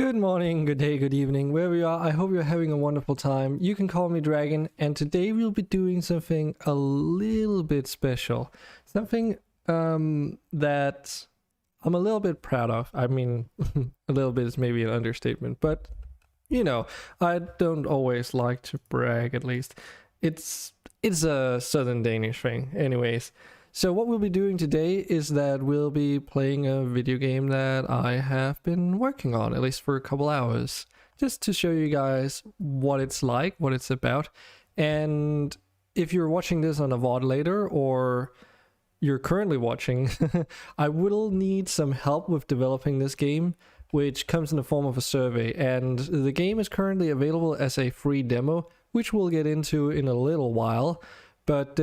Good morning, good day, good evening, wherever you are. I hope you're having a wonderful time. You can call me Dragon, and today we'll be doing something a little bit special. Something that I'm a little bit proud of. I mean, a little bit is maybe an understatement, but you know, I don't always like to brag, at least. It's a southern Danish thing. Anyways. So what we'll be doing today is that we'll be playing a video game that I have been working on, at least for a couple hours, just to show you guys what it's like, what it's about. And if you're watching this on a VOD later, or you're currently watching, I will need some help with developing this game, which comes in the form of a survey. And the game is currently available as a free demo, which we'll get into in a little while. But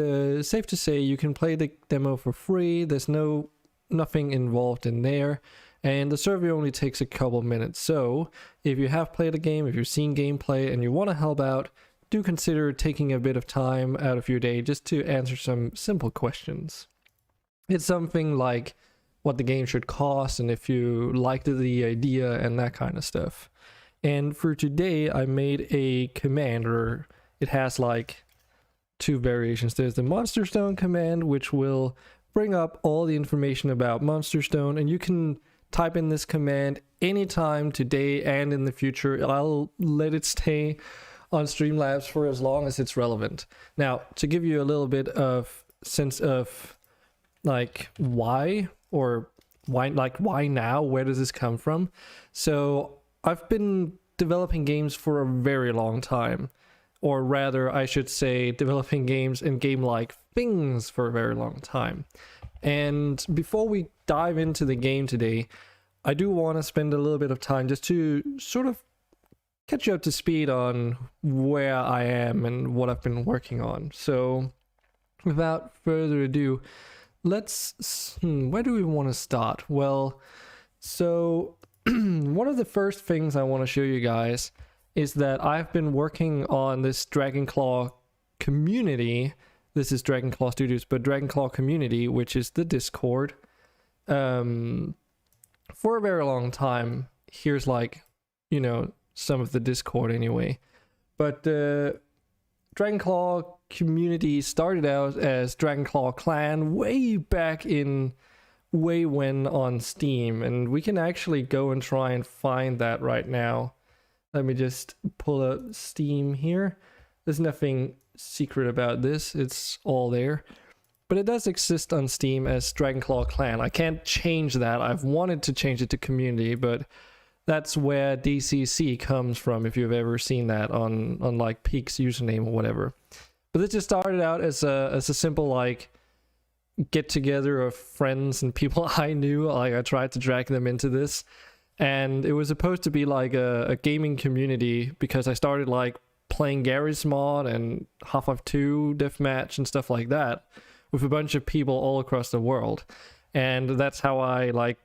safe to say, you can play the demo for free. There's nothing involved in there, and the survey only takes a couple minutes. So if you have played a game, if you've seen gameplay and you want to help out, do consider taking a bit of time out of your day just to answer some simple questions. It's something like what the game should cost and if you liked the idea and that kind of stuff. And for today, I made a command, or it has like two variations. There's the MonsterStone command, which will bring up all the information about MonsterStone, and you can type in this command anytime today and in the future. I'll let it stay on Streamlabs for as long as it's relevant. Now, to give you a little bit of sense of like why now, where does this come from? So I've been developing games for a very long time. Or rather, I should say, developing games and game-like things for a very long time. And before we dive into the game today, I do want to spend a little bit of time just to sort of catch you up to speed on where I am and what I've been working on. So, without further ado, where do we want to start? Well, so one of the first things I want to show you guys is that I've been working on this Dragonclaw community. This is Dragonclaw Studios, but Dragonclaw community, which is the Discord, for a very long time. Here's like, some of the Discord anyway. But Dragonclaw community started out as Dragonclaw Clan way when on Steam, and we can actually go and try and find that right now. Let me just pull up Steam here. There's nothing secret about this. It's all there. But it does exist on Steam as Dragonclaw Clan. I can't change that. I've wanted to change it to community, but that's where DCC comes from, if you've ever seen that on like Peak's username or whatever. But this just started out as a simple like get together of friends and people I knew. Like I tried to drag them into this. And it was supposed to be like a gaming community because I started like playing Garry's Mod and Half-Life 2 Deathmatch and stuff like that with a bunch of people all across the world. And that's how I like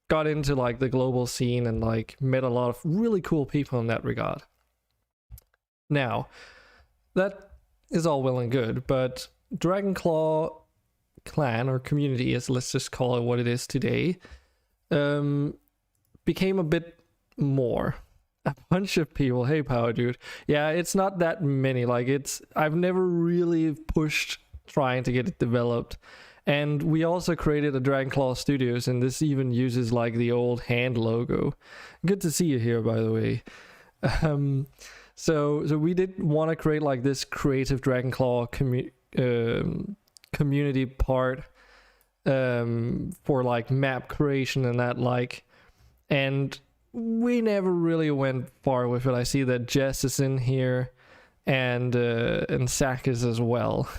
got into like the global scene and like met a lot of really cool people in that regard. Now, that is all well and good, but Dragonclaw Clan or community, as let's just call it what it is today, became a bit more. A bunch of people. Hey, Power Dude. Yeah, it's not that many. Like, I've never really pushed trying to get it developed. And we also created a Dragonclaw Studios, and this even uses like the old hand logo. Good to see you here, by the way. So we did want to create like this creative Dragonclaw community part for like map creation and that like. And we never really went far with it. I see that Jess is in here, and Zach is as well.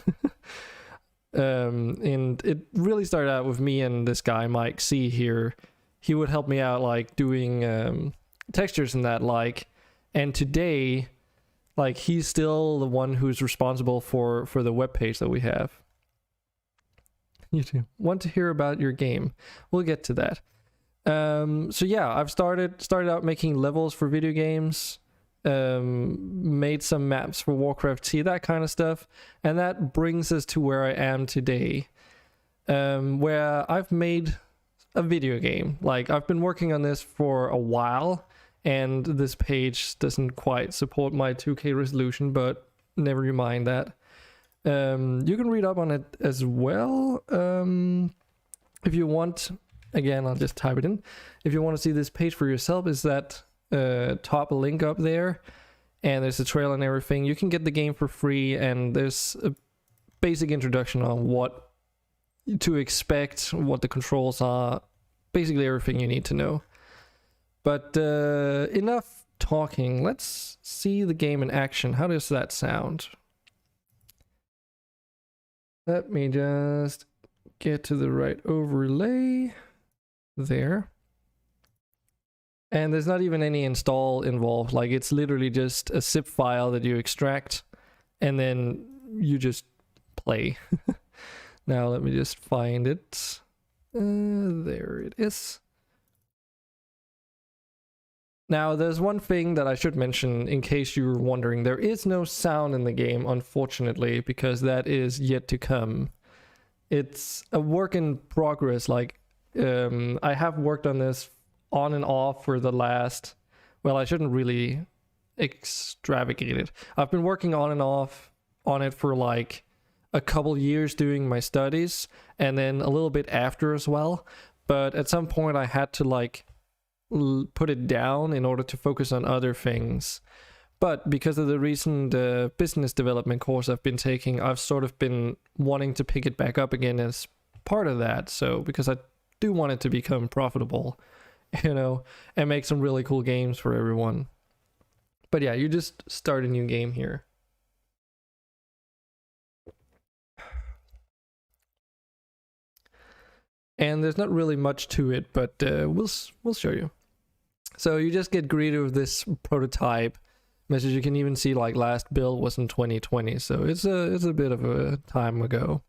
And it really started out with me and this guy Mike C here. He would help me out like doing textures and that like. And today, like he's still the one who's responsible for the webpage that we have. You too. Want to hear about your game? We'll get to that. So yeah, I've started out making levels for video games, made some maps for Warcraft 3, that kind of stuff, and that brings us to where I am today, where I've made a video game. Like, I've been working on this for a while, and this page doesn't quite support my 2K resolution, but never mind that. You can read up on it as well if you want. Again, I'll just type it in. If you want to see this page for yourself, is that top link up there, and there's a trail and everything. You can get the game for free, and there's a basic introduction on what to expect, what the controls are, basically everything you need to know. But enough talking. Let's see the game in action. How does that sound? Let me just get to the right overlay. There. And there's not even any install involved. Like, it's literally just a zip file that you extract, and then you just play. Now let me just find it. There it is. Now, there's one thing that I should mention in case you were wondering. There is no sound in the game, unfortunately, because that is yet to come. It's a work in progress. Like, I have worked on this on and off for the last... Well, I shouldn't really extravagate it. I've been working on and off on it for like a couple years doing my studies, and then a little bit after as well. But at some point I had to like put it down in order to focus on other things. But because of the recent business development course I've been taking, I've sort of been wanting to pick it back up again as part of that. So because I do want it to become profitable, you know, and make some really cool games for everyone. But yeah, you just start a new game here. And there's not really much to it, but we'll show you. So you just get greeted with this prototype message. You can even see like last build was in 2020, so it's a bit of a time ago.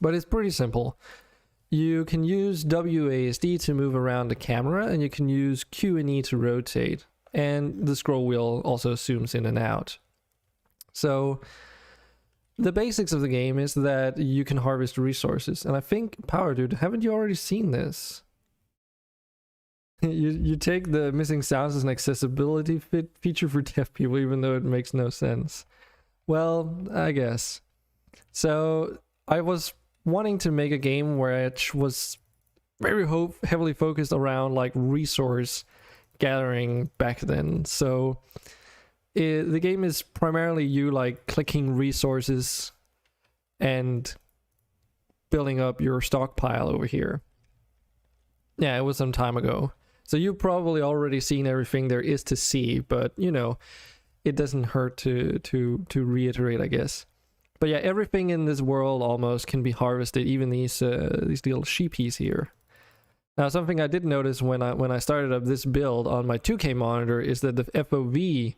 But it's pretty simple. You can use WASD to move around the camera, and you can use Q and E to rotate. And the scroll wheel also zooms in and out. So the basics of the game is that you can harvest resources. And I think, Power Dude, haven't you already seen this? You take the missing sounds as an accessibility feature for deaf people, even though it makes no sense. Well, I guess. So I was wanting to make a game which was very heavily focused around like resource gathering back then. So the game is primarily you like clicking resources and building up your stockpile over here. Yeah, it was some time ago. So you've probably already seen everything there is to see, but you know, it doesn't hurt to reiterate, I guess. But yeah, everything in this world almost can be harvested, even these little sheepies here. Now, something I did notice when I started up this build on my 2K monitor is that the FOV,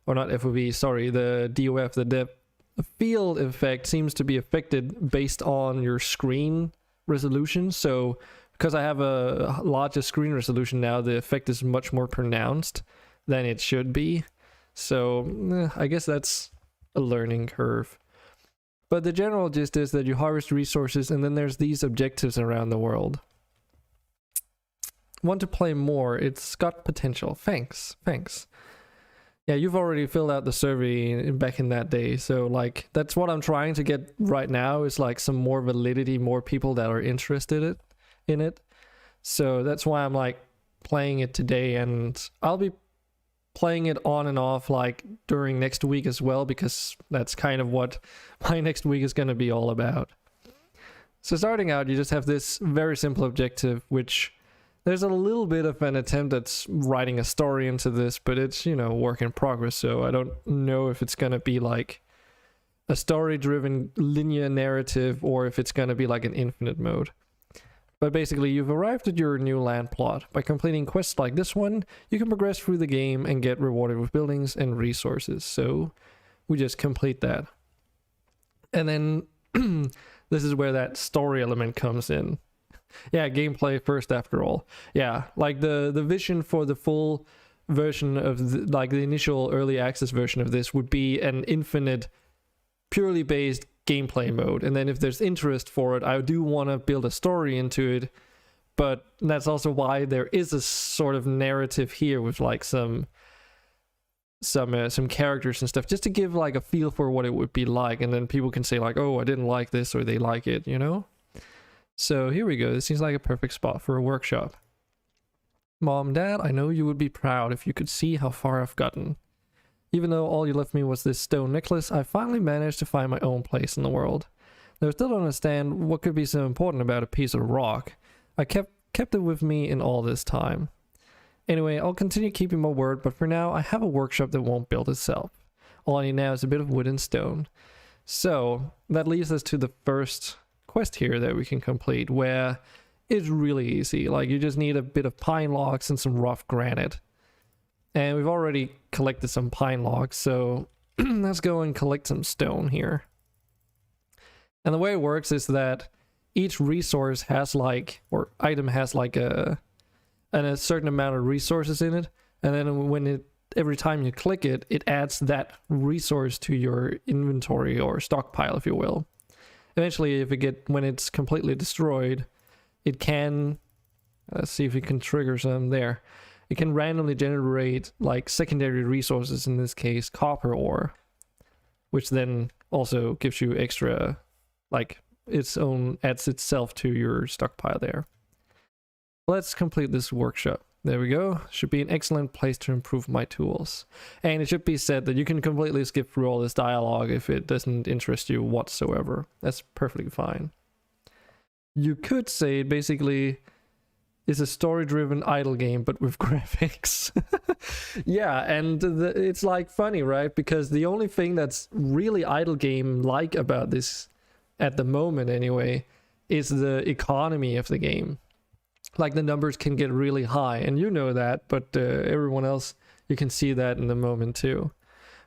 or not FOV, sorry, the DOF, the depth of field effect seems to be affected based on your screen resolution. So because I have a larger screen resolution now, the effect is much more pronounced than it should be. So I guess that's a learning curve. But the general gist is that you harvest resources, and then there's these objectives around the world. Want to play more? It's got potential. Thanks. Yeah, you've already filled out the survey back in that day, so like that's what I'm trying to get right now, is like some more validity, more people that are interested in it. So that's why I'm like playing it today, and I'll be playing it on and off like during next week as well, because that's kind of what my next week is going to be all about. So starting out, you just have this very simple objective, which there's a little bit of an attempt at writing a story into this, but it's, you know, work in progress, so I don't know if it's going to be like a story-driven linear narrative or if it's going to be like an infinite mode. But basically, you've arrived at your new land plot. By completing quests like this one, you can progress through the game and get rewarded with buildings and resources. So we just complete that. And then this is where that story element comes in. Yeah, gameplay first after all. Yeah, like the vision for the full version of like the initial early access version of this would be an infinite, purely based gameplay mode. And then if there's interest for it, I do want to build a story into it, But that's also why there is a sort of narrative here with like some characters and stuff, just to give like a feel for what it would be like, and then people can say like, oh, I didn't like this, or they like it, you know. So here we go. This seems like a perfect spot for a workshop. Mom, Dad, I know you would be proud if you could see how far I've gotten. Even though all you left me was this stone necklace, I finally managed to find my own place in the world. Though I still don't understand what could be so important about a piece of rock. I kept it with me in all this time. Anyway, I'll continue keeping my word, but for now, I have a workshop that won't build itself. All I need now is a bit of wood and stone. So, that leads us to the first quest here that we can complete, where it's really easy. Like, you just need a bit of pine logs and some rough granite. And we've already collected some pine logs, so let's go and collect some stone here. And the way it works is that each resource has like, or item has like a certain amount of resources in it, and then every time you click it, it adds that resource to your inventory or stockpile, if you will. Eventually, when it's completely destroyed, it can, let's see if we can trigger some there. It can randomly generate like secondary resources, in this case copper ore, which then also gives you extra, like adds itself to your stockpile there. Let's complete this workshop. There we go. Should be an excellent place to improve my tools. And it should be said that you can completely skip through all this dialogue if it doesn't interest you whatsoever. That's perfectly fine. You could say it basically is a story-driven idle game, but with graphics. Yeah, and it's like funny, right? Because the only thing that's really idle game-like about this, at the moment anyway, is the economy of the game. Like, the numbers can get really high, and you know that, but everyone else, you can see that in the moment too.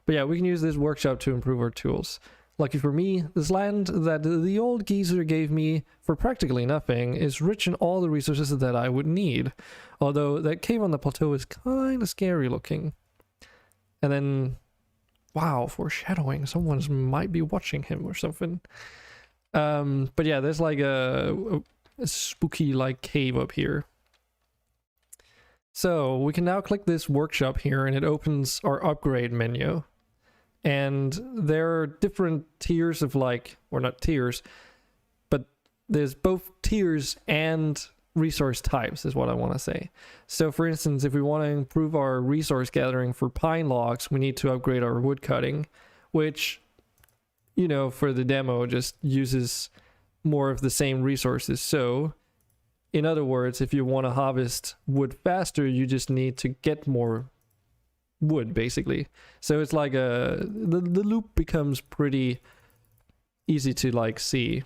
But yeah, we can use this workshop to improve our tools. Lucky for me, this land that the old geezer gave me for practically nothing is rich in all the resources that I would need. Although that cave on the plateau is kind of scary looking. And then, wow, foreshadowing, someone might be watching him or something. But yeah, there's like a spooky like cave up here. So we can now click this workshop here, and it opens our upgrade menu. And there are different tiers of like, or not tiers, but there's both tiers and resource types is what I want to say. So for instance, if we want to improve our resource gathering for pine logs, we need to upgrade our wood cutting, which, you know, for the demo just uses more of the same resources. So in other words, if you want to harvest wood faster, you just need to get more wood, basically. So it's like the loop becomes pretty easy to like see.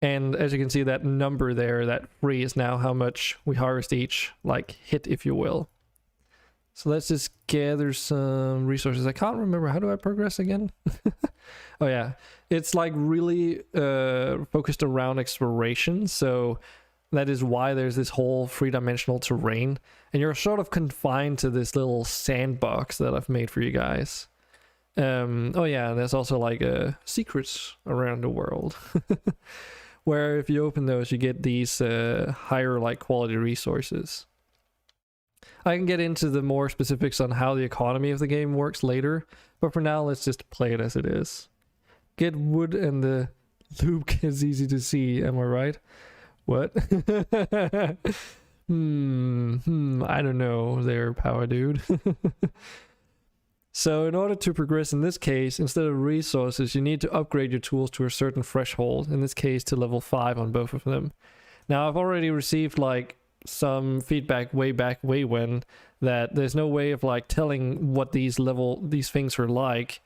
And as you can see, that number there, that 3, is now how much we harvest each like hit, if you will. So let's just gather some resources. I can't remember, how do I progress again? Oh yeah, it's like really focused around exploration, so that is why there's this whole 3-dimensional terrain, and you're sort of confined to this little sandbox that I've made for you guys. Oh yeah, and there's also like secrets around the world, where if you open those, you get these higher like quality resources. I can get into the more specifics on how the economy of the game works later, but for now, let's just play it as it is. Get wood and the loop gets easy to see, am I right? What? I don't know there, power dude. So in order to progress in this case, instead of resources, you need to upgrade your tools to a certain threshold, in this case to level 5 on both of them. Now I've already received like some feedback way when that there's no way of like telling what these things are like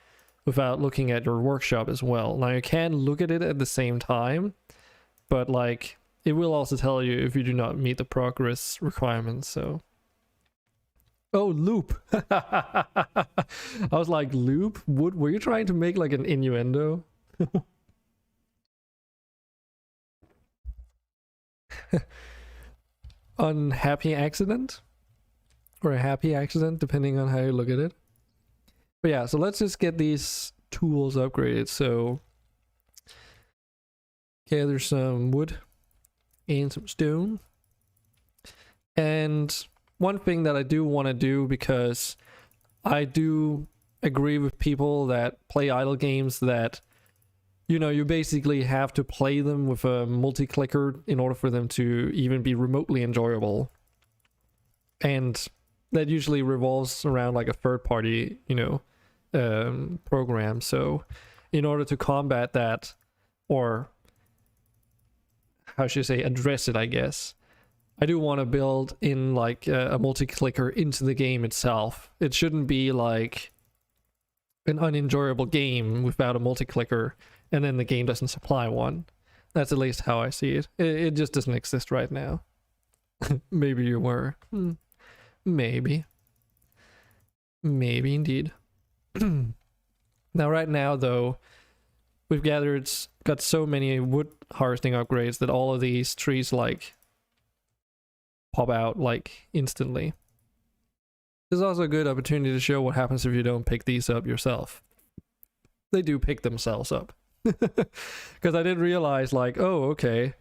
without looking at your workshop as well. Now you can look at it at the same time, but like it will also tell you if you do not meet the progress requirements. So oh, loop. I was like, loop? Were you trying to make like an innuendo? Unhappy accident? Or a happy accident, depending on how you look at it. But yeah, so let's just get these tools upgraded. So gather some wood. and some stone. And one thing that I do want to do, because I do agree with people that play idle games that, you know, you basically have to play them with a multi-clicker in order for them to even be remotely enjoyable. And that usually revolves around like a third-party, you know, program. So in order to combat that, or how should I say, address it, I guess, I do want to build in like a multi-clicker into the game itself. It shouldn't be like an unenjoyable game without a multi-clicker and then the game doesn't supply one. That's at least how I see it. It just doesn't exist right now. Maybe you were. Maybe. Maybe indeed. Now right now though, we've got so many wood harvesting upgrades that all of these trees like pop out like instantly. There's also a good opportunity to show what happens if you don't pick these up yourself. They do pick themselves up. Because I didn't realize like, oh, okay,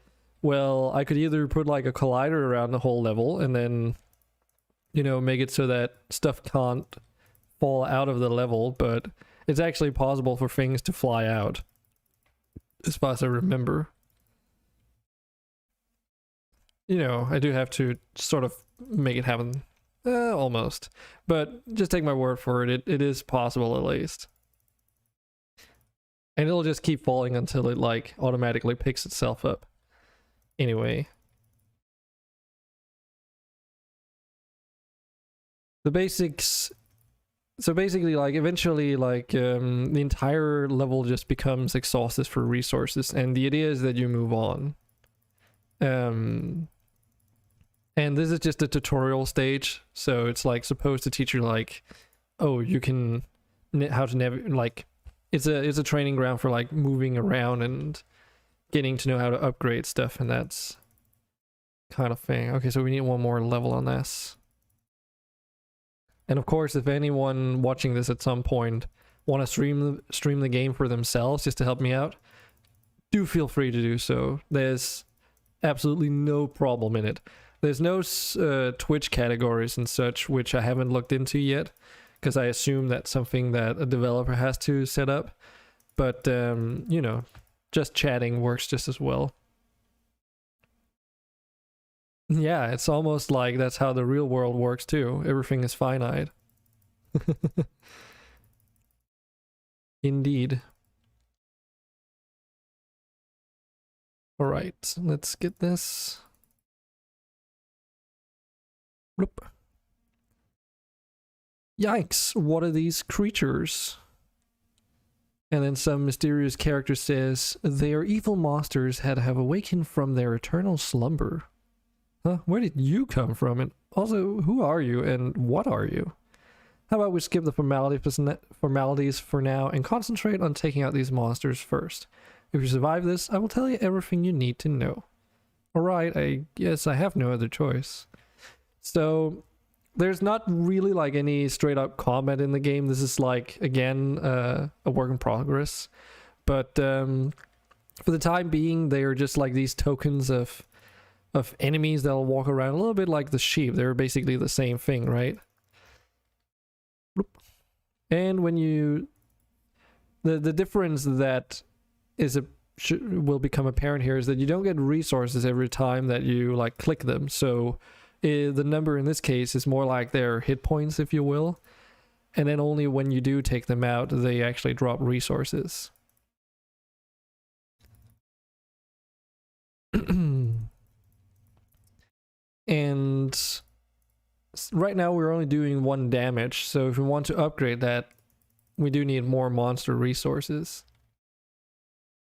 well, I could either put like a collider around the whole level and then, you know, make it so that stuff can't fall out of the level, but it's actually possible for things to fly out, as far as I remember. You know, I do have to sort of make it happen. Almost. But just take my word for it. It is possible at least. And it'll just keep falling until it like automatically picks itself up. Anyway. The basics. So basically, like, eventually, like, the entire level just becomes exhausted for resources. And the idea is that you move on. And this is just a tutorial stage, so it's like supposed to teach you like, oh, you can how to navigate. Like, it's a training ground for like moving around and getting to know how to upgrade stuff, and that's kind of thing. Okay, so we need one more level on this. And of course, if anyone watching this at some point want to stream the game for themselves just to help me out, do feel free to do so. There's absolutely no problem in it. There's no Twitch categories and such, which I haven't looked into yet, because I assume that's something that a developer has to set up. But, you know, just chatting works just as well. Yeah, it's almost like that's how the real world works too. Everything is finite. Indeed. All right, let's get this. Bloop. Yikes, what are these creatures? And then some mysterious character says, they are evil monsters that have awakened from their eternal slumber. Huh? Where did you come from? And also, who are you and what are you? How about we skip the formalities for now and concentrate on taking out these monsters first. If you survive this, I will tell you everything you need to know. Alright, I guess I have no other choice. So, there's not really like any straight up combat in the game. This is like, again, a work in progress. But for the time being, they are just like these tokens of enemies that'll walk around a little bit like the sheep. They're basically the same thing, right? And when you... The difference that will become apparent here is that you don't get resources every time that you like click them. So the number in this case is more like their hit points, if you will. And then only when you do take them out, they actually drop resources. And right now we're only doing 1 damage, so if we want to upgrade that, we do need more monster resources.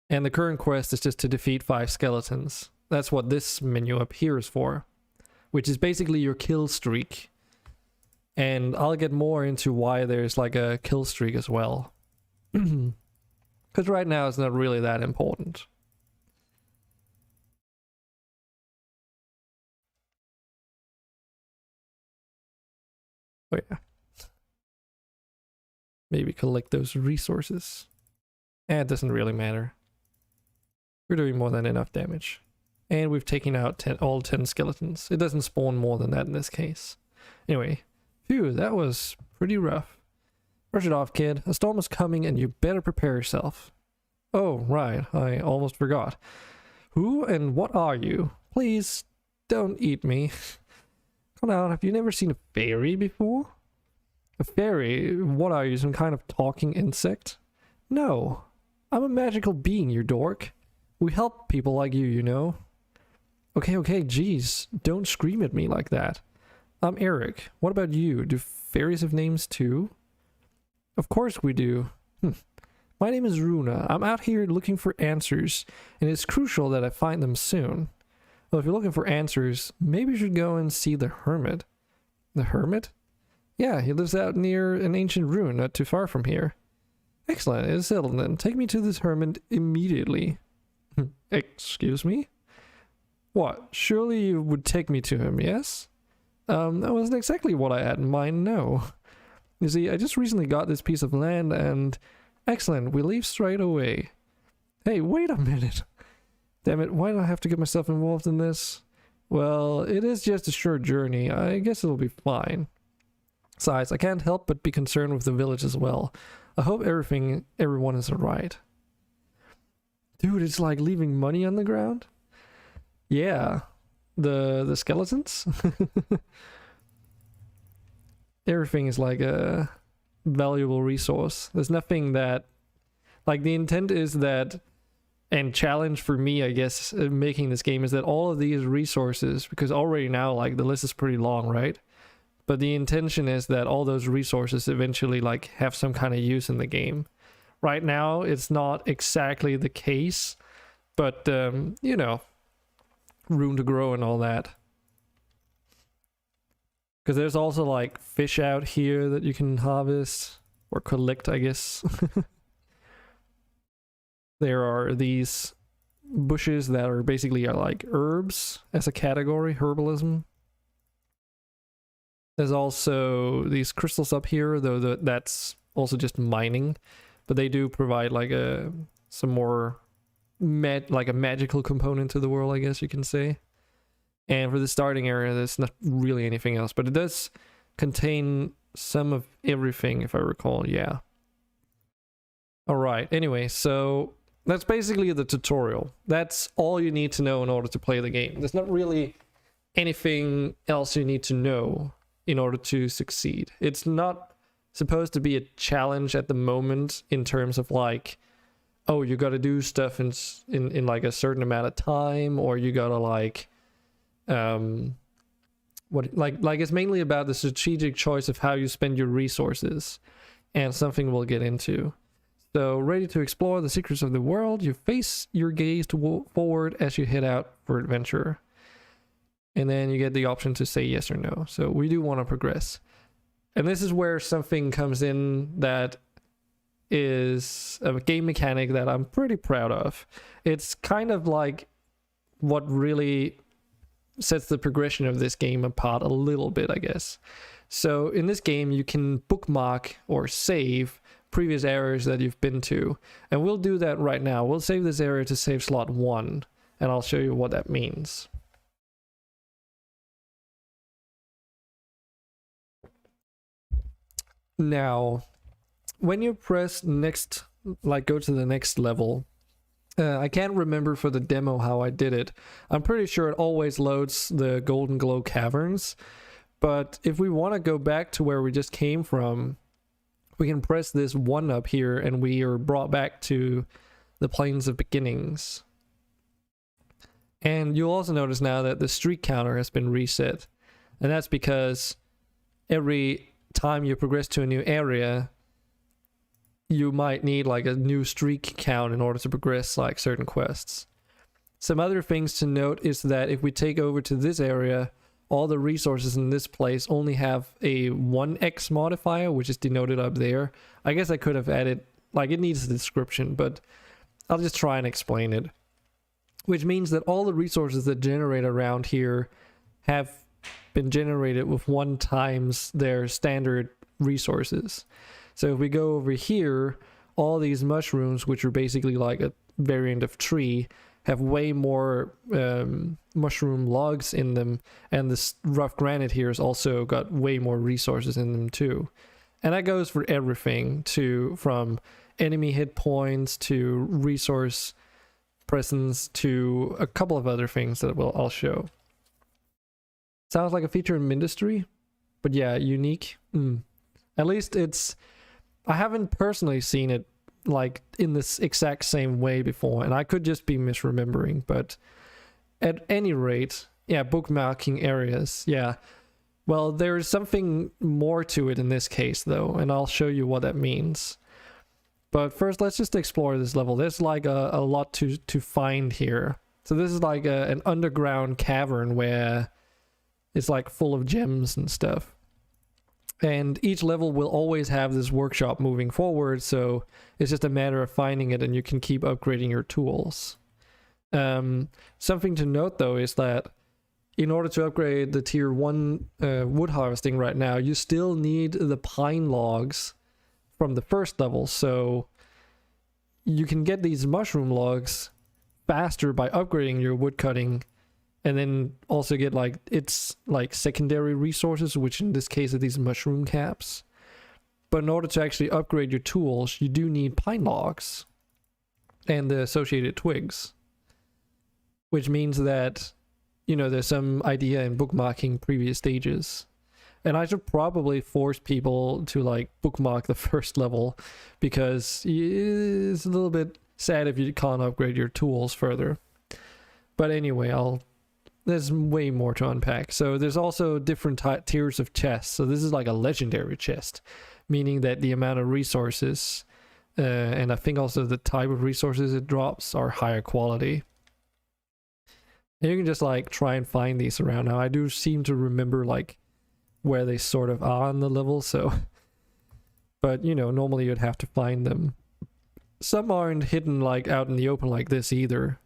And the current quest is just to defeat 5 skeletons. That's what this menu up here is for, which is basically your kill streak. And I'll get more into why there's like a kill streak as well. Because right now it's not really that important. Oh yeah. Maybe collect those resources. It doesn't really matter. We're doing more than enough damage. And we've taken out all 10 skeletons. It doesn't spawn more than that in this case. Anyway, phew, that was pretty rough. Brush it off, kid. A storm is coming and you better prepare yourself. Oh, right, I almost forgot. Who and what are you? Please, don't eat me. Come on, have you never seen a fairy before? A fairy? What are you, some kind of talking insect? No, I'm a magical being, you dork. We help people like you know. Okay, geez, don't scream at me like that. I'm Eric. What about you? Do fairies have names too? Of course we do. My name is Runa. I'm out here looking for answers, and it's crucial that I find them soon. Well, if you're looking for answers, maybe you should go and see the hermit. The hermit? Yeah, he lives out near an ancient ruin not too far from here. Excellent, it's settled then. Take me to this hermit immediately. Excuse me? What? Surely you would take me to him, yes? That wasn't exactly what I had in mind, no. You see, I just recently got this piece of land and... Excellent, we leave straight away. Hey, wait a minute. Damn it, why do I have to get myself involved in this? Well, it is just a short journey. I guess it'll be fine. Besides, I can't help but be concerned with the village as well. I hope everyone is alright. Dude, it's like leaving money on the ground? Yeah. The skeletons? Everything is like a valuable resource. There's nothing that... Like, the intent is that... And challenge for me, I guess, making this game is that all of these resources, because already now, like, the list is pretty long, right? But the intention is that all those resources eventually, like, have some kind of use in the game. Right now, it's not exactly the case, but, you know, room to grow and all that. Because there's also, like, fish out here that you can harvest, or collect, I guess. There are these bushes that are basically like herbs as a category, herbalism. There's also these crystals up here, though that's also just mining, but they do provide like some more like a magical component to the world, I guess you can say. And for the starting area, there's not really anything else, but it does contain some of everything, if I recall. Yeah. All right. Anyway, so that's basically the tutorial. That's all you need to know in order to play the game. There's not really anything else you need to know in order to succeed. It's not supposed to be a challenge at the moment in terms of like, oh, you got to do stuff in like a certain amount of time, or you got to like like it's mainly about the strategic choice of how you spend your resources, and something we'll get into. So, ready to explore the secrets of the world, you face your gaze forward as you head out for adventure. And then you get the option to say yes or no. So, we do want to progress. And this is where something comes in that is a game mechanic that I'm pretty proud of. It's kind of like what really sets the progression of this game apart a little bit, I guess. So, in this game, you can bookmark or save previous areas that you've been to, and we'll do that right now. We'll save this area to save slot 1, and I'll show you what that means. Now, when you press next, like go to the next level, I can't remember for the demo how I did it. I'm pretty sure it always loads the Golden Glow Caverns, but if we want to go back to where we just came from, we can press this 1 up here and we are brought back to the Plains of Beginnings. And you'll also notice now that the streak counter has been reset. And that's because every time you progress to a new area, you might need like a new streak count in order to progress like certain quests. Some other things to note is that if we take over to this area, all the resources in this place only have a 1x modifier, which is denoted up there. I guess I could have added, like it needs a description, but I'll just try and explain it. Which means that all the resources that generate around here have been generated with 1 times their standard resources. So if we go over here, all these mushrooms, which are basically like a variant of tree, have way more mushroom logs in them, and this rough granite here has also got way more resources in them too. And that goes for everything, from enemy hit points to resource presence to a couple of other things that I'll show. Sounds like a feature in Industry, but yeah, unique. At least I haven't personally seen it like in this exact same way before, and I could just be misremembering, but at any rate, yeah, bookmarking areas, yeah. Well, there's something more to it in this case though, and I'll show you what that means. But first, let's just explore this level. There's like a lot to find here. So this is like an underground cavern where it's like full of gems and stuff. And each level will always have this workshop moving forward, so it's just a matter of finding it, and you can keep upgrading your tools. Something to note though is that in order to upgrade the tier 1 wood harvesting right now, you still need the pine logs from the first level, so you can get these mushroom logs faster by upgrading your wood cutting, and then also get like secondary resources, which in this case are these mushroom caps. But in order to actually upgrade your tools, you do need pine logs and the associated twigs, which means that, you know, there's some idea in bookmarking previous stages. And I should probably force people to like bookmark the first level, because it's a little bit sad if you can't upgrade your tools further. But anyway, there's way more to unpack. So there's also different tiers of chests. So this is like a legendary chest, meaning that the amount of resources, and I think also the type of resources it drops, are higher quality. And you can just like try and find these around. Now I do seem to remember like where they sort of are on the level, so, but you know, normally you'd have to find them. Some aren't hidden like out in the open like this either.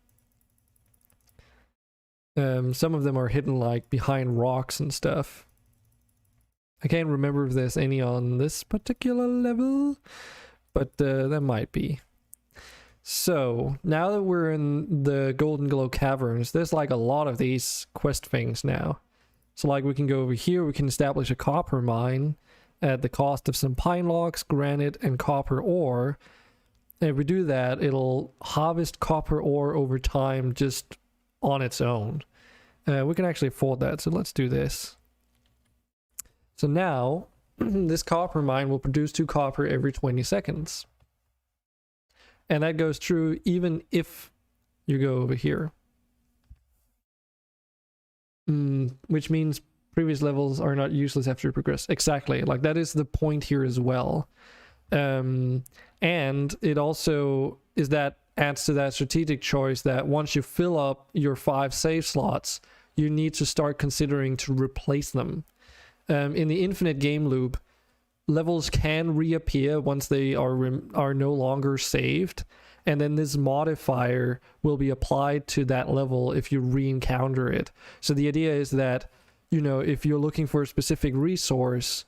Some of them are hidden like behind rocks and stuff. I can't remember if there's any on this particular level, but there might be. So now that we're in the Golden Glow Caverns, there's like a lot of these quest things now. So like we can go over here, we can establish a copper mine at the cost of some pine logs, granite, and copper ore. And if we do that, it'll harvest copper ore over time just on its own. We can actually afford that, so let's do this. So now, this copper mine will produce 2 copper every 20 seconds. And that goes true even if you go over here. Which means previous levels are not useless after you progress. Exactly, like that is the point here as well. And it also is that adds to that strategic choice that once you fill up your 5 save slots, you need to start considering to replace them. In the infinite game loop, levels can reappear once they are no longer saved, and then this modifier will be applied to that level if you re-encounter it. So the idea is that, you know, if you're looking for a specific resource,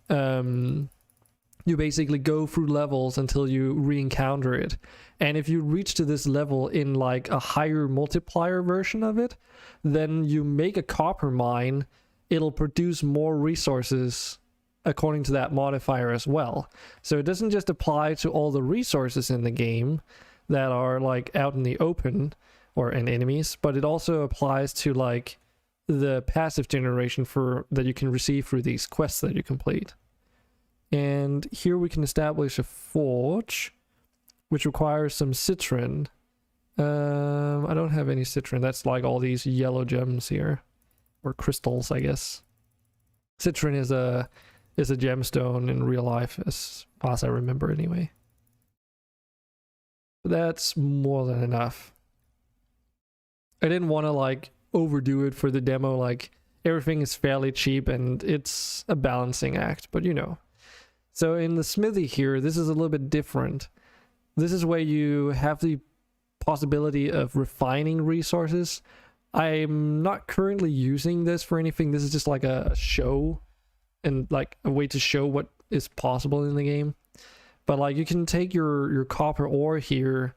you basically go through levels until you re-encounter it. And if you reach to this level in like a higher multiplier version of it, then you make a copper mine, it'll produce more resources according to that modifier as well. So it doesn't just apply to all the resources in the game that are like out in the open or in enemies, but it also applies to like the passive generation that you can receive through these quests that you complete. And here we can establish a forge, which requires some citron. I don't have any citron. That's like all these yellow gems here, or crystals, I guess. Citron is a gemstone in real life, as far as I remember anyway. But that's more than enough. I didn't want to like overdo it for the demo. Like everything is fairly cheap and it's a balancing act, but you know. So in the smithy here, this is a little bit different. This is where you have the possibility of refining resources. I'm not currently using this for anything. This is just like a show and like a way to show what is possible in the game. But like you can take your copper ore here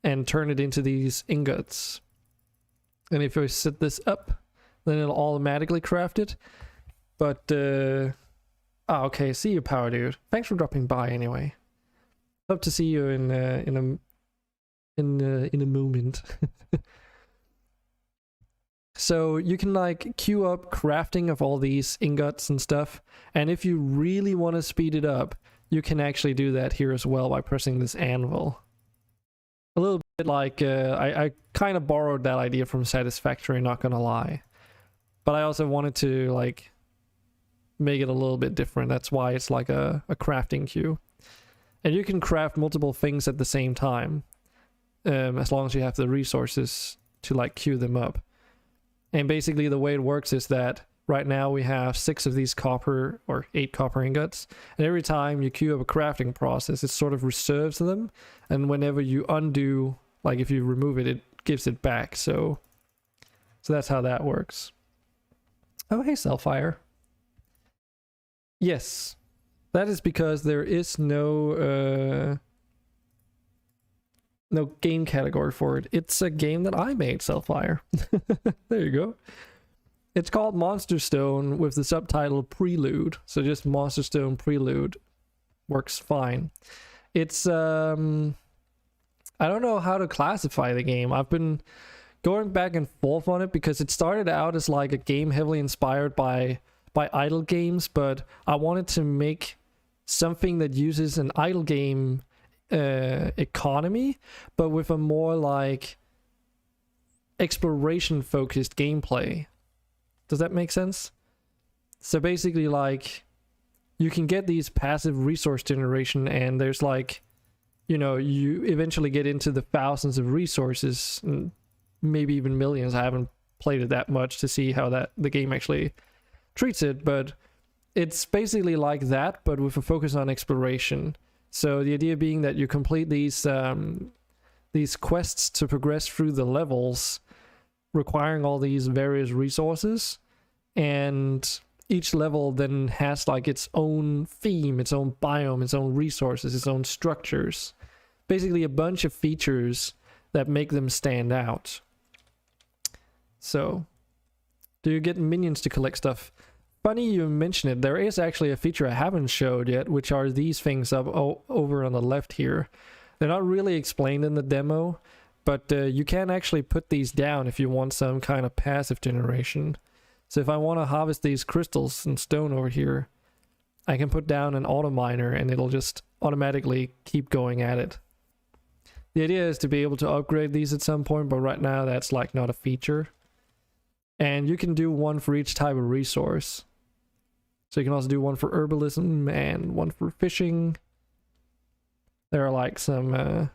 and turn it into these ingots. And if I set this up, then it'll automatically craft it. But okay, see you, Power Dude. Thanks for dropping by anyway. Hope to see you in a moment. So you can like queue up crafting of all these ingots and stuff, and if you really want to speed it up, you can actually do that here as well by pressing this anvil. A little bit like I kind of borrowed that idea from Satisfactory, not gonna lie, but I also wanted to like make it a little bit different. That's why it's like a crafting queue, and you can craft multiple things at the same time, as long as you have the resources to like queue them up. And basically the way it works is that right now we have 6 of these copper or 8 copper ingots, and every time you queue up a crafting process, it sort of reserves them, and whenever you undo, like if you remove it, it gives it back. So that's how that works. Oh, hey, Selfire. Yes, that is because there is no game category for it. It's a game that I made, Selfire. There you go. It's called MonsterStone with the subtitle Prelude. So just MonsterStone Prelude works fine. It's I don't know how to classify the game. I've been going back and forth on it because it started out as like a game heavily inspired by idle games, but I wanted to make something that uses an idle game economy, but with a more like exploration focused gameplay. Does that make sense? So basically, like, you can get these passive resource generation, and there's like, you know, you eventually get into the thousands of resources, and maybe even millions. I haven't played it that much to see how the game actually treats it, but it's basically like that, but with a focus on exploration. So the idea being that you complete these quests to progress through the levels, requiring all these various resources, and each level then has like its own theme, its own biome, its own resources, its own structures. Basically a bunch of features that make them stand out. So, do you get minions to collect stuff? Funny you mention it. There is actually a feature I haven't showed yet, which are these things up over on the left here. They're not really explained in the demo, but you can actually put these down if you want some kind of passive generation. So if I want to harvest these crystals and stone over here, I can put down an auto miner and it'll just automatically keep going at it. The idea is to be able to upgrade these at some point, but right now that's like not a feature. And you can do one for each type of resource. So you can also do one for herbalism and one for fishing. There are like some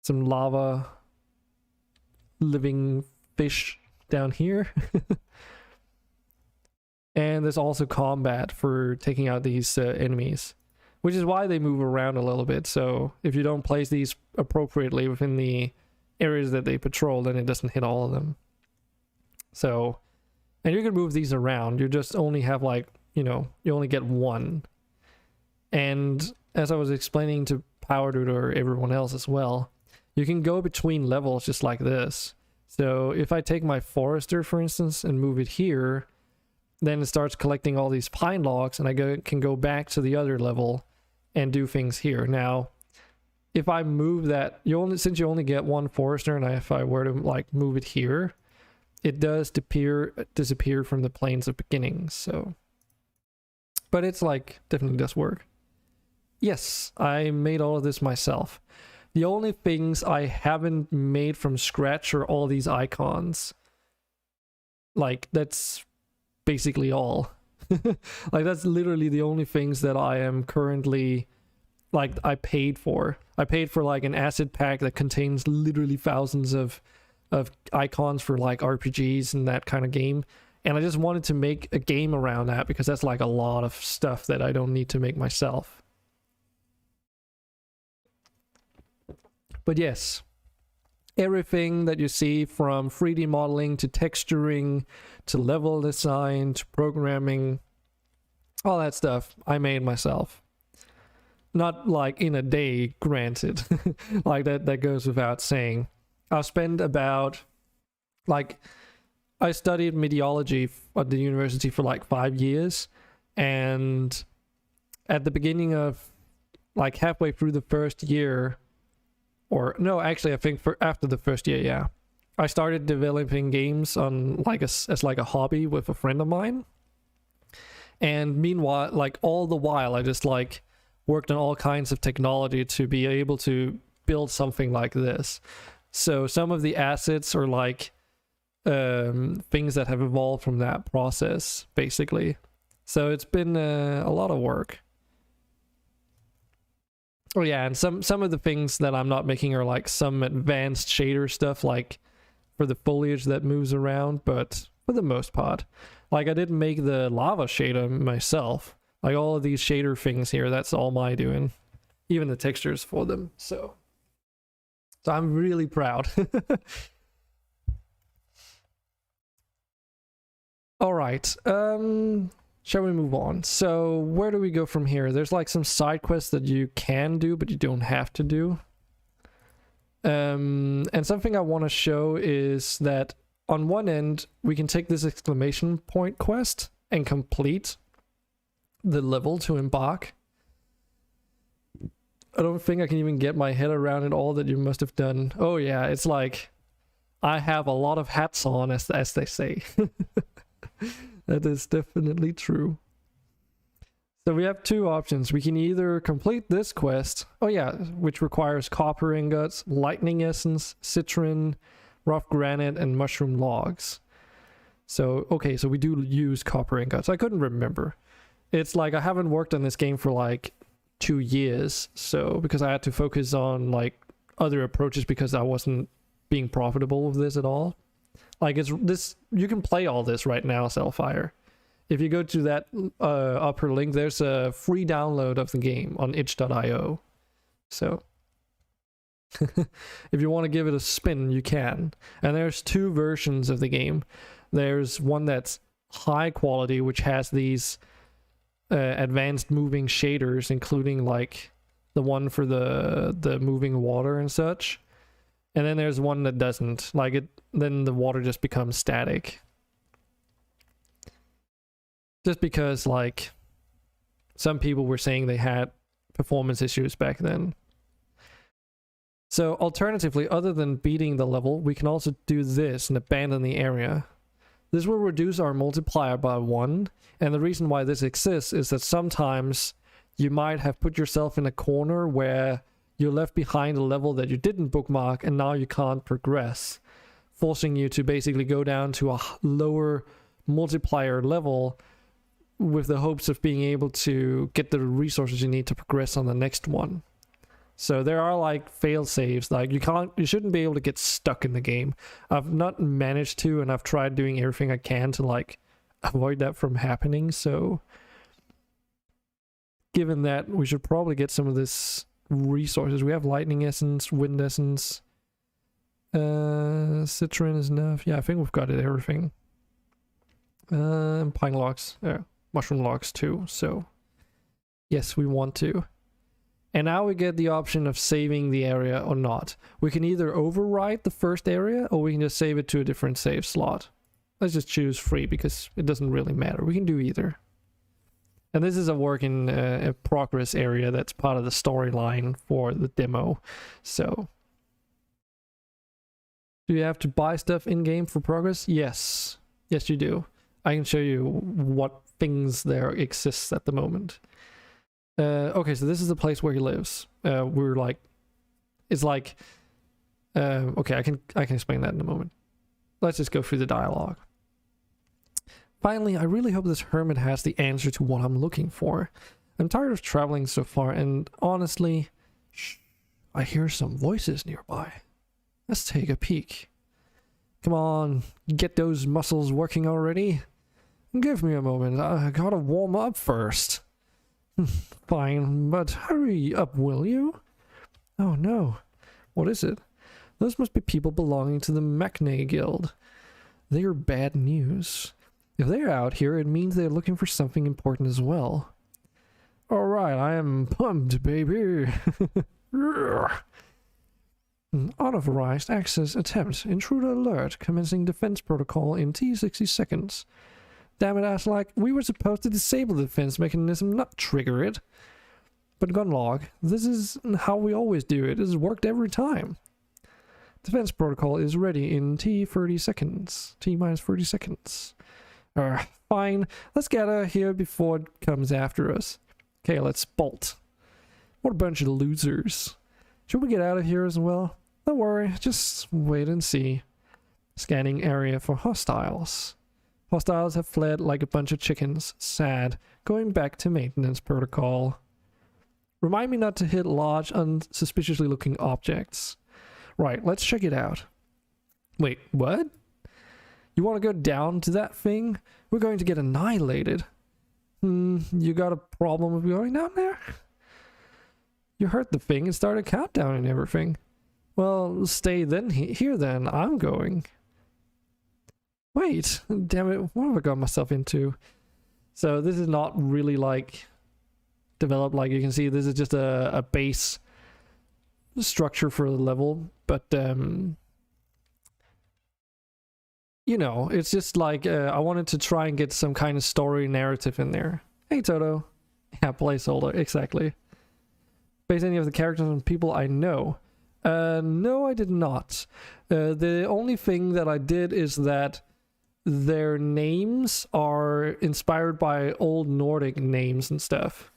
lava living fish down here. And there's also combat for taking out these enemies, which is why they move around a little bit. So if you don't place these appropriately within the areas that they patrol, then it doesn't hit all of them. So, and you can move these around. You just only have like, you know, you only get one. And as I was explaining to Power Dude or everyone else as well, you can go between levels just like this. So if I take my forester, for instance, and move it here, then it starts collecting all these pine logs, and I can go back to the other level and do things here. Now, if I move that, since you only get one forester, and if I were to like move it here, it does disappear from the planes of beginnings. So, but it's like definitely does work. Yes, I made all of this myself. The only things I haven't made from scratch are all these icons. Like, that's basically all. Like, that's literally the only things that I am currently, like, I paid for. I paid for like an asset pack that contains literally thousands of icons for like RPGs and that kind of game. And I just wanted to make a game around that because that's like a lot of stuff that I don't need to make myself. But yes, everything that you see from 3D modeling to texturing to level design to programming, all that stuff I made myself. Not like in a day, granted. Like that goes without saying. I've spent about, like, I studied meteorology at the university for like 5 years, and at the beginning of, like, halfway through the first year, or no, actually I think after the first year, yeah, I started developing games on like as like a hobby with a friend of mine. And meanwhile, like all the while, I just like worked on all kinds of technology to be able to build something like this. So some of the assets are like things that have evolved from that process, basically. So it's been a lot of work. Oh yeah, and some of the things that I'm not making are like some advanced shader stuff, like for the foliage that moves around, but for the most part. Like, I didn't make the lava shader myself. Like, all of these shader things here, that's all my doing. Even the textures for them, so I'm really proud. Alright, shall we move on? So, where do we go from here? There's like some side quests that you can do, but you don't have to do. And something I want to show is that on one end, we can take this exclamation point quest and complete the level to embark. I don't think I can even get my head around it all that you must have done. Oh yeah, it's like, I have a lot of hats on, as they say. That is definitely true. So we have two options. We can either complete this quest, oh yeah, which requires copper ingots, lightning essence, citron, rough granite, and mushroom logs. So, okay, so we do use copper ingots. I couldn't remember. It's like I haven't worked on this game for like 2 years, so because I had to focus on like other approaches because I wasn't being profitable with this at all. Like, it's this, you can play all this right now, Cellfire. If you go to that upper link, there's a free download of the game on itch.io. So if you want to give it a spin, you can. And there's two versions of the game. There's one that's high quality, which has these advanced moving shaders, including like the one for the moving water and such. And then there's one that doesn't. Like, it, then the water just becomes static. Just because, like, some people were saying they had performance issues back then. So alternatively, other than beating the level, we can also do this and abandon the area. This will reduce our multiplier by 1, and the reason why this exists is that sometimes you might have put yourself in a corner where you're left behind a level that you didn't bookmark, and now you can't progress, forcing you to basically go down to a lower multiplier level with the hopes of being able to get the resources you need to progress on the next one. So there are like fail saves. Like, you shouldn't be able to get stuck in the game. I've not managed to, and I've tried doing everything I can to like avoid that from happening. So given that, we should probably get some of this resources. We have lightning essence, wind essence, citron is enough. Yeah, I think we've got it, everything. Pine logs, mushroom logs too. So yes, we want to. And now we get the option of saving the area or not. We can either overwrite the first area, or we can just save it to a different save slot. Let's just choose free because it doesn't really matter. We can do either. And this is a work in progress area that's part of the storyline for the demo. So, do you have to buy stuff in-game for progress? Yes. Yes, you do. I can show you what things there exists at the moment. Okay, so this is the place where he lives. We're like, it's like, okay, I can explain that in a moment. Let's just go through the dialogue. Finally, I really hope this hermit has the answer to what I'm looking for. I'm tired of traveling so far, and honestly, I hear some voices nearby. Let's take a peek. Come on, get those muscles working already. Give me a moment, I gotta warm up first. Fine, but hurry up, will you? Oh no, what is it? Those must be people belonging to the Machne Guild. They are bad news. If they're out here, it means they're looking for something important as well. Alright, I am pumped, baby. Unauthorized access attempt. Intruder alert. Commencing defense protocol in T60 seconds. Damn it, ass, like, we were supposed to disable the defense mechanism, not trigger it. But gun log, this is how we always do it. This has worked every time. Defense protocol is ready in T30 seconds. T minus 30 seconds. Fine. Let's get out of here before it comes after us. Okay, let's bolt. What a bunch of losers. Should we get out of here as well? Don't worry, just wait and see. Scanning area for hostiles. Hostiles have fled like a bunch of chickens. Sad. Going back to maintenance protocol. Remind me not to hit large, unsuspiciously looking objects. Right, let's check it out. Wait, what? You want to go down to that thing? We're going to get annihilated. You got a problem with going down there? You hurt the thing and started a countdown and everything. Well, stay then here then. I'm going. Wait, damn it, what have I got myself into? So this is not really like developed, like you can see this is just a base structure for the level, but you know, it's just like I wanted to try and get some kind of story narrative in there. Hey Toto. Yeah, placeholder, exactly. Base any of the characters on people I know. No, I did not. The only thing that I did is that their names are inspired by old Nordic names and stuff.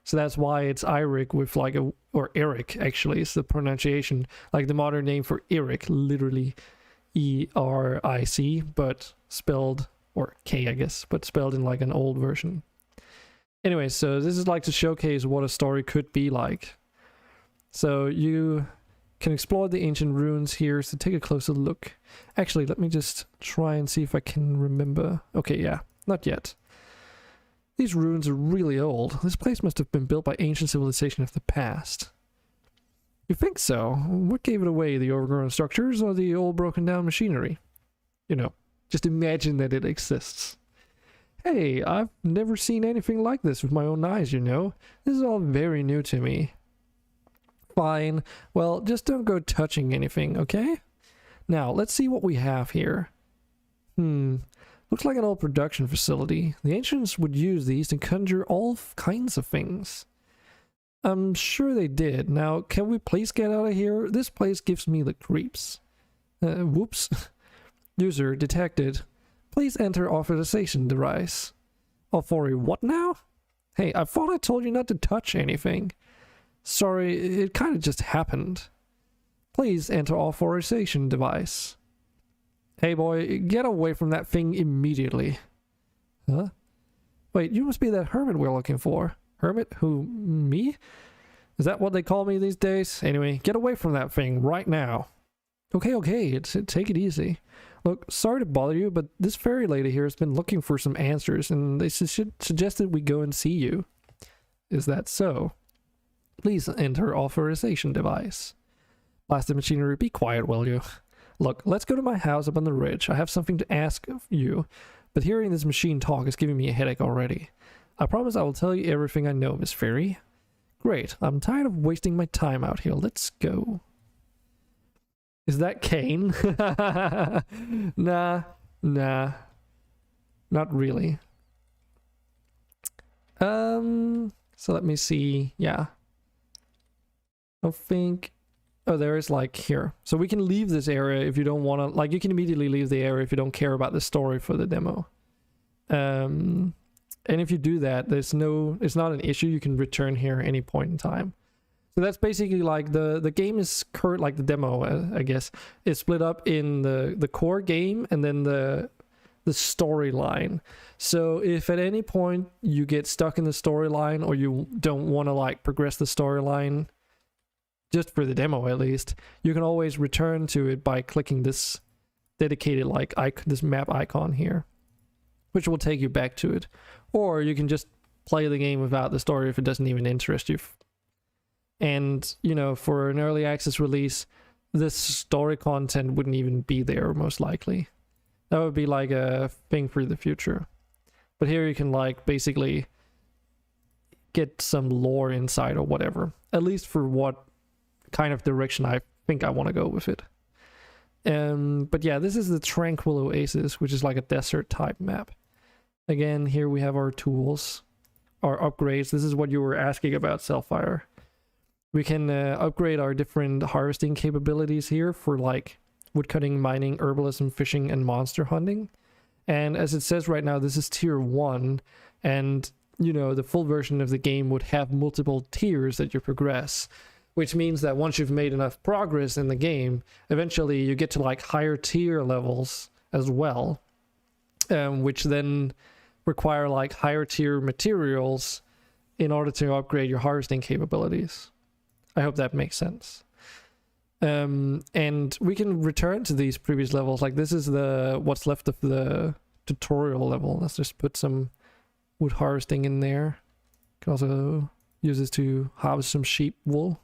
So that's why it's Eirik with like a, or Eric actually is the pronunciation. Like the modern name for Eric, literally E-R-I-C, but spelled, or K I guess, but spelled in like an old version. Anyway, so this is like to showcase what a story could be like. So you can explore the ancient ruins here, so take a closer look. Actually, let me just try and see if I can remember. Okay, yeah, not yet. These ruins are really old. This place must have been built by ancient civilization of the past. You think so? What gave it away, the overgrown structures or the old broken down machinery? You know, just imagine that it exists. Hey, I've never seen anything like this with my own eyes, you know. This is all very new to me. Fine. Well, just don't go touching anything, okay? Now, let's see what we have here. Looks like an old production facility. The ancients would use these to conjure all kinds of things. I'm sure they did. Now, can we please get out of here? This place gives me the creeps. Whoops. User detected. Please enter authorization device. What now? Hey, I thought I told you not to touch anything. Sorry, it kind of just happened. Please enter authorization device. Hey boy, get away from that thing immediately. Huh? Wait, you must be that hermit we're looking for. Hermit? Who, me? Is that what they call me these days? Anyway, get away from that thing right now. Okay, take it easy. Look, sorry to bother you, but this fairy lady here has been looking for some answers, and they suggested we go and see you. Is that so? Please enter authorization device. Blasted machinery, be quiet, will you? Look, let's go to my house up on the ridge. I have something to ask of you, but hearing this machine talk is giving me a headache already. I promise I will tell you everything I know, Miss Fairy. Great, I'm tired of wasting my time out here. Let's go. Is that Kane? Nah. Not really. So let me see. Yeah. I think... Oh, there is like here. So we can leave this area if you don't want to... Like, you can immediately leave the area if you don't care about the story for the demo. And if you do that, there's no... It's not an issue. You can return here any point in time. So that's basically like the game is current, like the demo, I guess, is split up in the core game and then the storyline. So if at any point you get stuck in the storyline or you don't want to like progress the storyline, just for the demo at least, you can always return to it by clicking this dedicated like this map icon here, which will take you back to it. Or you can just play the game without the story if it doesn't even interest you. And, you know, for an early access release, this story content wouldn't even be there, most likely. That would be like a thing for the future. But here you can, like, basically get some lore inside or whatever, at least for what kind of direction I think I want to go with it. But yeah, this is the Tranquil Oasis, which is like a desert type map. Again, here we have our tools, our upgrades. This is what you were asking about, Cellfire. We can upgrade our different harvesting capabilities here for like woodcutting, mining, herbalism, fishing, and monster hunting. And as it says right now, this is tier 1, and you know, the full version of the game would have multiple tiers that you progress, which means that once you've made enough progress in the game, eventually you get to like higher tier levels as well, which then require like higher tier materials in order to upgrade your harvesting capabilities. I hope that makes sense. And we can return to these previous levels. Like this is the what's left of the tutorial level. Let's just put some wood harvesting in there. Can also use this to harvest some sheep wool.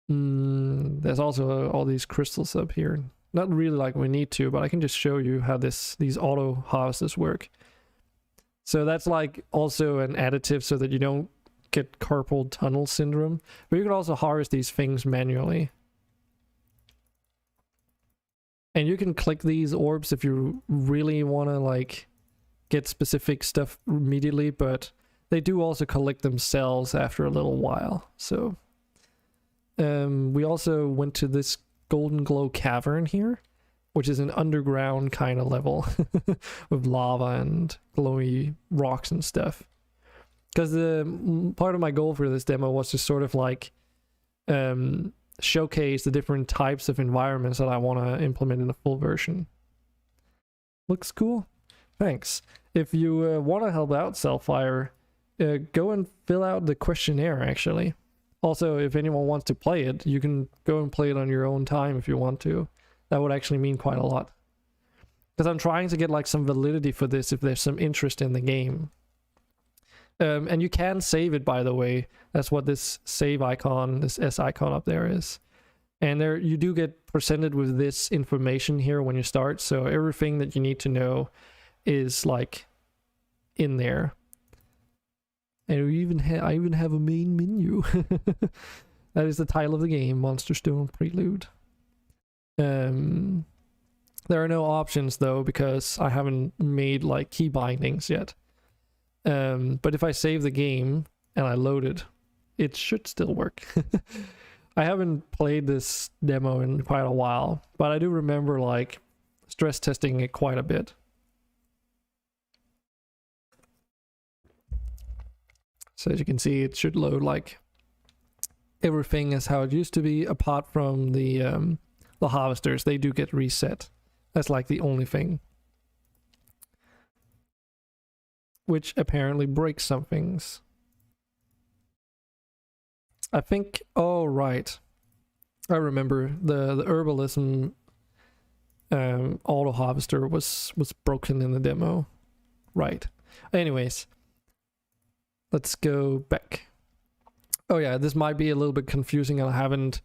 There's also all these crystals up here. Not really like we need to, but I can just show you how these auto harvesters work. So that's like also an additive so that you don't get carpal tunnel syndrome. But you can also harvest these things manually. And you can click these orbs if you really want to like get specific stuff immediately, but they do also collect themselves after a little while. So we also went to this Golden Glow cavern here, which is an underground kind of level with lava and glowy rocks and stuff. Because the part of my goal for this demo was to sort of like showcase the different types of environments that I want to implement in the full version. Looks cool. Thanks. If you want to help out Cellfire, go and fill out the questionnaire actually. Also, if anyone wants to play it, you can go and play it on your own time if you want to. That would actually mean quite a lot. Because I'm trying to get like some validity for this if there's some interest in the game. And you can save it, by the way. That's what this save icon, this S icon up there is. And there you do get presented with this information here when you start. So everything that you need to know is like in there. And I even have a main menu. That is the title of the game, MonsterStone Prelude. There are no options though, because I haven't made like key bindings yet. But if I save the game and I load it, it should still work. I haven't played this demo in quite a while, but I do remember like stress testing it quite a bit. So as you can see, it should load like everything as how it used to be, apart from the harvesters. They do get reset. That's like the only thing. Which apparently breaks some things. I think, oh right, I remember the herbalism auto harvester was broken in the demo. Right. Anyways, let's go back. Oh yeah, this might be a little bit confusing and I haven't,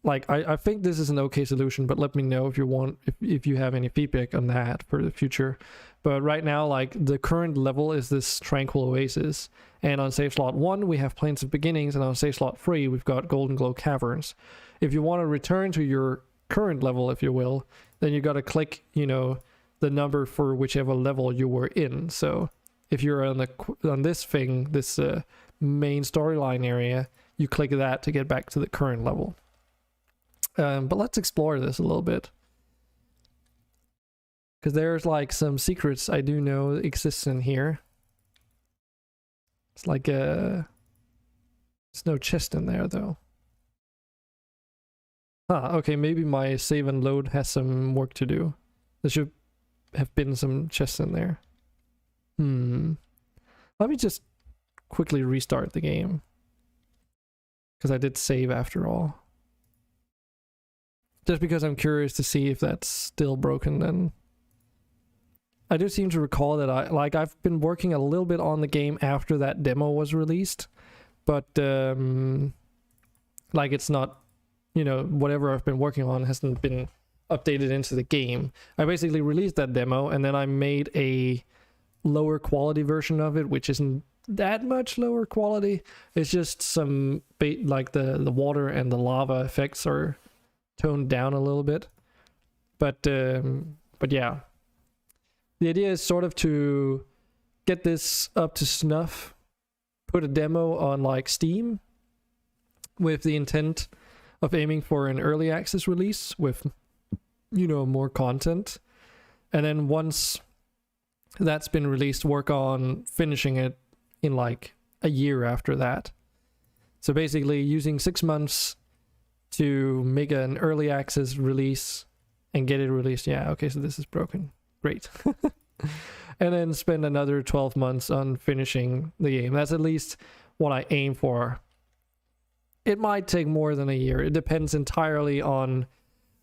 like, I think this is an okay solution, but let me know if you want, if you have any feedback on that for the future. But right now, like, the current level is this Tranquil Oasis, and on save slot 1 we have Plains of Beginnings, and on save slot 3 we've got Golden Glow Caverns. If you want to return to your current level, if you will, then you got to click, you know, the number for whichever level you were in. So if you're on this thing, this main storyline area, you click that to get back to the current level. But let's explore this a little bit, because there's like some secrets I do know exists in here. It's like there's no chest in there though. Okay, maybe my save and load has some work to do. There should have been some chests in there. Let me just quickly restart the game, because I did save after all. Just because I'm curious to see if that's still broken. Then I do seem to recall that I've been working a little bit on the game after that demo was released, but like it's not, you know, whatever I've been working on hasn't been updated into the game. I basically released that demo and then I made a lower quality version of it, which isn't that much lower quality. It's just some like the water and the lava effects are toned down a little bit. But yeah, the idea is sort of to get this up to snuff, put a demo on like Steam with the intent of aiming for an early access release with, you know, more content. And then once that's been released, work on finishing it in like a year after that. So basically using 6 months to make an early access release and get it released. Yeah, okay, so this is broken. Great. And then spend another 12 months on finishing the game. That's at least what I aim for. It might take more than a year. It depends entirely on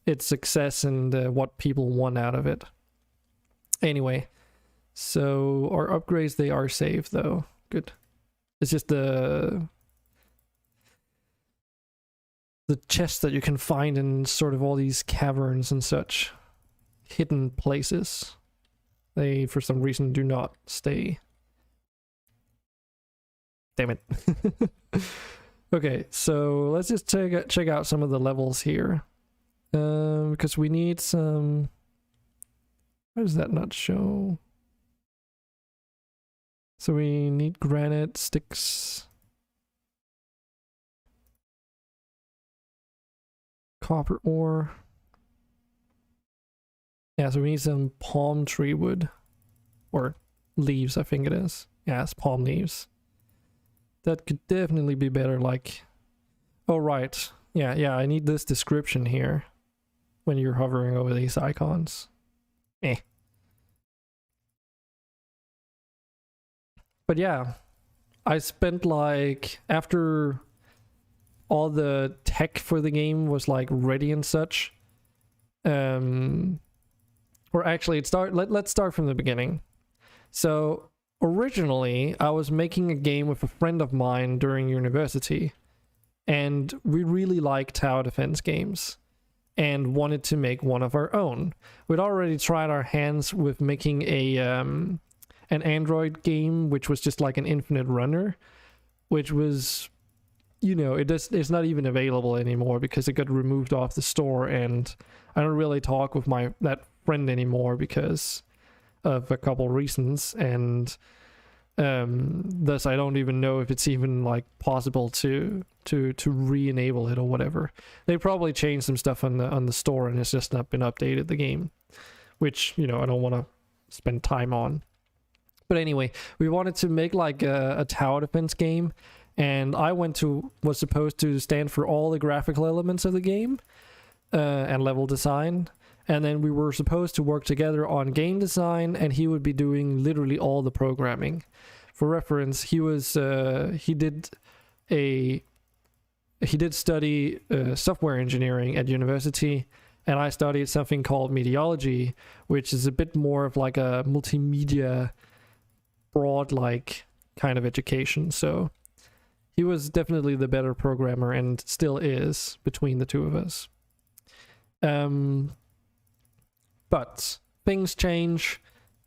its success and what people want out of it. Anyway, so our upgrades, they are saved though. Good. It's just the chests that you can find in sort of all these caverns and such hidden places. They, for some reason, do not stay. Damn it. Okay, so let's just check out some of the levels here. Because we need some... Why does that not show? So we need granite, sticks, copper ore. Yeah, so we need some palm tree wood. Or leaves, I think it is. Yeah, it's palm leaves. That could definitely be better, like... Oh, right. Yeah, I need this description here when you're hovering over these icons. But yeah, I spent like... After all the tech for the game was like ready and such... Or actually, let's start from the beginning. So, originally, I was making a game with a friend of mine during university, and we really liked tower defense games, and wanted to make one of our own. We'd already tried our hands with making an Android game, which was just like an infinite runner, which was, you know, it's not even available anymore because it got removed off the store, and I don't really talk with that friend anymore because of a couple reasons, and thus I don't even know if it's even like possible to re-enable it or whatever. They probably changed some stuff on the store and it's just not been updated, the game, which, you know, I don't want to spend time on. But anyway, we wanted to make like a tower defense game, and I was supposed to stand for all the graphical elements of the game and level design. And then we were supposed to work together on game design, and he would be doing literally all the programming. For reference, he did study software engineering at university, and I studied something called mediology, which is a bit more of like a multimedia, broad like kind of education. So he was definitely the better programmer, and still is, between the two of us. But things change,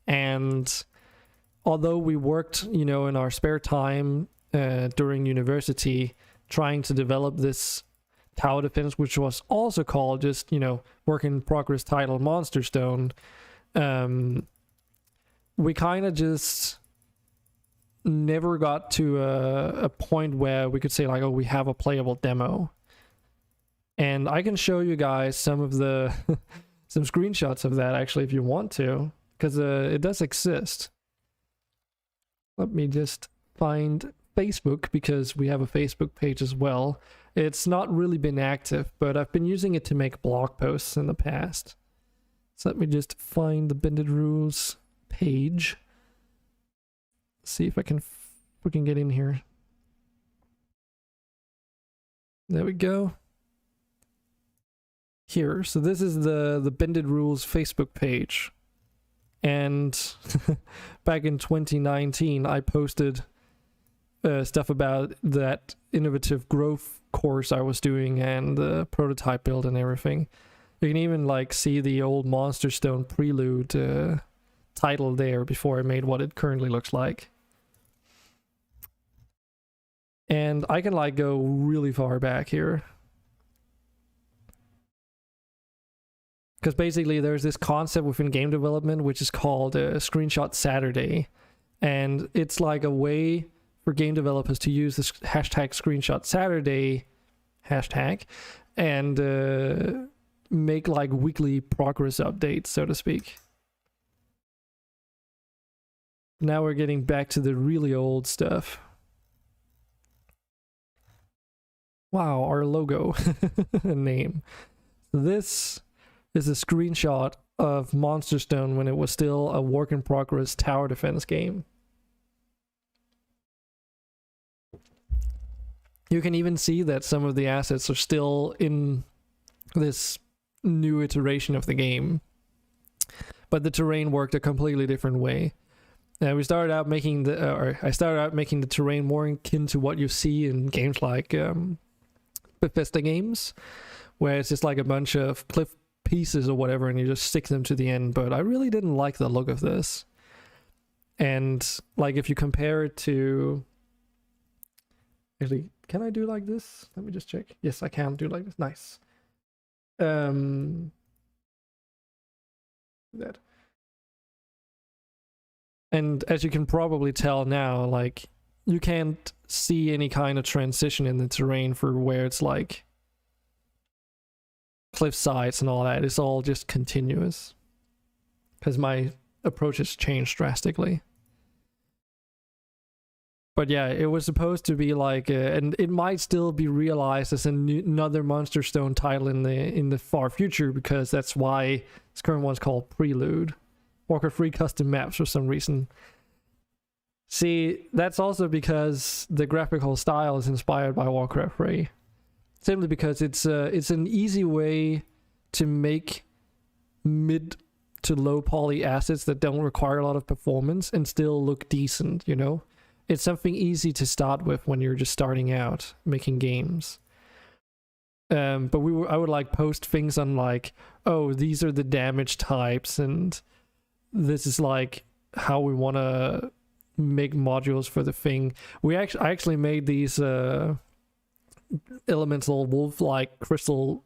and although we worked, you know, in our spare time during university trying to develop this tower defense, which was also called just, you know, work in progress title MonsterStone, we kind of just never got to a point where we could say like, oh, we have a playable demo. And I can show you guys some of the some screenshots of that, actually, if you want to, because it does exist. Let me just find Facebook, because we have a Facebook page as well. It's not really been active, but I've been using it to make blog posts in the past. So let me just find the Bended Rules page. See if I can freaking get in here. There we go. Here, so this is the Bended Rules Facebook page, and back in 2019 I posted stuff about that innovative growth course I was doing and the prototype build and everything. You can even like see the old MonsterStone Prelude title there before I made what it currently looks like. And I can like go really far back here. Because basically there's this concept within game development which is called Screenshot Saturday. And it's like a way for game developers to use this hashtag Screenshot Saturday hashtag and make like weekly progress updates, so to speak. Now we're getting back to the really old stuff. Wow, our logo name. This is a screenshot of MonsterStone when it was still a work in progress tower defense game. You can even see that some of the assets are still in this new iteration of the game, but the terrain worked a completely different way. We started out making the, I started out making the terrain more akin to what you see in games like Bethesda games, where it's just like a bunch of cliff pieces or whatever, and you just stick them to the end. But I really didn't like the look of this. And like if you compare it to, actually, can I do like this? Let me just check. Yes, I can do like this. Nice. That. And as you can probably tell now, like you can't see any kind of transition in the terrain for where it's like cliff sides and all that. It's all just continuous because my approach has changed drastically. But yeah, it was supposed to be like, and it might still be realized as another MonsterStone title in the far future, because that's why this current one's called Prelude. Warcraft 3 custom maps for some reason. See, that's also because the graphical style is inspired by Warcraft 3. Simply because it's an easy way to make mid to low poly assets that don't require a lot of performance and still look decent, you know? It's something easy to start with when you're just starting out making games. But I would like post things on like, oh, these are the damage types, and this is like how we want to make modules for the thing. I actually made these elemental wolf-like crystal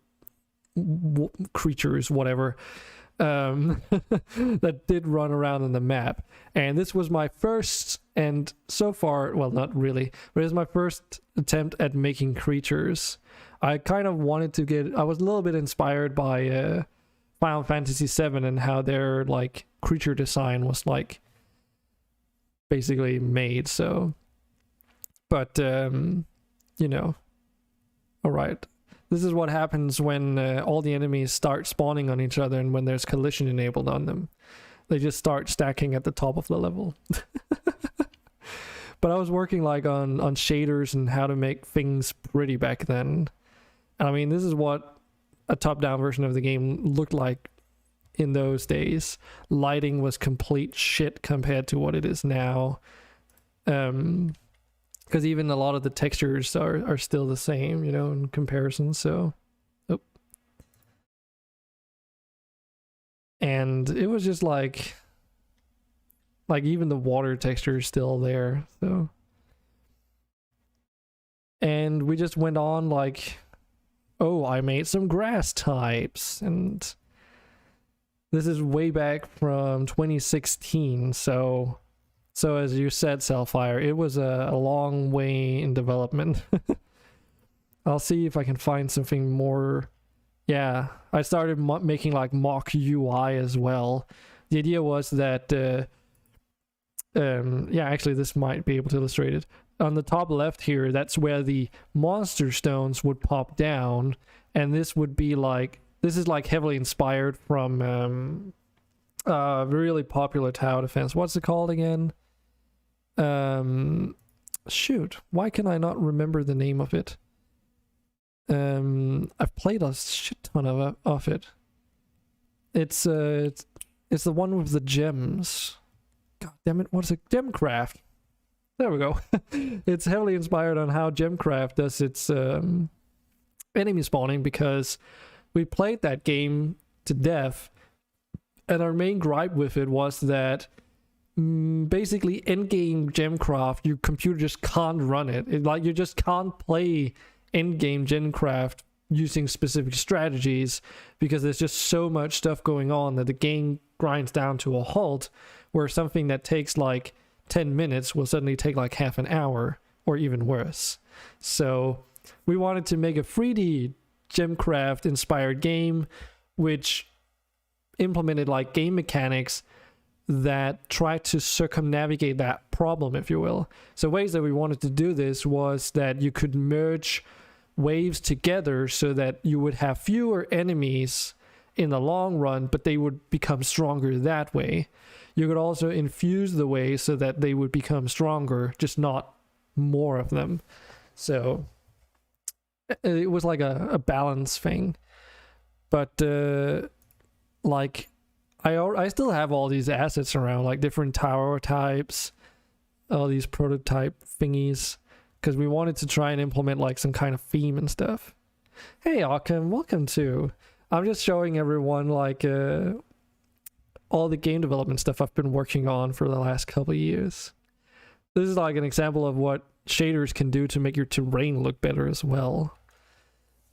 creatures, whatever, that did run around on the map. And this was my first, and so far, well, not really, but it's my first attempt at making creatures. I kind of wanted to I was a little bit inspired by Final Fantasy VII and how their like creature design was like basically made. So, but you know, all right, this is what happens when all the enemies start spawning on each other, and when there's collision enabled on them, they just start stacking at the top of the level. But I was working like on shaders and how to make things pretty back then. I mean, this is what a top-down version of the game looked like in those days. Lighting was complete shit compared to what it is now. Because even a lot of the textures are still the same, you know, in comparison. So, oh. And it was just like even the water texture is still there. So, and we just went on like, oh, I made some grass types, and this is way back from 2016. So as you said, Cellfire, it was a long way in development. I'll see if I can find something more. Yeah, I started making like mock UI as well. The idea was that, yeah, actually this might be able to illustrate it. On the top left here, that's where the monster stones would pop down, and this would be like, this is like heavily inspired from really popular tower defense. What's it called again? Shoot, why can I not remember the name of it? I've played a shit ton of it. It's the one with the gems. God damn it, what is it? Gemcraft. There we go. It's heavily inspired on how Gemcraft does its enemy spawning, because we played that game to death, and our main gripe with it was that basically endgame gemcraft, your computer just can't run it. Like you just can't play endgame gemcraft using specific strategies because there's just so much stuff going on that the game grinds down to a halt, where something that takes like 10 minutes will suddenly take like half an hour or even worse. So we wanted to make a 3D gemcraft inspired game which implemented like game mechanics that tried to circumnavigate that problem, if you will. So ways that we wanted to do this was that you could merge waves together so that you would have fewer enemies in the long run, but they would become stronger that way. You could also infuse the waves so that they would become stronger, just not more of them. So it was like a balance thing. But like I still have all these assets around, like different tower types, all these prototype thingies, because we wanted to try and implement like some kind of theme and stuff. Hey Occam, welcome to. I'm just showing everyone like all the game development stuff I've been working on for the last couple of years. This is like an example of what shaders can do to make your terrain look better as well.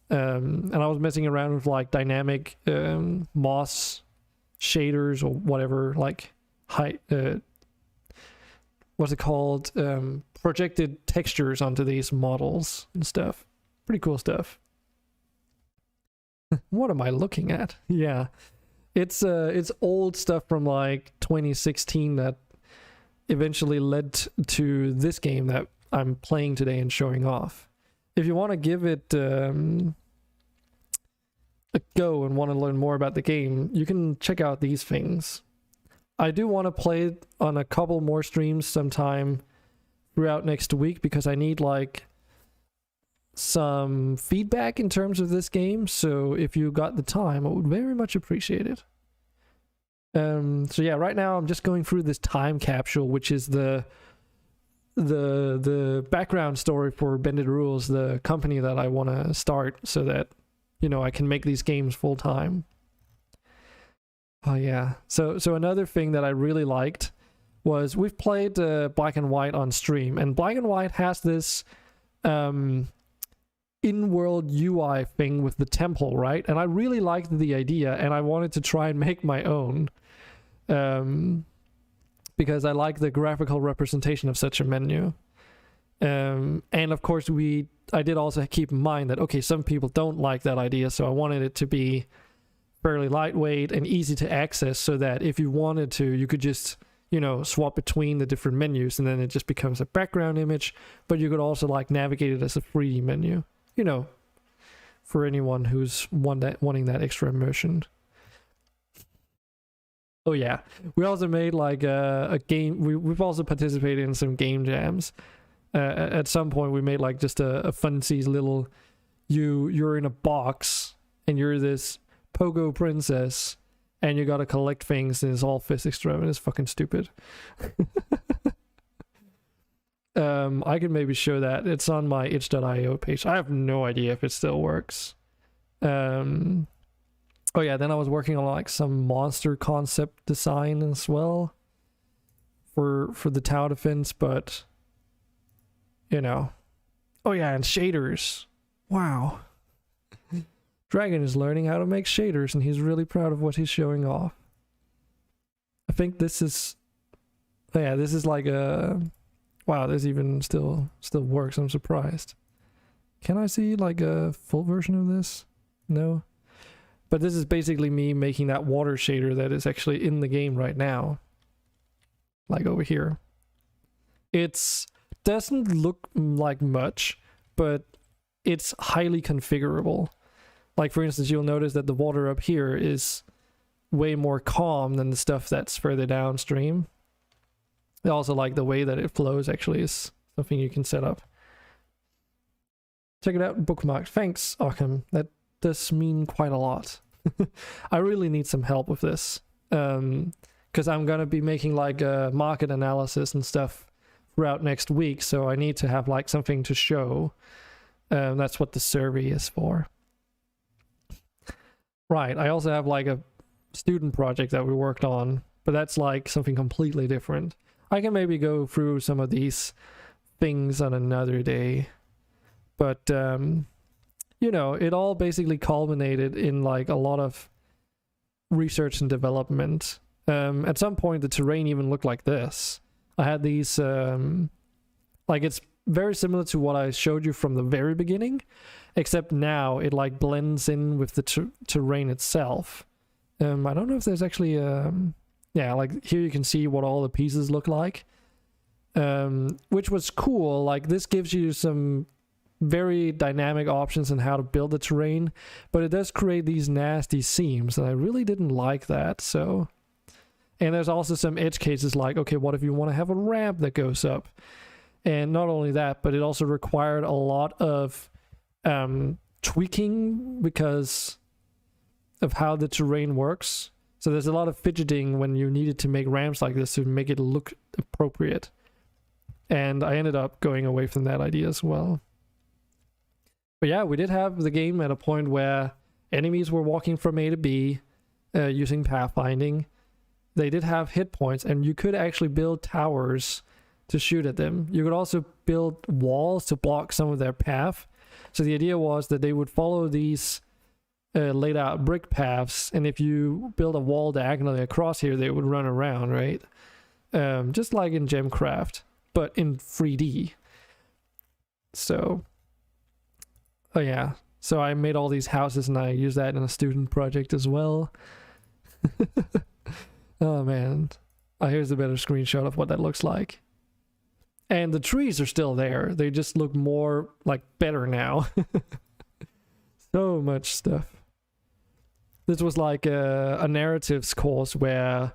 And I was messing around with like dynamic moss shaders or whatever, like height, what's it called, projected textures onto these models and stuff. Pretty cool stuff. What am I looking at? Yeah, it's old stuff from like 2016 that eventually led to this game that I'm playing today and showing off. If you want to give it a go and want to learn more about the game, you can check out these things. I do want to play it on a couple more streams sometime throughout next week because I need like some feedback in terms of this game. So if you got the time, I would very much appreciate it. So yeah, right now I'm just going through this time capsule, which is the background story for Bended Rules, the company that I want to start so that, you know, I can make these games full time. Oh yeah. So another thing that I really liked was we've played Black and White on stream, and Black and White has this in-world UI thing with the temple, right? And I really liked the idea, and I wanted to try and make my own. Because I like the graphical representation of such a menu. And of course I did also keep in mind that, okay, some people don't like that idea, so I wanted it to be fairly lightweight and easy to access so that if you wanted to, you could just, you know, swap between the different menus and then it just becomes a background image, but you could also like navigate it as a 3D menu, you know, for anyone who's wanting that extra immersion. Oh yeah, we also made like a game. We've also participated in some game jams. At some point, we made like just a funsies little. You're in a box and you're this pogo princess, and you gotta collect things, and it's all physics driven. It's fucking stupid. I can maybe show that. It's on my itch.io page. I have no idea if it still works. Oh yeah, then I was working on like some monster concept design as well for the tower defense, but you know. Oh yeah, and shaders. Wow. Dragon is learning how to make shaders and he's really proud of what he's showing off. I think this is, oh yeah, this is like a, wow, this even still works. I'm surprised. Can I see like a full version of this? No. But this is basically me making that water shader that is actually in the game right now. Like over here. It doesn't look like much, but it's highly configurable. Like for instance, you'll notice that the water up here is way more calm than the stuff that's further downstream. I also like the way that it flows actually is something you can set up. Check it out, bookmark. Thanks, Occam. That does mean quite a lot. I really need some help with this because I'm gonna be making like a market analysis and stuff throughout next week, so I need to have like something to show. That's what the survey is for. Right, I also have like a student project that we worked on but that's like something completely different. I can maybe go through some of these things on another day, but you know, it all basically culminated in like a lot of research and development. At some point the terrain even looked like this. I had these like, it's very similar to what I showed you from the very beginning, except now it like blends in with the terrain itself. I don't know if there's actually yeah, like here you can see what all the pieces look like, which was cool. Like, this gives you some very dynamic options on how to build the terrain, but it does create these nasty seams, and I really didn't like that. So, and there's also some edge cases like, okay, what if you want to have a ramp that goes up? And not only that, but it also required a lot of tweaking because of how the terrain works. So there's a lot of fidgeting when you needed to make ramps like this to make it look appropriate. And I ended up going away from that idea as well. But yeah, we did have the game at a point where enemies were walking from A to B using pathfinding. They did have hit points, and you could actually build towers to shoot at them. You could also build walls to block some of their path. So the idea was that they would follow these laid out brick paths, and if you build a wall diagonally across here, they would run around, right? Just like in Gemcraft, but in 3D. So, oh yeah. So I made all these houses, and I used that in a student project as well. Oh man. Here's a better screenshot of what that looks like. And the trees are still there. They just look more like better now. So much stuff. This was like a narratives course where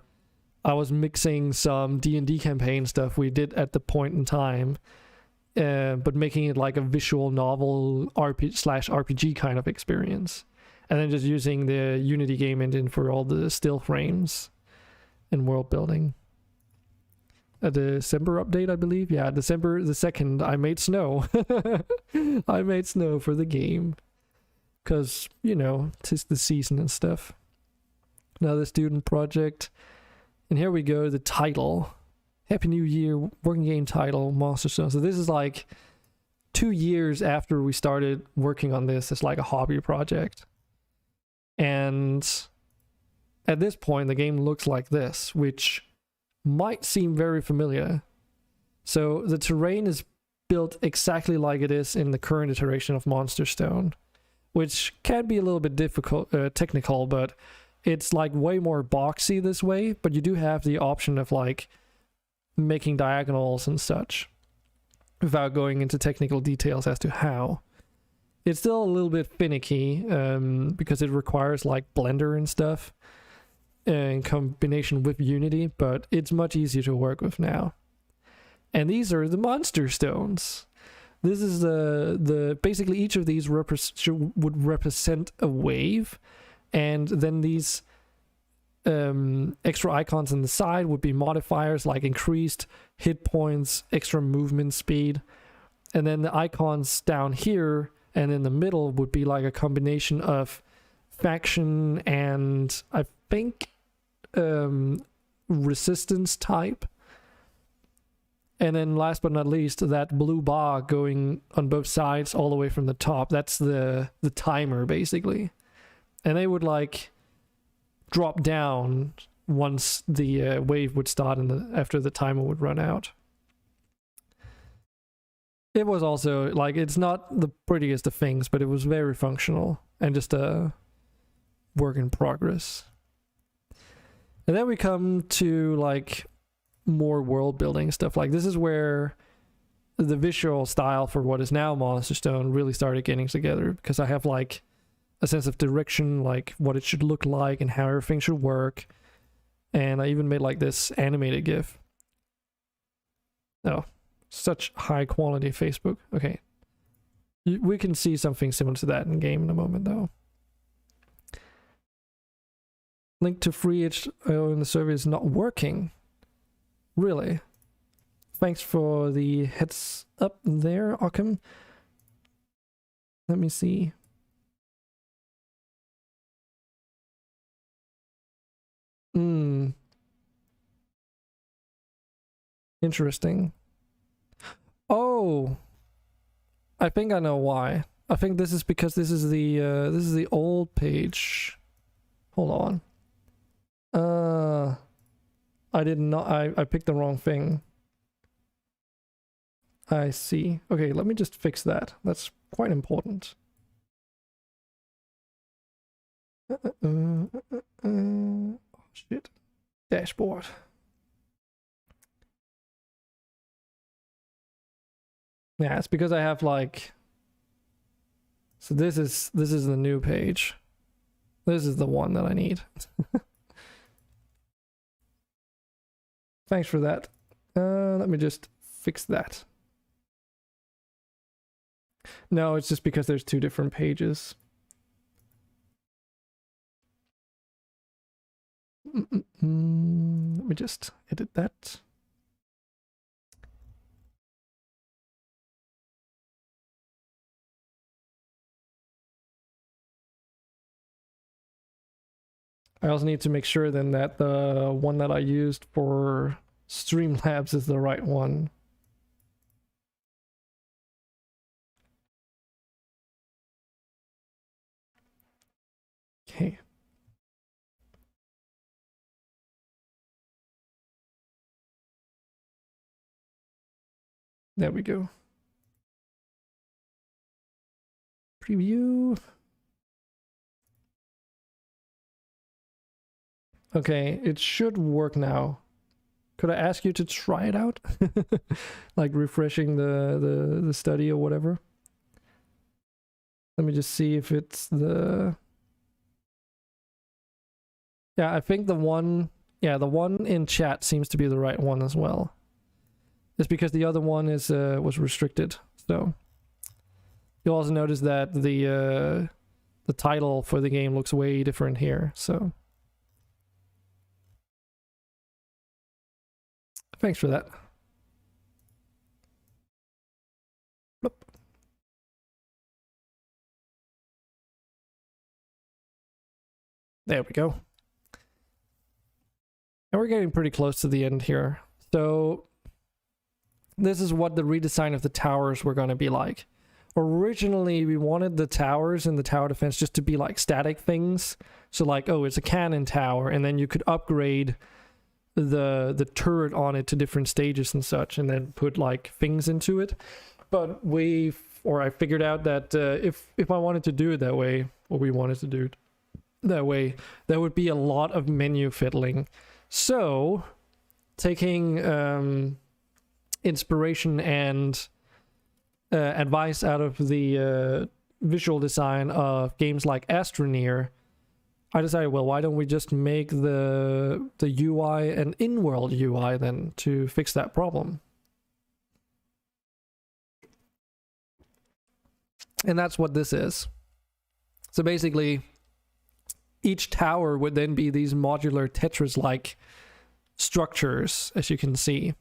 I was mixing some D&D campaign stuff we did at the point in time, but making it like a visual novel RPG kind of experience. And then just using the Unity game engine for all the still frames and world building. A December update, I believe. Yeah, December the 2nd, I made snow. I made snow for the game. Because, you know, 'tis the season and stuff. Another student project. And here we go, the title. Happy New Year, working game title, MonsterStone. So this is like 2 years after we started working on this. It's like a hobby project. And at this point, the game looks like this, which might seem very familiar. So the terrain is built exactly like it is in the current iteration of MonsterStone, which can be a little bit difficult, technical, but it's like way more boxy this way. But you do have the option of like making diagonals and such without going into technical details as to how. It's still a little bit finicky because it requires like Blender and stuff in combination with Unity, but it's much easier to work with now. And these are the MonsterStones. This is the basically each of these would represent a wave, and then these extra icons on the side would be modifiers like increased hit points, extra movement speed, and then the icons down here and in the middle would be like a combination of faction and I think resistance type. And then last but not least, that blue bar going on both sides all the way from the top, that's the timer basically. And they would like drop down once the wave would start and after the timer would run out. It was also like, it's not the prettiest of things, but it was very functional and just a work in progress. And then we come to like more world building stuff. Like this is where the visual style for what is now MonsterStone really started getting together, because I have like a sense of direction, like what it should look like and how everything should work. And I even made like this animated GIF. Oh, such high quality Facebook. Okay. We can see something similar to that in game in a moment though. Link to free in the server is not working. Really? Thanks for the heads up there, Occam. Let me see. Interesting. Oh, I think I know why. I think this is because this is the old page. Hold on. I did not. I picked the wrong thing. I see. Okay, let me just fix that. That's quite important. Oh, shit. Dashboard. Yeah, it's because I have like. So this is the new page. This is the one that I need. Thanks for that. Let me just fix that. No, it's just because there's two different pages. Let me just edit that. I also need to make sure then that the one that I used for Streamlabs is the right one. Okay. There we go. Preview. Okay, it should work now. Could I ask you to try it out? Like refreshing the study or whatever. Let me just see if it's the... Yeah, I think the one in chat seems to be the right one as well. It's because the other one is was restricted. So you'll also notice that the title for the game looks way different here. So thanks for that. Bloop. There we go. And we're getting pretty close to the end here. So this is what the redesign of the towers were going to be like. Originally, we wanted the towers and the tower defense just to be like static things. So like, oh, it's a cannon tower, and then you could upgrade the turret on it to different stages and such, and then put like things into it. But I figured out that if I wanted to do it that way, or we wanted to do it that way, there would be a lot of menu fiddling. So taking inspiration and advice out of the visual design of games like Astroneer, I decided, well, why don't we just make the UI an in-world UI then to fix that problem? And that's what this is. So basically, each tower would then be these modular Tetris-like structures, as you can see.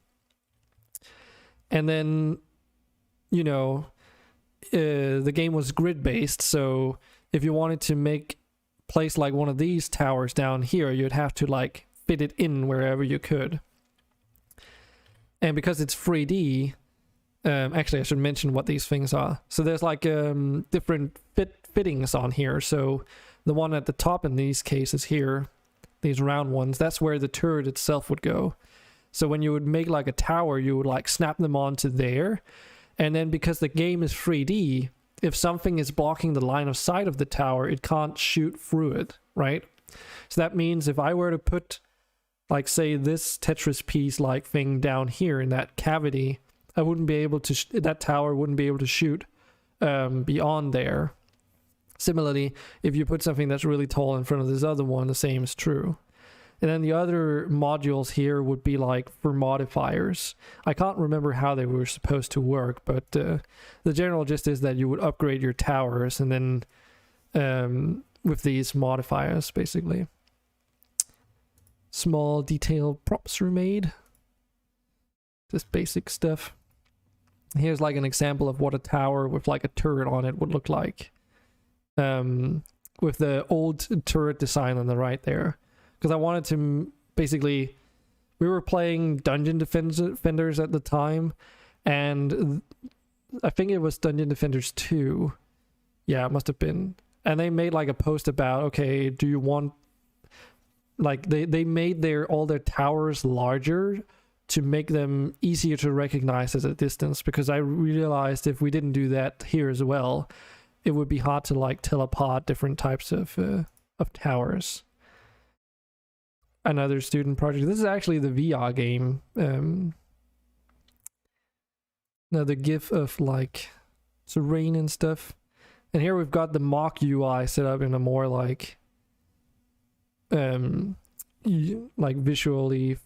And then, you know, the game was grid-based, so if you wanted to place like one of these towers down here, you'd have to like fit it in wherever you could. And because it's 3D, actually I should mention what these things are. So there's like different fittings on here. So the one at the top in these cases here, these round ones, that's where the turret itself would go. So when you would make like a tower, you would like snap them onto there. And then because the game is 3D, if something is blocking the line of sight of the tower, it can't shoot through it, right? So that means if I were to put, like, say, this Tetris piece-like thing down here in that cavity, I wouldn't be able to, that tower wouldn't be able to shoot beyond there. Similarly, if you put something that's really tall in front of this other one, the same is true. And then the other modules here would be like for modifiers. I can't remember how they were supposed to work, but the general gist is that you would upgrade your towers and then with these modifiers, basically. Small detailed props were made. Just basic stuff. Here's like an example of what a tower with like a turret on it would look like. With the old turret design on the right there. Because I wanted to basically, we were playing Dungeon Defenders at the time, and I think it was Dungeon Defenders 2. Yeah, it must have been. And they made like a post about, okay, do you want, like they made all their towers larger to make them easier to recognize at a distance, because I realized if we didn't do that here as well, it would be hard to like tell apart different types of towers. Another student project. This is actually the VR game. Another GIF of like terrain and stuff. And here we've got the mock UI set up in a more like visually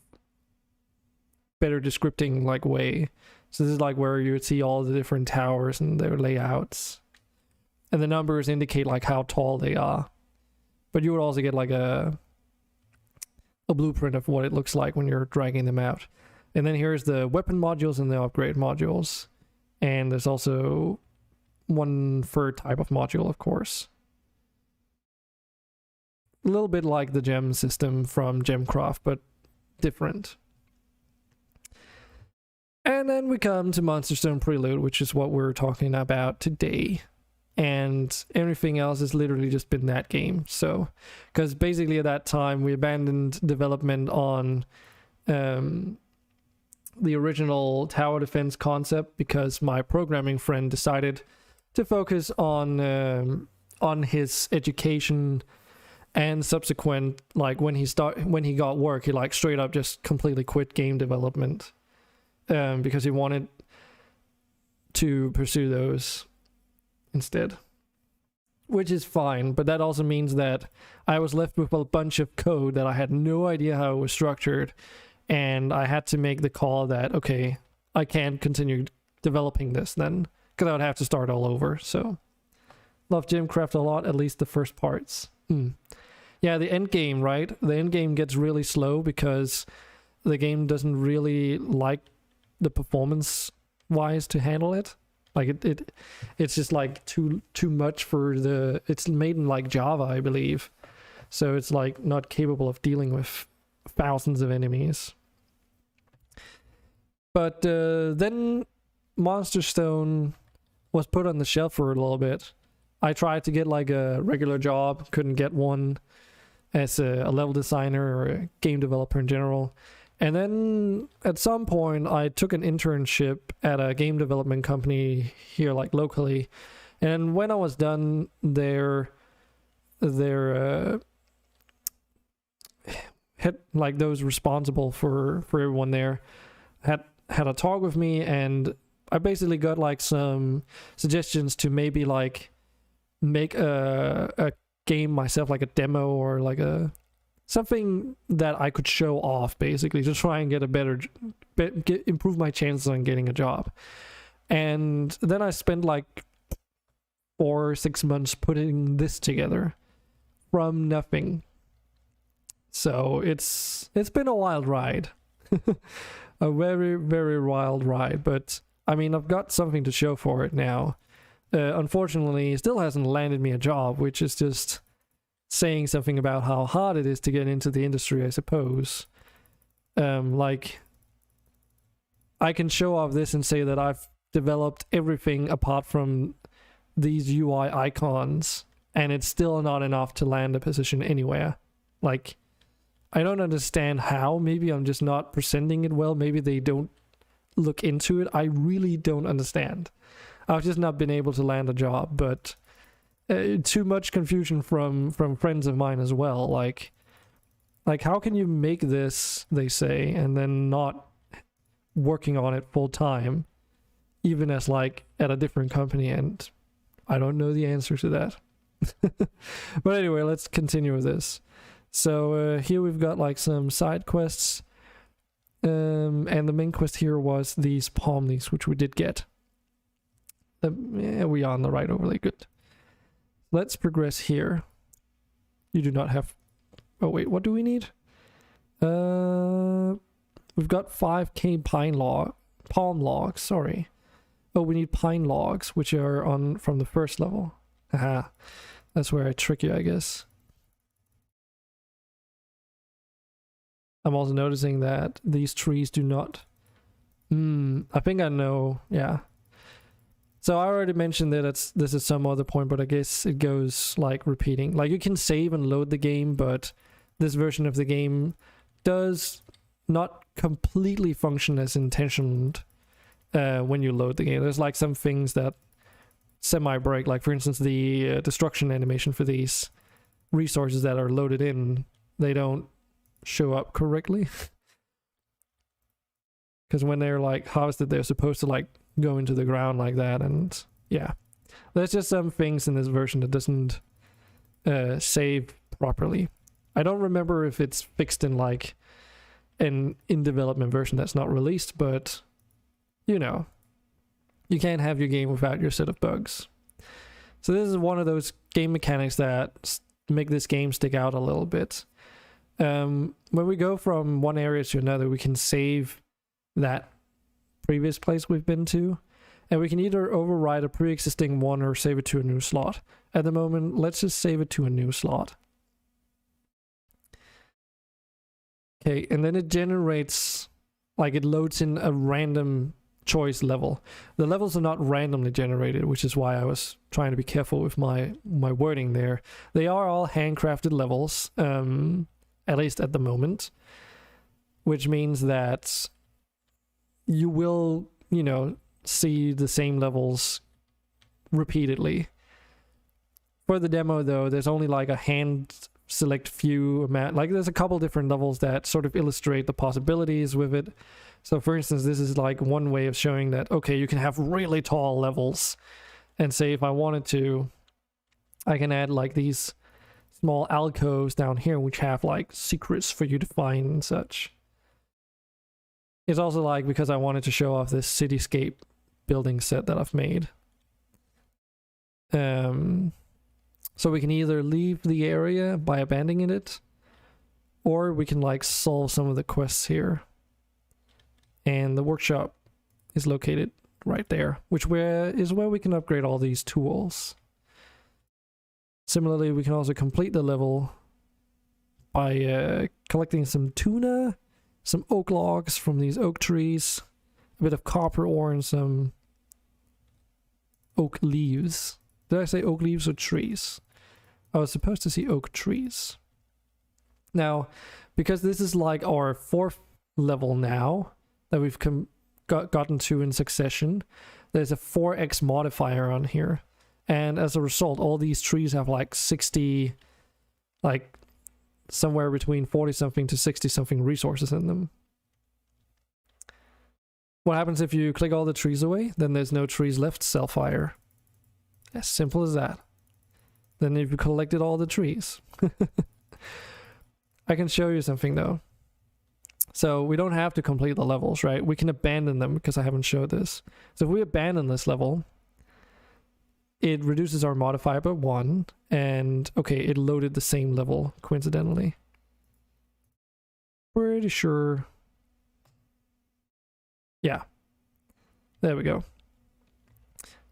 better descripting like way. So this is like where you would see all the different towers and their layouts, and the numbers indicate like how tall they are. But you would also get like a blueprint of what it looks like when you're dragging them out. And then here's the weapon modules and the upgrade modules, and there's also one for type of module, of course. A little bit like the gem system from Gemcraft, but different. And then we come to MonsterStone Prelude, which is what we're talking about today. And everything else has literally just been that game. So, because basically at that time we abandoned development on the original tower defense concept, because my programming friend decided to focus on his education, and subsequent, like when he got work, he like straight up just completely quit game development. Because he wanted to pursue those instead, which is fine, but that also means that I was left with a bunch of code that I had no idea how it was structured, and I had to make the call that, okay, I can't continue developing this then, because I would have to start all over. So love Gemcraft a lot, at least the first parts. Yeah, the end game, right? The end game gets really slow because the game doesn't really like the performance wise to handle it. Like it's just like too much for the, it's made in like Java, I believe, so it's like not capable of dealing with thousands of enemies. But then MonsterStone was put on the shelf for a little bit. I tried to get like a regular job, couldn't get one as a level designer or a game developer in general. And then at some point I took an internship at a game development company here like locally, and when I was done their had like those responsible for everyone there had a talk with me, and I basically got like some suggestions to maybe like make a game myself, like a demo or like something that I could show off, basically, to try and get a better, improve my chances on getting a job. And then I spent like 4 or 6 months putting this together from nothing. So it's been a wild ride. A very, very wild ride. But I mean, I've got something to show for it now. Unfortunately, it still hasn't landed me a job, which is just saying something about how hard it is to get into the industry, I suppose. Like, I can show off this and say that I've developed everything apart from these UI icons, and it's still not enough to land a position anywhere. Like, I don't understand how. Maybe I'm just not presenting it well. Maybe they don't look into it. I really don't understand. I've just not been able to land a job, but too much confusion from friends of mine as well. Like how can you make this, they say, and then not working on it full time, even as like at a different company? And I don't know the answer to that. But anyway, let's continue with this. So here we've got like some side quests, and the main quest here was these palm leaves, which we did get. We are on the right overlay. Good. Let's progress here. You do not have... Oh wait, what do we need? We've got 5k palm logs, sorry. Oh, we need pine logs, which are on from the first level. Haha. That's where I trick you, I guess. I'm also noticing that these trees do not. I think I know. Yeah. So I already mentioned that this is some other point, but I guess it goes like repeating. Like you can save and load the game, but this version of the game does not completely function as intentioned when you load the game. There's like some things that semi-break, like for instance the destruction animation for these resources that are loaded in, they don't show up correctly. Because when they're like harvested, they're supposed to like go into the ground like that, and yeah, there's just some things in this version that doesn't save properly. I don't remember if it's fixed in like an in development version that's not released, but you know, you can't have your game without your set of bugs. So this is one of those game mechanics that make this game stick out a little bit. When we go from one area to another, we can save that previous place we've been to, and we can either override a pre-existing one or save it to a new slot. At the moment, let's just save it to a new slot. Okay, and then it generates, like it loads in a random choice level. The levels are not randomly generated, which is why I was trying to be careful with my wording there. They are all handcrafted levels, at least at the moment, which means that you will, you know, see the same levels repeatedly. For the demo though, there's only like a hand select few amount, like there's a couple different levels that sort of illustrate the possibilities with it. So for instance, this is like one way of showing that, okay, you can have really tall levels, and say if I wanted to, I can add like these small alcoves down here which have like secrets for you to find and such. It's also like because I wanted to show off this cityscape building set that I've made. So we can either leave the area by abandoning it, or we can like solve some of the quests here. And the workshop is located right there, which is where we can upgrade all these tools. Similarly, we can also complete the level by collecting some tuna, some oak logs from these oak trees, a bit of copper ore, and some oak leaves. Did I say oak leaves or trees? I was supposed to see oak trees. Now, because this is like our 4th level now that we've gotten to in succession, there's a 4x modifier on here. And as a result, all these trees have like 60, like somewhere between 40 something to 60 something resources in them. What happens if you click all the trees away? Then there's no trees left to sell fire. As simple as that. Then if you collected all the trees. I can show you something though. So we don't have to complete the levels, right? We can abandon them because I haven't showed this. So if we abandon this level, it reduces our modifier by 1, and okay, it loaded the same level coincidentally. Pretty sure. Yeah. There we go.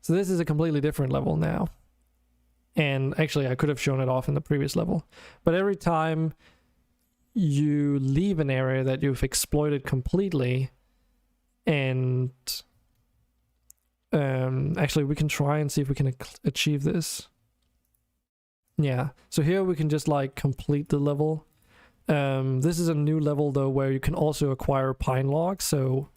So this is a completely different level now. And actually I could have shown it off in the previous level. But every time you leave an area that you've exploited completely, and actually we can try and see if we can achieve this. Yeah, so here we can just like complete the level. This is a new level though where you can also acquire pine logs, so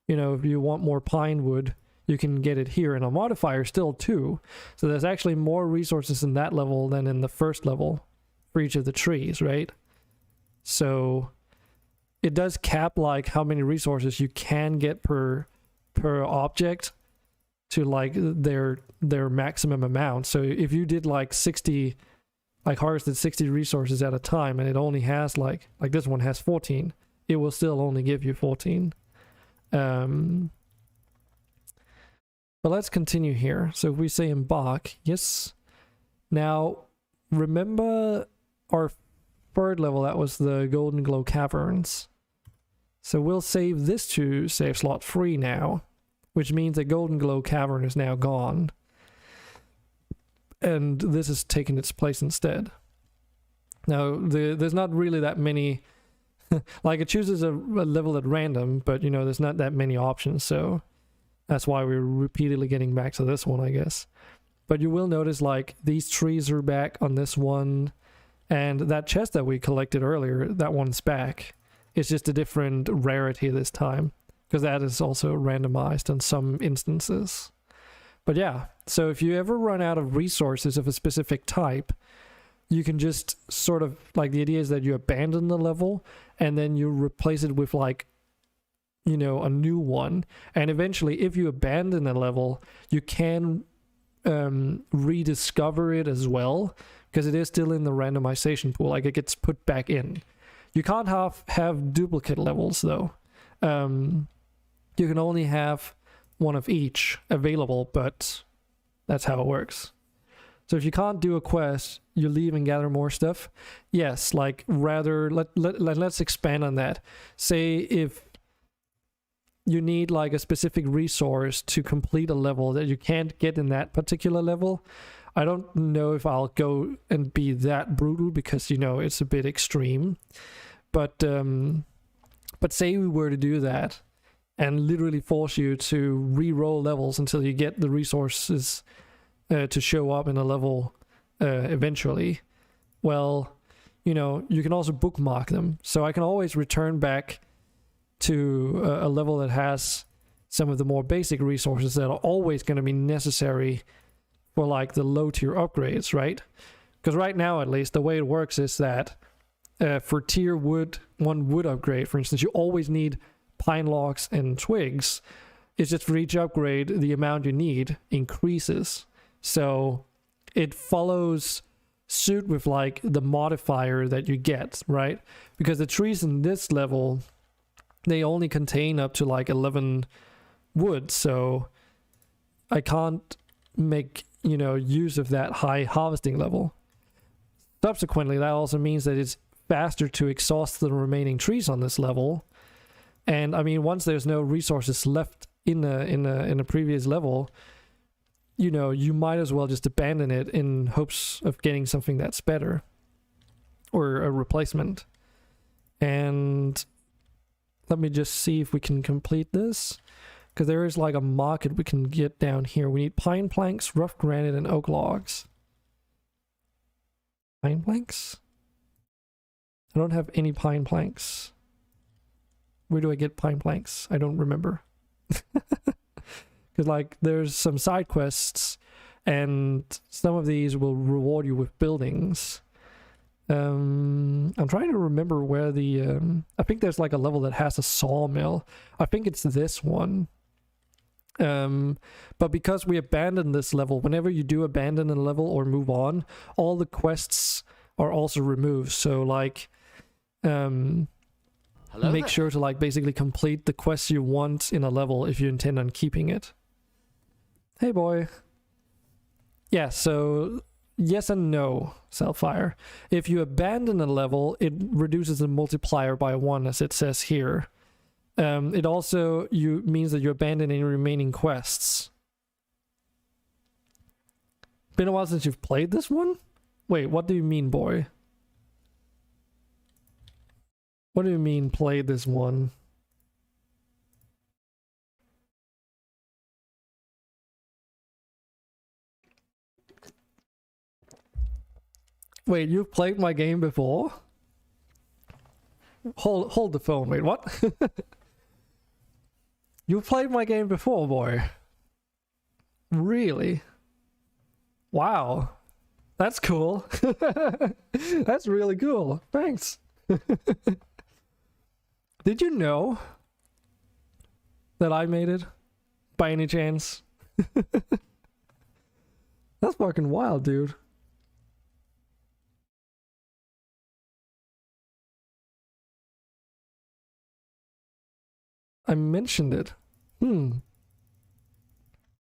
you know, if you want more pine wood, you can get it here, and a modifier still too. So there's actually more resources in that level than in the first level for each of the trees, right? So it does cap like how many resources you can get per object to like their maximum amount. So if you did like 60, like harvested 60 resources at a time, and it only has like this one has 14, it will still only give you 14. But let's continue here. So if we say embark, yes. Now, remember our 3rd level, that was the Golden Glow Caverns. So we'll save this to save slot 3 now, which means the Golden Glow Cavern is now gone. And this is taking its place instead. Now, there's not really that many Like it chooses a level at random, but you know, there's not that many options, so that's why we're repeatedly getting back to this one, I guess. But you will notice like these trees are back on this one, and that chest that we collected earlier, that one's back. It's just a different rarity this time, because that is also randomized in some instances. But yeah, so if you ever run out of resources of a specific type, you can just sort of, like, the idea is that you abandon the level and then you replace it with, like, you know, a new one. And eventually, if you abandon a level, you can rediscover it as well, because it is still in the randomization pool. Like, it gets put back in. You can't have duplicate levels, though. You can only have one of each available, but that's how it works. So if you can't do a quest, you leave and gather more stuff. Yes, like, rather, let's expand on that. Say if you need like a specific resource to complete a level that you can't get in that particular level, I don't know if I'll go and be that brutal, because, you know, it's a bit extreme. But say we were to do that and literally force you to re-roll levels until you get the resources to show up in a level eventually, well, you know, you can also bookmark them. So I can always return back to a level that has some of the more basic resources that are always going to be necessary for like the low tier upgrades, right? Because right now, at least, the way it works is that for tier 1 wood upgrade, for instance, you always need pine logs and twigs. It's just for each upgrade, the amount you need increases. So it follows suit with like the modifier that you get, right? Because the trees in this level, they only contain up to like 11 wood, so I can't make, you know, use of that high harvesting level. Subsequently, that also means that it's faster to exhaust the remaining trees on this level. And I mean, once there's no resources left in a previous level, you know, you might as well just abandon it in hopes of getting something that's better, or a replacement. And let me just see if we can complete this, because there is like a market we can get down here. We need pine planks, rough granite, and oak logs. Pine planks? I don't have any pine planks. Where do I get pine planks? I don't remember. Because like there's some side quests, and some of these will reward you with buildings. I'm trying to remember where the I think there's like a level that has a sawmill. I think it's this one. But because we abandoned this level, whenever you do abandon a level or move on, all the quests are also removed. So like make sure to like basically complete the quests you want in a level if you intend on keeping it. Hey boy. Yeah, so yes and no, Selfire. If you abandon a level, it reduces the multiplier by 1, as it says here. It also means that you abandon any remaining quests. Been a while since you've played this one? Wait, what do you mean, boy? What do you mean, played this one? Wait, you've played my game before? Hold the phone, wait, what? You played my game before, boy. Really? Wow. That's cool. That's really cool. Thanks. Did you know that I made it? By any chance? That's fucking wild, dude. I mentioned it. I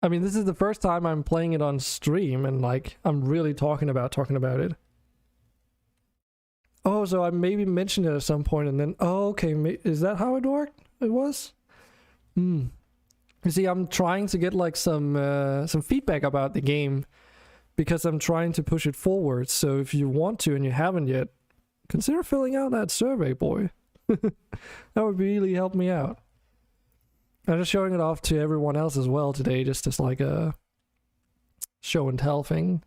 mean, this is the first time I'm playing it on stream, and like, I'm really talking about it. Oh, so I maybe mentioned it at some point, and then, oh, okay, is that how it worked? It was? You see, I'm trying to get like some feedback about the game, because I'm trying to push it forward. So if you want to and you haven't yet, consider filling out that survey, boy. That would really help me out. I'm just showing it off to everyone else as well today, just as like a show and tell thing.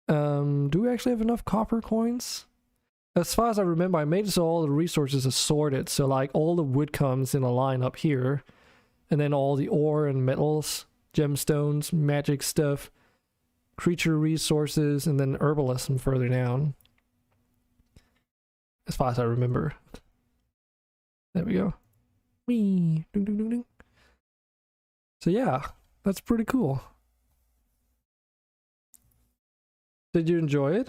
Do we actually have enough copper coins? As far as I remember, I made it so all the resources are sorted. So like all the wood comes in a line up here, and then all the ore and metals, gemstones, magic stuff, creature resources, and then herbalism further down. As far as I remember. There we go. Whee! Ding, ding, ding, ding. So yeah, that's pretty cool. Did you enjoy it?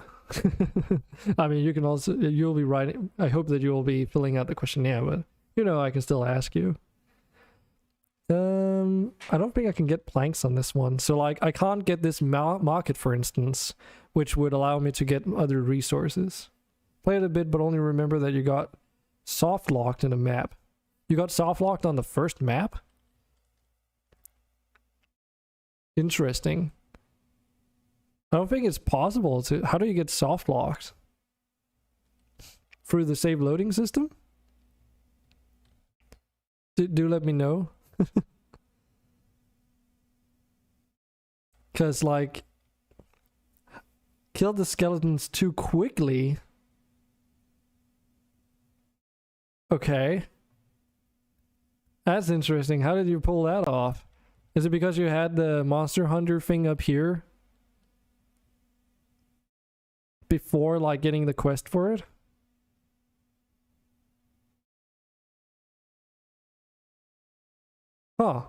I mean, you can also, you'll be writing, I hope that you'll be filling out the questionnaire, but you know, I can still ask you. I don't think I can get planks on this one. So like, I can't get this market, for instance, which would allow me to get other resources. Played a bit, but only remember that you got soft locked in a map. You got soft locked on the first map? Interesting. I don't think it's possible to... How do you get soft locked? Through the save loading system? Do let me know. Because, like... Kill the skeletons too quickly. Okay. That's interesting. How did you pull that off? Is it because you had the monster hunter thing up here? Before, like, getting the quest for it? Huh.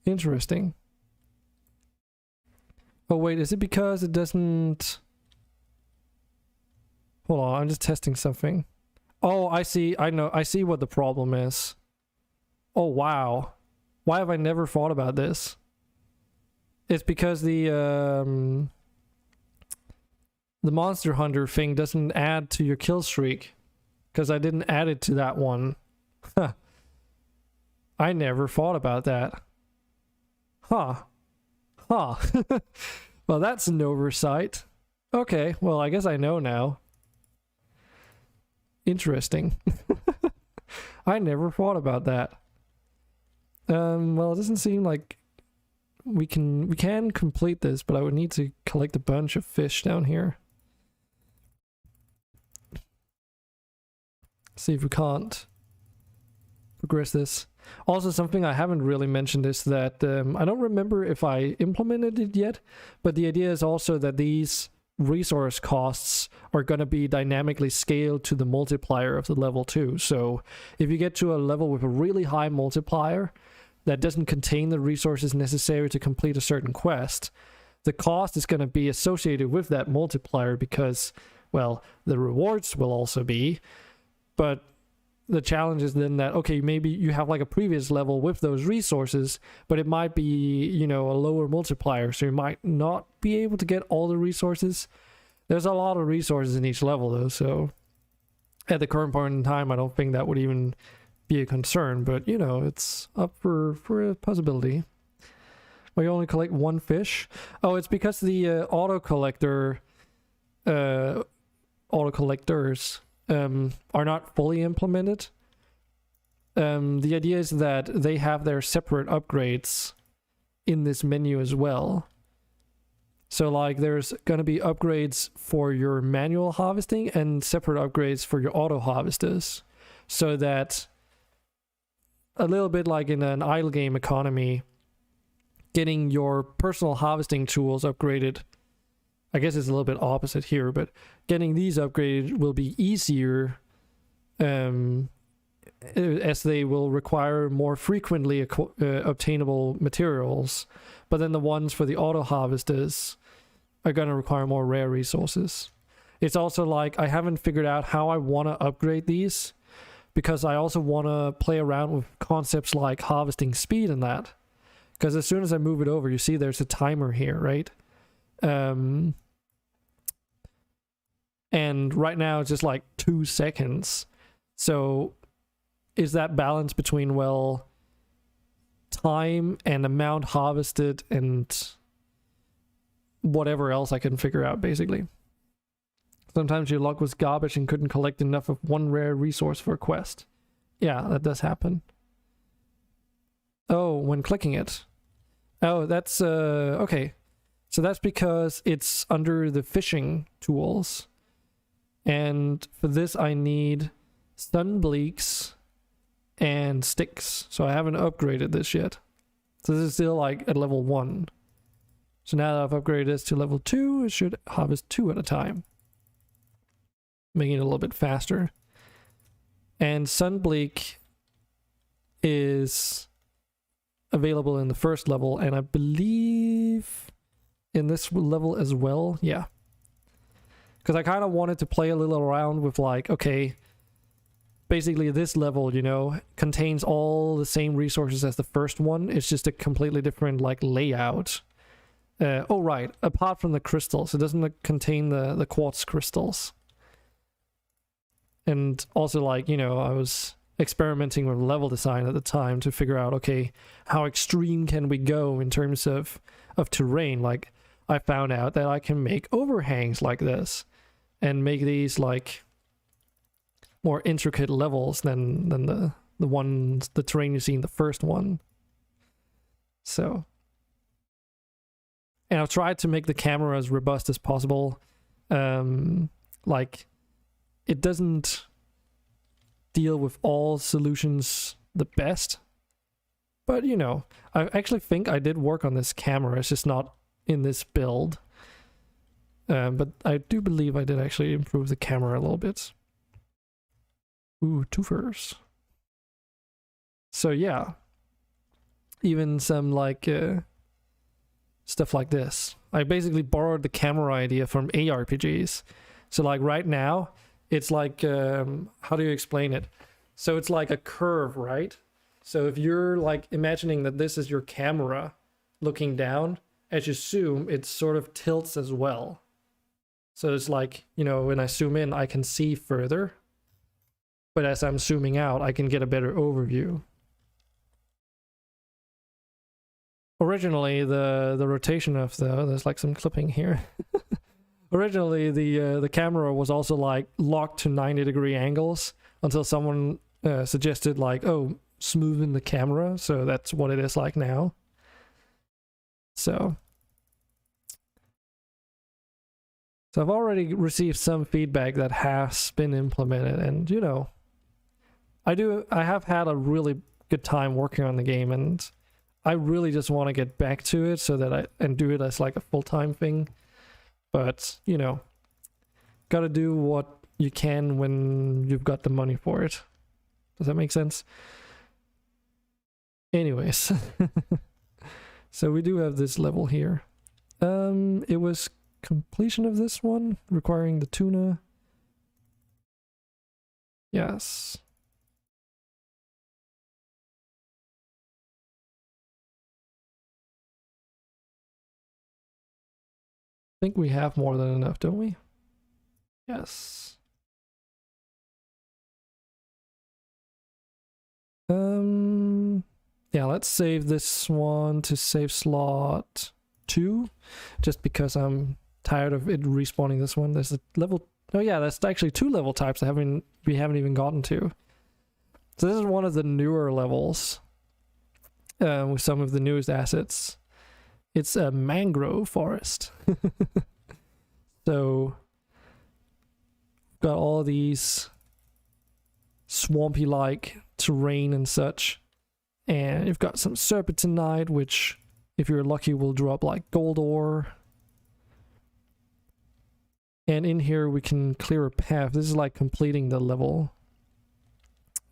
Interesting. Oh wait, is it because it doesn't... Hold on, I'm just testing something. Oh, I see, I know, I see what the problem is. Oh wow. Why have I never thought about this? It's because the monster hunter thing doesn't add to your kill streak. Because I didn't add it to that one. Huh. I never thought about that. Huh. Huh. Well, that's an oversight. Okay, well, I guess I know now. Interesting. I never thought about that. Well, it doesn't seem like we can complete this, but I would need to collect a bunch of fish down here. See if we can't progress this. Also, something I haven't really mentioned is that I don't remember if I implemented it yet, but the idea is also that these resource costs are going to be dynamically scaled to the multiplier of the level too. So if you get to a level with a really high multiplier that doesn't contain the resources necessary to complete a certain quest, the cost is going to be associated with that multiplier because, well, the rewards will also be, but the challenge is then that, okay, maybe you have like a previous level with those resources, but it might be, you know, a lower multiplier, so you might not be able to get all the resources. There's a lot of resources in each level though, so at the current point in time, I don't think that would even be a concern, but you know, it's up for a possibility. Well, you only collect one fish? Oh, it's because the auto collectors are not fully implemented. The idea is that they have their separate upgrades in this menu as well. So like there's going to be upgrades for your manual harvesting and separate upgrades for your auto harvesters. So that a little bit like in an idle game economy, getting your personal harvesting tools upgraded, I guess it's a little bit opposite here, but getting these upgraded will be easier as they will require more frequently obtainable materials. But then the ones for the auto harvesters are going to require more rare resources. It's also like I haven't figured out how I want to upgrade these, because I also want to play around with concepts like harvesting speed and that. Because as soon as I move it over, you see there's a timer here, right? And right now it's just like 2 seconds. So is that balance between, well, time and amount harvested and whatever else I can figure out, basically. Sometimes your luck was garbage and couldn't collect enough of one rare resource for a quest. Yeah, that does happen. Oh, when clicking it. Oh, that's okay. So that's because it's under the fishing tools. And for this I need stun bleaks and sticks. So I haven't upgraded this yet. So this is still like at level 1. So now that I've upgraded this to level 2, it should harvest 2 at a time, making it a little bit faster. And Sunbleak is available in the first level, and I believe in this level as well. Yeah. Because I kind of wanted to play a little around with like, okay, basically this level, you know, contains all the same resources as the first one. It's just a completely different like layout. Oh right, apart from the crystals, it doesn't contain the quartz crystals. And also, like, you know, I was experimenting with level design at the time to figure out, okay, how extreme can we go in terms of terrain. Like, I found out that I can make overhangs like this and make these like more intricate levels than the terrain you see in the first one. So, and I've tried to make the camera as robust as possible. Like, it doesn't deal with all solutions the best, but you know, I actually think I did work on this camera. It's just not in this build. But I do believe I did actually improve the camera a little bit. Ooh, twofers. So yeah, even some like stuff like this. I basically borrowed the camera idea from ARPGs. So like right now, it's like, how do you explain it? So it's like a curve, right? So if you're like imagining that this is your camera looking down, as you zoom, it sort of tilts as well. So it's like, you know, when I zoom in, I can see further. But as I'm zooming out, I can get a better overview. Originally, the rotation of there's like some clipping here. Originally, the camera was also like locked to 90-degree angles until someone suggested like, oh, smoothen the camera. So that's what it is like now. So I've already received some feedback that has been implemented, and you know, I have had a really good time working on the game, and I really just want to get back to it so that and do it as like a full-time thing. But, you know, gotta do what you can when you've got the money for it. Does that make sense? Anyways. So we do have this level here. It was completion of this one, requiring the tuna. Yes. I think we have more than enough, don't we? Yes. Yeah, let's save this one to save slot 2, just because I'm tired of it respawning this one. There's a level, oh yeah, that's actually 2 level types that we haven't even gotten to. So this is one of the newer levels with some of the newest assets. It's a mangrove forest. So, got all these swampy-like terrain and such. And you've got some serpentinite, which, if you're lucky, will drop like gold ore. And in here, we can clear a path. This is like completing the level.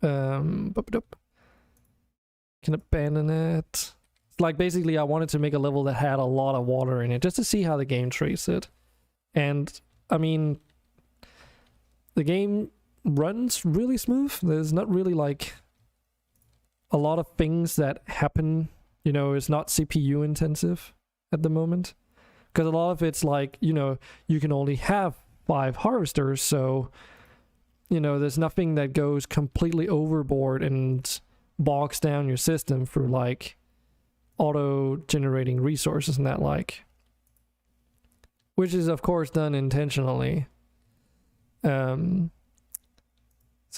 Can abandon it. Like, basically, I wanted to make a level that had a lot of water in it, just to see how the game treats it. And, I mean, the game runs really smooth. There's not really, like, a lot of things that happen. You know, it's not CPU intensive at the moment. Because a lot of it's like, you know, you can only have 5 harvesters, so, you know, there's nothing that goes completely overboard and bogs down your system for, like, auto-generating resources and that like. Which is, of course, done intentionally. So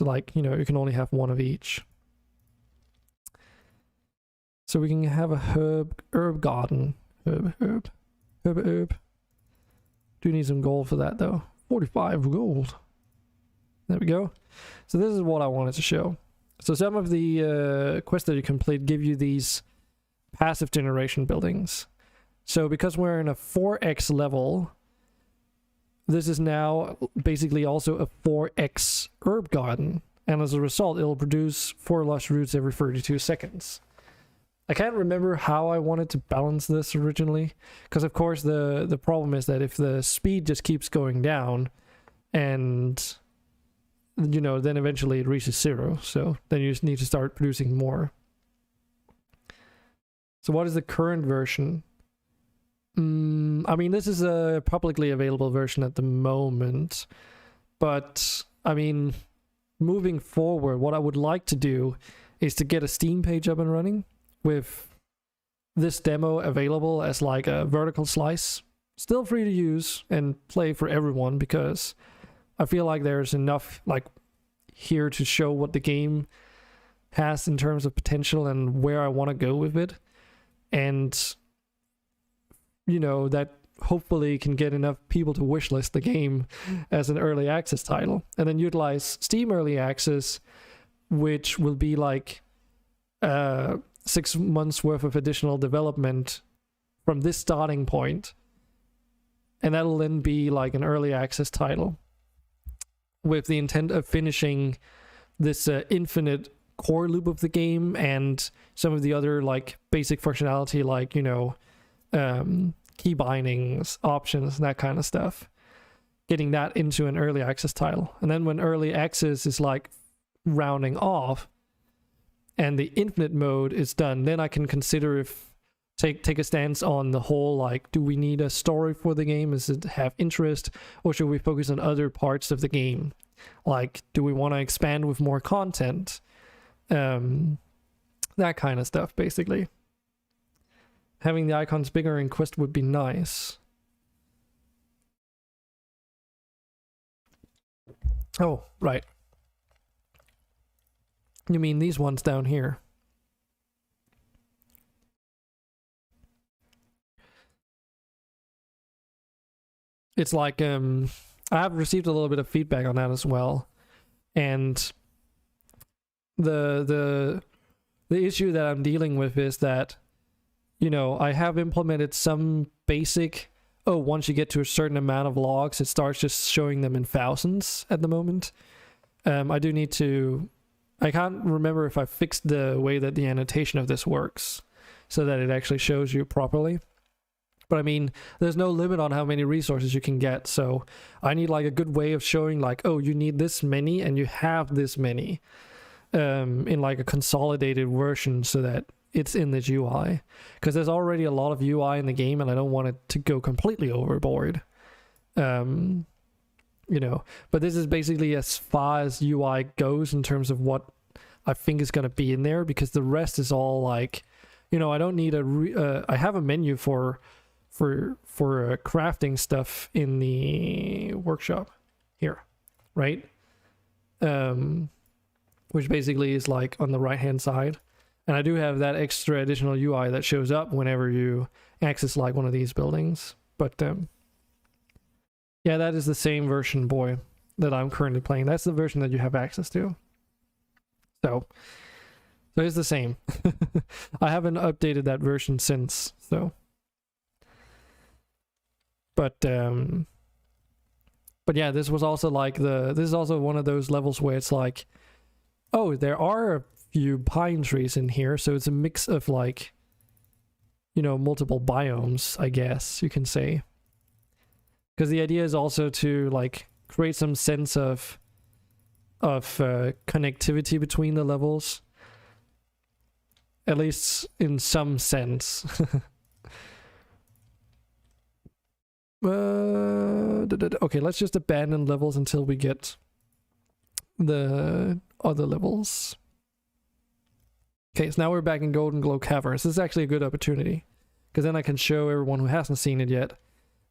like, you know, you can only have one of each. So we can have a herb garden. Herb. Do need some gold for that though. 45 gold. There we go. So this is what I wanted to show. So some of the quests that you complete give you these passive generation buildings. So because we're in a 4x level, this is now basically also a 4x herb garden. And as a result, it'll produce 4 lush roots every 32 seconds. I can't remember how I wanted to balance this originally. Because of course the problem is that if the speed just keeps going down, and you know, then eventually it reaches 0. So then you just need to start producing more. So what is the current version? I mean, this is a publicly available version at the moment, but I mean, moving forward, what I would like to do is to get a Steam page up and running with this demo available as like a vertical slice, still free to use and play for everyone, because I feel like there's enough like here to show what the game has in terms of potential and where I want to go with it. And you know, that hopefully can get enough people to wishlist the game as an early access title, and then utilize Steam early access, which will be like 6 months worth of additional development from this starting point, and that'll then be like an early access title with the intent of finishing this infinite core loop of the game and some of the other like basic functionality, like, you know, key bindings, options, and that kind of stuff, getting that into an early access title. And then when early access is like rounding off and the infinite mode is done, then I can consider if take a stance on the whole, like, do we need a story for the game? Does it have interest, or should we focus on other parts of the game? Like, do we want to expand with more content? That kind of stuff, basically. Having the icons bigger in Quest would be nice. Oh, right. You mean these ones down here? It's like, I have received a little bit of feedback on that as well. And the issue that I'm dealing with is that, you know, I have implemented some basic, once you get to a certain amount of logs, it starts just showing them in thousands at the moment. I do need to, I can't remember if I fixed the way that the annotation of this works so that it actually shows you properly. But I mean, there's no limit on how many resources you can get. So I need like a good way of showing like, oh, you need this many and you have this many in like a consolidated version so that it's in the UI, because there's already a lot of UI in the game and I don't want it to go completely overboard. You know, but this is basically as far as UI goes in terms of what I think is going to be in there, because the rest is all like, you know, I don't need I have a menu for crafting stuff in the workshop here, right? Which basically is like on the right hand side. And I do have that extra additional UI that shows up whenever you access like one of these buildings. But yeah, that is the same version, boy, that I'm currently playing. That's the version that you have access to. So it's the same. I haven't updated that version since, so. But yeah, this was also like this is also one of those levels where it's like, oh, there are a few pine trees in here, so it's a mix of like, you know, multiple biomes, I guess you can say. Because the idea is also to like create some sense of connectivity between the levels, at least in some sense. Okay, let's just abandon levels until we get the other levels. Okay, so now we're back in Golden Glow Caverns. This is actually a good opportunity, because then I can show everyone who hasn't seen it yet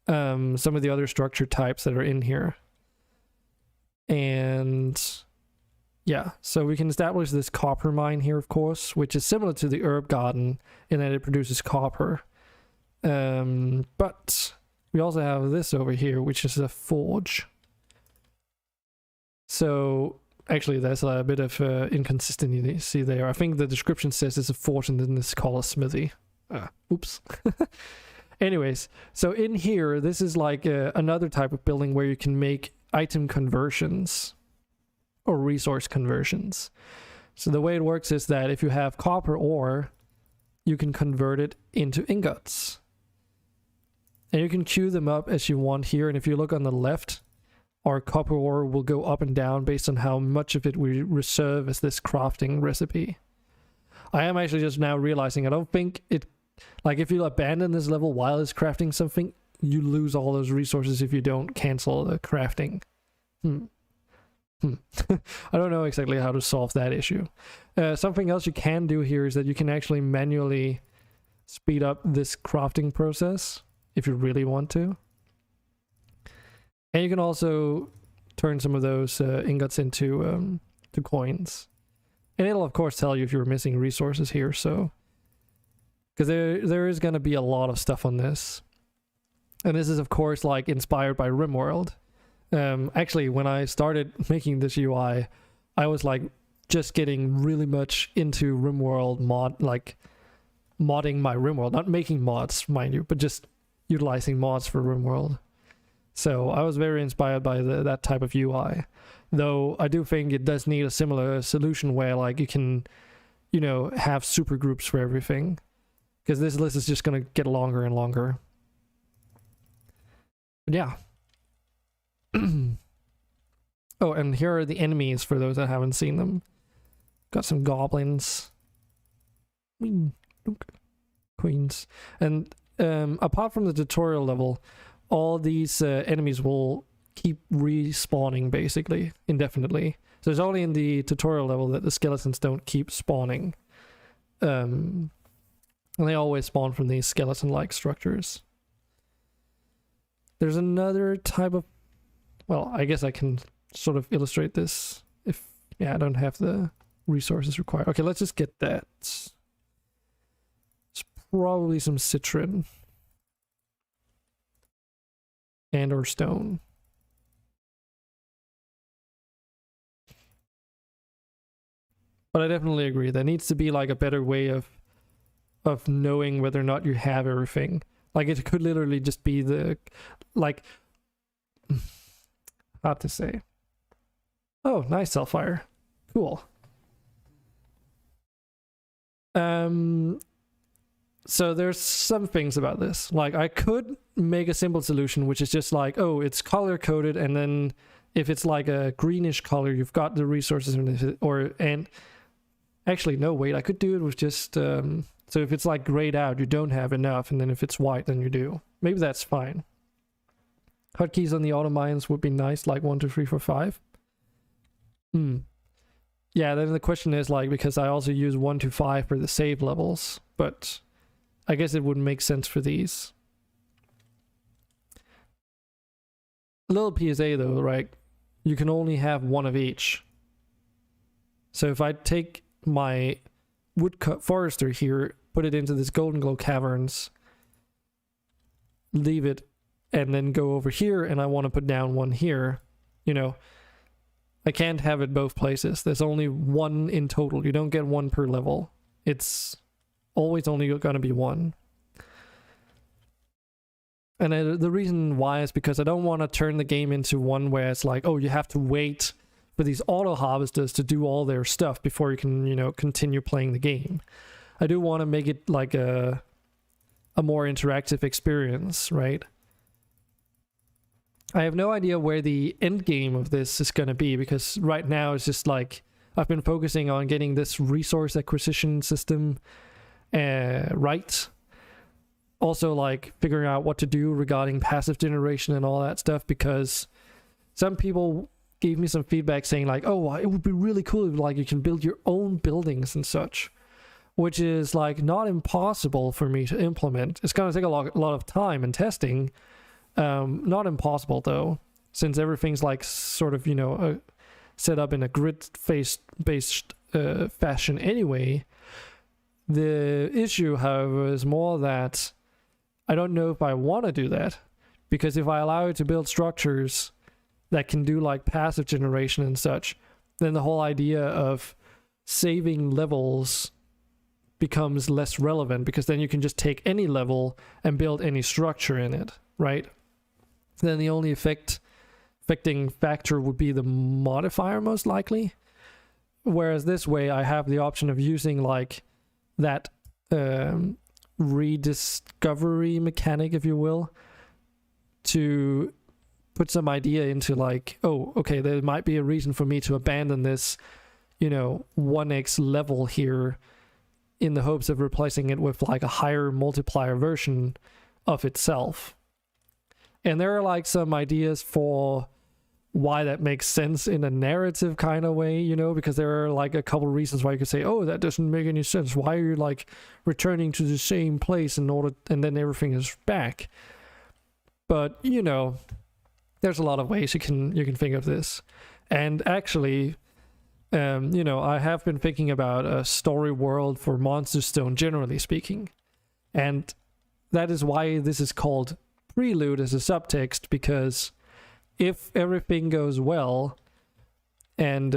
some of the other structure types that are in here. And yeah, so we can establish this copper mine here, of course, which is similar to the herb garden in that it produces copper. But we also have this over here, which is a forge. So actually, there's a bit of inconsistency there. I think the description says it's a forge and then it's called a smithy. Oops. Anyways, so in here, this is like another type of building where you can make item conversions or resource conversions. So the way it works is that if you have copper ore, you can convert it into ingots. And you can queue them up as you want here. And if you look on the left, our copper ore will go up and down based on how much of it we reserve as this crafting recipe. I am actually just now realizing I don't think it, like if you abandon this level while it's crafting something, you lose all those resources if you don't cancel the crafting. I don't know exactly how to solve that issue. Something else you can do here is that you can actually manually speed up this crafting process if you really want to. And you can also turn some of those ingots into to coins. And it'll of course tell you if you're missing resources here, so because there is going to be a lot of stuff on this. And this is of course like inspired by RimWorld. Actually, when I started making this UI, I was like just getting really much into RimWorld modding my RimWorld, not making mods, mind you, but just utilizing mods for RimWorld. So I was very inspired by that type of UI, though I do think it does need a similar solution where like you can, you know, have super groups for everything, because this list is just going to get longer and longer. But yeah. Oh, and here are the enemies for those that haven't seen them. Got some goblins. Queens. And apart from the tutorial level, all these enemies will keep respawning basically indefinitely. So it's only in the tutorial level that the skeletons don't keep spawning. And they always spawn from these skeleton-like structures. There's another type of, well, I guess I can sort of illustrate this if, yeah, I don't have the resources required. Okay, let's just get that. It's probably some citron. And or stone. But I definitely agree. There needs to be like a better way of knowing whether or not you have everything. Like it could literally just be the, like, hard to say. Oh, nice Hellfire. Cool. So there's some things about this. Like I could make a simple solution, which is just like, oh, it's color coded, and then if it's like a greenish color, you've got the resources and actually no, wait, I could do it with just so if it's like grayed out, you don't have enough, and then if it's white, then you do. Maybe that's fine. Hotkeys on the auto mines would be nice, like 1, 2, 3, 4, 5. Yeah, then the question is like, because I also use 1 to 5 for the save levels, but I guess it wouldn't make sense for these. A little PSA though, right? You can only have one of each. So if I take my woodcut forester here, put it into this Golden Glow Caverns, leave it, and then go over here, and I want to put down one here, you know, I can't have it both places. There's only one in total. You don't get one per level. It's always only going to be one. And the reason why is because I don't want to turn the game into one where it's like, oh, you have to wait for these auto harvesters to do all their stuff before you can, you know, continue playing the game. I do want to make it like a more interactive experience, right? I have no idea where the end game of this is going to be, because right now it's just like I've been focusing on getting this resource acquisition system right. Also like figuring out what to do regarding passive generation and all that stuff, because some people gave me some feedback saying like, oh, it would be really cool if like you can build your own buildings and such, which is like not impossible for me to implement. It's going to take a lot of time and testing. Not impossible though. since everything's like sort of, set up in a grid-based fashion anyway. The issue, however, is more that I don't know if I want to do that, because if I allow it to build structures that can do like passive generation and such, then the whole idea of saving levels becomes less relevant, because then you can just take any level and build any structure in it, right? Then the only affecting factor would be the modifier, most likely. Whereas this way I have the option of using like that rediscovery mechanic, if you will, to put some idea into like, oh, okay, there might be a reason for me to abandon this, 1x level here in the hopes of replacing it with like a higher multiplier version of itself. And there are like some ideas for why that makes sense in a narrative kind of way, because there are like a couple reasons why you could say, oh, that doesn't make any sense. Why are you like returning to the same place and then everything is back? But there's a lot of ways you can think of this. And actually, I have been thinking about a story world for MonsterStone, generally speaking. And that is why this is called Prelude as a subtext, because if everything goes well and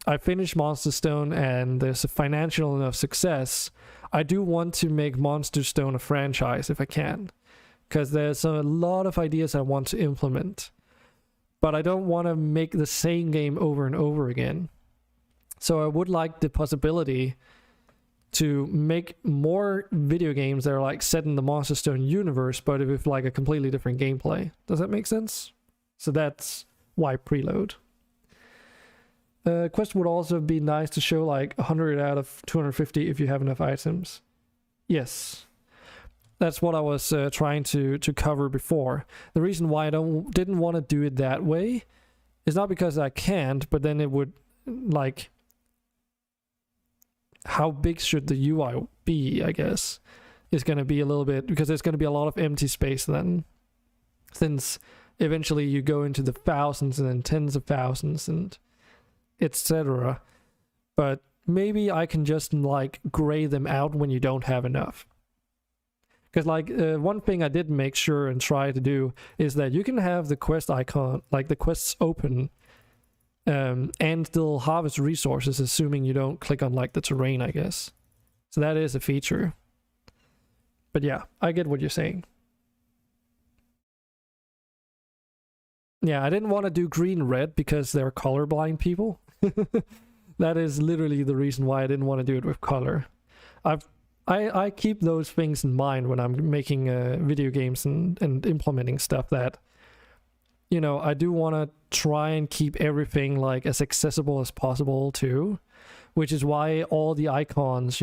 I finish MonsterStone and there's a financial enough success, I do want to make MonsterStone a franchise if I can, because there's a lot of ideas I want to implement, but I don't want to make the same game over and over again. So I would like the possibility to make more video games that are like set in the MonsterStone universe, but with like a completely different gameplay. Does that make sense? So that's why Prelude. Quest would also be nice to show like 100 out of 250 if you have enough items. Yes. That's what I was trying to cover before. The reason why I didn't want to do it that way is not because I can't, but then it would, like, how big should the UI be, I guess, is going to be a little bit, because there's going to be a lot of empty space then, since eventually you go into the thousands and then tens of thousands and etc. But maybe I can just like gray them out when you don't have enough. Because like one thing I did make sure and try to do is that you can have the quest icon, like the quests open, and still harvest resources, assuming you don't click on like the terrain, I guess. So that is a feature. But yeah, I get what you're saying. Yeah, I didn't want to do green-red because they're colorblind people. That is literally the reason why I didn't want to do it with color. I keep those things in mind when I'm making video games and implementing stuff, that, I do want to try and keep everything like as accessible as possible too, which is why all the icons,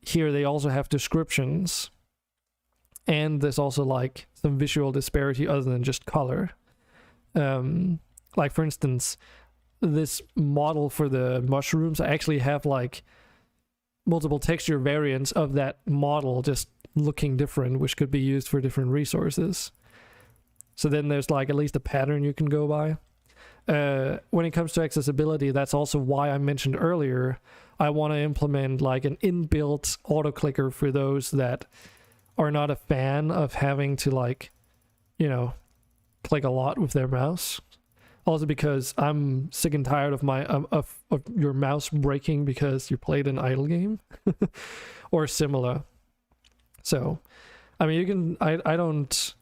here they also have descriptions, and there's also like some visual disparity other than just color. Like for instance, this model for the mushrooms, I actually have like multiple texture variants of that model just looking different, which could be used for different resources. So then there's like at least a pattern you can go by. When it comes to accessibility, that's also why I mentioned earlier, I want to implement like an inbuilt auto clicker for those that are not a fan of having to like, click a lot with their mouse. Also because I'm sick and tired of my of your mouse breaking because you played an idle game or similar. So, I mean, you can. I don't.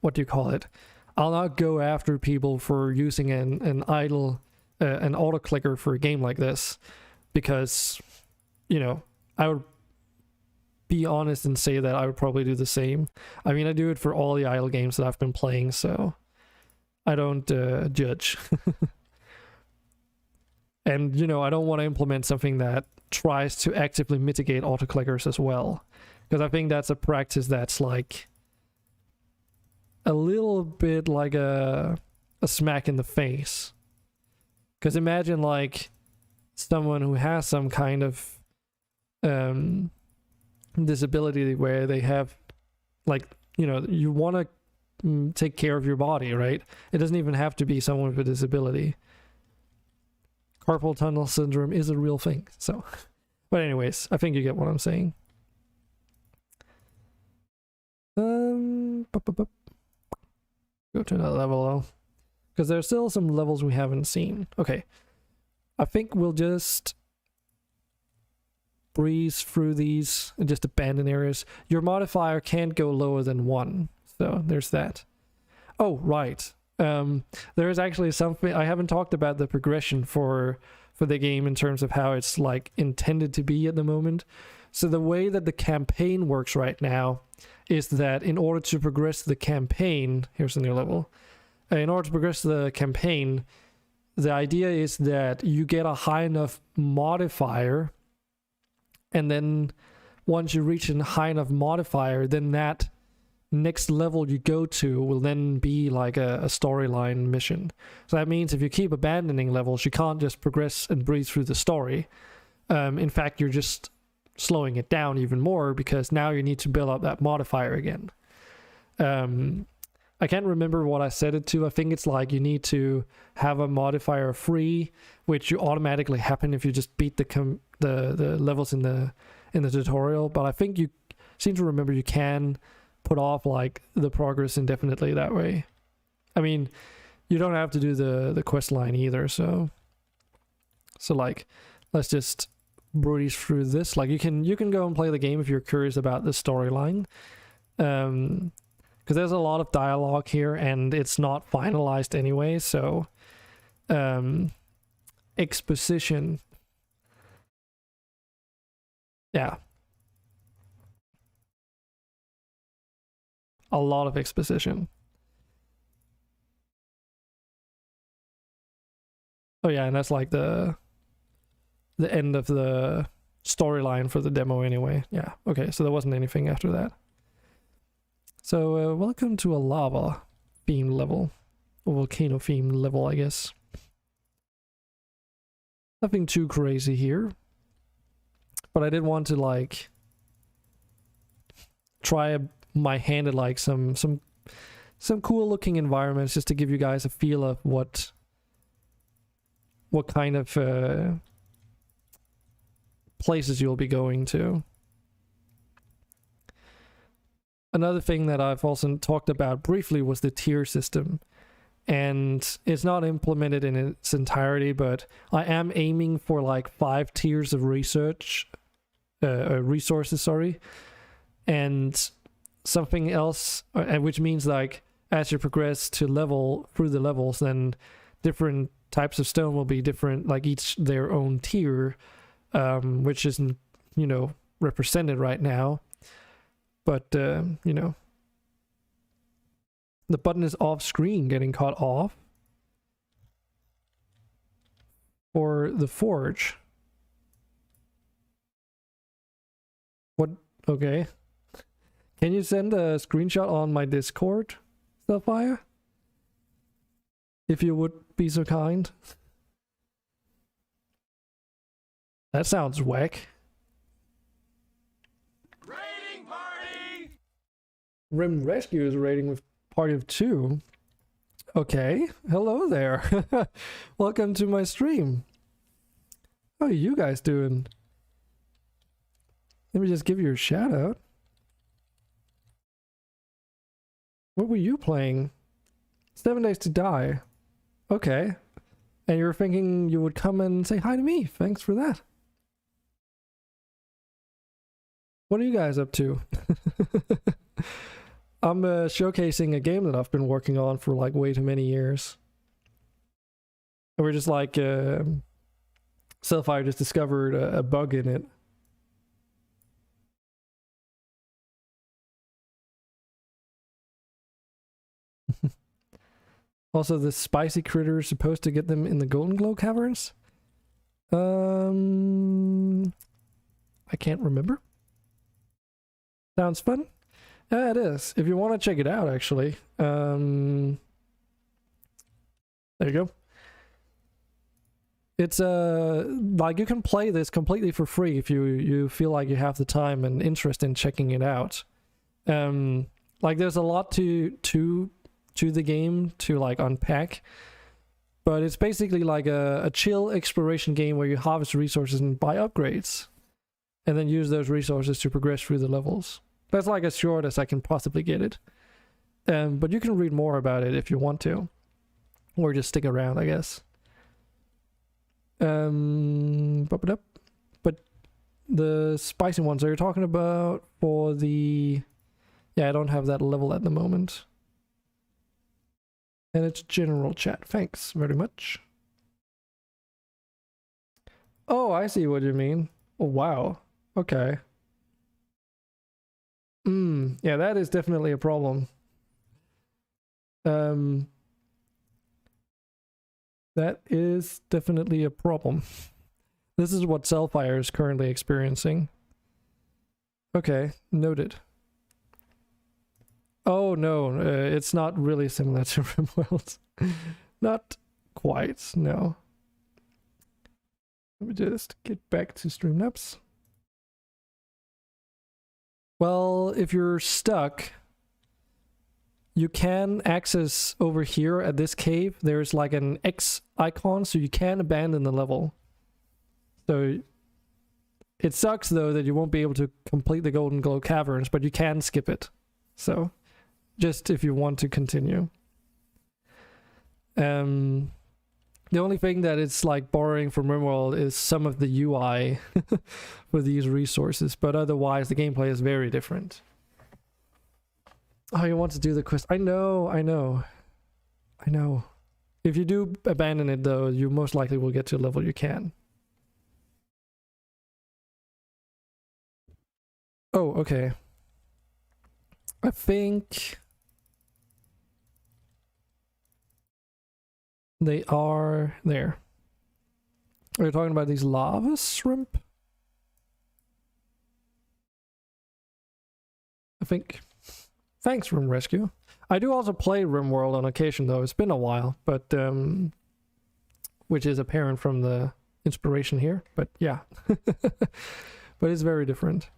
What do you call it? I'll not go after people for using an idle an auto clicker for a game like this, because I would be honest and say that I would probably do the same. I mean, I do it for all the idle games that I've been playing, so I don't judge. And I don't want to implement something that tries to actively mitigate autoclickers as well, because I think that's a practice that's like a little bit like a smack in the face. Because imagine like someone who has some kind of disability where they have like you know, you want to take care of your body, right? It doesn't even have to be someone with a disability. Carpal tunnel syndrome is a real thing. So, but anyways, I think you get what I'm saying. Go to another level though, because there's still some levels we haven't seen. Okay, I think we'll just breeze through these and just abandon areas. Your modifier can't go lower than 1, so there's that. Oh, right. There is actually something I haven't talked about, the progression for the game in terms of how it's like intended to be at the moment. So the way that the campaign works right now is that in order to progress the campaign, here's a new level. In order to progress the campaign, the idea is that you get a high enough modifier, and then once you reach a high enough modifier, then that next level you go to will then be like a storyline mission. So that means if you keep abandoning levels, you can't just progress and breeze through the story. In fact, you're just slowing it down even more, because now you need to build up that modifier again. I can't remember what I set it to. I think it's like you need to have a modifier free, which you automatically happen if you just beat the levels in the tutorial. But I think you seem to remember you can put off like the progress indefinitely that way. I mean, you don't have to do the quest line either, so like, let's just breeze through this. Like, you can go and play the game if you're curious about the storyline, because there's a lot of dialogue here and it's not finalized anyway. So exposition, yeah, a lot of exposition. Oh yeah, and that's like the end of the storyline for the demo anyway. Yeah, okay, so there wasn't anything after that. So welcome to a lava theme level, or volcano theme level, I guess. Nothing too crazy here, but I did want to like try my hand at like some cool looking environments, just to give you guys a feel of what kind of places you'll be going to. Another thing that I've also talked about briefly was the tier system, and it's not implemented in its entirety, but I am aiming for like 5 tiers of resources, sorry, and something else, which means like as you progress to level through the levels, then different types of stone will be different, like each their own tier, which isn't, you know, represented right now. But you know, the button is off screen, getting cut off for the forge. What? Okay. Can you send a screenshot on my Discord, Sapphire? If you would be so kind. That sounds whack. Raiding party! Rim Rescue is raiding with party of 2. Okay, hello there. Welcome to my stream. How are you guys doing? Let me just give you a shout out. What were you playing? 7 Days to Die. Okay. And you were thinking you would come and say hi to me. Thanks for that. What are you guys up to? I'm showcasing a game that I've been working on for like way too many years. And we're just like, Selfire just discovered a bug in it. Also, the spicy critter is supposed to get them in the Golden Glow Caverns? I can't remember. Sounds fun? Yeah, it is. If you want to check it out, actually. There you go. It's like you can play this completely for free if you feel like you have the time and interest in checking it out. Like there's a lot to the game to like unpack, but it's basically like a chill exploration game where you harvest resources and buy upgrades, and then use those resources to progress through the levels. That's like as short as I can possibly get it. But you can read more about it if you want to, or just stick around, I guess. But the spicy ones, are you talking about for the... Yeah, I don't have that level at the moment. And it's general chat. Thanks very much. Oh, I see what you mean. Oh, wow. Okay. Yeah, that is definitely a problem. That is definitely a problem. This is what Cellfire is currently experiencing. Okay, noted. Oh no, it's not really similar to RimWorld. Not quite, no. Let me just get back to Streamlabs. Well, if you're stuck, you can access over here at this cave. There's like an X icon, so you can abandon the level. So it sucks though that you won't be able to complete the Golden Glow Caverns, but you can skip it. So just if you want to continue. The only thing that it's like borrowing from RimWorld is some of the UI for these resources, but otherwise the gameplay is very different. Oh, you want to do the quest? I know. If you do abandon it though, you most likely will get to a level you can. Oh, okay. I think they are there. Are you talking about these lava shrimp? I think. Thanks, Room Rescue. I do also play RimWorld on occasion though. It's been a while, but which is apparent from the inspiration here. But yeah, but it's very different.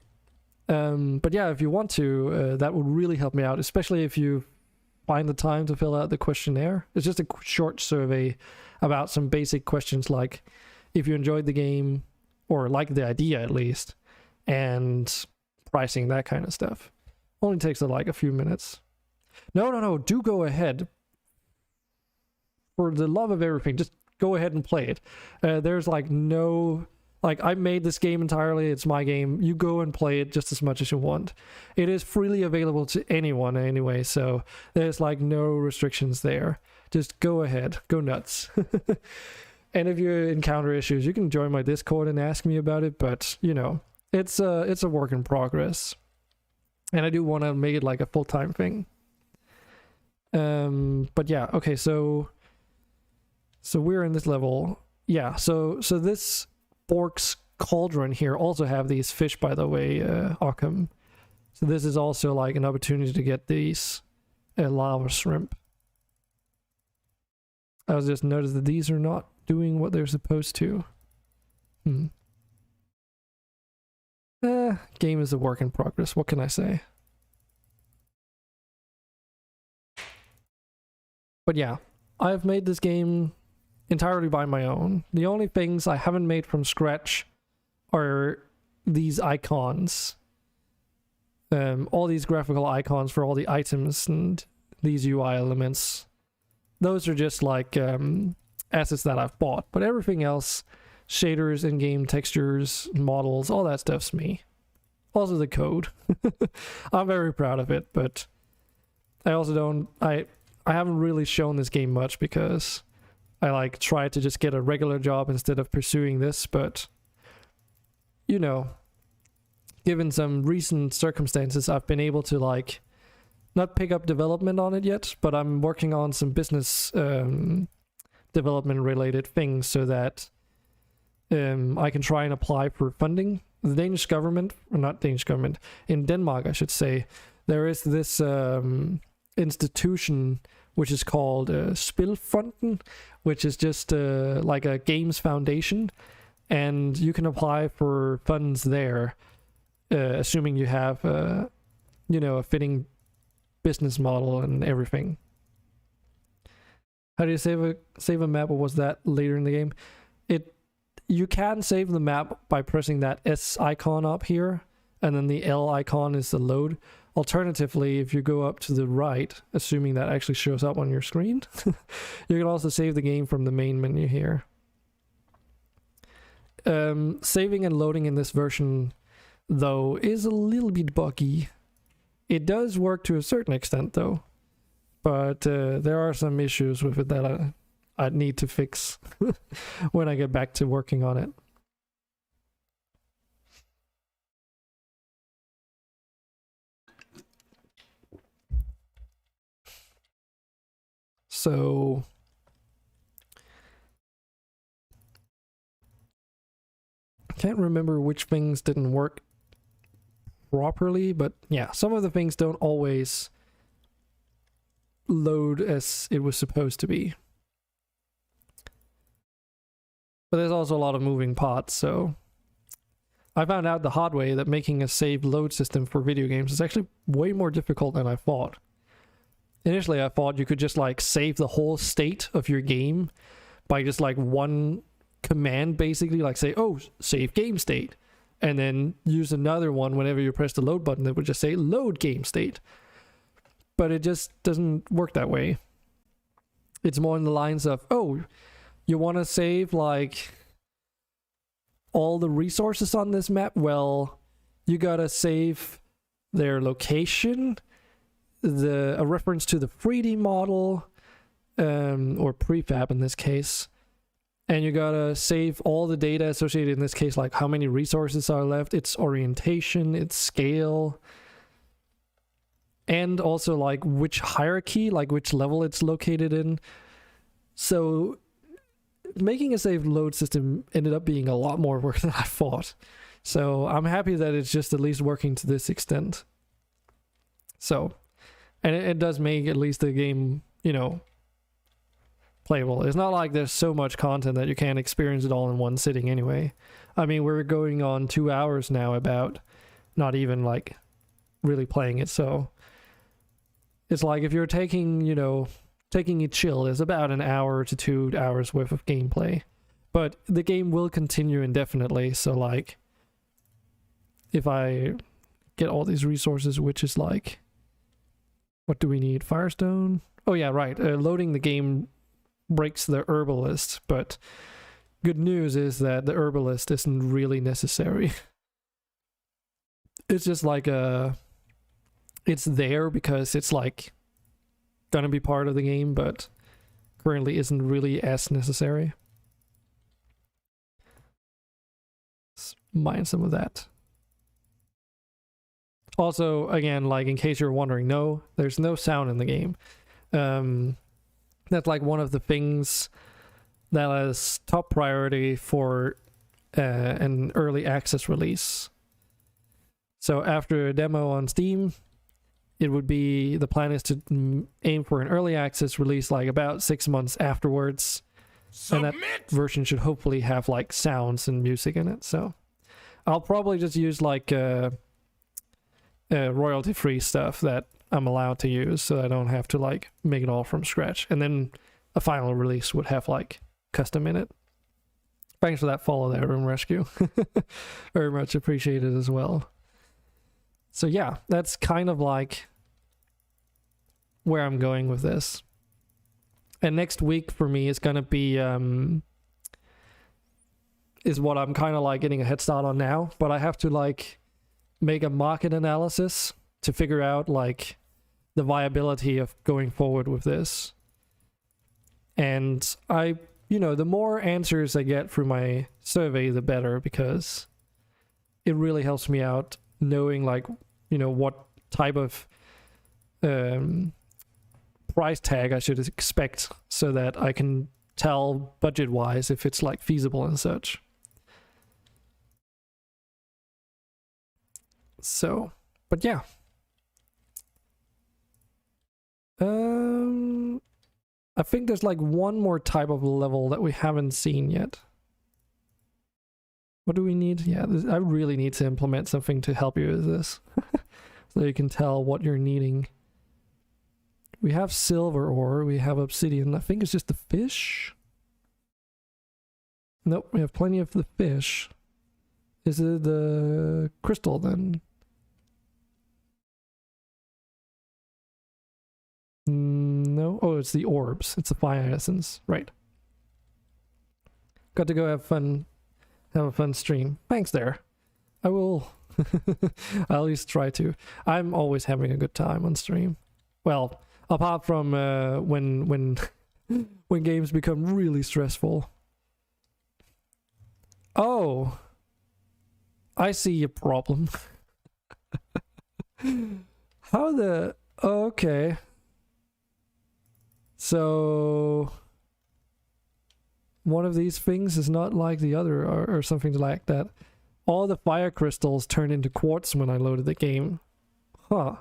But yeah, if you want to, that would really help me out, especially if you find the time to fill out the questionnaire. It's just a short survey about some basic questions like if you enjoyed the game or like the idea at least, and pricing, that kind of stuff. Only takes like a few minutes. No, do go ahead. For the love of everything, just go ahead and play it. There's like no... Like, I made this game entirely, it's my game. You go and play it just as much as you want. It is freely available to anyone anyway, so there's like no restrictions there. Just go ahead, go nuts. And if you encounter issues, you can join my Discord and ask me about it, but, you know, it's a work in progress. And I do want to make it like a full-time thing. But yeah, okay, so we're in this level. Yeah, so this Bork's Cauldron here also have these fish, by the way, Arkham. So this is also like an opportunity to get these lava shrimp. I was just noticed that these are not doing what they're supposed to. Game is a work in progress. What can I say? But yeah, I've made this game entirely by my own. The only things I haven't made from scratch are these icons. All these graphical icons for all the items and these UI elements. Those are just like assets that I've bought. But everything else, shaders, in-game textures, models, all that stuff's me. Also the code. I'm very proud of it, but I also don't... I haven't really shown this game much because I like tried to just get a regular job instead of pursuing this, but you know, given some recent circumstances, I've been able to like not pick up development on it yet, but I'm working on some business development related things so that I can try and apply for funding. The Danish government, or not Danish government, in Denmark I should say, there is this institution which is called Spilfonden, which is just like a games foundation, and you can apply for funds there, assuming you have you know, a fitting business model and everything. How do you save a map, or was that later in the game? You can save the map by pressing that S icon up here, and then the L icon is the load. Alternatively, if you go up to the right, assuming that actually shows up on your screen, you can also save the game from the main menu here. Saving and loading in this version, though, is a little bit buggy. It does work to a certain extent, though, but there are some issues with it that I'd need to fix when I get back to working on it. So can't remember which things didn't work properly, but yeah, some of the things don't always load as it was supposed to be. But there's also a lot of moving parts, so I found out the hard way that making a save load system for video games is actually way more difficult than I thought. Initially, I thought you could just like save the whole state of your game by just like one command, basically, like say, oh, save game state, and then use another one whenever you press the load button that would just say load game state. But it just doesn't work that way. It's more in the lines of, oh, you want to save like all the resources on this map? Well, you gotta save their location, a reference to the 3D model, or prefab in this case, and you gotta save all the data associated in this case, like how many resources are left, its orientation, its scale, and also like which hierarchy, like which level it's located in. So making a save load system ended up being a lot more work than I thought. So I'm happy that it's just at least working to this extent. So, and it does make at least the game, you know, playable. It's not like there's so much content that you can't experience it all in one sitting anyway. I mean, we're going on 2 hours now about not even like really playing it. So it's like if you're taking it chill, is about an hour to 2 hours worth of gameplay. But the game will continue indefinitely, so like if I get all these resources, which is like, what do we need? Firestone? Oh yeah, right. Loading the game breaks the herbalist, but good news is that the herbalist isn't really necessary. It's just like it's there because it's like gonna be part of the game, but currently isn't really as necessary. Let's mine some of that. Also, again, like in case you're wondering, no, there's no sound in the game. That's like one of the things that is top priority for an early access release. So after a demo on Steam, it would be, the plan is to aim for an early access release like about 6 months afterwards. Submit! And that version should hopefully have like sounds and music in it. So I'll probably just use like royalty-free stuff that I'm allowed to use, so I don't have to like make it all from scratch. And then a final release would have like custom in it. Thanks for that follow there, Room Rescue. Very much appreciated as well. So yeah, that's kind of like where I'm going with this. And next week for me is gonna be is what I'm kind of like getting a head start on now, but I have to like make a market analysis to figure out like the viability of going forward with this. And the more answers I get through my survey, the better, because it really helps me out knowing like, what type of price tag I should expect, so that I can tell budget wise if it's like feasible and such. So, but yeah. I think there's like one more type of level that we haven't seen yet. What do we need? Yeah, I really need to implement something to help you with this. So you can tell what you're needing. We have silver ore, we have obsidian. I think it's just the fish. Nope, we have plenty of the fish. Is it the crystal then? No. Oh, it's the orbs. It's the fire essence. Right. Got to go have fun. Have a fun stream. Thanks there. I will I'll at least try to. I'm always having a good time on stream. Well, apart from when when games become really stressful. Oh, I see a problem. How the... Okay. So... one of these things is not like the other, or something like that. All the fire crystals turned into quartz when I loaded the game. Huh.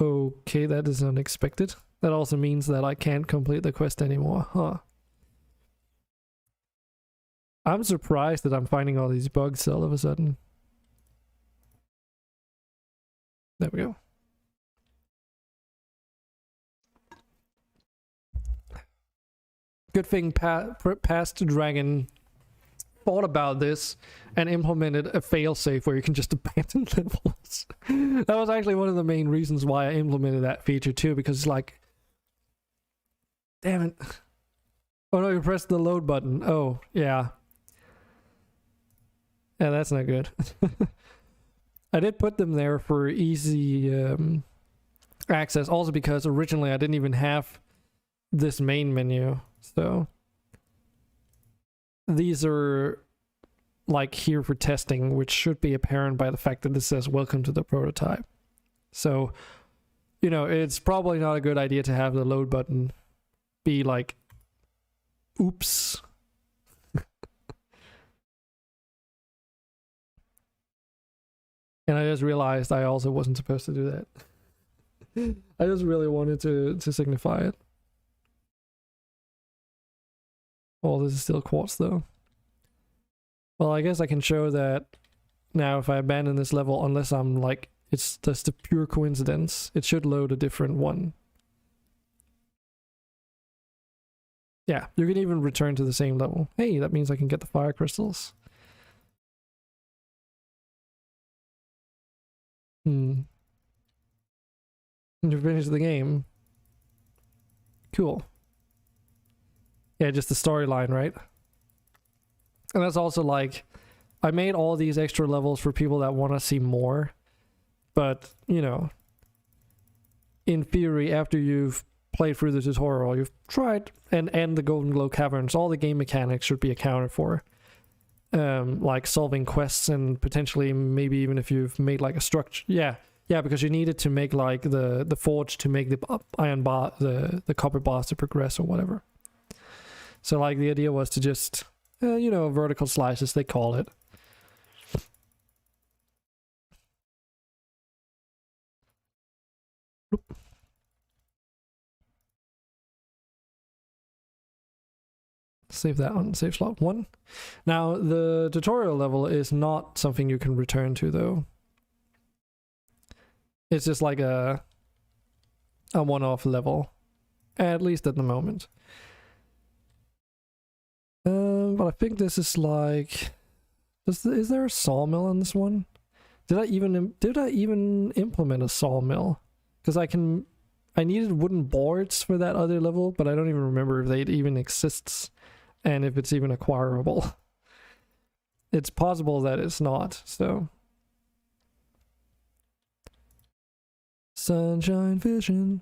Okay, that is unexpected. That also means that I can't complete the quest anymore. Huh. I'm surprised that I'm finding all these bugs all of a sudden. There we go. Good thing Past Dragon thought about this and implemented a failsafe where you can just abandon levels. That was actually one of the main reasons why I implemented that feature too, because it's like, damn it. Oh no, you pressed the load button. Oh, yeah. Yeah, that's not good. I did put them there for easy access, also because originally I didn't even have this main menu. So these are like here for testing, which should be apparent by the fact that this says welcome to the prototype. So, you know, it's probably not a good idea to have the load button be like, oops. And I just realized I also wasn't supposed to do that. I just really wanted to signify it. Oh, this is still quartz though. Well, I guess I can show that now if I abandon this level, unless I'm like, it's just a pure coincidence, it should load a different one. Yeah, you can even return to the same level. Hey, that means I can get the fire crystals. You finished the game. Cool. Yeah, just the storyline, right? And that's also like, I made all these extra levels for people that want to see more. But, you know, in theory, after you've played through the tutorial, you've tried, and the Golden Glow Caverns, all the game mechanics should be accounted for. Like solving quests and potentially maybe even if you've made like a structure. Yeah, because you needed to make like the forge to make the iron bar, the copper bars to progress or whatever. So like the idea was to just, you know, vertical slices, they call it. Oop. Save that on save slot 1. Now the tutorial level is not something you can return to though. It's just like a one-off level, at least at the moment. But I think this is like, is there a sawmill on this one? Did I even implement a sawmill? Because I needed wooden boards for that other level, but I don't even remember if it even exists and if it's even acquirable. It's possible that it's not, so. Sunshine fishing.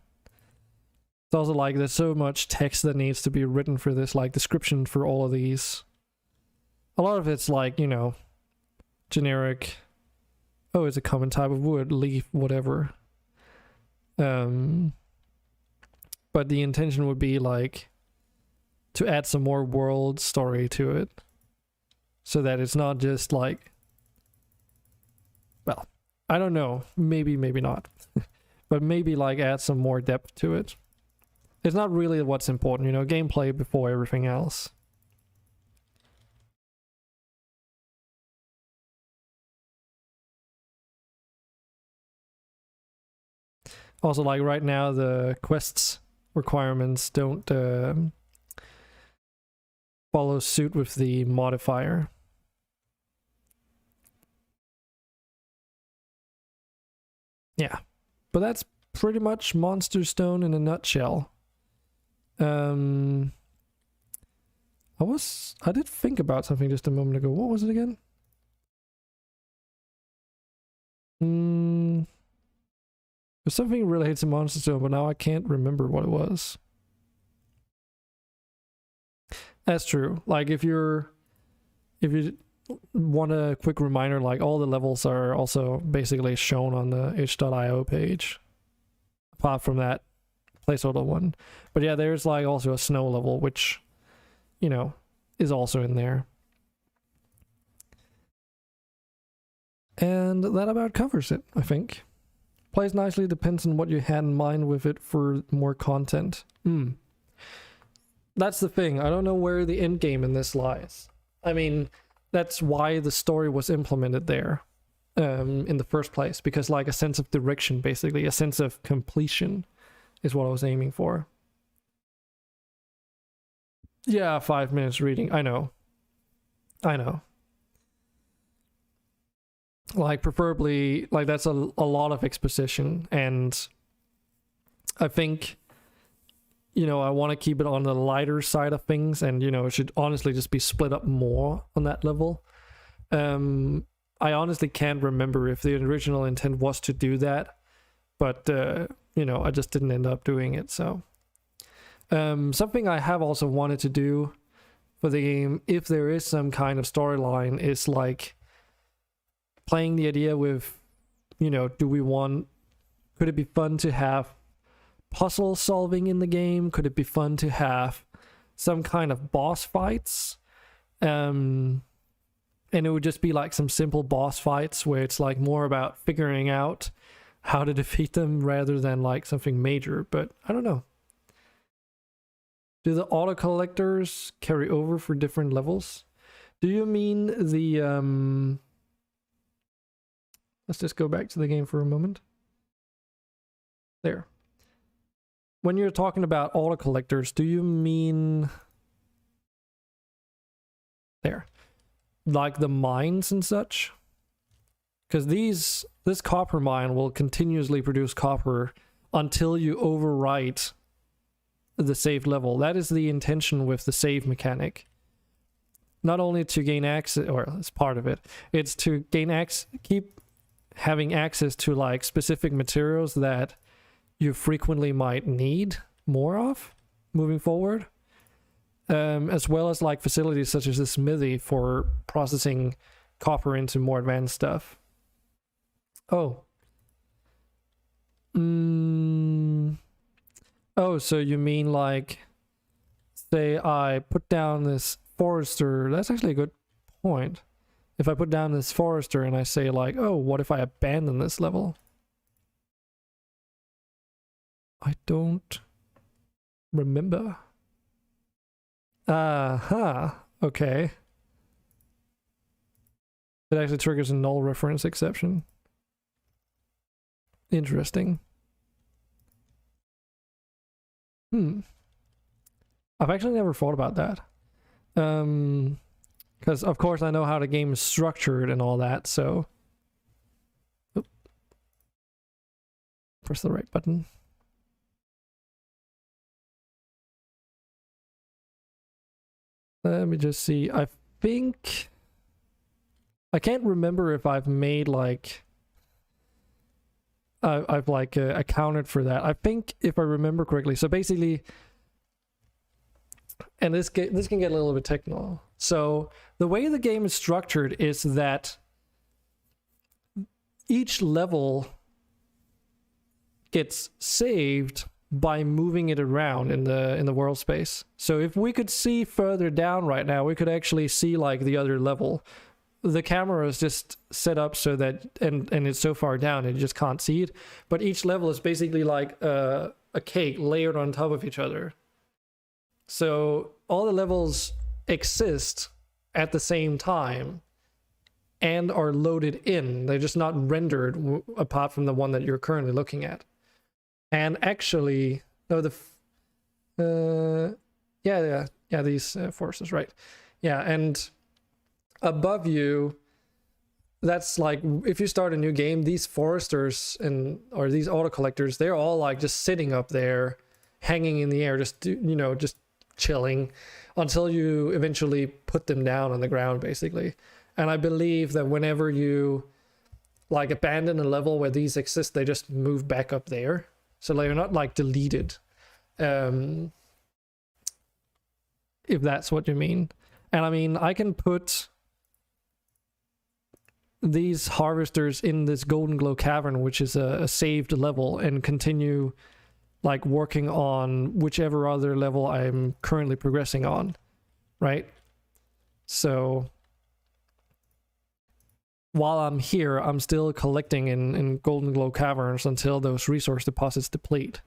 It's also like there's so much text that needs to be written for this, like description for all of these. A lot of it's like, you know, generic, oh, it's a common type of wood, leaf, whatever. But the intention would be like to add some more world story to it, so that it's not just like, well, I don't know, maybe not. But maybe like add some more depth to it. It's not really what's important, you know, gameplay before everything else. Also, like right now, the quests requirements don't follow suit with the modifier. Yeah, but that's pretty much MonsterStone in a nutshell. I did think about something just a moment ago. What was it again? There's something related to MonsterStone, but now I can't remember what it was. That's true. Like if you want a quick reminder, like all the levels are also basically shown on the itch.io page, apart from that placeholder one. But yeah, there's like also a snow level, which, you know, is also in there. And that about covers it, I think. Plays nicely, depends on what you had in mind with it for more content. That's the thing. I don't know where the end game in this lies. I mean, that's why the story was implemented there in the first place, because like a sense of direction, basically, a sense of completion is what I was aiming for. Yeah, 5 minutes reading. I know. Like preferably, like that's a lot of exposition, and I think, you know, I want to keep it on the lighter side of things, and you know, it should honestly just be split up more on that level. I honestly can't remember if the original intent was to do that, but you know, I just didn't end up doing it. So something I have also wanted to do for the game, if there is some kind of storyline, is like playing the idea with, you know, could it be fun to have puzzle solving in the game? Could it be fun to have some kind of boss fights? And it would just be like some simple boss fights where it's like more about figuring out how to defeat them rather than like something major. But I don't know. Do the auto collectors carry over for different levels? Do you mean the let's just go back to the game for a moment. There. When you're talking about auto collectors, do you mean there, like the mines and such? Because this copper mine will continuously produce copper until you overwrite the save level. That is the intention with the save mechanic. Not only to gain access, or it's part of it, it's to gain keep having access to like specific materials that you frequently might need more of moving forward, as well as like facilities such as the smithy for processing copper into more advanced stuff. Oh, so you mean like, say I put down this forester. That's actually a good point. If I put down this forester and I say like, oh, what if I abandon this level? I don't remember. Okay. It actually triggers a null reference exception. Interesting. I've actually never thought about that. Because of course I know how the game is structured and all that, so... Oop. Press the right button. Let me just see. I think... I can't remember if I've made like... I've like accounted for that. I think if I remember correctly, so basically... And this can get a little bit technical. So the way the game is structured is that each level gets saved by moving it around in the world space. So if we could see further down right now, we could actually see like the other level. The camera is just set up so that and it's so far down and you just can't see it. But each level is basically like a cake layered on top of each other. So all the levels exist at the same time and are loaded in. They're just not rendered apart from the one that you're currently looking at. And actually, no, these forces, right? Yeah, and above you, that's like if you start a new game, these foresters or these auto collectors, they're all like just sitting up there, hanging in the air, just just chilling until you eventually put them down on the ground, basically. And I believe that whenever you like abandon a level where these exist, they just move back up there, so they're not like deleted. If that's what you mean. And I mean, I can put these harvesters in this Golden Glow Cavern, which is a saved level, and continue like working on whichever other level I'm currently progressing on, right? So while I'm here, I'm still collecting in Golden Glow Caverns until those resource deposits deplete.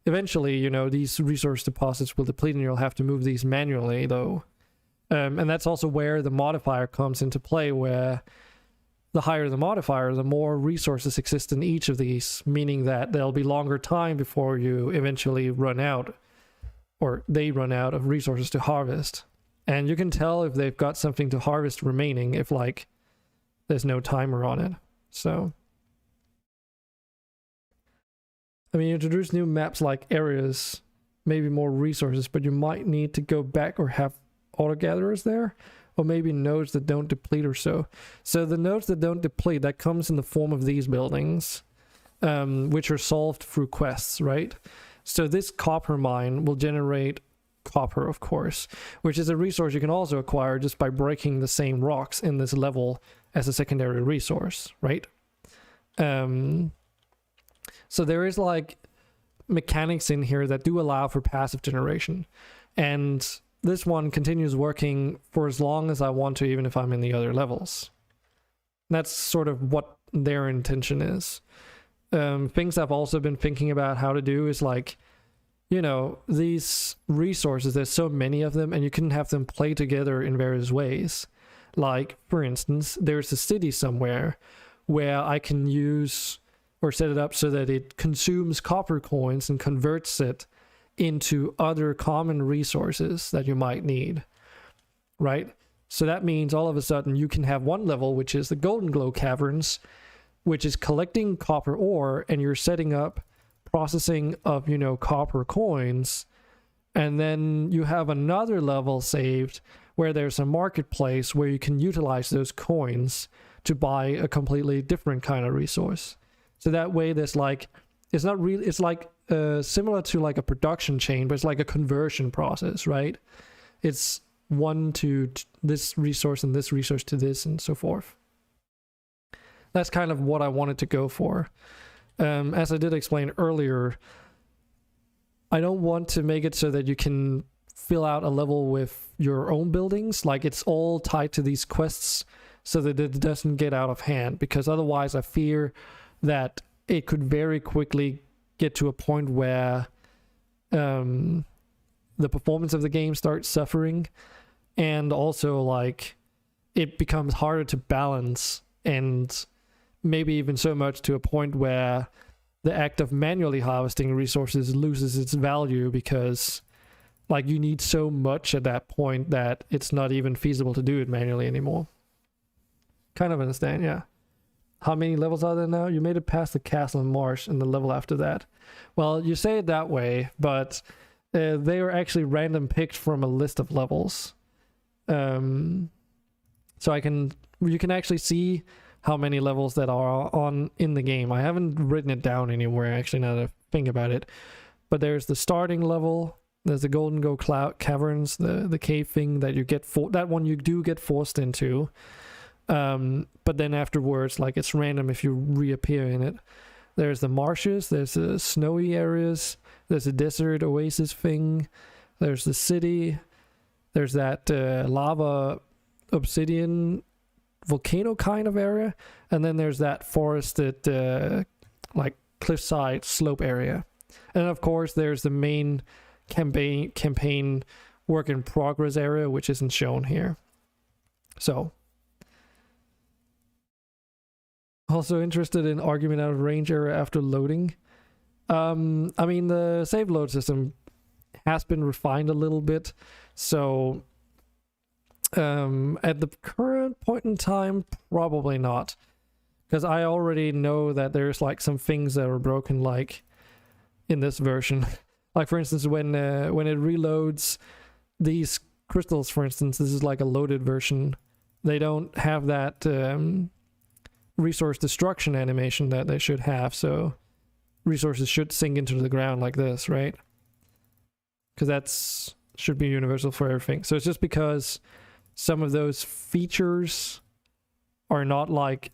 Eventually, these resource deposits will deplete and you'll have to move these manually, though. And that's also where the modifier comes into play, where the higher the modifier, the more resources exist in each of these, meaning that there'll be longer time before you eventually run out, or they run out of resources to harvest. And you can tell if they've got something to harvest remaining if, like, there's no timer on it. So, I mean, you introduce new maps like areas, maybe more resources, but you might need to go back or have auto gatherers there, or maybe nodes that don't deplete or so. So the nodes that don't deplete, that comes in the form of these buildings, which are solved through quests, right? So this copper mine will generate copper, of course, which is a resource you can also acquire just by breaking the same rocks in this level as a secondary resource, right? So there is like mechanics in here that do allow for passive generation, and this one continues working for as long as I want to, even if I'm in the other levels. That's sort of what their intention is. Things I've also been thinking about how to do is like, these resources, there's so many of them, and you can have them play together in various ways. Like, for instance, there's a city somewhere where I can use or set it up so that it consumes copper coins and converts it into other common resources that you might need, right? So that means all of a sudden you can have one level, which is the Golden Glow Caverns, which is collecting copper ore, and you're setting up processing of, copper coins. And then you have another level saved where there's a marketplace where you can utilize those coins to buy a completely different kind of resource. So that way there's like, it's not really, it's like similar to like a production chain, but it's like a conversion process, right? It's one to this resource and this resource to this and so forth. That's kind of what I wanted to go for. As I did explain earlier, I don't want to make it so that you can fill out a level with your own buildings. Like, it's all tied to these quests so that it doesn't get out of hand, because otherwise I fear that it could very quickly get to a point where the performance of the game starts suffering, and also like it becomes harder to balance, and maybe even so much to a point where the act of manually harvesting resources loses its value, because like you need so much at that point that it's not even feasible to do it manually anymore. Kind of understand, yeah. How many levels are there now? You made it past the castle and marsh and the level after that. Well, you say it that way, but they are actually random picked from a list of levels. So you can actually see how many levels that are on in the game. I haven't written it down anywhere, actually, now that I think about it. But there's the starting level, there's the Golden Glow Caverns, the cave thing that you get that one you do get forced into. But then afterwards, like, it's random if you reappear in it. There's the marshes, there's the snowy areas, there's a desert oasis thing, there's the city, there's that lava obsidian volcano kind of area, and then there's that forested like cliffside slope area. And of course there's the main campaign work in progress area, which isn't shown here. So, also interested in argument out of range area after loading. I mean, the save load system has been refined a little bit, so at the current point in time, probably not, because I already know that there's like some things that are broken, like in this version. Like for instance, when it reloads these crystals, for instance, this is like a loaded version. They don't have that resource destruction animation that they should have, so resources should sink into the ground like this, right? Because that's should be universal for everything. So it's just because some of those features are not like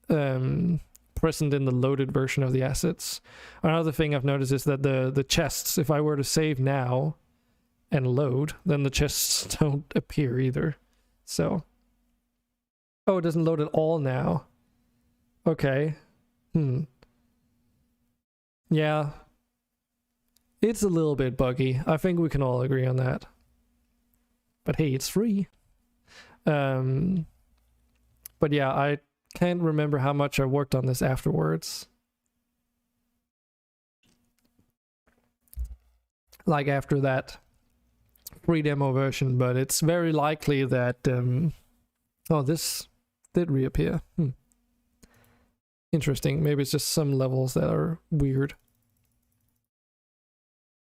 present in the loaded version of the assets. Another thing I've noticed is that the chests, if I were to save now and load, then the chests don't appear either. So, oh, it doesn't load at all now. Okay. Yeah. It's a little bit buggy. I think we can all agree on that. But hey, it's free. But yeah, I can't remember how much I worked on this afterwards. Like after that free demo version, but it's very likely that oh, this did reappear. Interesting. Maybe it's just some levels that are weird.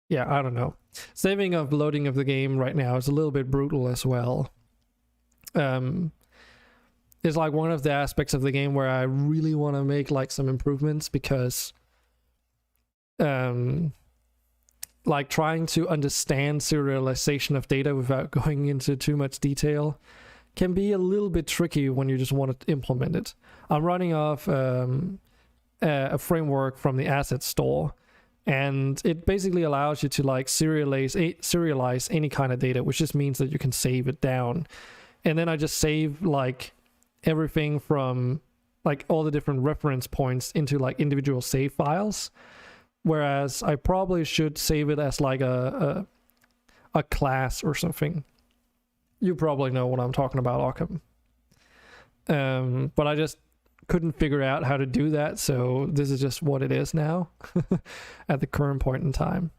Yeah, I don't know. Saving of loading of the game right now is a little bit brutal as well. It's like one of the aspects of the game where I really want to make like some improvements, because like trying to understand serialization of data without going into too much detail can be a little bit tricky when you just want to implement it. I'm running off a framework from the asset store, and it basically allows you to like serialize any kind of data, which just means that you can save it down. And then I just save like everything from like all the different reference points into like individual save files, whereas I probably should save it as like a class or something. You probably know what I'm talking about, Occam. But I just couldn't figure out how to do that, so this is just what it is now at the current point in time.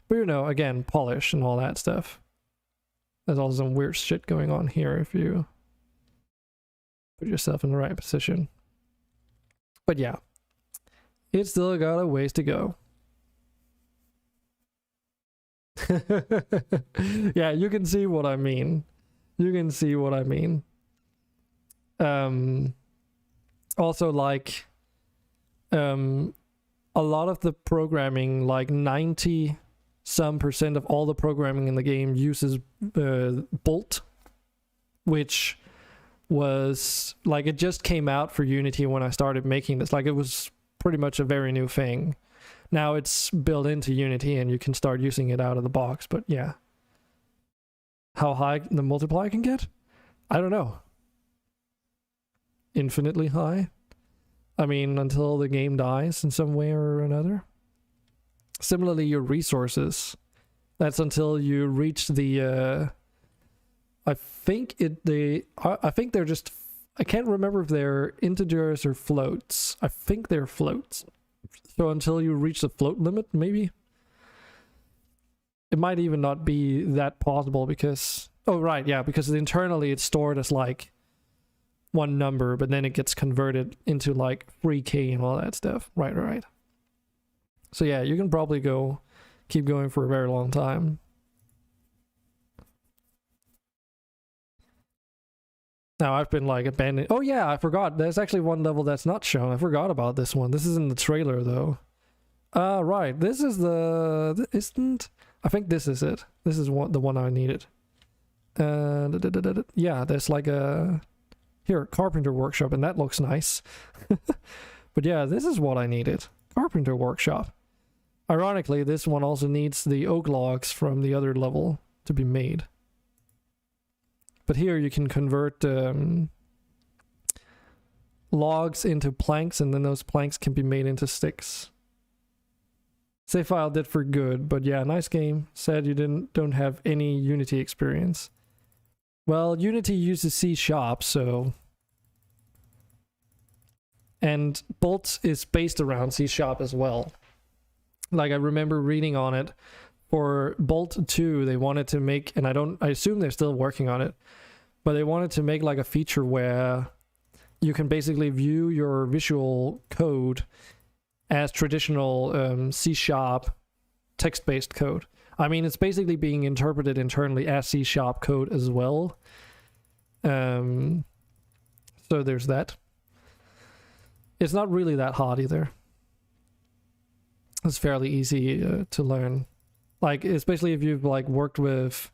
But you know, again, polish and all that stuff. There's also some weird shit going on here if you put yourself in the right position. But yeah, it's still got a ways to go. Yeah, you can see what I mean. You can see what I mean. Also, like, a lot of the programming, like 90% of all the programming in the game uses Bolt, which was like, it just came out for Unity when I started making this. Like, it was pretty much a very new thing. Now it's built into Unity and you can start using it out of the box, but yeah. How high the multiplier can get? I don't know. Infinitely high? I mean, until the game dies in some way or another. Similarly, your resources. That's until you reach the I think they're just, I can't remember if they're integers or floats. I think they're floats. So until you reach the float limit, maybe? It might even not be that possible because, oh right, yeah, because internally it's stored as like one number, but then it gets converted into like 3K and all that stuff. Right. So yeah, you can probably keep going for a very long time. Now I've been like abandoning. Oh yeah, I forgot. There's actually one level that's not shown. I forgot about this one. This is in the trailer though. Right. This is I think this is it. This is the one I needed. Yeah, there's like a carpenter workshop, and that looks nice. But yeah, this is what I needed. Carpenter workshop. Ironically, this one also needs the oak logs from the other level to be made. But here you can convert logs into planks, and then those planks can be made into sticks. Save file did for good, but yeah, nice game. Sad you don't have any Unity experience. Well, Unity uses C#, so... And Bolt is based around C# as well. Like I remember reading on it for Bolt 2, they wanted to make, and I assume they're still working on it, but they wanted to make like a feature where you can basically view your visual code as traditional C# text-based code. I mean, it's basically being interpreted internally as C# code as well. So there's that. It's not really that hard either. It's fairly easy to learn. Like, especially if you've like worked with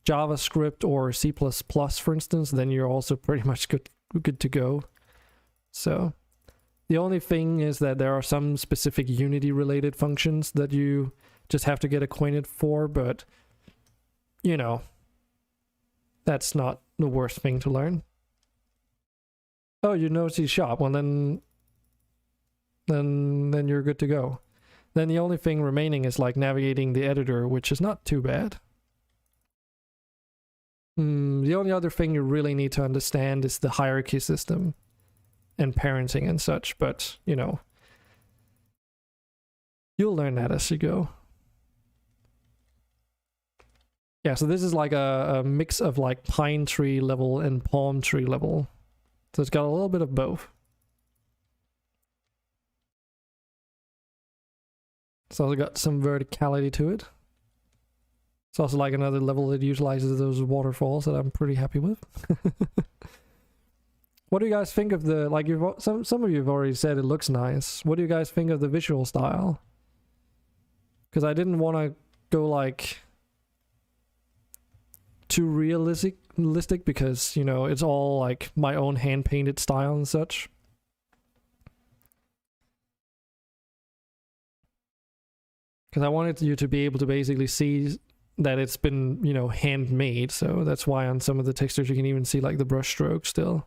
JavaScript or C++, for instance, then you're also pretty much good to go. So the only thing is that there are some specific Unity related functions that you just have to get acquainted for, but you know, that's not the worst thing to learn. Oh, you know C#. Well, then you're good to go. Then the only thing remaining is like navigating the editor, which is not too bad. The only other thing you really need to understand is the hierarchy system and parenting and such, but you know, you'll learn that as you go. Yeah, so this is like a mix of like pine tree level and palm tree level. So it's got a little bit of both. It's also got some verticality to it. It's also like another level that utilizes those waterfalls that I'm pretty happy with. What do you guys think of the, like, some of you have already said it looks nice. What do you guys think of the visual style? Because I didn't want to go like too realistic because, you know, it's all like my own hand painted style and such. Because I wanted you to be able to basically see that it's been, you know, handmade. So that's why on some of the textures you can even see like the brush stroke still.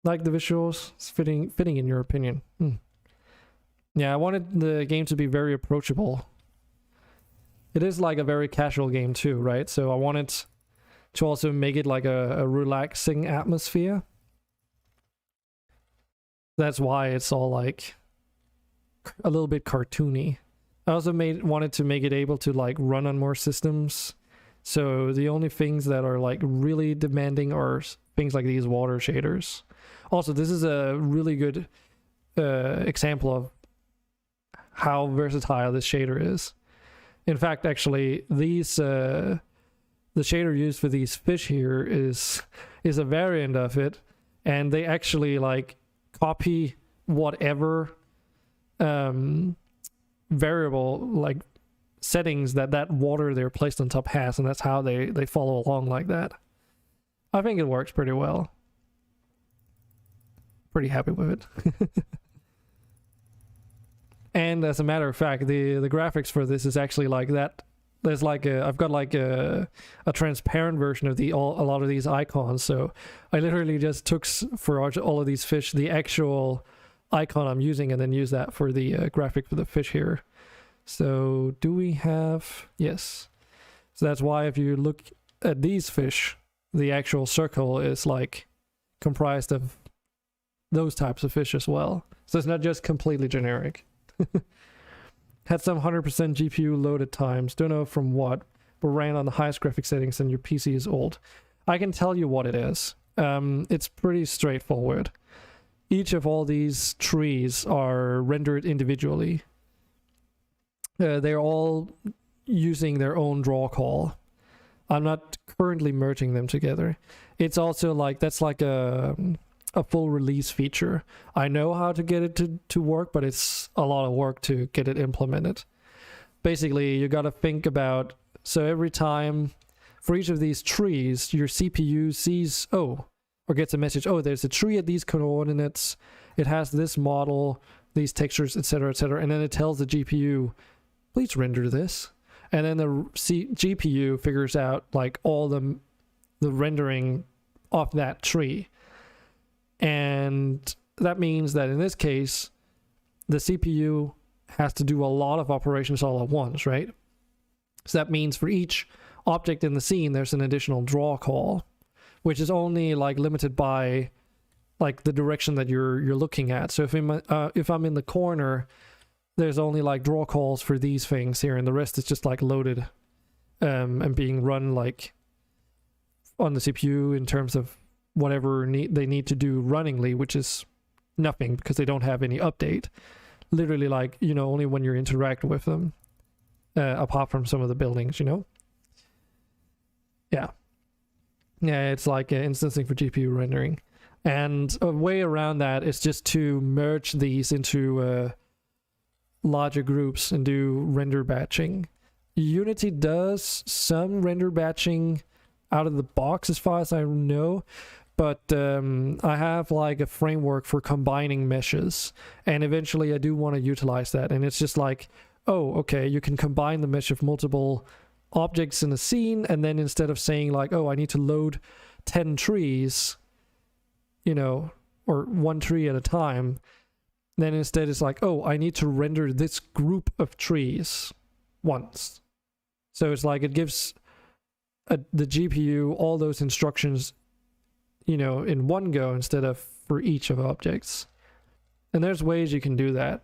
Like the visuals, it's fitting in your opinion. Yeah, I wanted the game to be very approachable. It is like a very casual game too, right? So I wanted to also make it like a relaxing atmosphere. That's why it's all like a little bit cartoony. I also wanted to make it able to like run on more systems. So the only things that are like really demanding are things like these water shaders. Also, this is a really good example of how versatile this shader is. In fact, actually, these the shader used for these fish here is a variant of it, and they actually like copy whatever variable like settings that water they're placed on top has, and that's how they follow along like that. I think it works pretty well. Pretty happy with it. And as a matter of fact, the graphics for this is actually like that. There's like I've got like a transparent version of a lot of these icons. So I literally just took for all of these fish the actual icon I'm using and then use that for the graphic for the fish here. So do we have, yes. So that's why if you look at these fish, the actual circle is like comprised of those types of fish as well. So it's not just completely generic. Had some 100% GPU loaded times, don't know from what, but ran on the highest graphic settings and your PC is old. I can tell you what it is. It's pretty straightforward. Each of all these trees are rendered individually. They're all using their own draw call. I'm not currently merging them together. It's also like, that's like a full release feature. I know how to get it to work, but it's a lot of work to get it implemented. Basically, you got to think about, so every time for each of these trees, your CPU sees, or gets a message, there's a tree at these coordinates, it has this model, these textures, etc., and then it tells the GPU, please render this. And then the GPU figures out like all the rendering of that tree. And that means that in this case, the CPU has to do a lot of operations all at once, right? So that means for each object in the scene, there's an additional draw call, which is only like limited by like the direction that you're looking at. So if I'm in the corner, there's only like draw calls for these things here, and the rest is just like loaded and being run like on the CPU in terms of whatever they need to do runningly, which is nothing because they don't have any update. Literally, like, you know, only when you're interacting with them, apart from some of the buildings, you know. Yeah, it's like instancing for GPU rendering, and a way around that is just to merge these into larger groups and do render batching. Unity does some render batching out of the box as far as I know, but I have like a framework for combining meshes, and eventually I do want to utilize that. And it's just like, oh, okay, you can combine the mesh of multiple objects in a scene, and then instead of saying like, oh, I need to load 10 trees, you know, or one tree at a time, then instead it's like, oh, I need to render this group of trees once. So it's like it gives the GPU all those instructions, you know, in one go instead of for each of objects. And there's ways you can do that.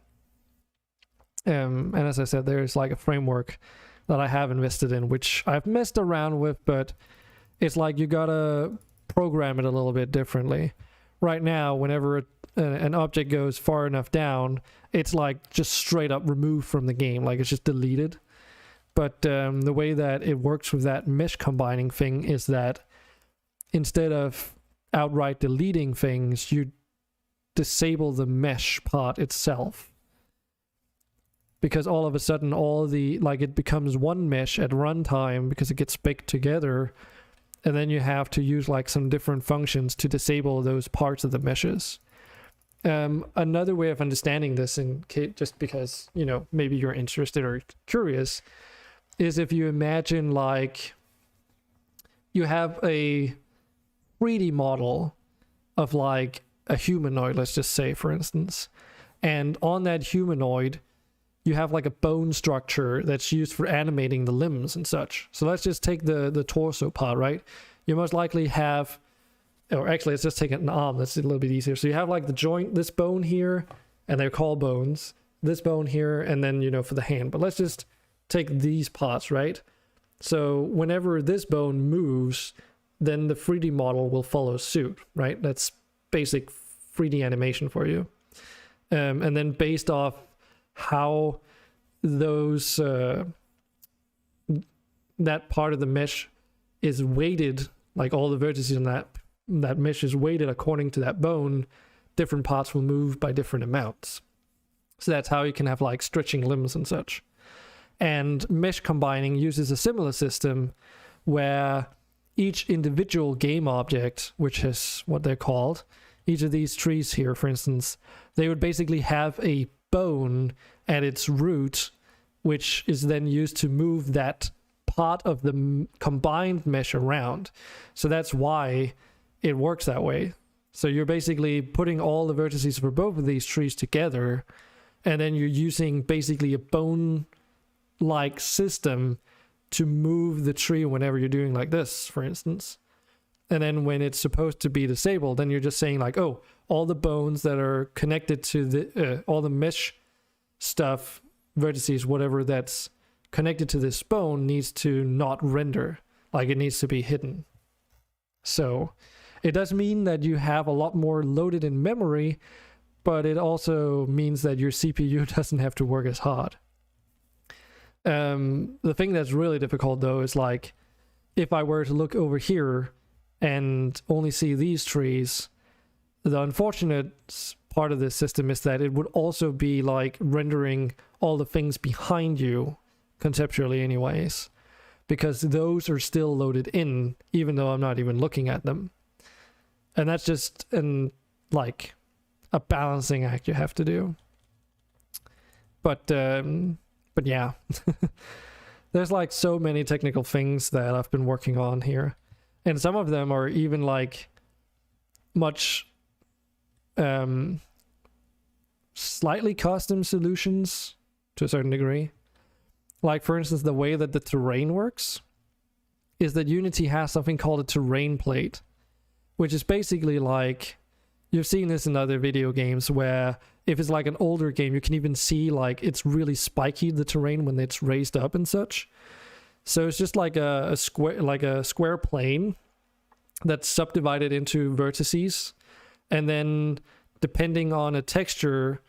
And as I said, there's like a framework that I have invested in, which I've messed around with, but it's like you gotta program it a little bit differently. Right now, whenever an object goes far enough down, it's like just straight up removed from the game, like it's just deleted. But the way that it works with that mesh combining thing is that instead of outright deleting things, you disable the mesh part itself. Because all of a sudden, it becomes one mesh at runtime because it gets baked together, and then you have to use like some different functions to disable those parts of the meshes. Another way of understanding this, just because, you know, maybe you're interested or curious, is if you imagine like you have a 3D model of like a humanoid, let's just say, for instance, and on that humanoid you have like a bone structure that's used for animating the limbs and such. So let's just take the torso part, right? You most likely have, or actually let's just take an arm, that's a little bit easier. So you have like the joint, this bone here, and they're called bones, this bone here, and then, you know, for the hand. But let's just take these parts, right? So whenever this bone moves, then the 3D model will follow suit, right? That's basic 3D animation for you. And then based off how those that part of the mesh is weighted, like all the vertices in that mesh is weighted according to that bone, different parts will move by different amounts. So that's how you can have like stretching limbs and such. And mesh combining uses a similar system where each individual game object, which is what they're called, each of these trees here, for instance, they would basically have a bone at its root, which is then used to move that part of the combined mesh around. So that's why it works that way. So you're basically putting all the vertices for both of these trees together, and then you're using basically a bone-like system to move the tree whenever you're doing like this, for instance. And then when it's supposed to be disabled, then you're just saying like, oh, all the bones that are connected to the all the mesh stuff, vertices, whatever that's connected to this bone needs to not render, like it needs to be hidden. So it does mean that you have a lot more loaded in memory, but it also means that your CPU doesn't have to work as hard. The thing that's really difficult though is like, if I were to look over here and only see these trees, the unfortunate part of this system is that it would also be like rendering all the things behind you, conceptually anyways, because those are still loaded in, even though I'm not even looking at them. And that's just like a balancing act you have to do. But yeah, there's like so many technical things that I've been working on here, and some of them are even like much slightly custom solutions to a certain degree. Like for instance, the way that the terrain works is that Unity has something called a terrain plate, which is basically like you've seen this in other video games where if it's like an older game, you can even see like it's really spiky, the terrain, when it's raised up and such. So it's just like a square plane that's subdivided into vertices, and then depending on a texture,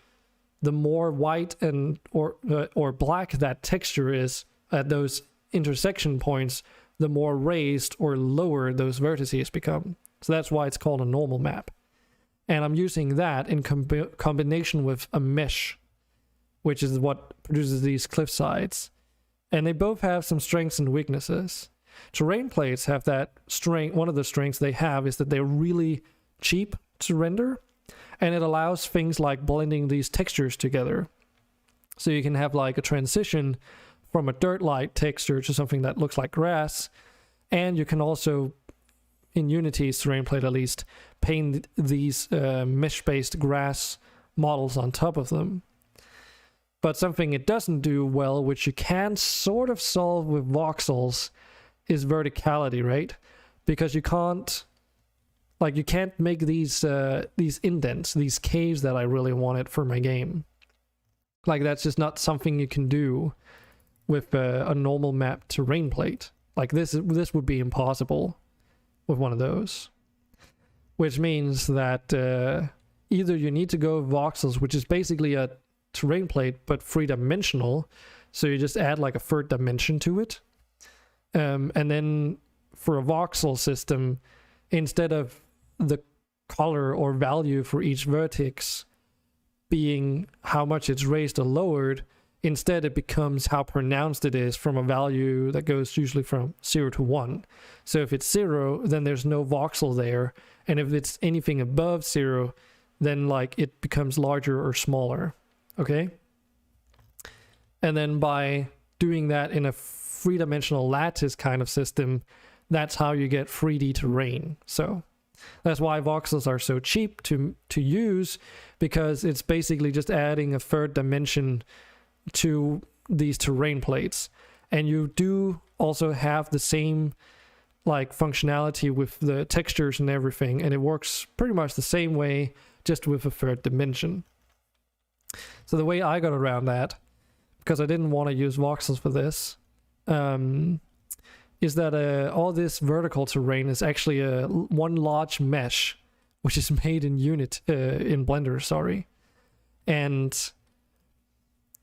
the more white and or black that texture is at those intersection points, the more raised or lower those vertices become. So that's why it's called a normal map. And I'm using that in combination with a mesh, which is what produces these cliff sides. And they both have some strengths and weaknesses. Terrain plates have that strength. One of the strengths they have is that they're really cheap to render, and it allows things like blending these textures together. So you can have like a transition from a dirt-like texture to something that looks like grass, and you can also, in Unity's terrain plate at least, paint these mesh-based grass models on top of them. But something it doesn't do well, which you can sort of solve with voxels, is verticality, right? Because you can't make these indents, these caves that I really wanted for my game. Like, that's just not something you can do with a normal map terrain plate. Like this would be impossible with one of those. Which means that either you need to go with voxels, which is basically a terrain plate but three-dimensional, so you just add like a third dimension to it, and then for a voxel system, instead of the color or value for each vertex being how much it's raised or lowered, instead it becomes how pronounced it is from a value that goes usually from 0 to 1. So if it's 0, then there's no voxel there, and if it's anything above 0, then like it becomes larger or smaller. Okay? And then by doing that in a three-dimensional lattice kind of system, that's how you get 3D terrain. So that's why voxels are so cheap to use, because it's basically just adding a third dimension to these terrain plates. And you do also have the same like functionality with the textures and everything, and it works pretty much the same way, just with a third dimension. So the way I got around that, because I didn't want to use voxels for this, is that all this vertical terrain is actually one large mesh, which is made in in Blender, sorry. And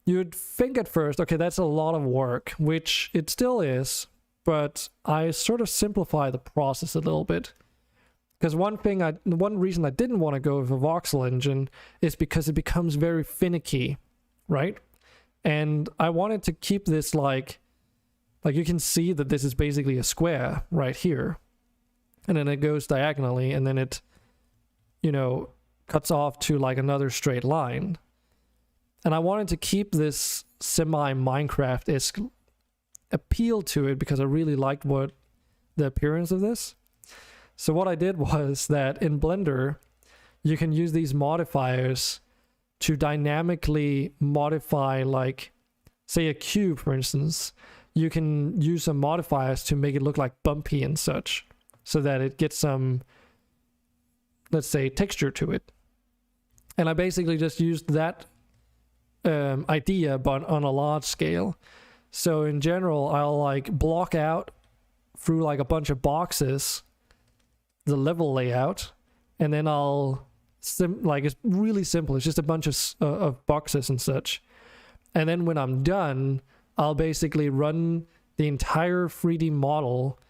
you'd think at first, okay, that's a lot of work, which it still is, but I sort of simplify the process a little bit. Because one reason I didn't want to go with a voxel engine is because it becomes very finicky, right? And I wanted to keep this like you can see that this is basically a square right here. And then it goes diagonally, and then it, cuts off to like another straight line. And I wanted to keep this semi-Minecraft-esque appeal to it because I really liked the appearance of this. So what I did was that in Blender, you can use these modifiers to dynamically modify, like, say a cube, for instance. You can use some modifiers to make it look like bumpy and such, so that it gets some, let's say, texture to it. And I basically just used that idea, but on a large scale. So in general, I'll like block out through like a bunch of boxes the level layout, and then I'll it's really simple. It's just a bunch of boxes and such. And then when I'm done, I'll basically run the entire 3D model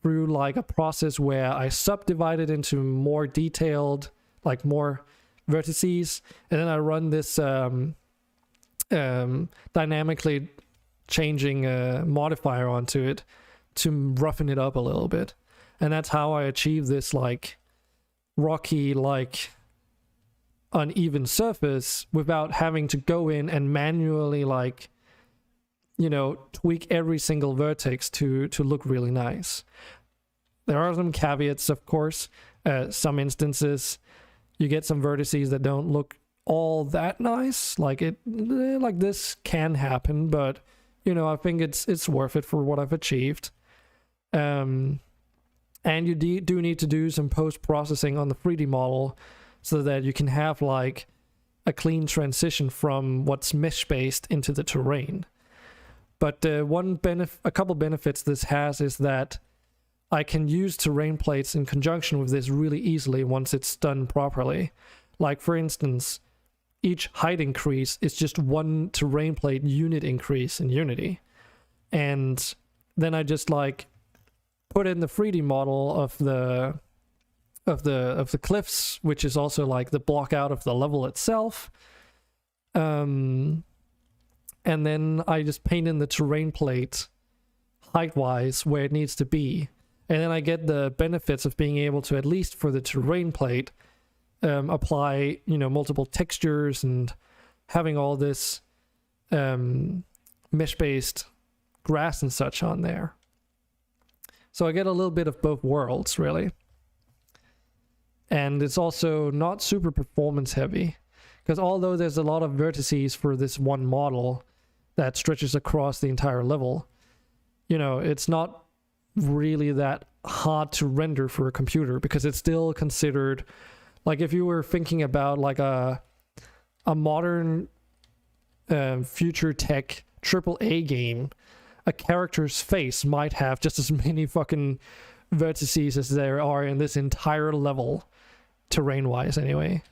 through like a process where I subdivide it into more detailed, like more vertices, and then I run this dynamically changing modifier onto it to roughen it up a little bit. And that's how I achieve this like rocky, like uneven surface without having to go in and manually like, tweak every single vertex to look really nice. There are some caveats, of course. Some instances you get some vertices that don't look all that nice. Like this can happen, but I think it's worth it for what I've achieved. And you do need to do some post-processing on the 3D model so that you can have like a clean transition from what's mesh based into the terrain. But a couple benefits this has is that I can use terrain plates in conjunction with this really easily once it's done properly. Like for instance, each height increase is just one terrain plate unit increase in Unity. And then I just like put in the 3D model of the cliffs, which is also like the block out of the level itself. And then I just paint in the terrain plate height-wise where it needs to be. And then I get the benefits of being able to, at least for the terrain plate, apply, multiple textures and having all this mesh-based grass and such on there. So I get a little bit of both worlds, really. And it's also not super performance heavy, because although there's a lot of vertices for this one model that stretches across the entire level, it's not really that hard to render for a computer, because it's still considered, like if you were thinking about like a modern future tech AAA game, a character's face might have just as many fucking vertices as there are in this entire level, terrain-wise anyway.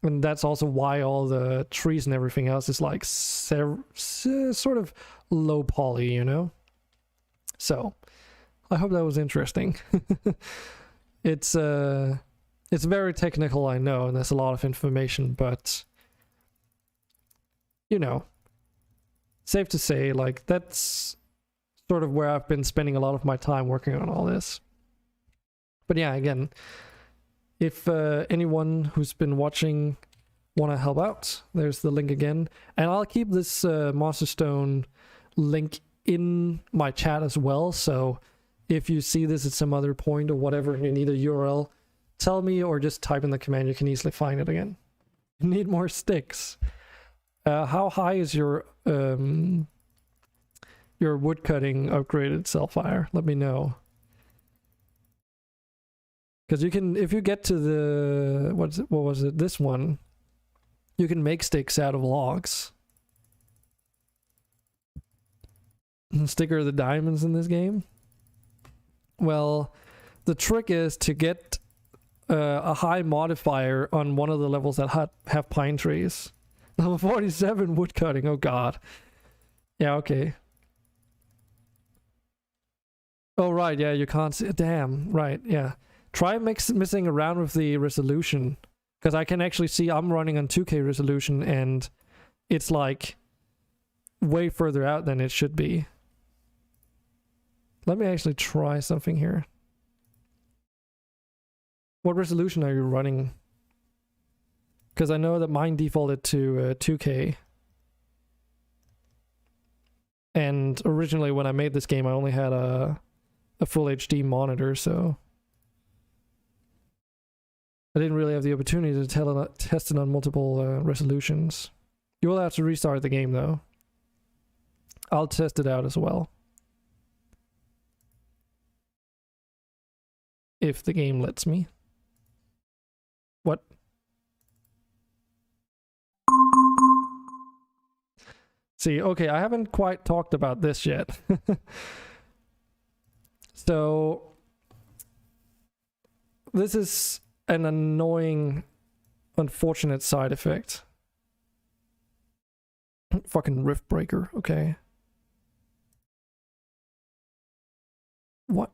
And that's also why all the trees and everything else is like sort of low poly, So, I hope that was interesting. It's very technical, I know, and there's a lot of information, but safe to say, like, that's sort of where I've been spending a lot of my time working on all this. But yeah, again, if anyone who's been watching want to help out, there's the link again. And I'll keep this MonsterStone link in my chat as well, so if you see this at some other point or whatever and you need a URL, tell me, or just type in the command, you can easily find it again. You need more sticks. How high is your woodcutting upgraded, Selfire? Let me know. Because you can, if you get to the, what was it, this one, you can make sticks out of logs. Sticker of the diamonds in this game? Well, the trick is to get a high modifier on one of the levels that have pine trees. Level 47 woodcutting, oh god. Yeah, okay. Oh right, yeah, you can't see, damn, right, yeah. Try messing around with the resolution, because I can actually see I'm running on 2K resolution and it's like way further out than it should be. Let me actually try something here. What resolution are you running? Because I know that mine defaulted to 2K. And originally when I made this game, I only had a full HD monitor, so I didn't really have the opportunity to test it on multiple resolutions. You will have to restart the game though. I'll test it out as well, if the game lets me. What? See, okay, I haven't quite talked about this yet. So, this is an annoying, unfortunate side effect. Fucking rift breaker, okay. What?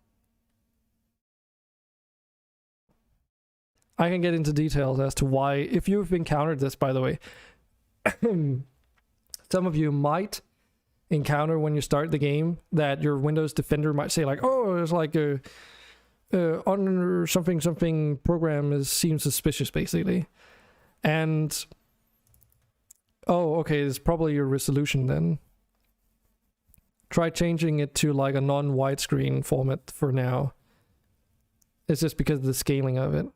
I can get into details as to why, if you've encountered this, by the way. Some of you might encounter when you start the game that your Windows Defender might say like, oh, it's like a on something program seems suspicious, basically. And oh, okay, it's probably your resolution then. Try changing it to like a non-widescreen format for now. It's just because of the scaling of it.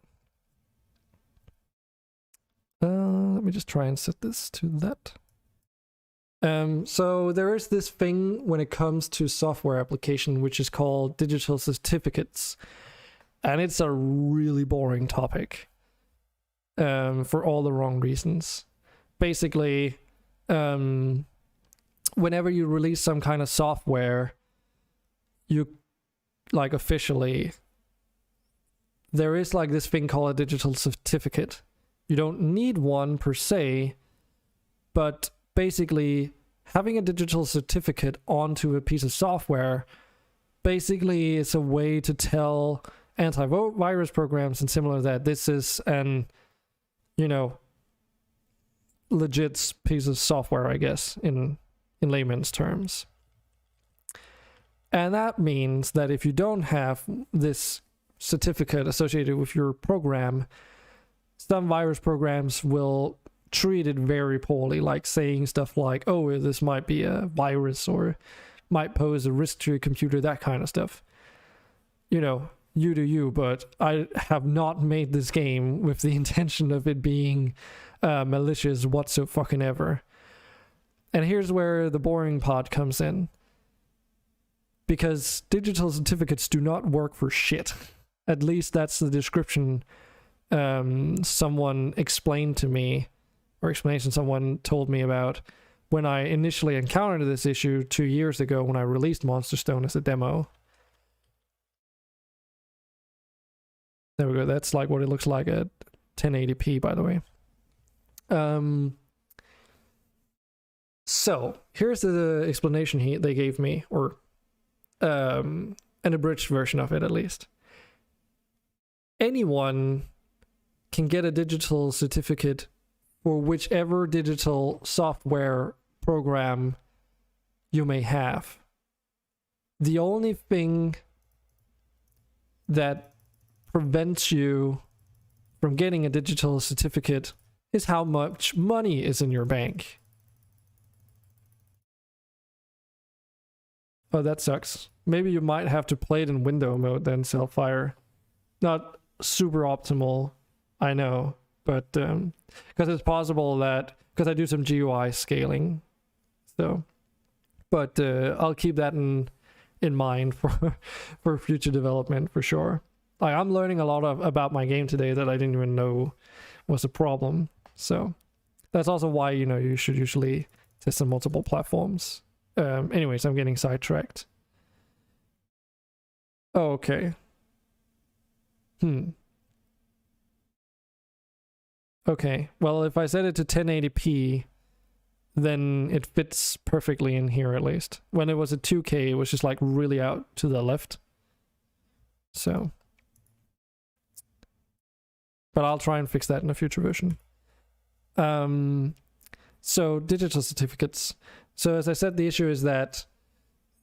Let me just try and set this to that. So there is this thing when it comes to software application which is called digital certificates, and it's a really boring topic. for all the wrong reasons. Basically, whenever you release some kind of software, you like officially, there is like this thing called a digital certificate. You don't need one per se, but basically having a digital certificate onto a piece of software basically is a way to tell antivirus programs and similar that this is an, legit piece of software, I guess, in layman's terms. And that means that if you don't have this certificate associated with your program, some virus programs will treat it very poorly, like saying stuff like, oh, this might be a virus or might pose a risk to your computer, that kind of stuff. You do you, but I have not made this game with the intention of it being malicious whatsoever. And here's where the boring part comes in. Because digital certificates do not work for shit. At least that's the description someone explained to me, or explanation someone told me about when I initially encountered this issue 2 years ago when I released MonsterStone as a demo. There we go. That's like what it looks like at 1080p, by the way. So here's the explanation they gave me, or an abridged version of it at least. Anyone can get a digital certificate for whichever digital software program you may have. The only thing that prevents you from getting a digital certificate is how much money is in your bank. Oh, that sucks. Maybe you might have to play it in window mode then, Selfire. Not super optimal, I know, but because it's possible that, because I do some GUI scaling, so, but I'll keep that in mind for future development for sure. Like, I'm learning a lot about my game today that I didn't even know was a problem. So that's also why, you should usually test on multiple platforms. Anyways, I'm getting sidetracked. Oh, okay. Okay, well, if I set it to 1080p, then it fits perfectly in here at least. When it was at 2K, it was just like really out to the left. So, but I'll try and fix that in a future version. So digital certificates. So as I said, the issue is that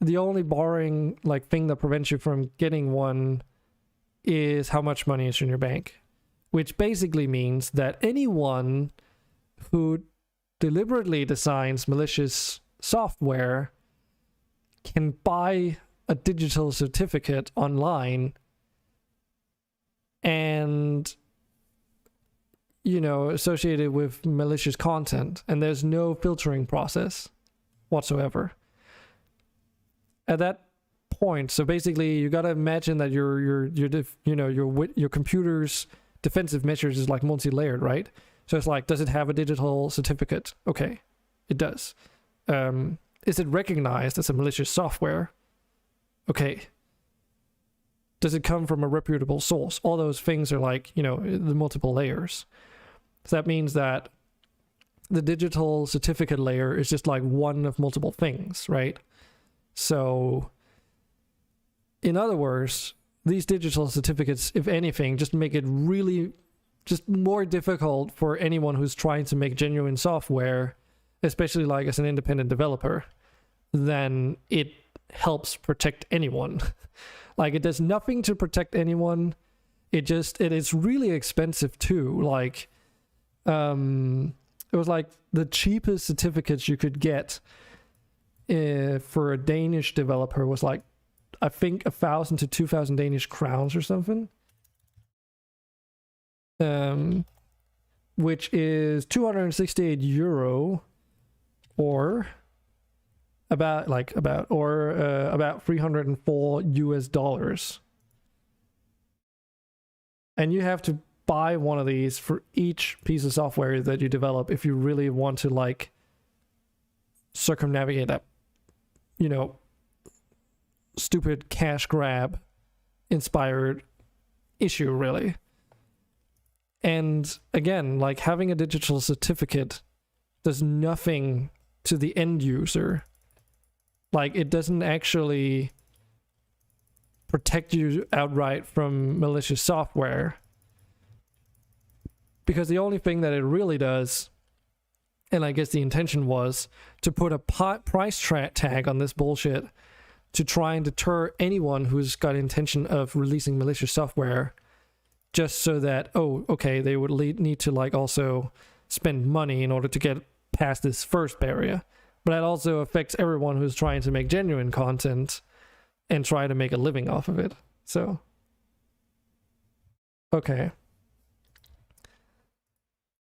the only barring thing that prevents you from getting one is how much money is in your bank, which basically means that anyone who deliberately designs malicious software can buy a digital certificate online and associated with malicious content, and there's no filtering process whatsoever at that point. So basically you got to imagine that your computer's defensive measures is like multi-layered, right? So it's like, does it have a digital certificate? Okay, it does. Is it recognized as a malicious software? Okay. Does it come from a reputable source? All those things are like, the multiple layers. So that means that the digital certificate layer is just like one of multiple things, right? So in other words, these digital certificates, if anything, just make it really just more difficult for anyone who's trying to make genuine software, especially like as an independent developer, than it helps protect anyone. Like, it does nothing to protect anyone. It is really expensive too. Like, it was like the cheapest certificates you could get for a Danish developer was like, I think 1,000 to 2,000 Danish crowns or something. Which is 268 euro, or about $304 US. And you have to buy one of these for each piece of software that you develop if you really want to like circumnavigate that, you know, stupid cash grab inspired issue, really. And again, like having a digital certificate does nothing to the end user. Like it doesn't actually protect you outright from malicious software, because the only thing that it really does, and I guess the intention was to put a price tag on this bullshit to try and deter anyone who's got intention of releasing malicious software, just so that, oh, okay, they would need to like also spend money in order to get past this first barrier. But that also affects everyone who's trying to make genuine content and try to make a living off of it. So, okay.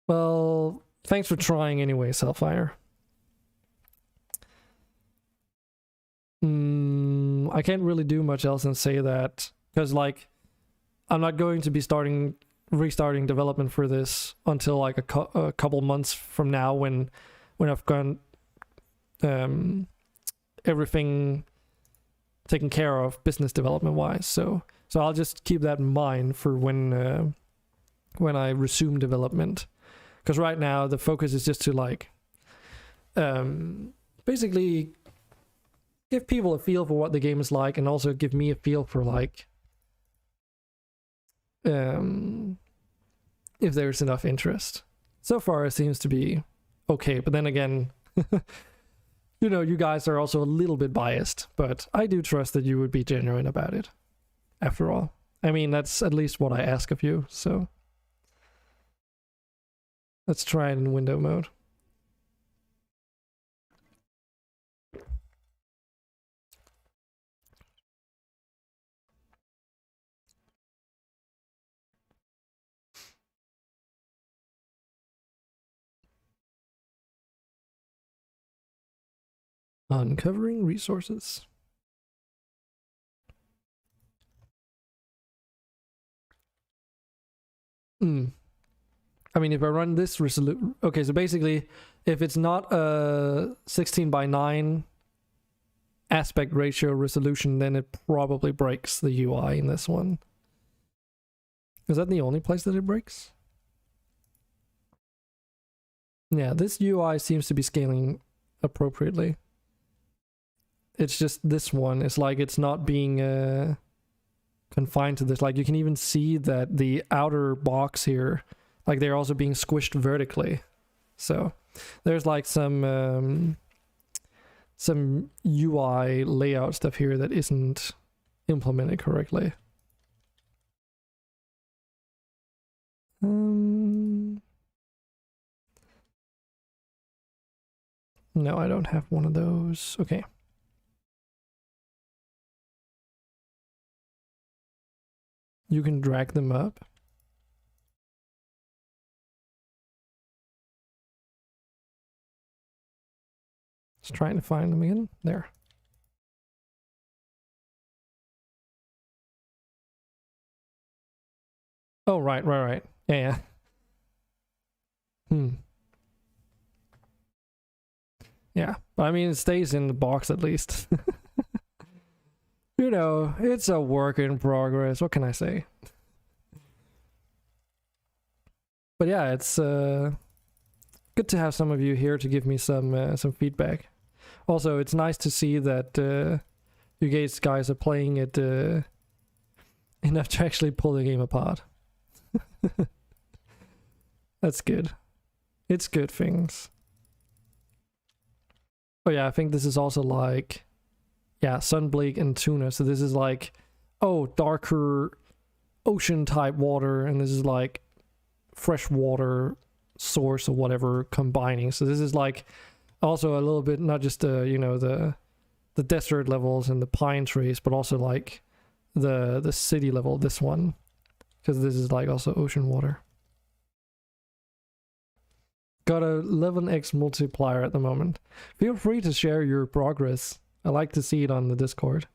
Well, thanks for trying anyway, Selfire. I can't really do much else than say that, because like I'm not going to be restarting development for this until like a couple months from now, when I've gone everything taken care of business development wise. So I'll just keep that in mind for when I resume development, because right now the focus is just to like basically give people a feel for what the game is like, and also give me a feel for like if there's enough interest. So far it seems to be okay, but then again, you know, you guys are also a little bit biased, but I do trust that you would be genuine about it, after all. I mean, that's at least what I ask of you, so let's try it in window mode. Uncovering resources. I mean, if I run this resolution, okay, so basically, if it's not a 16:9 aspect ratio resolution, then it probably breaks the UI in this one. Is that the only place that it breaks? Yeah, this UI seems to be scaling appropriately. It's just this one, it's like it's not being confined to this. Like you can even see that the outer box here, like they're also being squished vertically. So there's like some UI layout stuff here that isn't implemented correctly. No, I don't have one of those. Okay. You can drag them up. Just trying to find them again. There. Oh, right. Yeah. Yeah, but I mean, it stays in the box at least. You know, it's a work in progress. What can I say? But yeah, it's good to have some of you here to give me some feedback. Also, it's nice to see that you guys are playing it enough to actually pull the game apart. That's good. It's good things. Oh yeah, I think this is also like, yeah, Sunbleak and Tuna. So this is like, oh, darker ocean type water, and this is like fresh water source or whatever combining. So this is like also a little bit not just you know, the desert levels and the pine trees, but also like the city level, this one, because this is like also ocean water. Got a 11x multiplier at the moment. Feel free to share your progress. I like to see it on the Discord.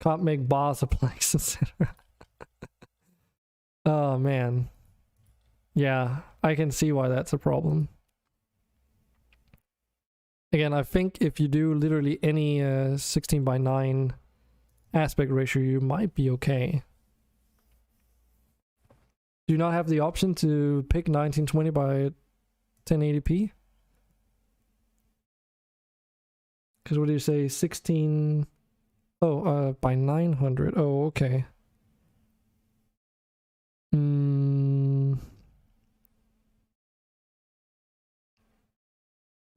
Can't make bars of planks, etc. Oh man. Yeah, I can see why that's a problem. Again, I think if you do literally any 16:9 aspect ratio, you might be okay. Do you not have the option to pick 1920 by 1080p? Because what do you say? 16. Oh, by 900. Oh, okay.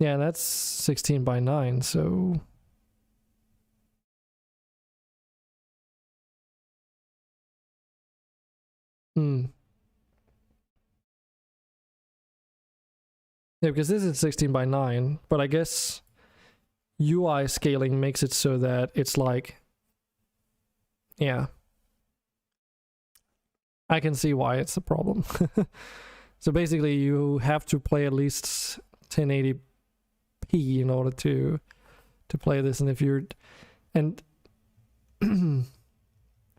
Yeah, that's 16:9, so. Yeah, because this is 16:9, but I guess UI scaling makes it so that it's like, yeah, I can see why it's a problem. So basically, you have to play at least 1080p in order to play this, and if you're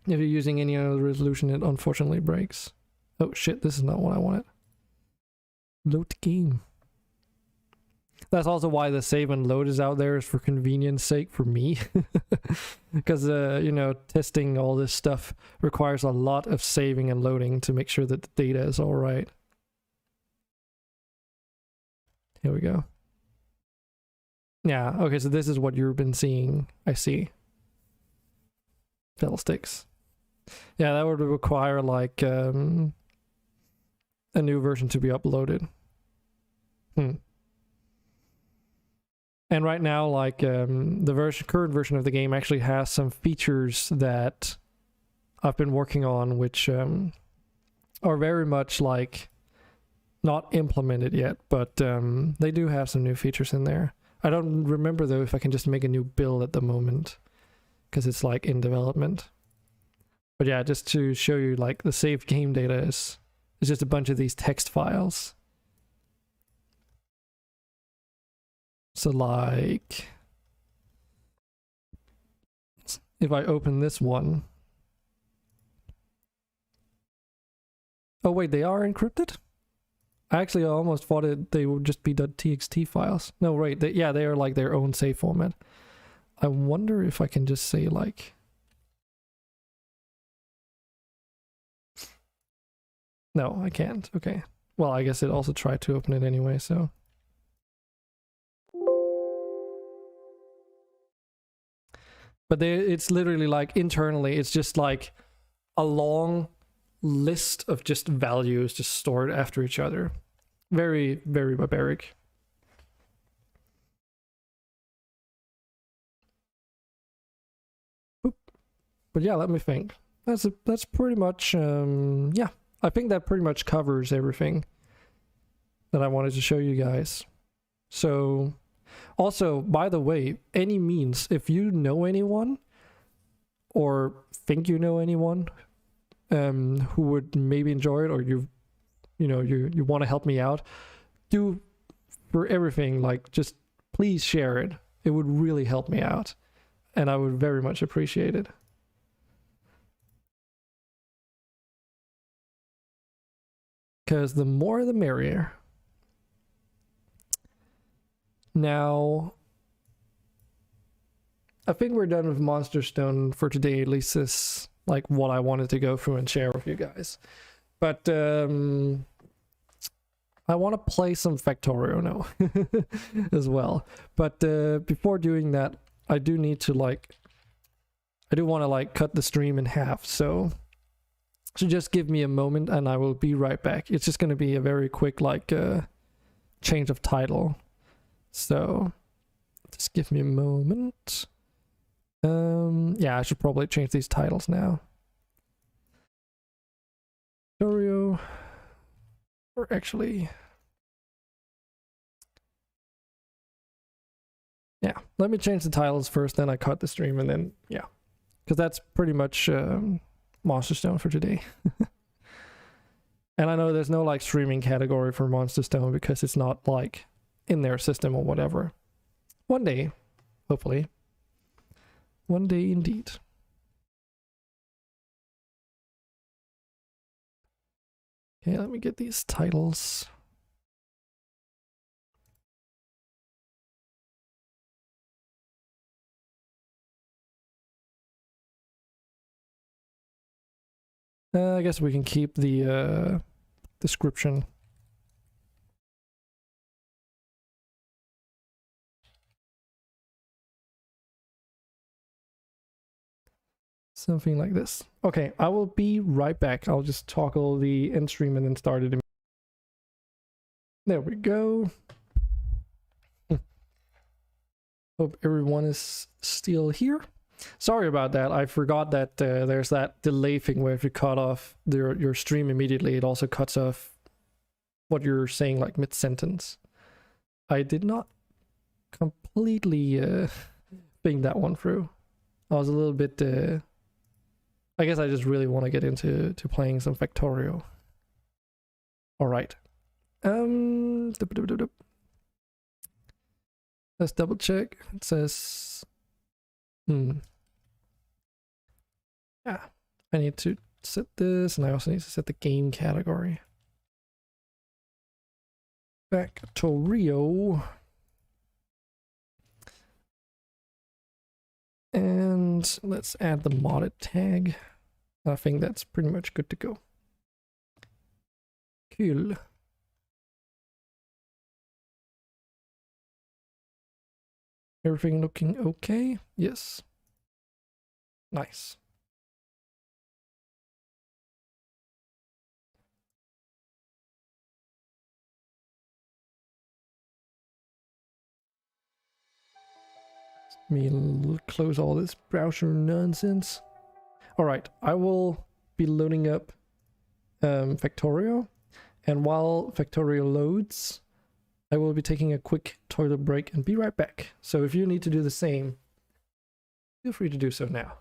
using any other resolution, it unfortunately breaks. Oh shit, this is not what I wanted. Load game. That's also why the save and load is out there, is for convenience sake for me. Because, testing all this stuff requires a lot of saving and loading to make sure that the data is all right. Here we go. Yeah, okay, so this is what you've been seeing. I see. Fiddlesticks. Yeah, that would require like a new version to be uploaded. And right now, like the current version of the game actually has some features that I've been working on, which are very much like not implemented yet, but they do have some new features in there. I don't remember though if I can just make a new build at the moment, because it's like in development. But yeah, just to show you, like the saved game data is just a bunch of these text files. So like, if I open this one. Oh wait, they are encrypted? I actually almost thought they would just be .txt files. No, wait, they are like their own save format. I wonder if I can just say like... No, I can't. Okay. Well, I guess it also tried to open it anyway, so... But it's literally like internally, it's just like a long list of just values just stored after each other. Very, very barbaric. Oop. But yeah, let me think. That's pretty much, yeah. I think that pretty much covers everything that I wanted to show you guys. So... Also, by the way, any means, if you know anyone or think you know anyone who would maybe enjoy it, or you want to help me out, do for everything, like just please share it. It would really help me out, and I would very much appreciate it. Because the more the merrier. Now, I think we're done with MonsterStone for today. At least this, like, what I wanted to go through and share with you guys. But I want to play some Factorio now as well. But before doing that, I do need to want to cut the stream in half. So just give me a moment, and I will be right back. It's just going to be a very quick change of title. So, just give me a moment. Yeah, I should probably change these titles now. Factorio, or actually, yeah, let me change the titles first, then I cut the stream, and then, yeah, because that's pretty much MonsterStone for today. And I know there's no like streaming category for MonsterStone because it's not like in their system or whatever. One day, hopefully. One day indeed. Okay, let me get these titles. I guess we can keep the description. Something like this. Okay, I will be right back. I'll just toggle the end stream and then start it. There we go. Hope everyone is still here. Sorry about that. I forgot that there's that delay thing where if you cut off your stream immediately, it also cuts off what you're saying like mid-sentence. I did not completely think that one through. I was a little bit... I guess I just really want to get into playing some Factorio. Alright. Let's double check. It says... Yeah. I need to set this, and I also need to set the game category. Factorio. And let's add the modded tag. I think that's pretty much good to go. Cool. Everything looking okay? Yes. Nice. Let me close all this browser nonsense. Alright, I will be loading up Factorio, and while Factorio loads, I will be taking a quick toilet break and be right back. So if you need to do the same, feel free to do so now.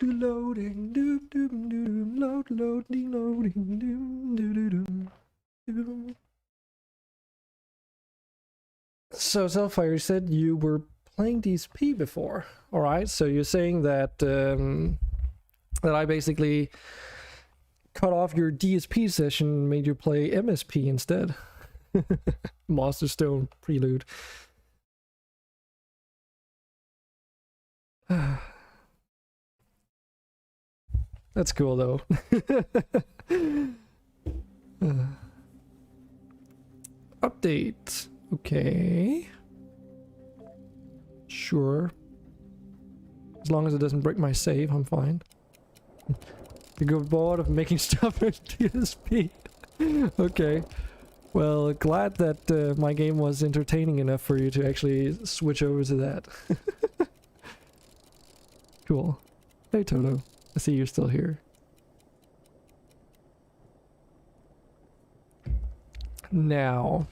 Loading, loading. So Selfire, said you were playing DSP before. All right, so you're saying that that I basically cut off your DSP session and made you play MSP instead. MonsterStone Prelude. That's cool though. Update. Okay. Sure. As long as it doesn't break my save, I'm fine. You go bored of making stuff in DSP. Okay. Well, glad that my game was entertaining enough for you to actually switch over to that. Cool. Hey Toto. I see you're still here. Now,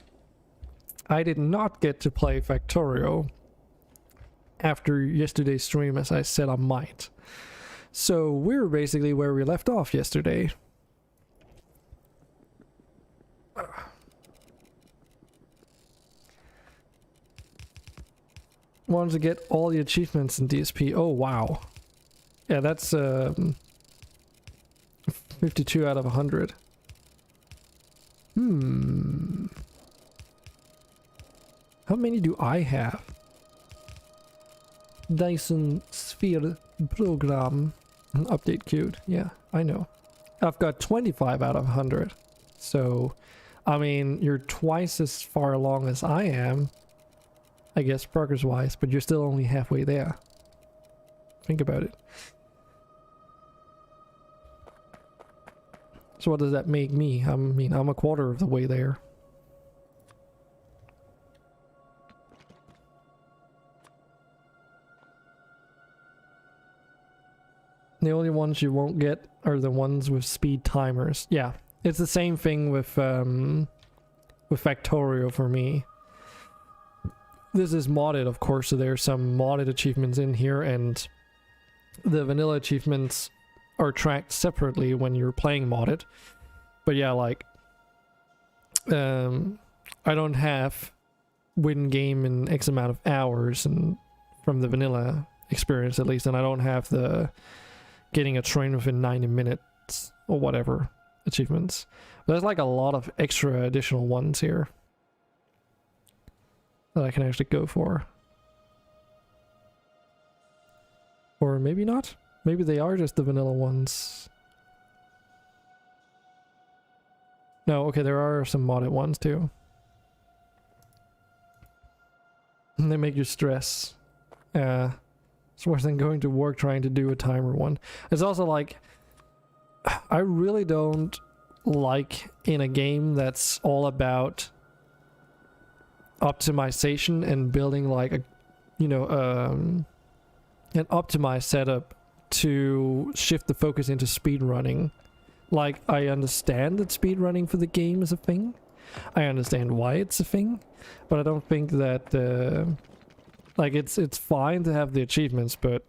I did not get to play Factorio after yesterday's stream, as I said I might. So we're basically where we left off yesterday. wanted to get all the achievements in DSP. Oh wow. Yeah, that's 52 out of 100. How many do I have? Dyson Sphere program update queued. Yeah, I know. I've got 25 out of 100. So, I mean, you're twice as far along as I am, I guess, progress-wise, but you're still only halfway there. Think about it. So what does that make me? I mean, I'm a quarter of the way there. The only ones you won't get are the ones with speed timers. Yeah, it's the same thing with Factorio for me. This is modded, of course, so there's some modded achievements in here, and the vanilla achievements are tracked separately when you're playing modded. But yeah, like, I don't have win game in X amount of hours, and from the vanilla experience at least, and I don't have the getting a train within 90 minutes or whatever achievements. But there's like a lot of extra additional ones here that I can actually go for. Or maybe not. Maybe they are just the vanilla ones. No, okay, there are some modded ones too. And they make you stress. It's worse than going to work trying to do a timer one. It's also like, I really don't like in a game that's all about optimization and building like a, you know, an optimized setup to shift the focus into speedrunning. Like, I understand that speedrunning for the game is a thing. I understand why it's a thing, but I don't think that like it's fine to have the achievements, but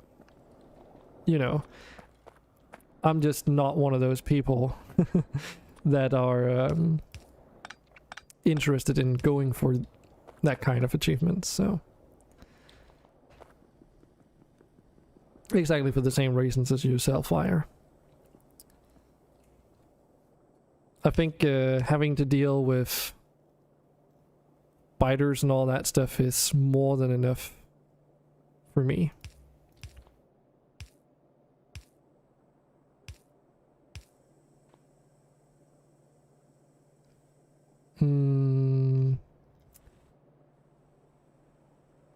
you know, I'm just not one of those people that are interested in going for that kind of achievements. So exactly for the same reasons as you, Selfire. I think having to deal with biters and all that stuff is more than enough for me.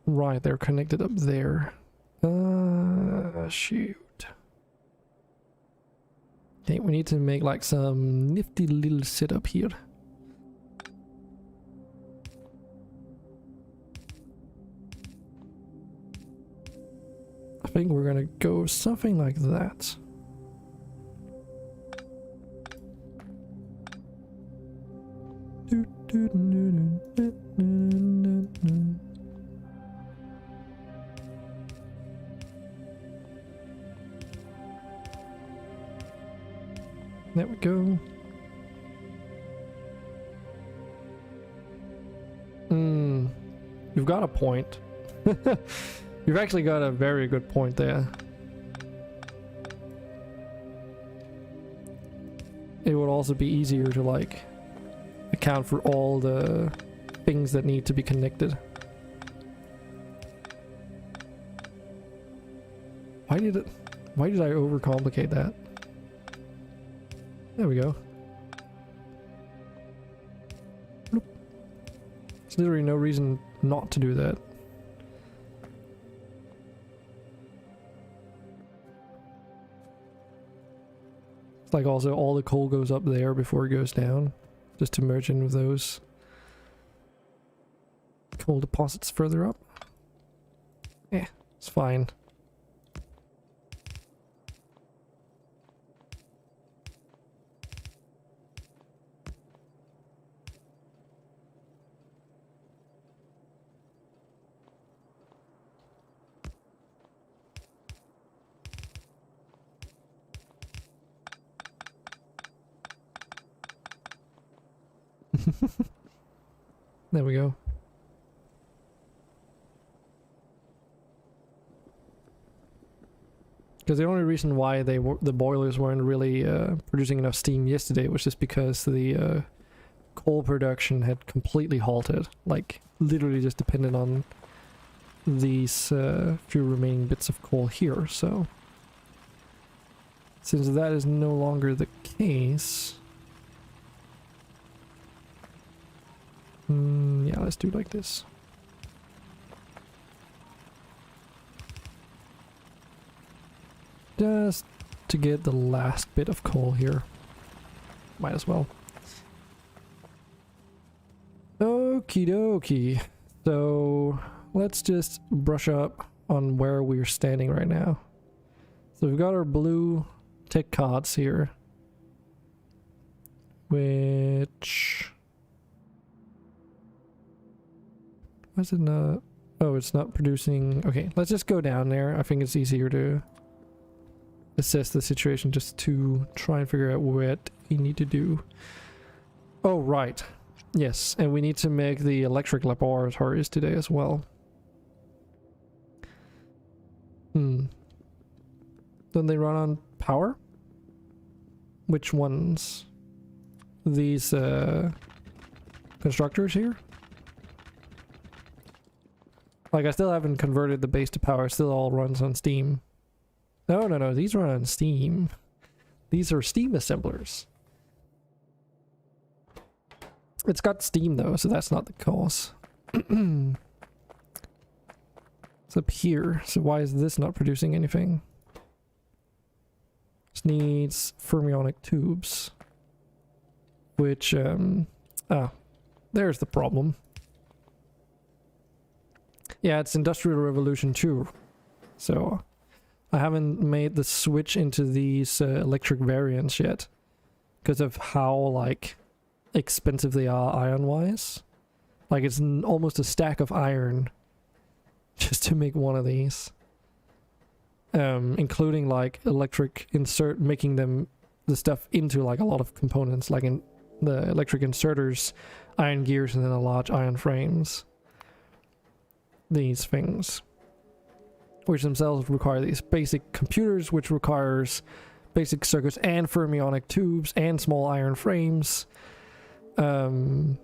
Right, they're connected up there. Shoot. Okay, we need to make like some nifty little setup here. I think we're gonna go something like that. There we go. You've got a point. You've actually got a very good point there. It would also be easier to like account for all the things that need to be connected. Why did I overcomplicate that? There we go. Bloop. There's literally no reason not to do that. It's like also all the coal goes up there before it goes down, just to merge in with those coal deposits further up. Yeah, it's fine. There we go. Because the only reason why the boilers weren't really producing enough steam yesterday was just because the coal production had completely halted. Like, literally just depended on these few remaining bits of coal here, so... Since that is no longer the case... yeah, let's do it like this. Just to get the last bit of coal here. Might as well. Okie dokie. So let's just brush up on where we're standing right now. So we've got our blue tech cards here. Which... Why is it not... Oh, it's not producing... Okay, let's just go down there. I think it's easier to assess the situation just to try and figure out what you need to do. Oh, right. Yes, and we need to make the electric laboratories today as well. Don't they run on power? Which ones? These constructors here? Like, I still haven't converted the base to power. It still all runs on steam. No, these run on steam. These are steam assemblers. It's got steam though, so that's not the cause. It's up here, so why is this not producing anything? This needs fermionic tubes. Which, there's the problem. Yeah, it's Industrial Revolution 2. So, I haven't made the switch into these electric variants yet. Because of how, like, expensive they are iron-wise. Like, it's almost a stack of iron just to make one of these. Including, like, electric insert, making them, the stuff into, like, a lot of components. Like, in the electric inserters, iron gears, and then the large iron frames. These things, which themselves require these basic computers, which requires basic circuits and fermionic tubes and small iron frames. And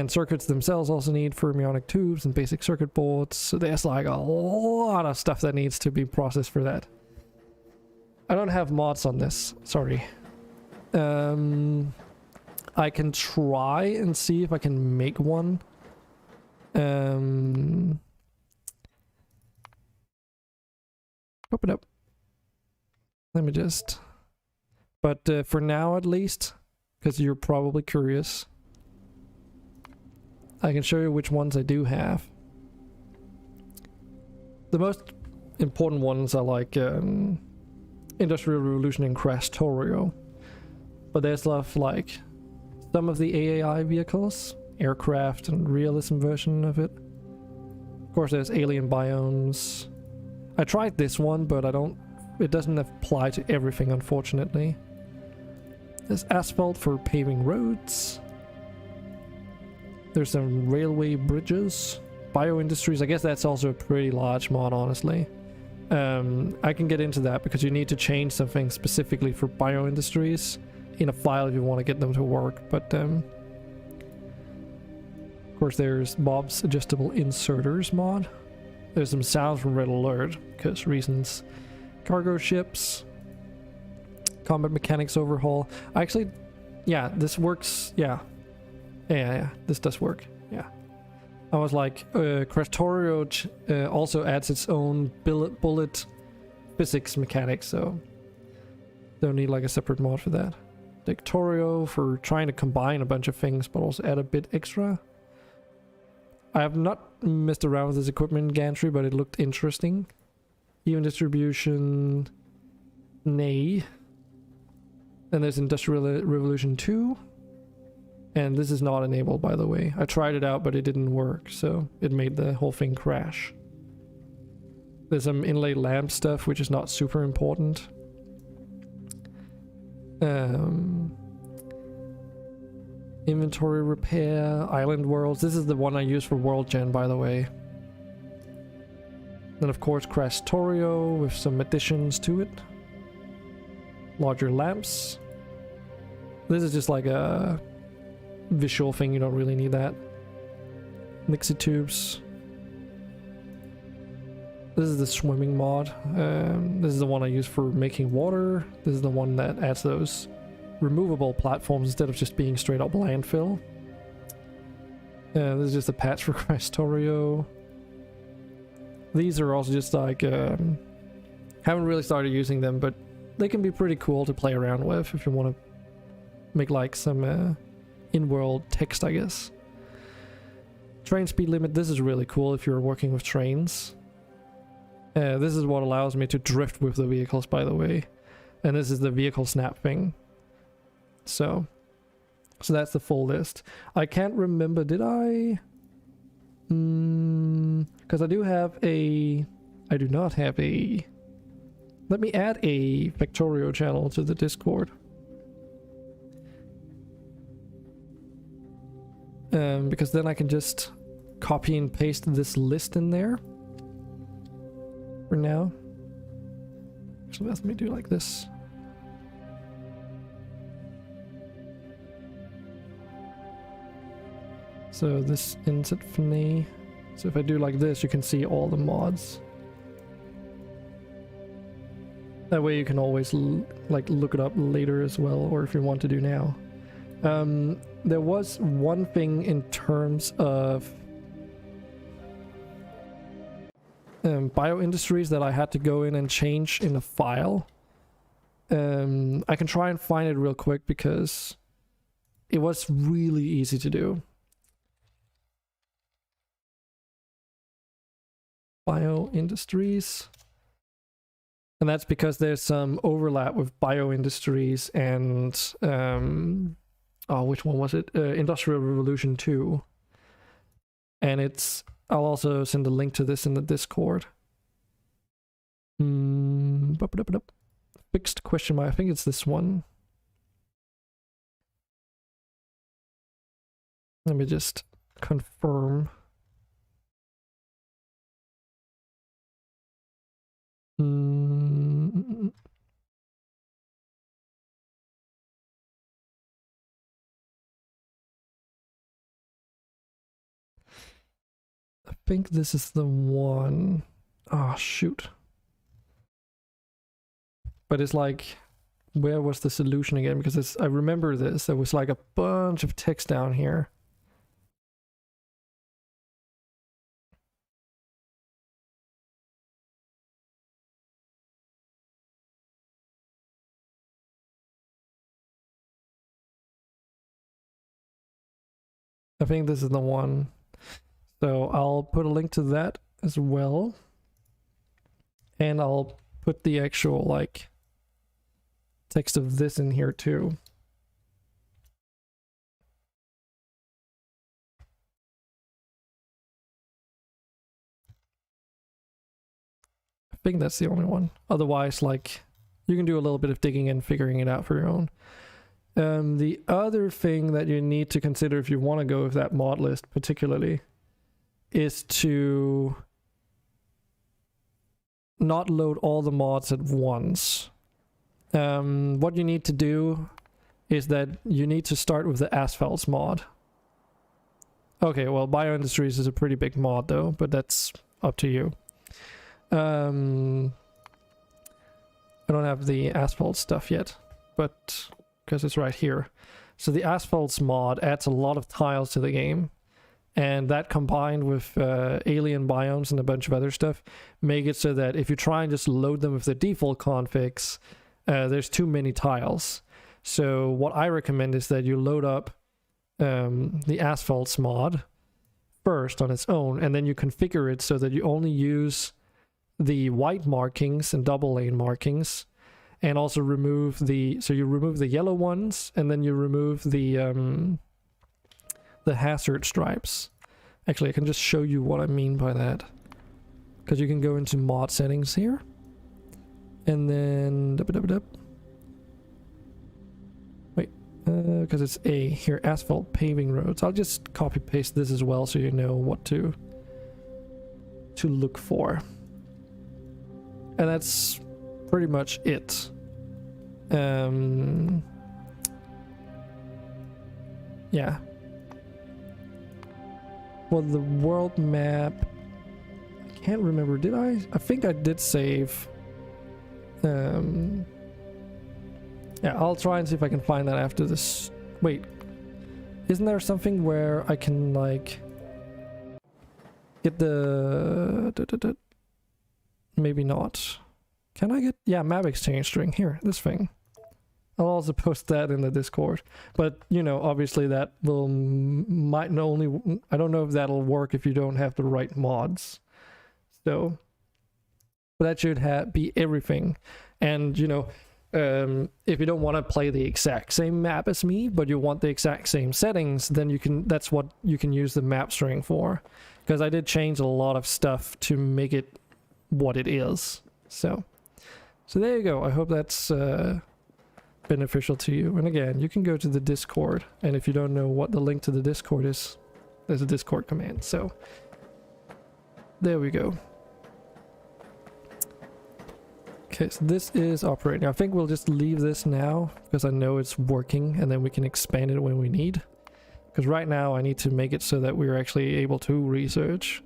circuits themselves also need fermionic tubes and basic circuit boards. So there's like a lot of stuff that needs to be processed for that. I don't have mods on this, sorry. I can try and see if I can make one. Open up. Let me just... But for now at least, because you're probably curious, I can show you which ones I do have. The most important ones are like Industrial Revolution and Krastorio. But there's stuff like some of the AAI vehicles, aircraft and realism version of it. Of course there's alien biomes. I tried this one, but it doesn't apply to everything, unfortunately. There's asphalt for paving roads. There's some railway bridges. Bioindustries, I guess that's also a pretty large mod, honestly. I can get into that because you need to change something specifically for bioindustries in a file if you want to get them to work, but of course there's Bob's adjustable inserters mod. There's some sounds from Red Alert because reasons. Cargo ships, combat mechanics overhaul. Actually, yeah, this works. Yeah, this does work. Yeah, I was like, Krastorio also adds its own bullet physics mechanics, so don't need like a separate mod for that. Factorio for trying to combine a bunch of things, but also add a bit extra. I have not messed around with this equipment gantry, but it looked interesting. Even distribution, nay. Then there's Industrial Revolution 2. And this is not enabled, by the way. I tried it out, but it didn't work, so it made the whole thing crash. There's some inlay lamp stuff, which is not super important. Inventory repair, island worlds. This is the one I use for World Gen, by the way. Then of course Krastorio with some additions to it. Larger lamps. This is just like a visual thing, you don't really need that. Nixie tubes. This is the swimming mod. This is the one I use for making water. This is the one that adds those removable platforms instead of just being straight up landfill. This is just a patch for Krastorio. These are also just like, haven't really started using them, but they can be pretty cool to play around with if you want to make like some in-world text, I guess. Train speed limit, this is really cool if you're working with trains. This is what allows me to drift with the vehicles, by the way. And this is the vehicle snap thing. So that's the full list. I can't remember, did I? Because I do not have a... Let me add a Factorio channel to the Discord. Because then I can just copy and paste this list in there. For now. So let me do like this. So this ends at Fnay. So if I do like this, you can see all the mods. That way you can always like look it up later as well, or if you want to do now. There was one thing in terms of bioindustries that I had to go in and change in a file. I can try and find it real quick because it was really easy to do. Bioindustries. And that's because there's some overlap with bioindustries and oh, which one was it? Industrial Revolution 2. And it's... I'll also send a link to this in the Discord. Fixed question mark. I think it's this one. Let me just confirm. I think this is the one. Oh, shoot. But it's like, where was the solution again? Because it's, I remember this. There was like a bunch of text down here. I think this is the one. So I'll put a link to that as well. And I'll put the actual like text of this in here too. I think that's the only one. Otherwise, like, you can do a little bit of digging and figuring it out for your own. The other thing that you need to consider if you want to go with that mod list particularly is to not load all the mods at once. What you need to do is that you need to start with the asphalts mod. Okay, well, bioindustries is a pretty big mod though, but that's up to you. I don't have the asphalt stuff yet, but because it's right here. So the asphalts mod adds a lot of tiles to the game, and that combined with alien biomes and a bunch of other stuff make it so that if you try and just load them with the default configs, there's too many tiles. So what I recommend is that you load up the asphalts mod first on its own, and then you configure it so that you only use the white markings and double lane markings, and also remove the, so you remove the yellow ones, and then you remove the hazard stripes. Actually, I can just show you what I mean by that, because you can go into mod settings here, and then wait, because it's A here, asphalt paving roads. I'll just copy paste this as well so you know what to look for. And that's pretty much it. Yeah. Well, the world map, I can't remember. Did I? I think I did save. Yeah, I'll try and see if I can find that after this. Wait, isn't there something where I can like get the maybe not. Can I get, yeah, map exchange string here, this thing. I'll also post that in the Discord, but you know, obviously that will might not only, I don't know if that'll work if you don't have the right mods. So, but that should be everything. And you know, if you don't want to play the exact same map as me, but you want the exact same settings, then you can, that's what you can use the map string for. Because I did change a lot of stuff to make it what it is. So there you go. I hope that's beneficial to you. And again, you can go to the Discord, and if you don't know what the link to the Discord is, there's a Discord command. So there we go. Okay, so this is operating. I think we'll just leave this now because I know it's working, and then we can expand it when we need. Because right now I need to make it so that we're actually able to research,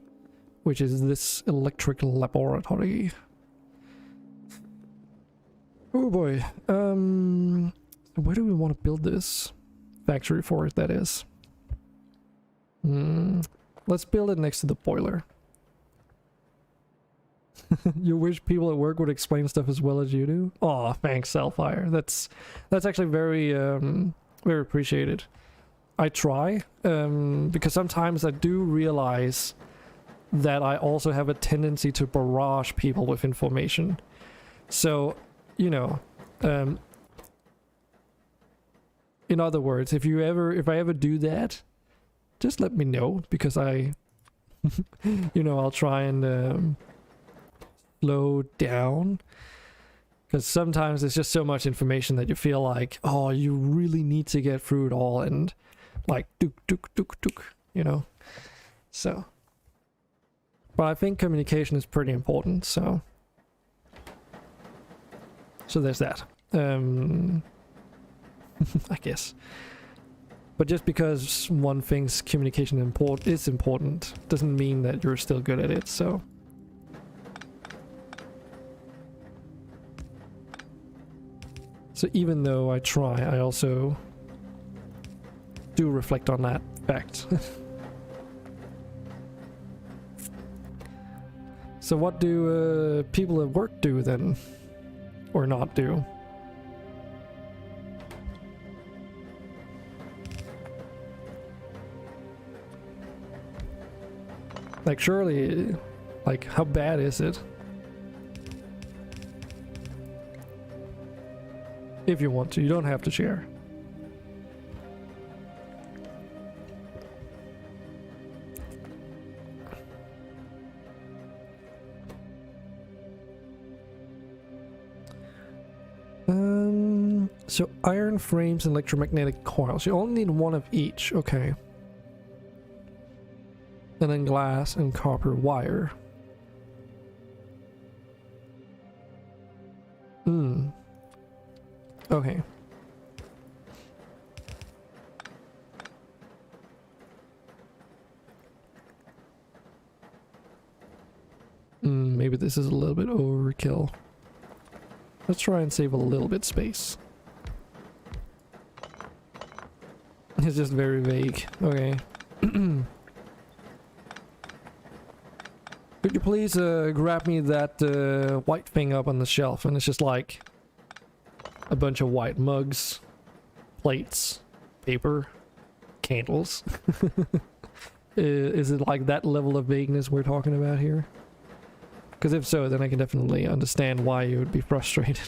which is this electrical laboratory. Oh boy. Where do we want to build this factory for it, that is? Let's build it next to the boiler. You wish people at work would explain stuff as well as you do? Aw, thanks, Selfire. That's actually very very appreciated. I try, because sometimes I do realize that I also have a tendency to barrage people with information. So, you know, in other words, if I ever do that, just let me know, because I, you know, I'll try and slow down. Because sometimes there's just so much information that you feel like, oh, you really need to get through it all, and like, you know. So, but I think communication is pretty important, so there's that. I guess. But just because one thinks communication is important doesn't mean that you're still good at it, so. So even though I try, I also do reflect on that fact. So what do people at work do then? Or not do? Like, surely, like, how bad is it? If you want to, you don't have to share. So iron frames and electromagnetic coils. You only need one of each, okay. And then glass and copper wire. Okay. Maybe this is a little bit overkill. Let's try and save a little bit space. It's just very vague. Okay. Could you please grab me that white thing up on the shelf? And it's just like a bunch of white mugs, plates, paper, candles. Is it like that level of vagueness we're talking about here? Because if so, then I can definitely understand why you would be frustrated.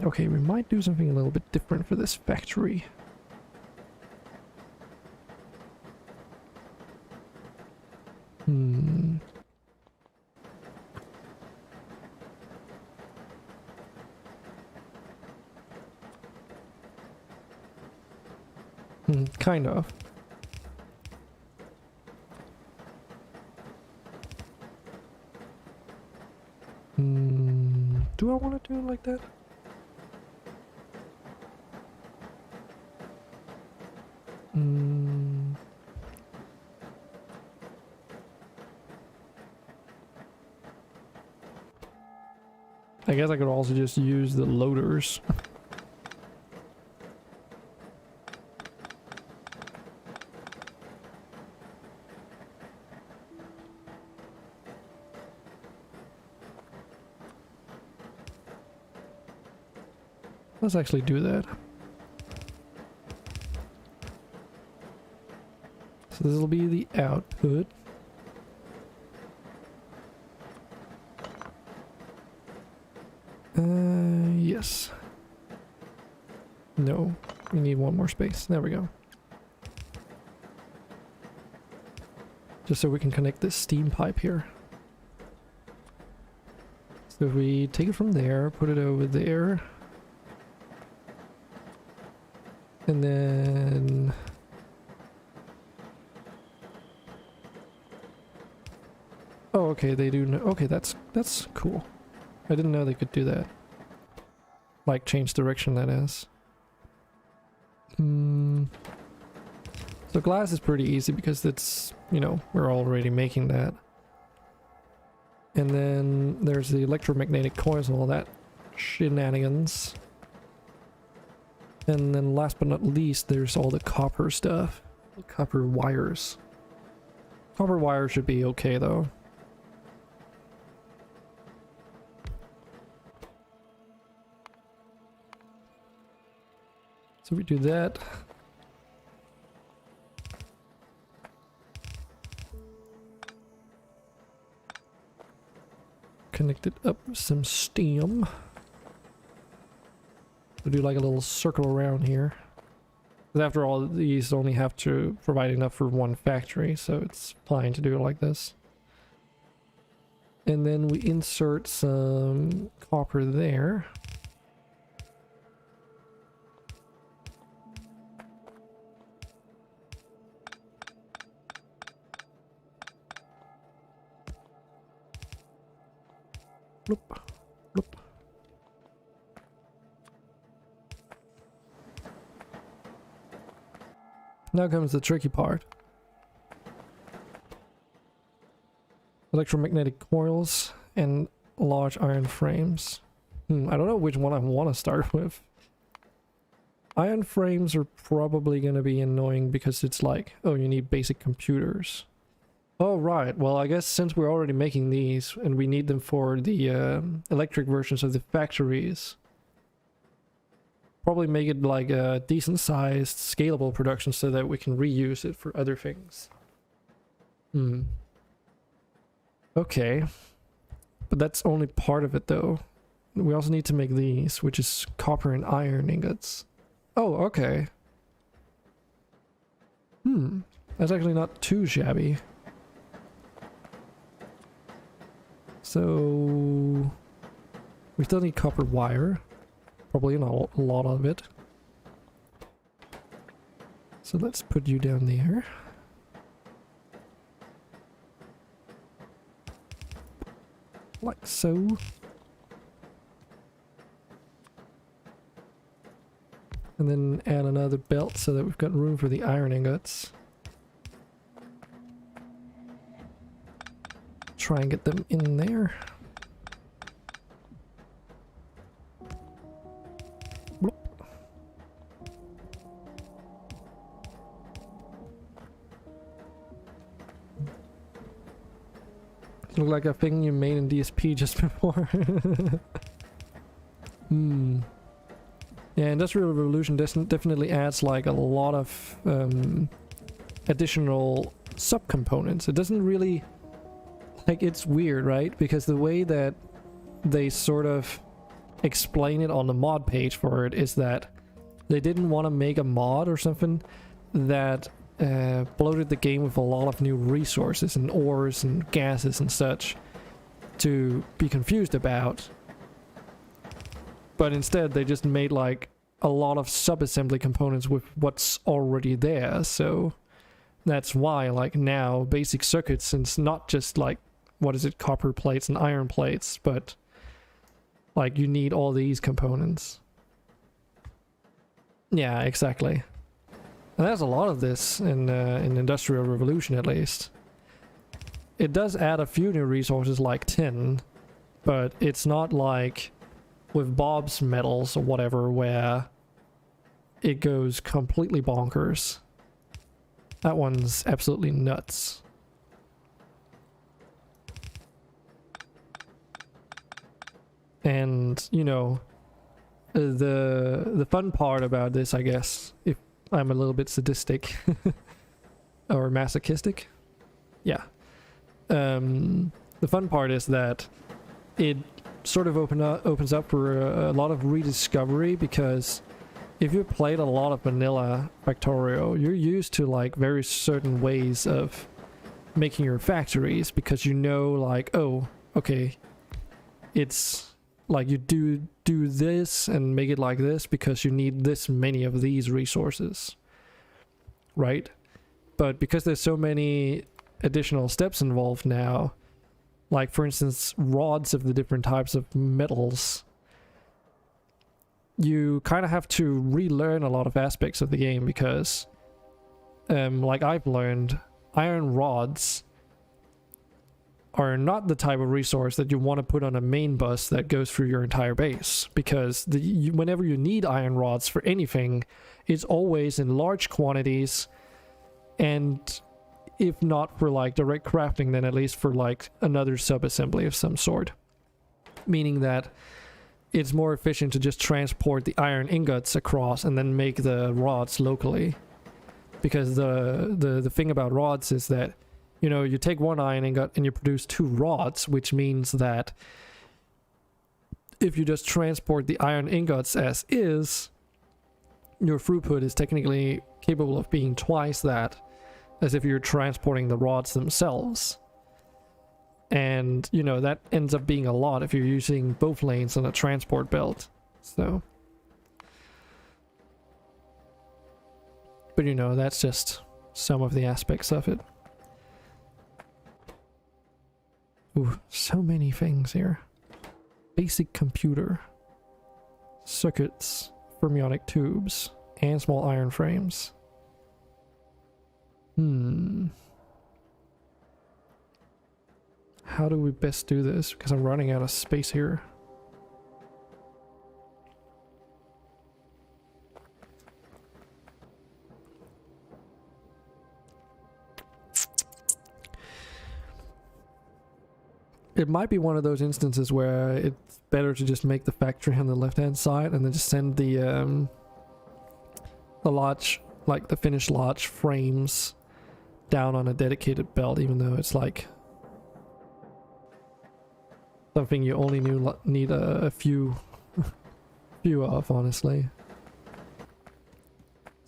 Okay, we might do something a little bit different for this factory. Kind of. do it like that? I guess I could also just use the loaders. Let's actually do that. So this will be the output. Yes. No, we need one more space. There we go. Just so we can connect this steam pipe here. So if we take it from there, put it over there. And then... Oh, okay, they do know. Okay, that's cool. I didn't know they could do that. Like, change direction, that is. So glass is pretty easy because it's, you know, we're already making that. And then there's the electromagnetic coils and all that shenanigans. And then last but not least, there's all the copper stuff. The copper wires. Copper wire should be okay though. So we do that. Connect it up with some steam. We'll do like a little circle around here. Because after all, these only have to provide enough for one factory, so it's fine to do it like this. And then we insert some copper there. Bloop, bloop. Now comes the tricky part. Electromagnetic coils and large iron frames. I don't know which one I want to start with. Iron frames are probably going to be annoying because it's like, oh, you need basic computers. Oh, right. Well, I guess since we're already making these and we need them for the electric versions of the factories, probably make it like a decent sized scalable production so that we can reuse it for other things. Okay. But that's only part of it though. We also need to make these, which is copper and iron ingots. Oh, okay. That's actually not too shabby. So we still need copper wire, probably not a lot of it. So let's put you down there. Like so. And then add another belt so that we've got room for the iron ingots. Try and get them in there. Bloop. Look like a thing you made in DSP just before. Yeah, Industrial Revolution definitely adds like a lot of additional subcomponents. It doesn't really... Like, it's weird, right? Because the way that they sort of explain it on the mod page for it is that they didn't want to make a mod or something that bloated the game with a lot of new resources and ores and gases and such to be confused about. But instead they just made like a lot of sub-assembly components with what's already there. So that's why like now basic circuits, and it's not just like, what is it, copper plates and iron plates, but Like, you need all these components. Yeah, exactly. And there's a lot of this in Industrial Revolution, at least. It does add a few new resources like tin, but it's not like with Bob's metals or whatever where it goes completely bonkers. That one's absolutely nuts. And, you know, the fun part about this, I guess, if I'm a little bit sadistic or masochistic, yeah. The fun part is that it sort of opens up for a lot of rediscovery, because if you've played a lot of vanilla Factorio, you're used to like very certain ways of making your factories, because you know, like, oh, okay, it's like you do this and make it like this because you need this many of these resources, right? But because there's so many additional steps involved now, like for instance rods of the different types of metals, you kind of have to relearn a lot of aspects of the game, because like I've learned, iron rods are not the type of resource that you want to put on a main bus that goes through your entire base, because whenever you need iron rods for anything, it's always in large quantities, and if not for like direct crafting, then at least for like another sub-assembly of some sort. Meaning that it's more efficient to just transport the iron ingots across and then make the rods locally. Because the thing about rods is that, you know, you take one iron ingot and you produce 2 rods, which means that if you just transport the iron ingots as is, your throughput is technically capable of being twice that as if you're transporting the rods themselves. And, you know, that ends up being a lot if you're using both lanes on a transport belt. So, but you know, that's just some of the aspects of it. Ooh, so many things here. Basic computer, circuits, fermionic tubes, and small iron frames. How do we best do this? Because I'm running out of space here. It might be one of those instances where it's better to just make the factory on the left-hand side and then just send the large, like the finished large frames down on a dedicated belt, even though it's like something you only need a few of, honestly.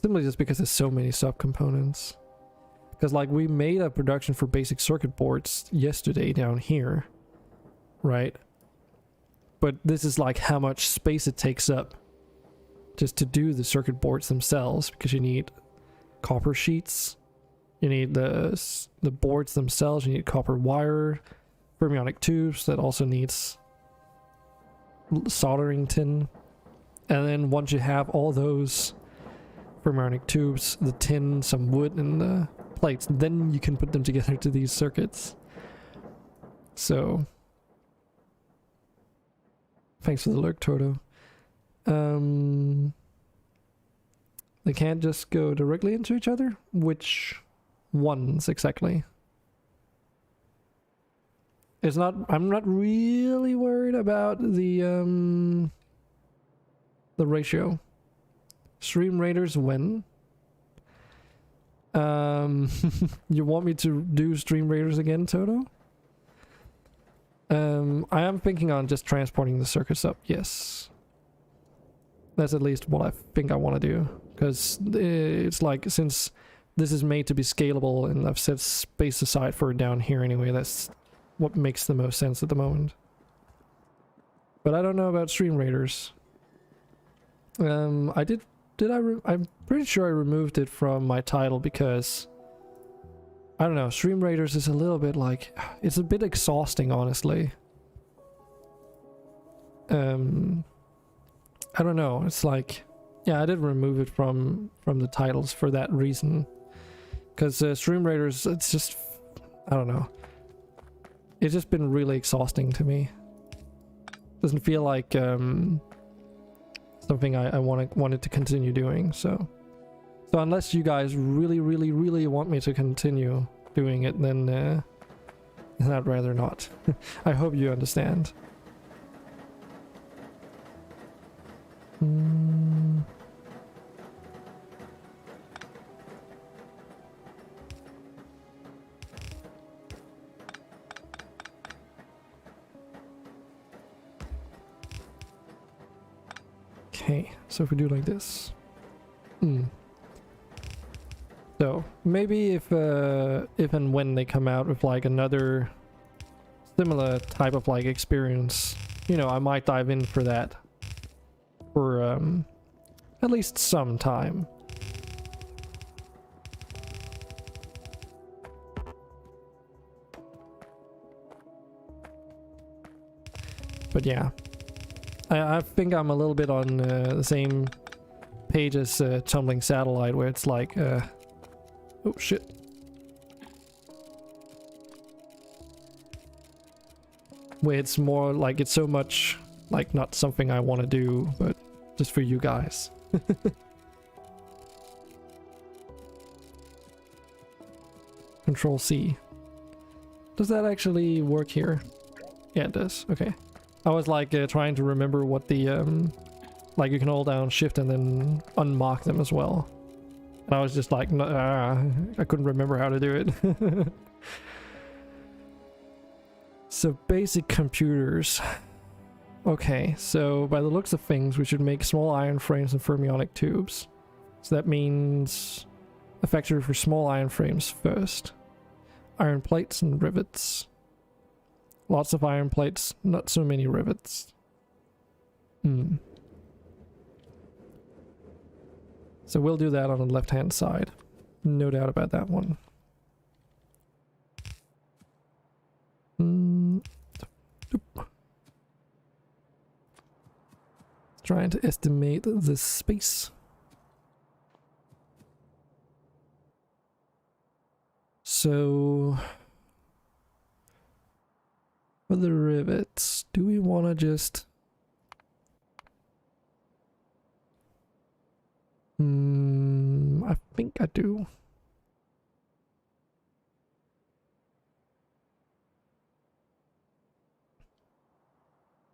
Simply just because there's so many subcomponents. Because like we made a production for basic circuit boards yesterday down here, right? But this is like how much space it takes up just to do the circuit boards themselves, because you need copper sheets, you need the boards themselves, you need copper wire, fermionic tubes that also needs soldering tin, and then once you have all those fermionic tubes, the tin, some wood, and the plates, then you can put them together to these circuits. So thanks for the lurk, Toto. They can't just go directly into each other? Which ones exactly? It's not, I'm not really worried about the ratio. Stream Raiders when? You want me to do Stream Raiders again, Toto? I am thinking on just transporting the circuits up, yes. That's at least what I think I want to do. Because it's like, since this is made to be scalable and I've set space aside for it down here anyway, that's what makes the most sense at the moment. But I don't know about Stream Raiders. I'm pretty sure I removed it from my title because I don't know, Stream Raiders is a little bit like, it's a bit exhausting, honestly. I don't know, it's like, yeah, I did remove it from the titles for that reason, because Stream Raiders, it's just, I don't know, it's just been really exhausting to me. Doesn't feel like something I wanted to continue doing. So unless you guys really want me to continue doing it, then I'd rather not. I hope you understand. Okay, so if we do like this. So maybe if and when they come out with like another similar type of like experience, you know, I might dive in for that for at least some time. But yeah, I think I'm a little bit on the same page as Tumbling Satellite, where it's like, oh shit. Where it's more like, it's so much like not something I want to do, but just for you guys. Control C. Does that actually work here? Yeah, it does. Okay. I was like trying to remember what the like you can hold down shift and then unmark them as well. And I was just like, I couldn't remember how to do it. So basic computers. Okay, so by the looks of things, we should make small iron frames and fermionic tubes. So that means a factory for small iron frames first. Iron plates and rivets. Lots of iron plates, not so many rivets. So we'll do that on the left-hand side. No doubt about that one. Trying to estimate the space. So for the rivets, do we want to just I think I do.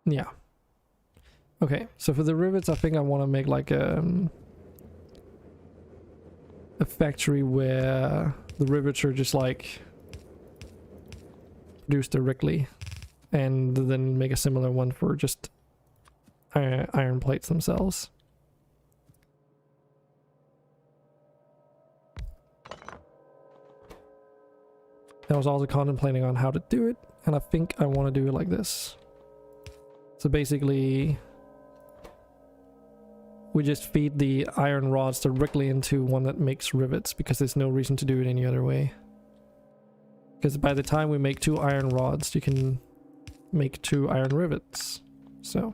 Yeah. Okay, so for the rivets, I think I want to make like a factory where the rivets are just like produced directly, and then make a similar one for just iron plates themselves. I was also contemplating on how to do it, and I think I want to do it like this. So basically, we just feed the iron rods directly into one that makes rivets, because there's no reason to do it any other way. Because by the time we make 2 iron rods, you can make 2 iron rivets. So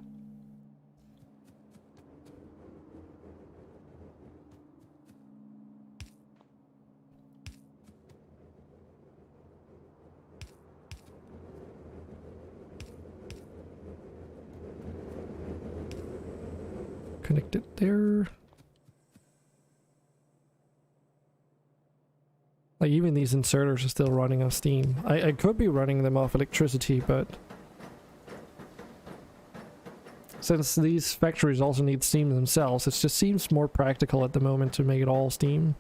connect it there. Like even these inserters are still running on steam. I could be running them off electricity, but since these factories also need steam themselves, it just seems more practical at the moment to make it all steam.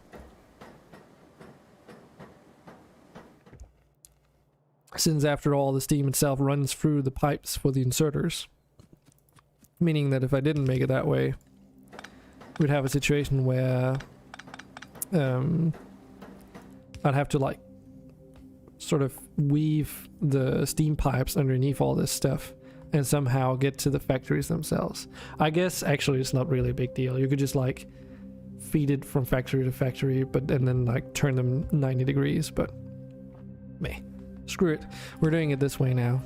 Since after all, the steam itself runs through the pipes for the inserters. Meaning that if I didn't make it that way, we'd have a situation where I'd have to like sort of weave the steam pipes underneath all this stuff and somehow get to the factories themselves. I guess actually it's not really a big deal. You could just like feed it from factory to factory, but and then like turn them 90 degrees, but meh. Screw it. We're doing it this way now.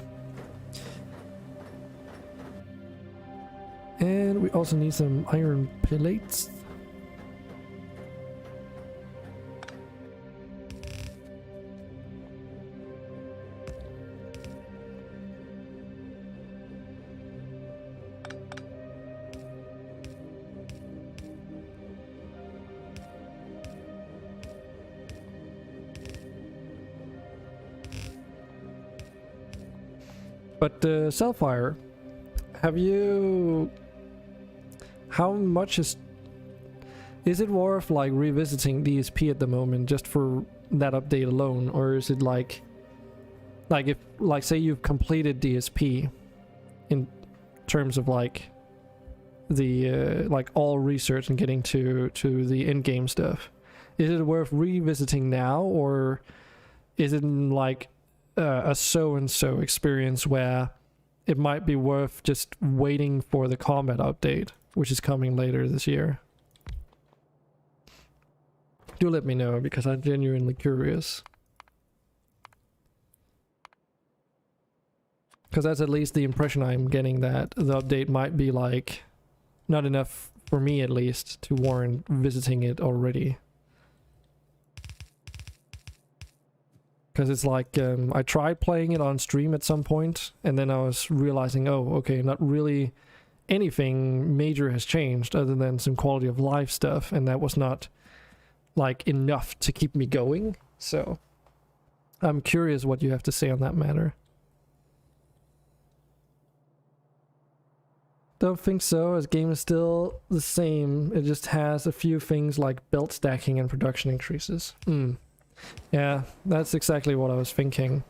And we also need some iron plates. But Cellfire, have you... How much is it worth like revisiting DSP at the moment just for that update alone, or is it like if like say you've completed DSP in terms of like the like all research and getting to the end game stuff, is it worth revisiting now, or is it like a so and so experience where it might be worth just waiting for the combat update, which is coming later this year? Do let me know, because I'm genuinely curious. Because that's at least the impression I'm getting, that the update might be like not enough for me at least to warrant visiting it already. Because it's like I tried playing it on stream at some point, and then I was realizing, oh, okay, not really anything major has changed other than some quality of life stuff, and that was not like enough to keep me going. So I'm curious what you have to say on that matter. Don't think so, as game is still the same. It just has a few things like belt stacking and production increases. Yeah, that's exactly what I was thinking.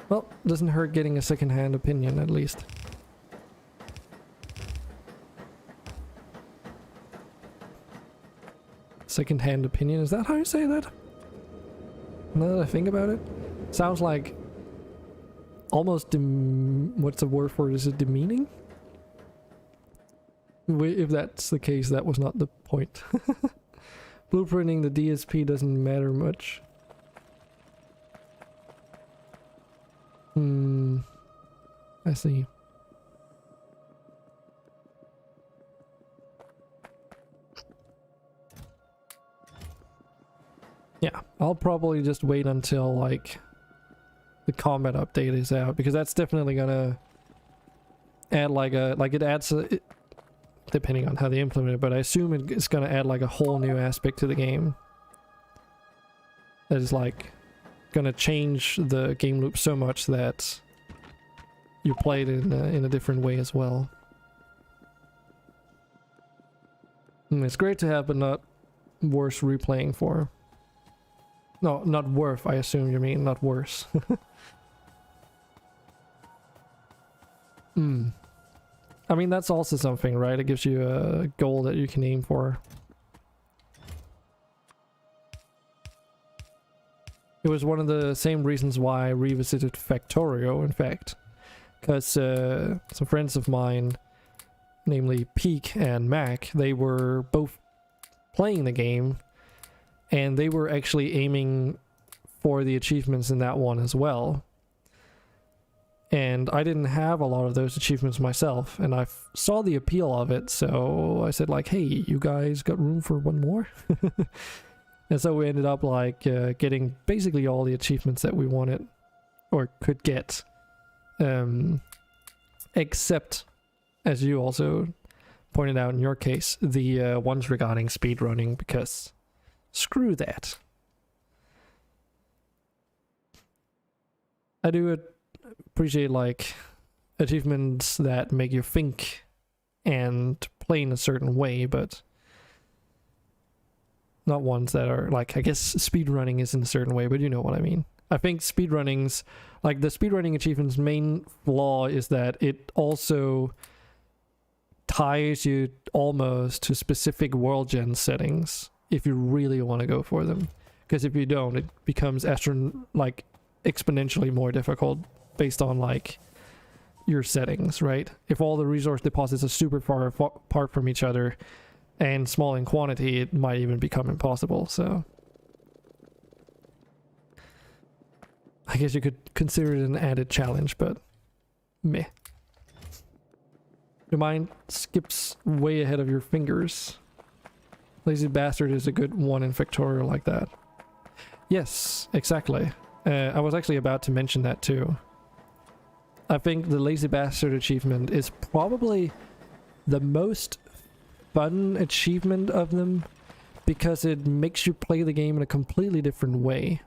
Well, doesn't hurt getting a second-hand opinion at least. Second-hand opinion, is that how you say that? Now that I think about it, sounds like almost what's the word for it? Is it demeaning? If that's the case, that was not the point. Blueprinting the DSP doesn't matter much. I see. Yeah, I'll probably just wait until like the combat update is out, because that's definitely gonna add like it adds depending on how they implement it, but I assume it's gonna add like a whole new aspect to the game that is like gonna change the game loop so much that you play it in a different way as well. It's great to have, but not worth replaying for. No, not worth, I assume you mean, not worse. I mean, that's also something, right? It gives you a goal that you can aim for. It was one of the same reasons why I revisited Factorio, in fact. Because some friends of mine, namely Peak and Mac, they were both playing the game, and they were actually aiming for the achievements in that one as well. And I didn't have a lot of those achievements myself, and I saw the appeal of it, so I said like, hey, you guys got room for one more? And so we ended up like getting basically all the achievements that we wanted or could get, except, as you also pointed out in your case, the ones regarding speedrunning, because screw that. I do appreciate like achievements that make you think and play in a certain way, but not ones that are like, I guess speedrunning is in a certain way, but you know what I mean. I think speedrunning's like, the speedrunning achievement's main flaw is that it also ties you almost to specific world gen settings if you really want to go for them, because if you don't, it becomes exponentially more difficult based on like your settings, right? If all the resource deposits are super far apart from each other and small in quantity, it might even become impossible. So I guess you could consider it an added challenge, but meh. Your mind skips way ahead of your fingers. Lazy Bastard is a good one in Factorio like that. Yes, exactly. I was actually about to mention that too. I think the Lazy Bastard achievement is probably the most fun achievement of them, because it makes you play the game in a completely different way.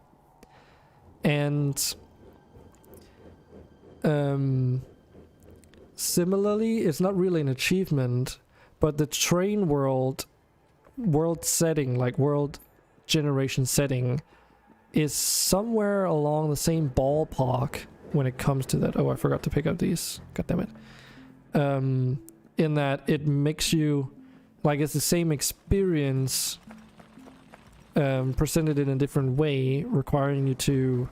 And similarly, it's not really an achievement, but the train world setting, like world generation setting, is somewhere along the same ballpark when it comes to that. Oh, I forgot to pick up these. God damn it. In that it makes you, like, it's the same experience presented in a different way, requiring you to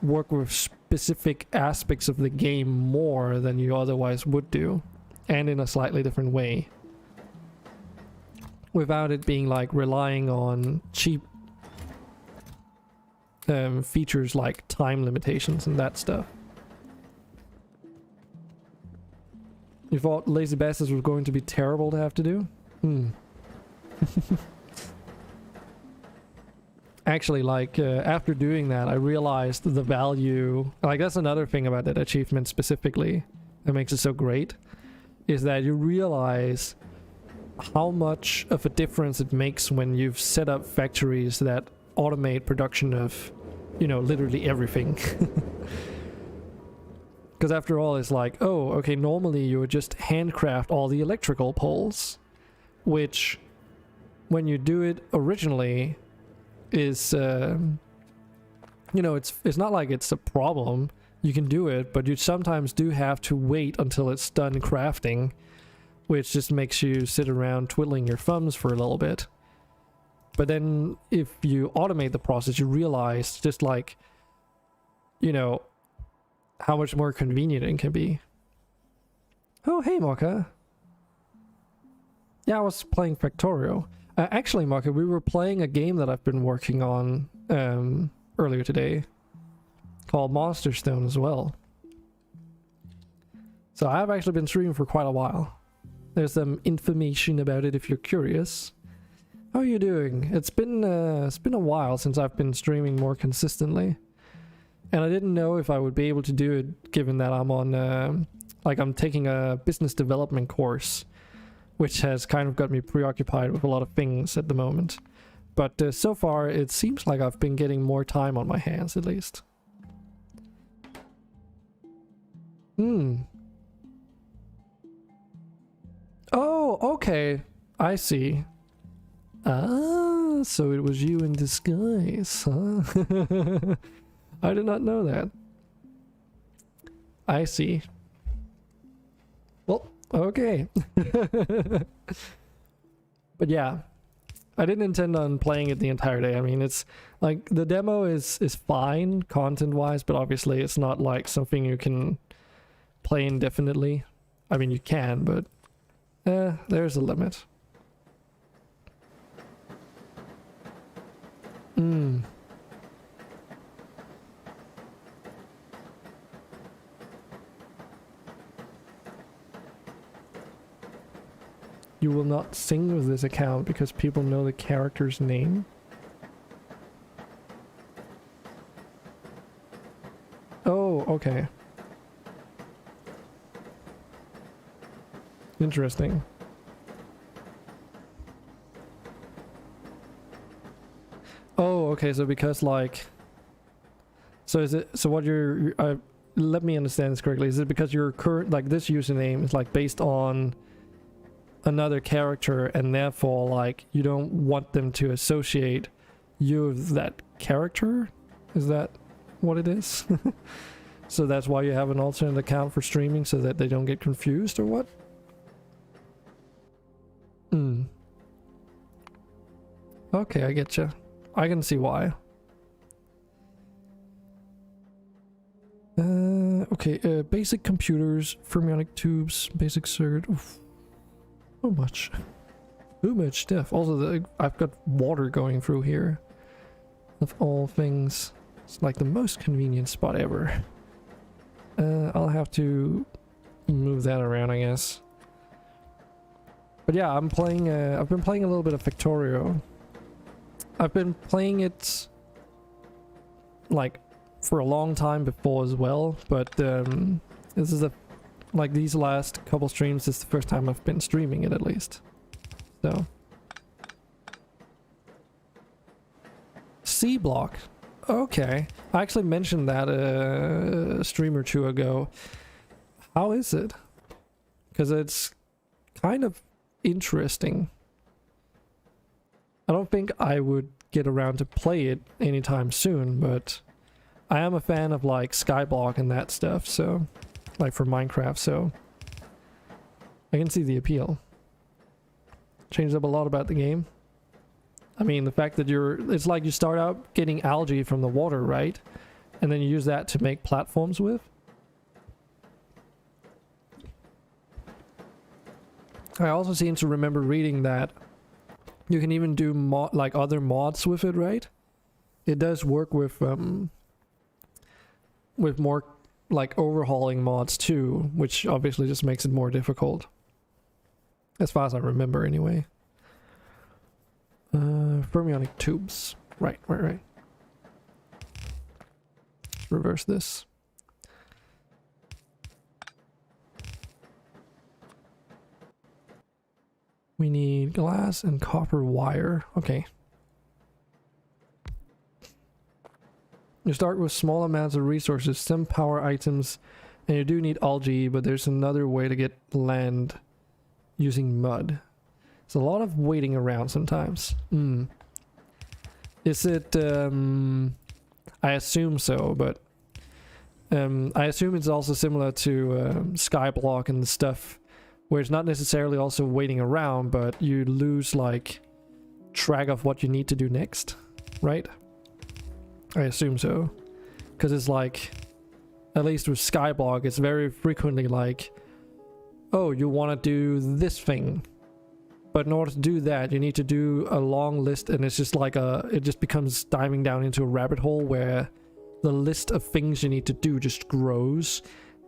work with specific aspects of the game more than you otherwise would do, and in a slightly different way, without it being like relying on cheap features like time limitations and that stuff. You thought Lazy Bastards was going to be terrible to have to do? Actually, like, after doing that, I realized the value. Like, that's another thing about that achievement specifically that makes it so great, is that you realize how much of a difference it makes when you've set up factories that automate production of, you know, literally everything. Because after all, it's like, oh, okay, normally you would just handcraft all the electrical poles, which, when you do it originally, is, you know, it's not like it's a problem. You can do it, but you sometimes do have to wait until it's done crafting, which just makes you sit around twiddling your thumbs for a little bit. But then if you automate the process, you realize just, like, you know, how much more convenient it can be. Oh, hey, Maka. Yeah, I was playing Factorio. Actually, Maka, we were playing a game that I've been working on earlier today, called MonsterStone as well. So I've actually been streaming for quite a while. There's some information about it if you're curious. How are you doing? It's been a while since I've been streaming more consistently. And I didn't know if I would be able to do it, given that I'm on, like, I'm taking a business development course, which has kind of got me preoccupied with a lot of things at the moment. But so far, it seems like I've been getting more time on my hands, at least. Oh, okay. I see. Ah, so it was you in disguise, huh? I did not know that. I see. Well, okay. But yeah, I didn't intend on playing it the entire day. I mean, it's like, the demo is fine content-wise, but obviously it's not like something you can play indefinitely. I mean, you can, but there's a limit. You will not sing with this account because people know the character's name. Oh, okay. Interesting. Oh, okay, so because, like... So is it... So what you're... let me understand this correctly. Is it because your current... Like, this username is, like, based on another character, and therefore, like, you don't want them to associate you with that character? Is that what it is? So that's why you have an alternate account for streaming, so that they don't get confused, or what? Okay, I getcha. I can see why. Okay, basic computers, fermionic tubes, basic circuit. Oof. So much. Too much stuff. Also, I've got water going through here. Of all things. It's like the most convenient spot ever. I'll have to move that around, I guess. But yeah, I'm playing. I've been playing a little bit of Factorio. I've been playing it like for a long time before as well, but this is like these last couple streams is the first time I've been streaming it, at least. So C block. Okay, I actually mentioned that a stream or two ago. How is it? Because it's kind of interesting. I don't think I would get around to play it anytime soon, but I am a fan of like Skyblock and that stuff, so like for Minecraft, so I can see the appeal. Changed up a lot about the game. I mean, the fact that it's like you start out getting algae from the water, right? And then you use that to make platforms with. I also seem to remember reading that you can even do like other mods with it, right? It does work with more like overhauling mods too, which obviously just makes it more difficult. As far as I remember, anyway. Fermionic tubes. Right. Reverse this. We need glass and copper wire. Okay. You start with small amounts of resources, some power items, and you do need algae, but there's another way to get land using mud. It's a lot of waiting around sometimes. Is it, I assume so, but I assume it's also similar to Skyblock and the stuff, where it's not necessarily also waiting around, but you lose like track of what you need to do next, right? I assume so, because it's like, at least with Skyblock, it's very frequently like, oh, you want to do this thing, but in order to do that, you need to do a long list, and it's just like it just becomes diving down into a rabbit hole where the list of things you need to do just grows,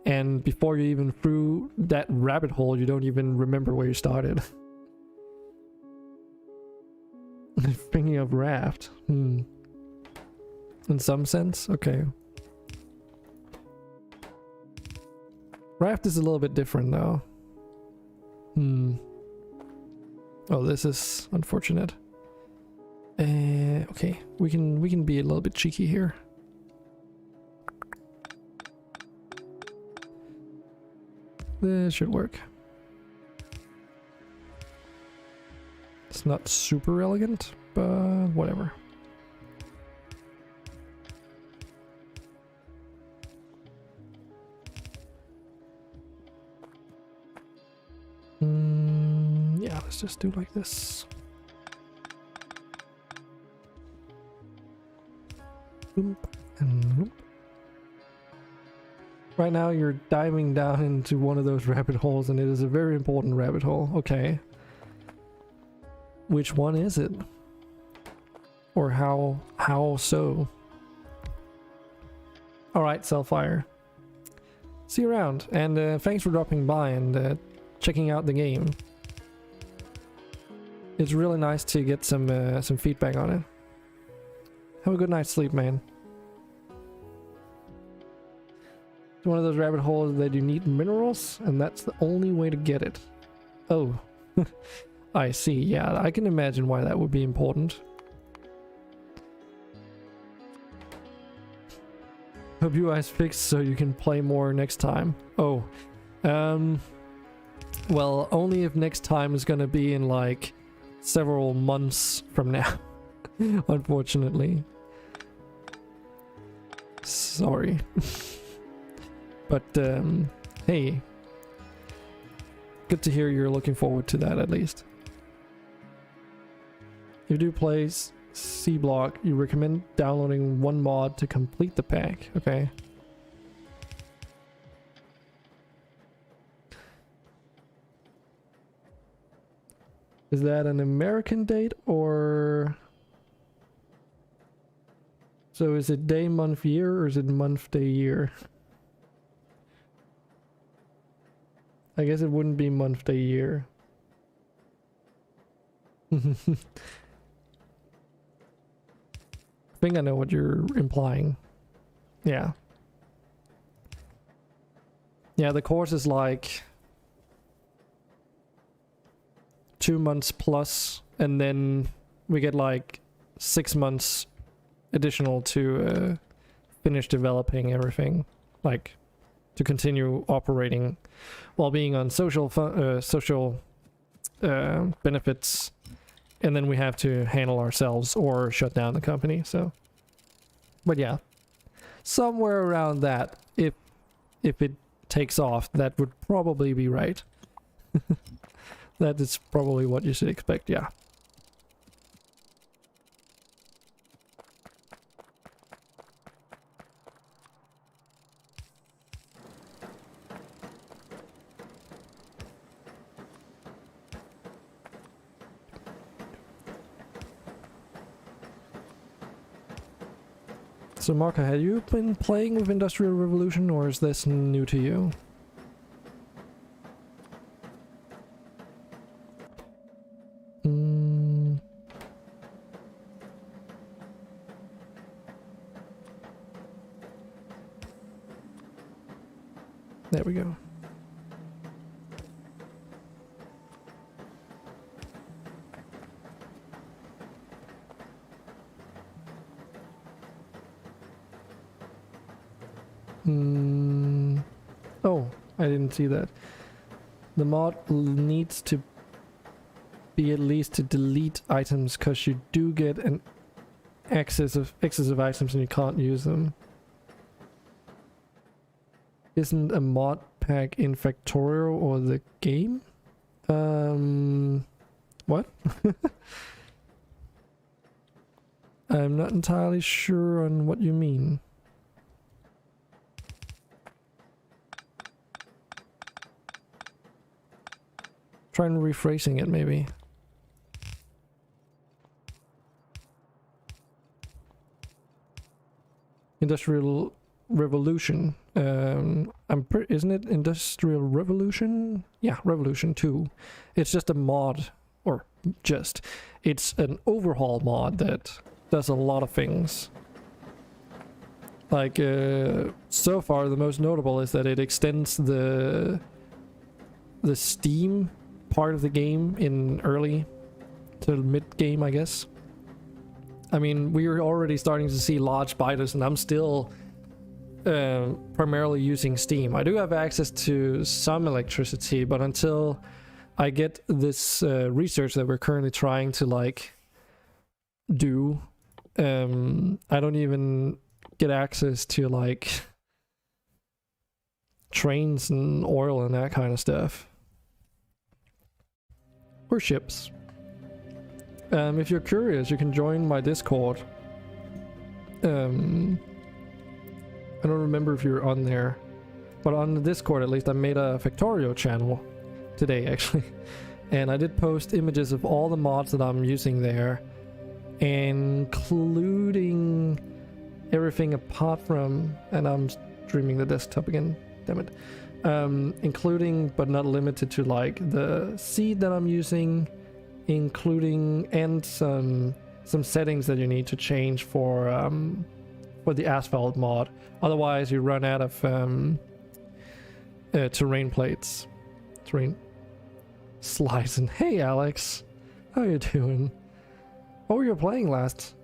and before you're even through that rabbit hole, you don't even remember where you started. Thinking of raft. In some sense? Okay. Raft is a little bit different though. Oh, this is unfortunate. Okay, we can be a little bit cheeky here. This should work. It's not super elegant, but whatever. Yeah, let's just do like this. Boom and boom. Right now you're diving down into one of those rabbit holes, and it is a very important rabbit hole. Okay. Which one is it? Or how so? Alright, Cellfire. See you around, and thanks for dropping by and checking out the game. It's really nice to get some feedback on it. Have a good night's sleep, man. It's one of those rabbit holes that you need minerals, and that's the only way to get it. Oh. I see. Yeah, I can imagine why that would be important. Hope you guys fix so you can play more next time. Oh. Well, only if next time is gonna be in like several months from now. Unfortunately. Sorry. But hey, good to hear you're looking forward to that at least. If you do play C block, you recommend downloading one mod to complete the pack. Okay. Is that an American date or... So is it day, month, year, or is it month, day, year? I guess it wouldn't be month day year. I think I know what you're implying. Yeah. Yeah, the course is like 2 months plus, and then we get like 6 months additional to finish developing everything, like to continue operating while being on social benefits, and then we have to handle ourselves or shut down the company. So, but yeah, somewhere around that, if it takes off, that would probably be right. That is probably what you should expect. Yeah. So Marka, have you been playing with Industrial Revolution, or is this new to you? There we go. Oh, I didn't see that. The mod needs to be at least to delete items, because you do get an excess of items and you can't use them. Isn't a mod pack in Factorio or the game? What? I'm not entirely sure on what you mean. Try and rephrasing it, maybe. Industrial Revolution. Isn't it Industrial Revolution? Yeah, Revolution 2. It's just a mod, or it's an overhaul mod that does a lot of things. Like, so far the most notable is that it extends the Steam part of the game in early to mid game, I guess. I mean, we are already starting to see large spiders, and I'm still primarily using Steam. I do have access to some electricity, but until I get this research that we're currently trying to like do, I don't even get access to like trains and oil and that kind of stuff. Or ships. If you're curious, you can join my Discord. I don't remember if you're on there, but on the Discord at least, I made a Factorio channel today actually, and I did post images of all the mods that I'm using there, including everything apart from, and I'm streaming the desktop again, damn it, including but not limited to like the seed that I'm using, including and some settings that you need to change for the asphalt mod. Otherwise you run out of terrain plates. Terrain slides. And hey Alex, how you doing? What were you playing last?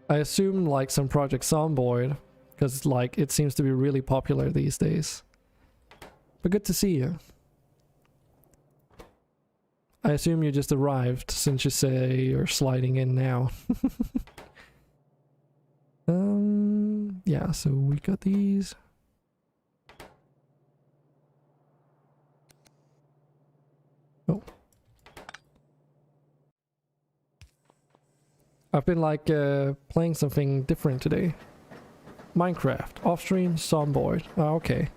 I assume like some Project Zomboid, because like it seems to be really popular these days. But good to see you. I assume you just arrived, since you say you're sliding in now. Yeah, so we got these. Oh. I've been like playing something different today. Minecraft, off-stream, Zomboid. Oh, okay.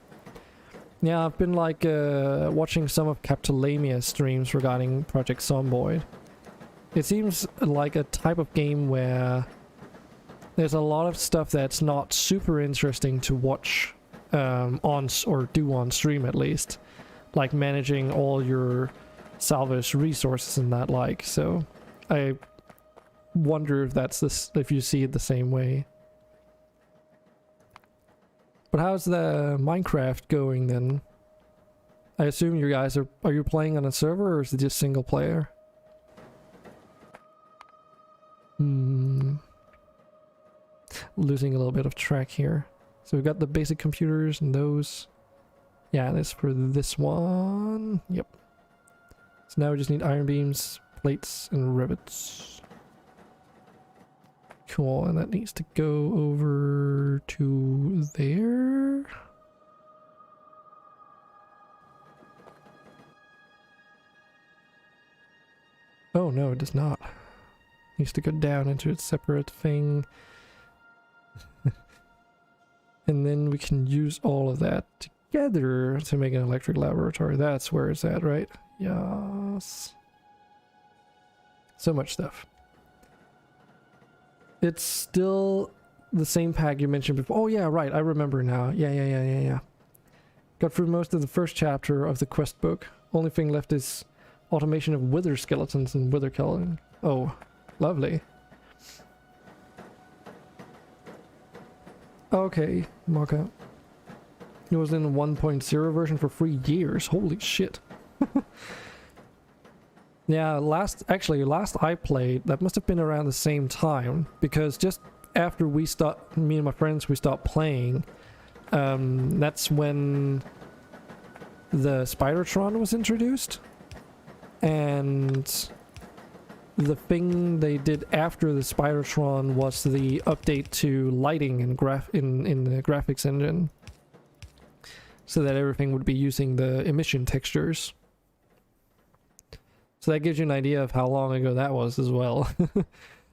Yeah, I've been like watching some of Capitolamia's streams regarding Project Zomboid. It seems like a type of game where there's a lot of stuff that's not super interesting to watch on stream at least, like managing all your salvage resources and that like. So I wonder if that's this, if you see it the same way. But how's the Minecraft going then? I assume you guys are you playing on a server or is it just single player? Losing a little bit of track here. So we've got the basic computers and those. Yeah, that's for this one. Yep. So now we just need iron beams, plates, and rivets. Cool, and that needs to go over to there. Oh no, it does not. It needs to go down into its separate thing. And then we can use all of that together to make an electric laboratory. That's where it's at, right? Yes. So much stuff. It's still the same pack you mentioned before. Oh yeah, right. I remember now. Yeah. Got through most of the first chapter of the quest book. Only thing left is automation of wither skeletons and wither killing. Oh, lovely. Okay, mock-up. It was in the 1.0 version for 3 years. Holy shit. Yeah, last I played, that must have been around the same time, because just after we stopped, me and my friends, we stopped playing, that's when the Spidertron was introduced, and the thing they did after the Spidertron was the update to lighting and in the graphics engine, so that everything would be using the emission textures. So that gives you an idea of how long ago that was as well.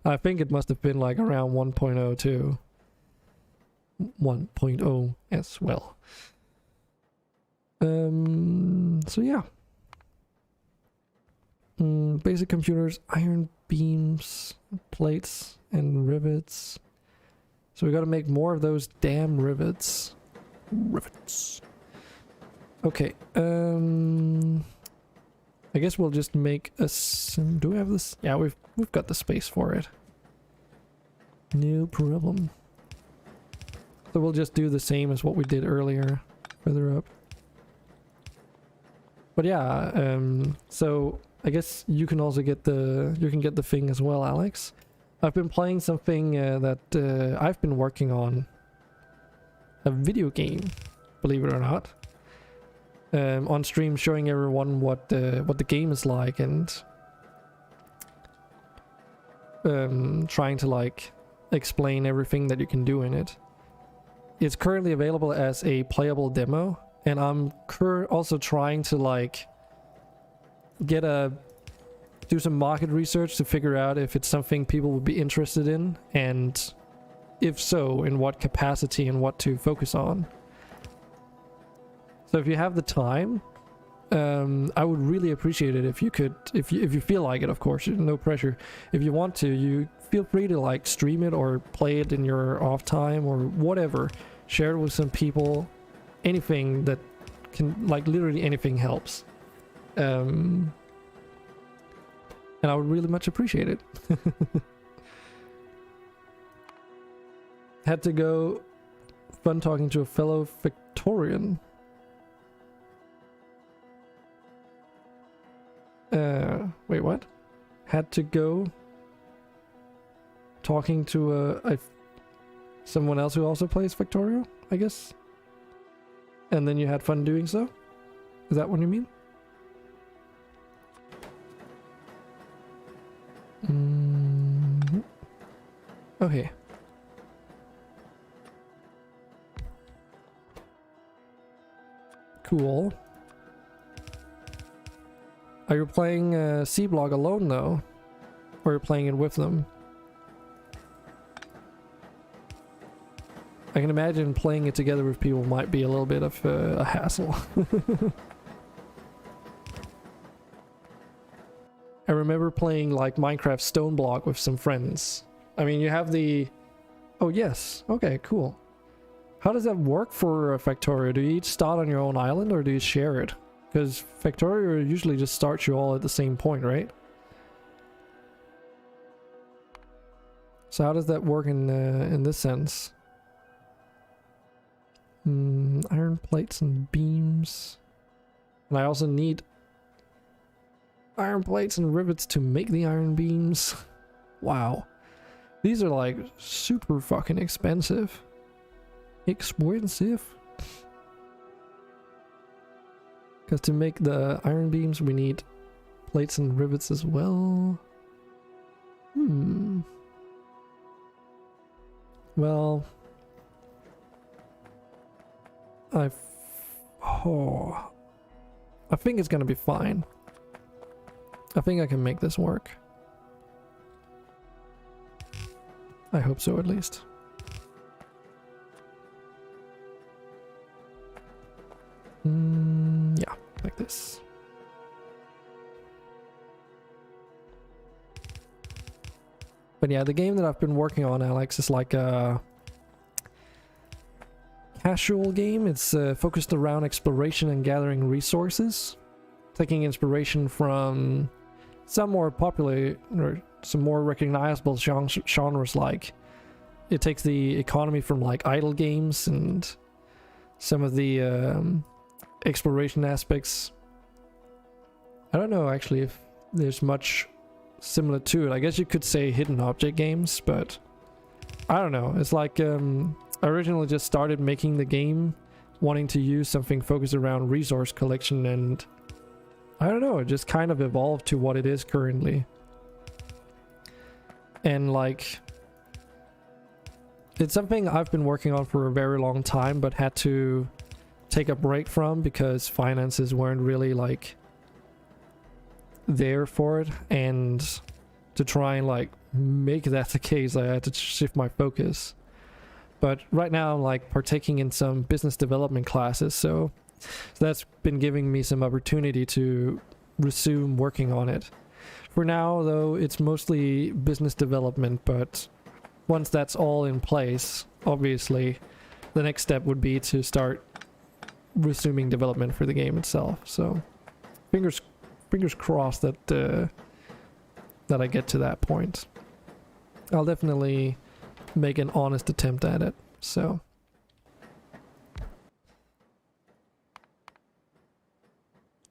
I think it must have been like around 1.0 too. 1.0 as well. So yeah. Basic computers, iron beams, plates, and rivets. So we gotta make more of those damn rivets. Okay, I guess we'll just make a do we have this? Yeah, we've got the space for it. No problem. So we'll just do the same as what we did earlier, further up. But yeah, so I guess you can also get the thing as well, Alex. I've been playing something that I've been working on. A video game, believe it or not. On stream, showing everyone what the game is like, and trying to like explain everything that you can do in it. It's currently available as a playable demo, and I'm also trying to like do some market research to figure out if it's something people would be interested in, and if so, in what capacity and what to focus on. So if you have the time, I would really appreciate it if you could, if you feel like it, of course, no pressure. If you want to, you feel free to like stream it or play it in your off time or whatever. Share it with some people. Anything that can, like literally anything helps. And I would really much appreciate it. Had to go. Fun talking to a fellow Factorian. Wait, what? Had to go talking to someone else who also plays Factorio, I guess? And then you had fun doing so? Is that what you mean? Okay. Cool. Are you playing C-Block alone though? Or are you playing it with them? I can imagine playing it together with people might be a little bit of a hassle. I remember playing like Minecraft Stone Block with some friends. I mean, you have the... Oh yes, okay, cool. How does that work for Factorio? Do you each start on your own island or do you share it? Because Factorio usually just starts you all at the same point, right? So how does that work in this sense? Iron plates and beams. And I also need iron plates and rivets to make the iron beams. Wow. These are like super fucking expensive. Expensive. Because to make the iron beams we need plates and rivets as well. Well, I think it's gonna be fine. I think I can make this work. I hope so, at least. Yeah, like this. But yeah, the game that I've been working on, Alex, is like a casual game. It's focused around exploration and gathering resources, taking inspiration from some more popular or some more recognizable genres. Like it takes the economy from like idle games and some of the exploration aspects. I don't know actually if there's much similar to it. I guess you could say hidden object games, but I don't know. It's like I originally just started making the game wanting to use something focused around resource collection, and I don't know, it just kind of evolved to what it is currently. And like it's something I've been working on for a very long time but had to take a break from because finances weren't really like there for it, and to try and like make that the case I had to shift my focus. But right now I'm like partaking in some business development classes, so that's been giving me some opportunity to resume working on it. For now though, it's mostly business development, but once that's all in place, obviously the next step would be to start resuming development for the game itself. So fingers crossed that that I get to that point. I'll definitely make an honest attempt at it. So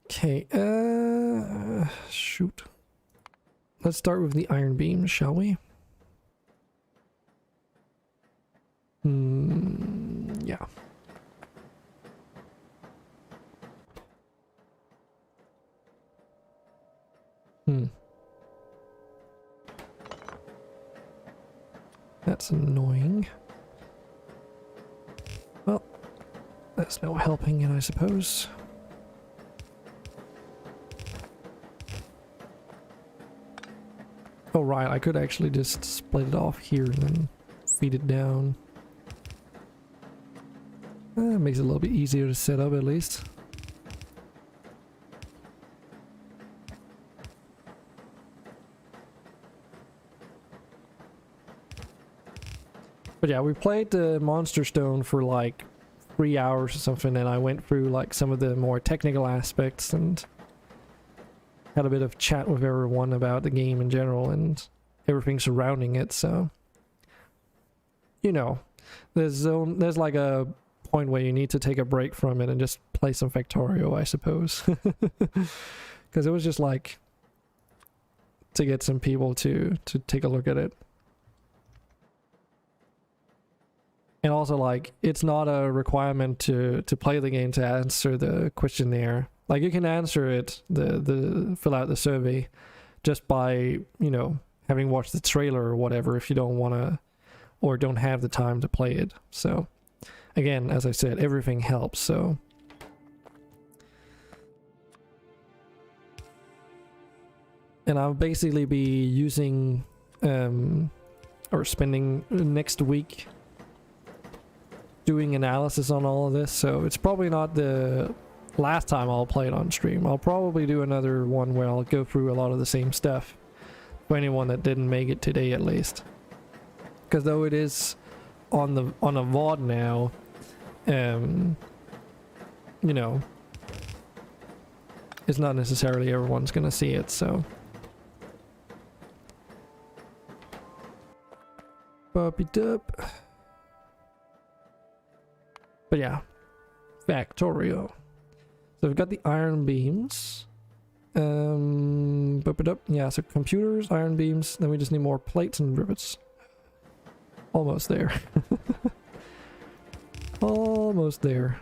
okay, shoot. Let's start with the iron beam, shall we? Yeah. That's annoying. Well, that's no helping it, I suppose. Oh right, I could actually just split it off here and then feed it down. Makes it a little bit easier to set up at least. But yeah, we played MonsterStone for like 3 hours or something, and I went through like some of the more technical aspects and had a bit of chat with everyone about the game in general and everything surrounding it. So, you know, there's like a point where you need to take a break from it and just play some Factorio, I suppose. Because it was just like to get some people to take a look at it. And also, like, it's not a requirement to play the game to answer the questionnaire. Like, you can answer it, fill out the survey, just by, you know, having watched the trailer or whatever, if you don't want to, or don't have the time to play it. So, again, as I said, everything helps, so. And I'll basically be using, or spending next week doing analysis on all of this, so it's probably not the last time I'll play it on stream. I'll probably do another one where I'll go through a lot of the same stuff for anyone that didn't make it today at least. Because though it is on a VOD now, you know, it's not necessarily everyone's gonna see it, so. Puppy dub. But yeah, Factorio. So we've got the iron beams. Yeah, so computers, iron beams, then we just need more plates and rivets. Almost there. Almost there.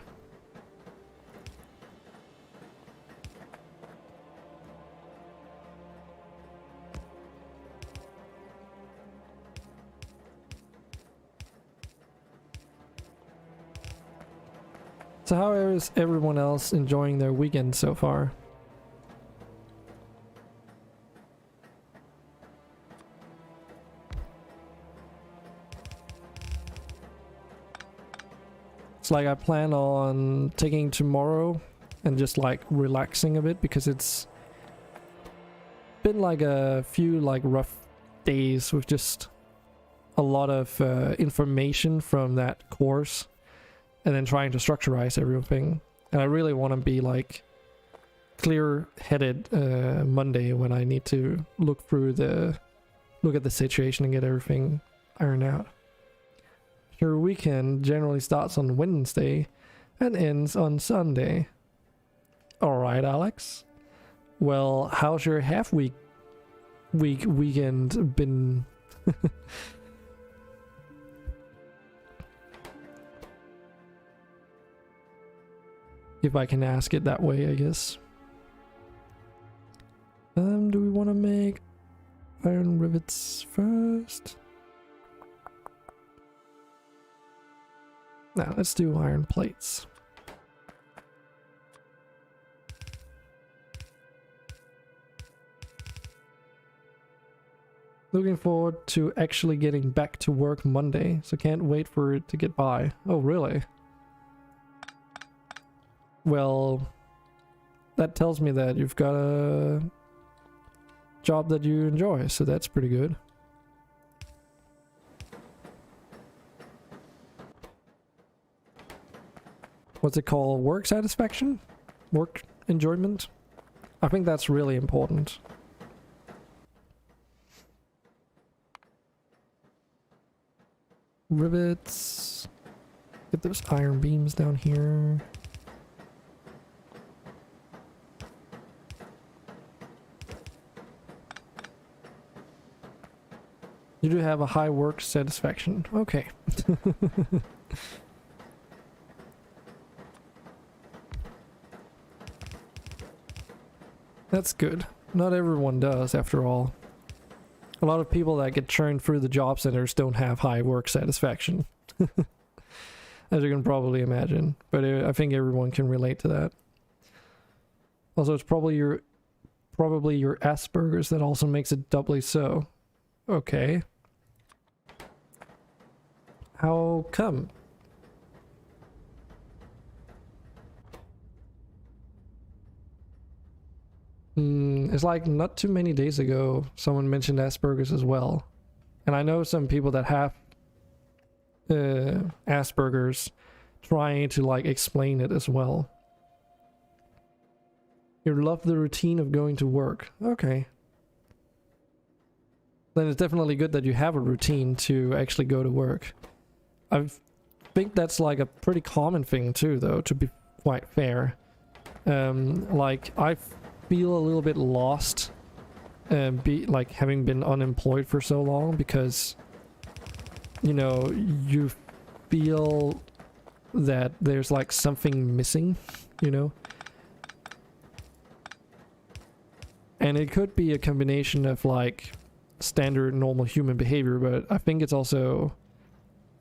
So how is everyone else enjoying their weekend so far? It's like I plan on taking tomorrow and just like relaxing a bit, because it's been like a few like rough days with just a lot of information from that course. And then trying to structurize everything. And I really want to be like clear-headed Monday when I need to look at the situation and get everything ironed out. Your weekend generally starts on Wednesday and ends on Sunday. Alright, Alex. Well, how's your weekend been? If I can ask it that way, I guess. Do we want to make iron rivets first? Now let's do iron plates. Looking forward to actually getting back to work Monday, so can't wait for it to get by. Oh, really? Well, that tells me that you've got a job that you enjoy, so that's pretty good. What's it called? Work satisfaction? Work enjoyment? I think that's really important. Rivets. Get those iron beams down here. You do have a high work satisfaction. Okay. That's good. Not everyone does, after all. A lot of people that get churned through the job centers don't have high work satisfaction. As you can probably imagine. But I think everyone can relate to that. Also, it's probably your Asperger's that also makes it doubly so. Okay. How come? It's like not too many days ago someone mentioned Asperger's as well. And I know some people that have Asperger's trying to like explain it as well. You love the routine of going to work. Okay. Then it's definitely good that you have a routine to actually go to work. I think that's like a pretty common thing too, though, to be quite fair. Like I feel a little bit lost, like having been unemployed for so long, because you know you feel that there's like something missing, you know. And it could be a combination of like standard normal human behavior, but I think it's also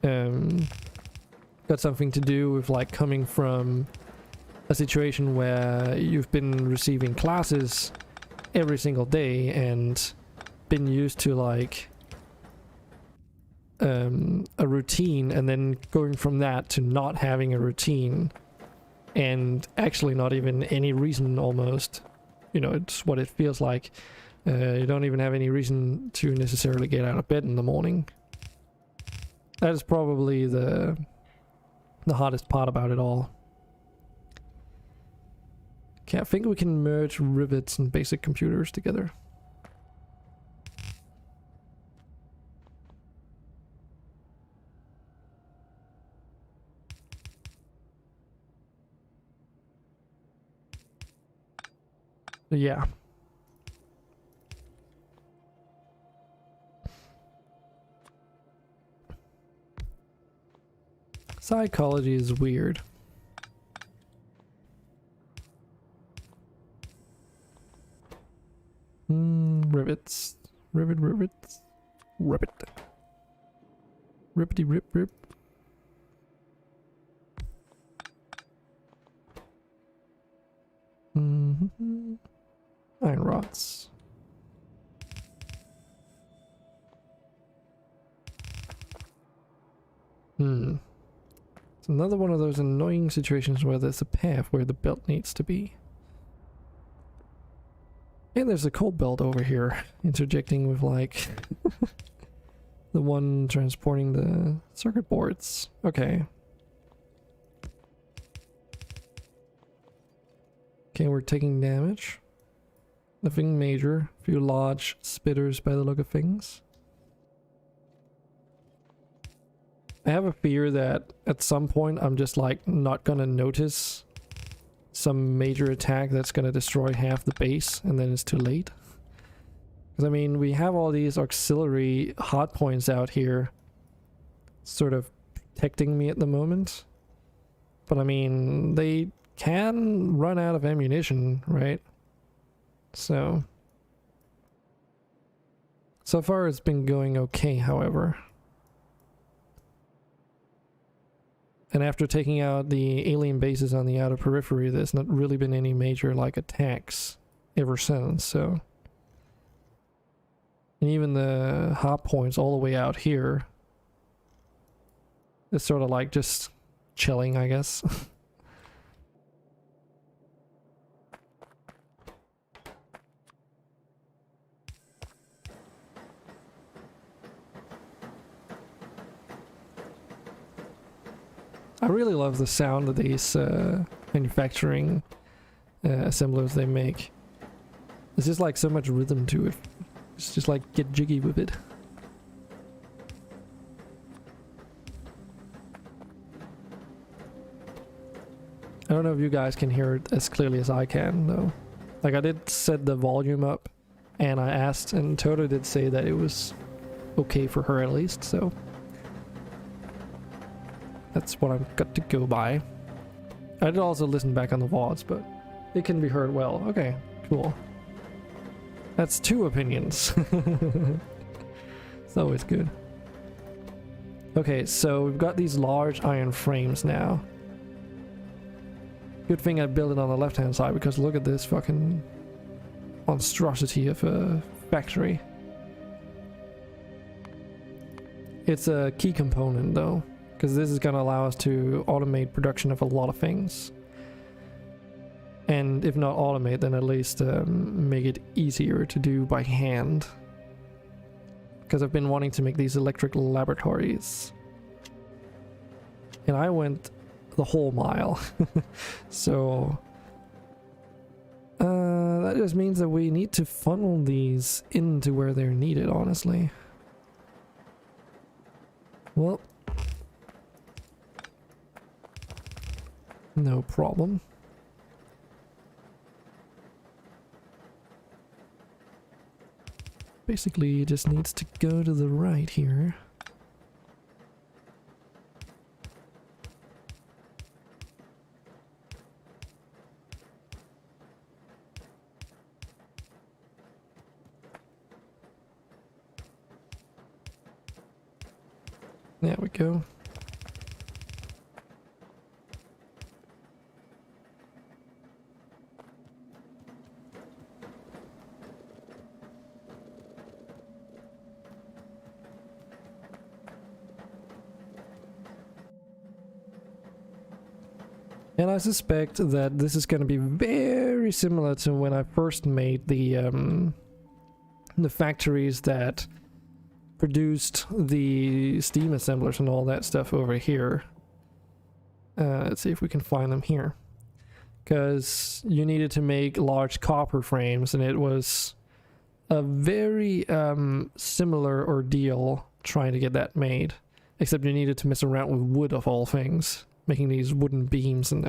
got something to do with like coming from a situation where you've been receiving classes every single day and been used to like a routine, and then going from that to not having a routine and actually not even any reason, almost, you know, it's what it feels like. You don't even have any reason to necessarily get out of bed in the morning. That is probably the the hardest part about it all. Okay, I think we can merge rivets and basic computers together. Yeah. Psychology is weird. Rivets. Rivets. Rivet. Rippity rip rip. Iron rods. It's another one of those annoying situations where there's a path where the belt needs to be. And there's a coal belt over here, interjecting with like the one transporting the circuit boards. Okay. Okay, we're taking damage. Nothing major. A few large spitters by the look of things. I have a fear that at some point I'm just like not gonna notice some major attack that's gonna destroy half the base and then it's too late. Because I mean, we have all these auxiliary hard points out here sort of protecting me at the moment. But I mean, they can run out of ammunition, right? So far it's been going okay, however. And after taking out the alien bases on the outer periphery, there's not really been any major like attacks ever since, so. And even the hard points all the way out here, it's sort of like just chilling, I guess. I really love the sound of these manufacturing assemblers they make. There's just like so much rhythm to it. It's just like get jiggy with it. I don't know if you guys can hear it as clearly as I can though. Like I did set the volume up and I asked and Toto did say that it was okay for her at least, so that's what I've got to go by. I did also listen back on the VODs, but it can be heard well. Okay, cool. That's 2 opinions. It's always good. Okay, so we've got these large iron frames now. Good thing I built it on the left-hand side, because look at this fucking monstrosity of a factory. It's a key component though, because this is going to allow us to automate production of a lot of things. And if not automate, then at least make it easier to do by hand. Because I've been wanting to make these electric laboratories. And I went the whole mile. So that just means that we need to funnel these into where they're needed, honestly. Well, no problem. Basically, it just needs to go to the right here. There we go. And I suspect that this is going to be very similar to when I first made the factories that produced the steam assemblers and all that stuff over here. Let's see if we can find them here. Because you needed to make large copper frames, and it was a very similar ordeal trying to get that made. Except you needed to mess around with wood of all things, making these wooden beams and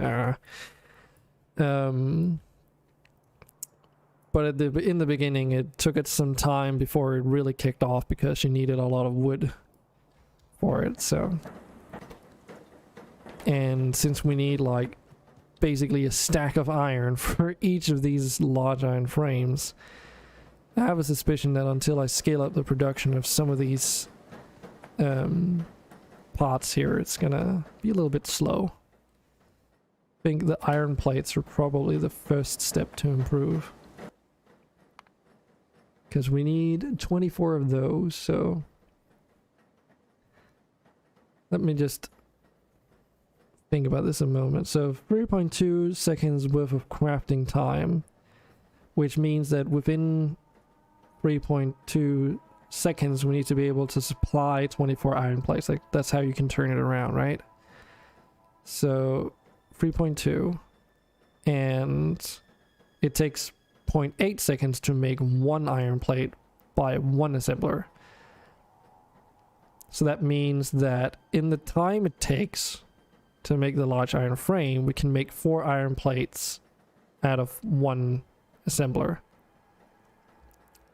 but in the beginning it took it some time before it really kicked off because you needed a lot of wood for it. So, and since we need like basically a stack of iron for each of these large iron frames, I have a suspicion that until I scale up the production of some of these pots here, it's gonna be a little bit slow. I think the iron plates are probably the first step to improve, because we need 24 of those. So let me just think about this a moment. So 3.2 seconds worth of crafting time, which means that within 3.2 seconds we need to be able to supply 24 iron plates. Like, that's how you can turn it around, right? So 3.2, and it takes 0.8 seconds to make one iron plate by one assembler. So that means that in the time it takes to make the large iron frame, we can make 4 iron plates out of one assembler.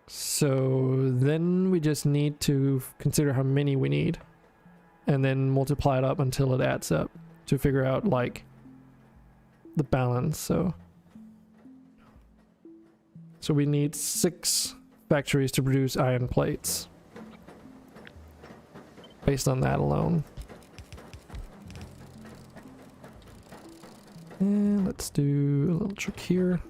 So then we just need to consider how many we need, and then multiply it up until it adds up to figure out like the balance. So we need 6 factories to produce iron plates based on that alone. And let's do a little trick here.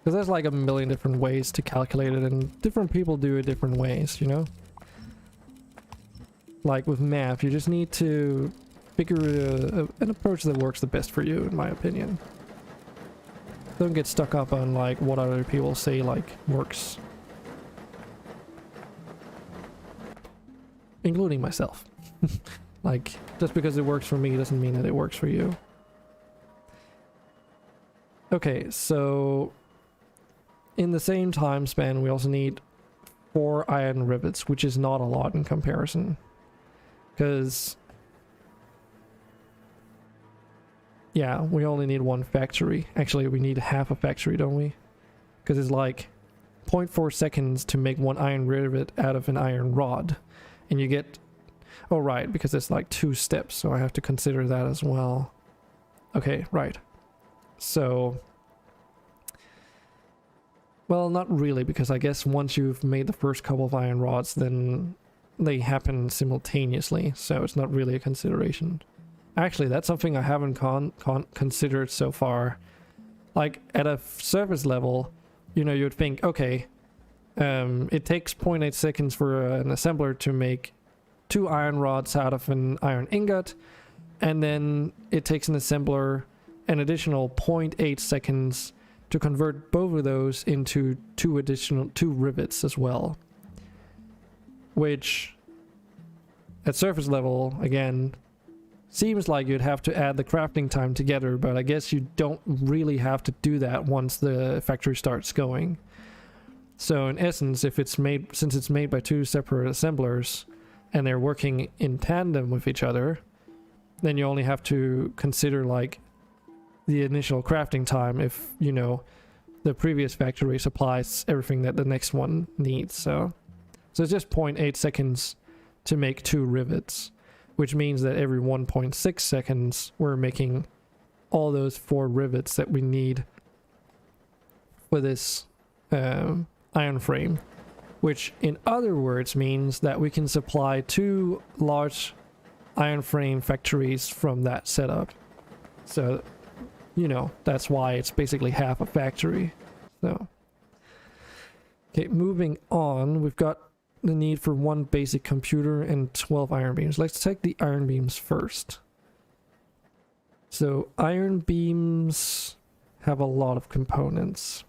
Because there's like a million different ways to calculate it, and different people do it different ways, you know? Like with math, you just need to figure an approach that works the best for you, in my opinion. Don't get stuck up on like what other people say like works. Including myself. Like, just because it works for me doesn't mean that it works for you. Okay, so in the same time span we also need 4 iron rivets, which is not a lot in comparison. Because yeah, we only need 1 factory. Actually, we need half a factory, don't we? Because it's like 0.4 seconds to make 1 iron rivet out of an iron rod. And you get... oh, right, because it's like 2 steps, so I have to consider that as well. Okay, right. So... well, not really, because I guess once you've made the first couple of iron rods, then they happen simultaneously, so it's not really a consideration. Actually, that's something I haven't considered so far. Like, at a surface level, you know, you'd think, okay, it takes 0.8 seconds for an assembler to make 2 iron rods out of an iron ingot, and then it takes an assembler an additional 0.8 seconds to convert both of those into 2 rivets as well. Which, at surface level, again, seems like you'd have to add the crafting time together, but I guess you don't really have to do that once the factory starts going. So in essence, if it's made, since it's made by 2 separate assemblers and they're working in tandem with each other, then you only have to consider like the initial crafting time if, you know, the previous factory supplies everything that the next one needs. So it's just 0.8 seconds to make 2 rivets, which means that every 1.6 seconds we're making all those 4 rivets that we need for this iron frame, which in other words means that we can supply 2 large iron frame factories from that setup. So, you know, that's why it's basically half a factory. So, okay, moving on, we've got the need for 1 basic computer and 12 iron beams. Let's take the iron beams first. So iron beams have a lot of components.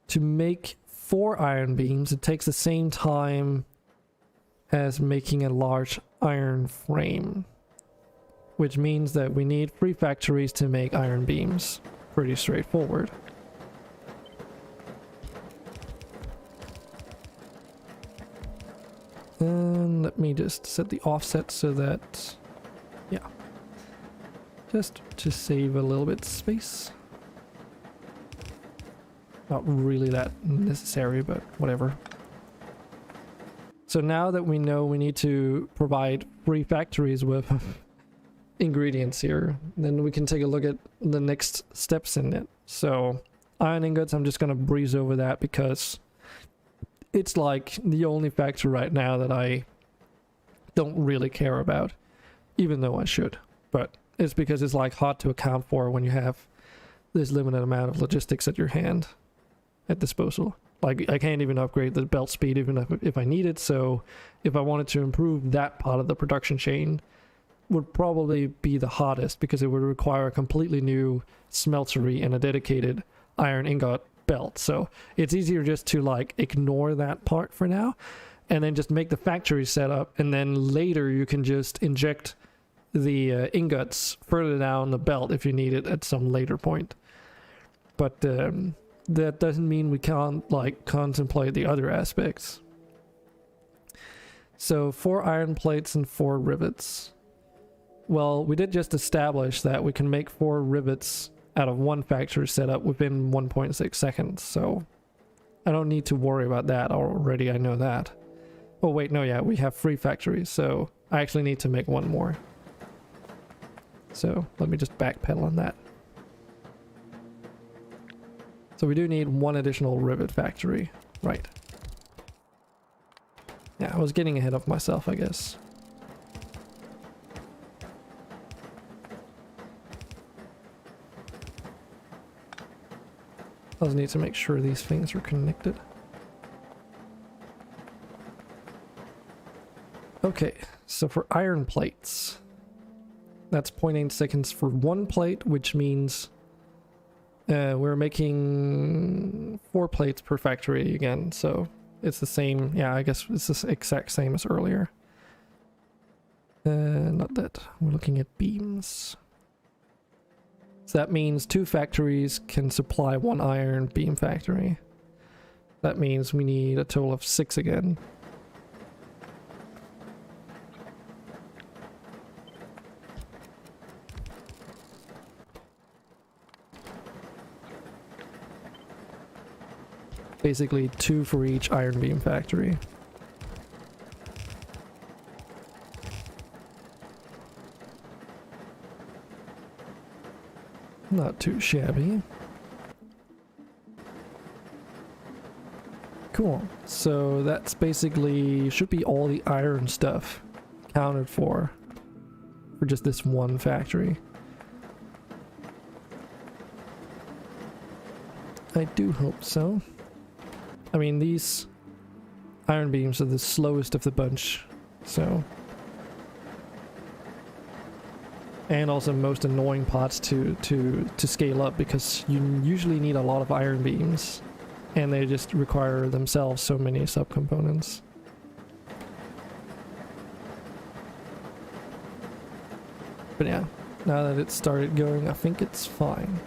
To make 4 iron beams, it takes the same time as making a large iron frame, which means that we need 3 factories to make iron beams. Pretty straightforward. And let me just set the offset so that, yeah, just to save a little bit of space. Not really that necessary, but whatever. So now that we know we need to provide 3 factories with ingredients here, then we can take a look at the next steps in it. So iron ingots, I'm just gonna breeze over that because it's like the only factor right now that I don't really care about, even though I should. But it's because it's like hard to account for when you have this limited amount of logistics at your hand, at disposal. Like I can't even upgrade the belt speed even if I need it. So if I wanted to improve that part of the production chain, would probably be the hardest because it would require a completely new smeltery and a dedicated iron ingot belt. So it's easier just to like ignore that part for now and then just make the factory setup, and then later you can just inject the ingots further down the belt if you need it at some later point. But that doesn't mean we can't like contemplate the other aspects. So 4 iron plates and 4 rivets. Well, we did just establish that we can make 4 rivets out of 1 factory setup within 1.6 seconds, so I don't need to worry about that already. I know that. Oh wait, no, yeah, we have 3 factories, so I actually need to make 1 more. So let me just backpedal on that. So we do need 1 additional rivet factory, right? Yeah, I was getting ahead of myself, I guess. I just need to make sure these things are connected. Okay, so for iron plates, that's 0.8 seconds for 1 plate, which means we're making 4 plates per factory again, so it's the same. Yeah, I guess it's the exact same as earlier. Not that. We're looking at beams. So that means 2 factories can supply 1 iron beam factory. That means we need a total of 6 again. Basically 2 for each iron beam factory. Not too shabby. Cool. So that's basically should be all the iron stuff accounted for just this 1 factory. I do hope so. I mean, these iron beams are the slowest of the bunch, so. And also most annoying parts to scale up, because you usually need a lot of iron beams and they just require themselves so many subcomponents. But yeah, now that it's started going, I think it's fine.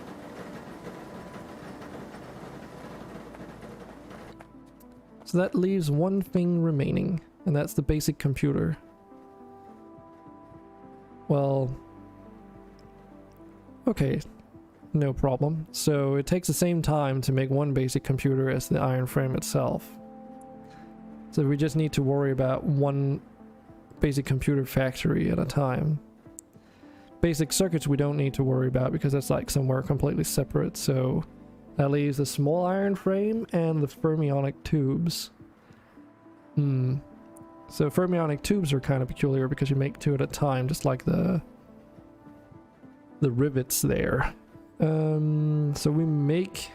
So that leaves 1 thing remaining, and that's the basic computer. Well, okay, no problem. So it takes the same time to make 1 basic computer as the iron frame itself. So we just need to worry about 1 basic computer factory at a time. Basic circuits we don't need to worry about because that's like somewhere completely separate, so that leaves the small iron frame and the fermionic tubes. So fermionic tubes are kind of peculiar because you make 2 at a time, just like the rivets there. So we make...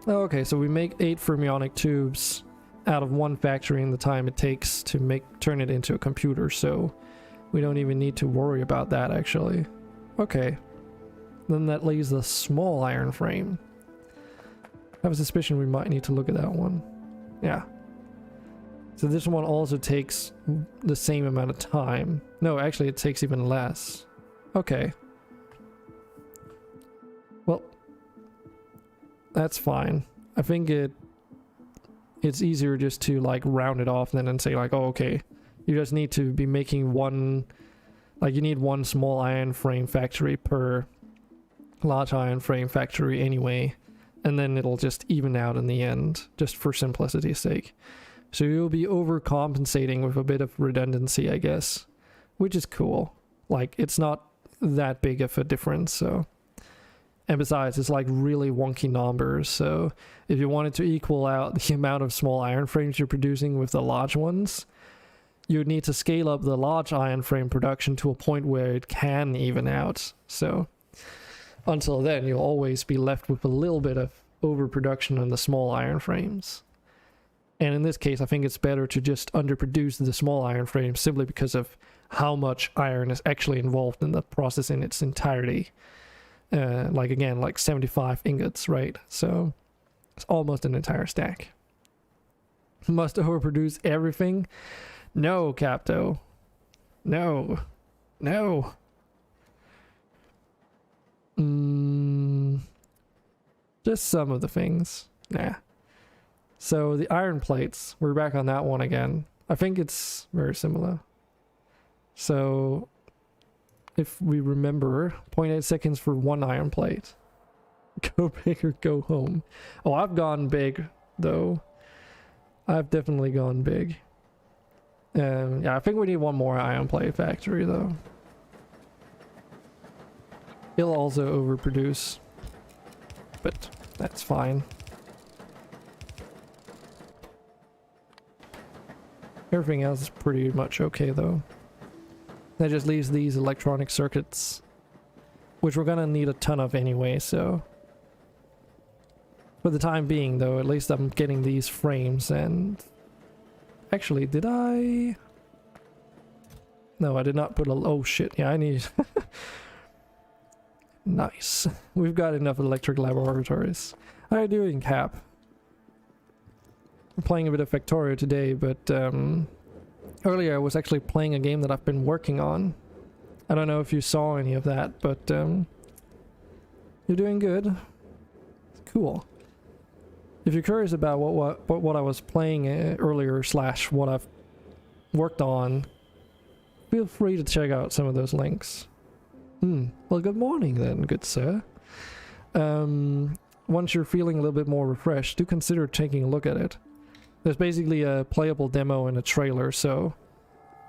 Okay, so we make 8 fermionic tubes out of 1 factory in the time it takes to turn it into a computer, so we don't even need to worry about that actually. Okay. Then that leaves the small iron frame. have a suspicion we might need to look at that one. Yeah. So this one also takes the same amount of time. No, actually it takes even less. Okay. Well, that's fine. I think it's easier just to like round it off then and say like, oh, okay, you just need to be making one, like you need one small iron frame factory per large iron frame factory anyway, and then it'll just even out in the end, just for simplicity's sake. So you'll be overcompensating with a bit of redundancy, I guess, which is cool. Like, it's not that big of a difference, so. And besides, it's like really wonky numbers, so if you wanted to equal out the amount of small iron frames you're producing with the large ones, you would need to scale up the large iron frame production to a point where it can even out. So until then, you'll always be left with a little bit of overproduction on the small iron frames. And in this case, I think it's better to just underproduce the small iron frames simply because of how much iron is actually involved in the process in its entirety. Like again, like 75 ingots, right? So it's almost an entire stack. Must overproduce everything? No, Capto. No. No. Just some of the things. Nah. So the iron plates, we're back on that one again. I think it's very similar. So if we remember, 0.8 seconds for one iron plate. Go big or go home. Oh, I've gone big though. I've definitely gone big. Yeah, I think we need one more iron plate factory though. It'll also overproduce, but that's fine. Everything else is pretty much okay though. That just leaves these electronic circuits, which we're gonna need a ton of anyway, so. For the time being though, at least I'm getting these frames and... Actually, did I? No, I did not put a... Oh shit, yeah, I need... Nice. We've got enough electric laboratories. How are you doing, Cap? I'm playing a bit of Factorio today, but earlier I was actually playing a game that I've been working on. I don't know if you saw any of that, but you're doing good. Cool. If you're curious about what I was playing earlier / what I've worked on, feel free to check out some of those links. Well, good morning then, good sir. Once you're feeling a little bit more refreshed, do consider taking a look at it. There's basically a playable demo and a trailer, so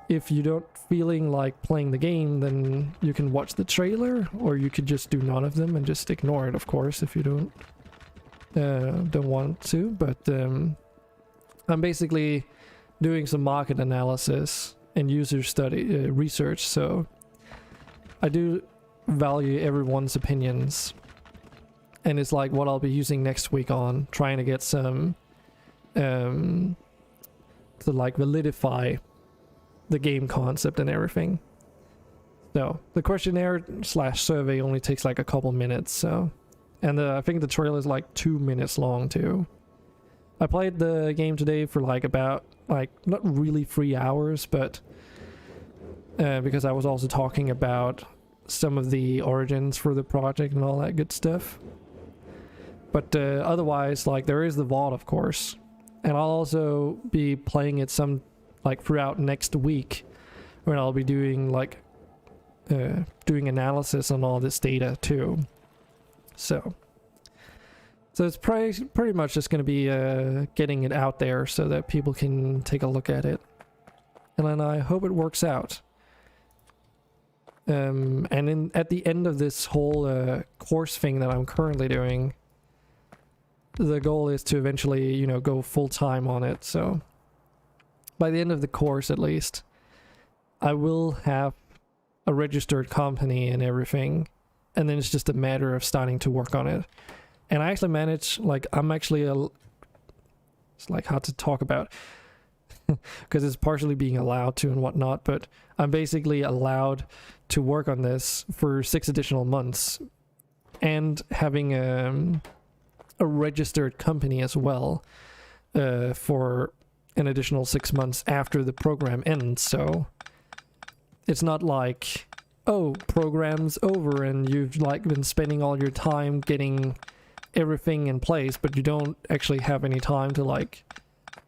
if you don't feeling like playing the game, then you can watch the trailer, or you could just do none of them and just ignore it, of course, if you don't want to. But I'm basically doing some market analysis and user study research, so I do value everyone's opinions, and it's like what I'll be using next week on trying to get some to like validify the game concept and everything. So the questionnaire / survey only takes like a couple minutes, so, and I think the trailer is like 2 minutes long too. I played the game today for like about like not really 3 hours, but because I was also talking about some of the origins for the project and all that good stuff. But otherwise, like, there is the vault, of course, and I'll also be playing it some like throughout next week, when I'll be doing like doing analysis on all this data too. So it's pretty much just going to be getting it out there so that people can take a look at it, and then I hope it works out. And at the end of this whole course thing that I'm currently doing, the goal is to eventually, you know, go full-time on it. So by the end of the course, at least, I will have a registered company and everything, and then it's just a matter of starting to work on it. And I actually manage, like, I'm actually it's like hard to talk about because it's partially being allowed to and whatnot, but I'm basically allowed to work on this for 6 additional months, and having a registered company as well for an additional 6 months after the program ends. So it's not like, oh, program's over and you've like been spending all your time getting everything in place, but you don't actually have any time to like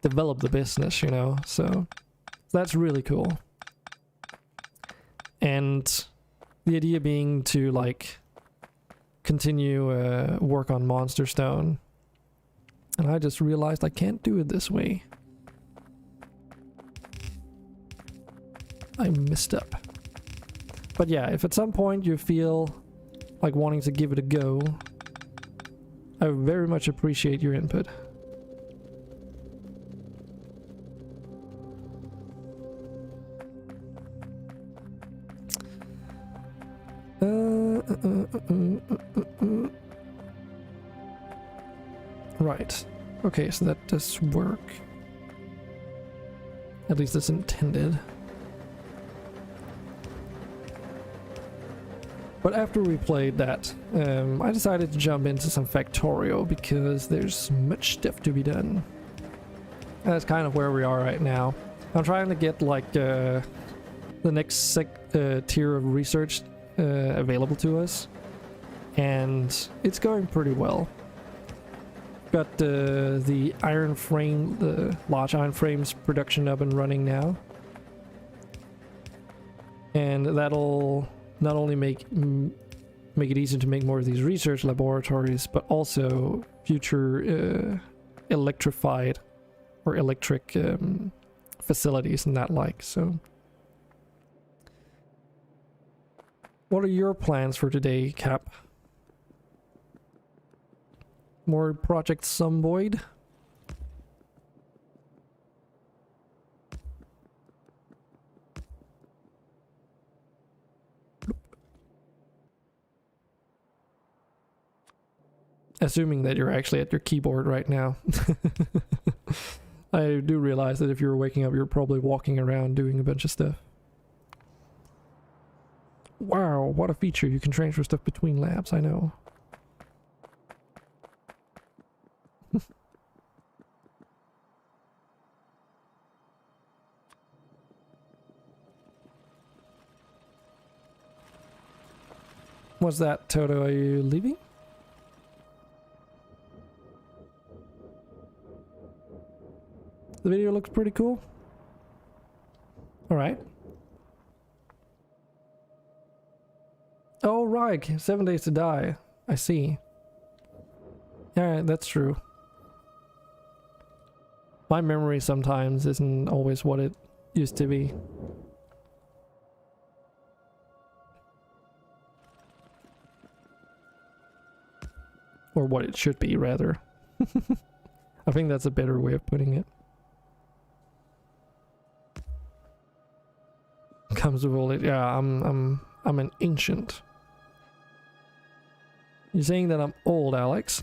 develop the business, you know. So that's really cool. And the idea being to like continue work on MonsterStone. And I just realized I can't do it this way. I messed up. But yeah, if at some point you feel like wanting to give it a go, I very much appreciate your input. Right. Okay, so that does work. At least it's intended. But after we played that, I decided to jump into some Factorio because there's much stuff to be done. And that's kind of where we are right now. I'm trying to get like the next tier of research available to us, and it's going pretty well. Got the iron frame, the large iron frames production up and running now, and that'll not only make it easier to make more of these research laboratories, but also future electrified or electric facilities and that like. So what are your plans for today, Cap? More Project Zomboid? Assuming that you're actually at your keyboard right now. I do realize that if you're waking up, you're probably walking around doing a bunch of stuff. Wow, what a feature. You can transfer stuff between labs, I know. What's that, Toto? Are you leaving? The video looks pretty cool. Alright. Oh, right. 7 Days to Die. I see. Yeah, that's true. My memory sometimes isn't always what it used to be. Or what it should be, rather. I think that's a better way of putting it. Comes with all it. Yeah, I'm an ancient. You're saying that I'm old, Alex?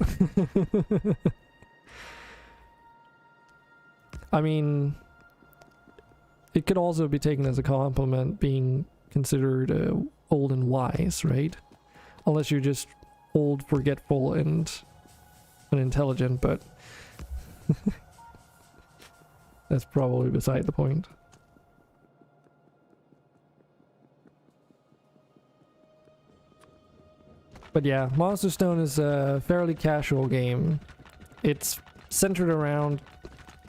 I mean, it could also be taken as a compliment being considered old and wise, right? Unless you're just old, forgetful, and unintelligent, but that's probably beside the point. But yeah, MonsterStone is a fairly casual game. It's centered around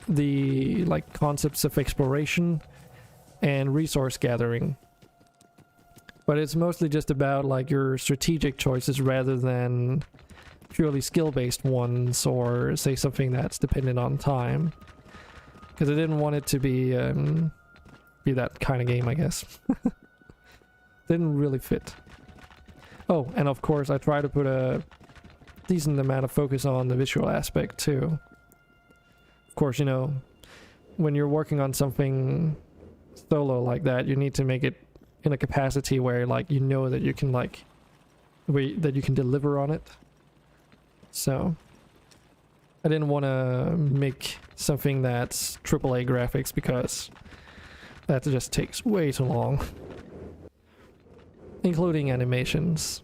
the like concepts of exploration and resource gathering. But it's mostly just about like your strategic choices rather than purely skill-based ones, or say something that's dependent on time. Because I didn't want it to be that kind of game, I guess. Didn't really fit. Oh, and of course I try to put a decent amount of focus on the visual aspect too. Of course, you know, when you're working on something solo like that, you need to make it in a capacity where like you know that you can like that you can deliver on it. So I didn't want to make something that's AAA graphics because that just takes way too long. Including animations.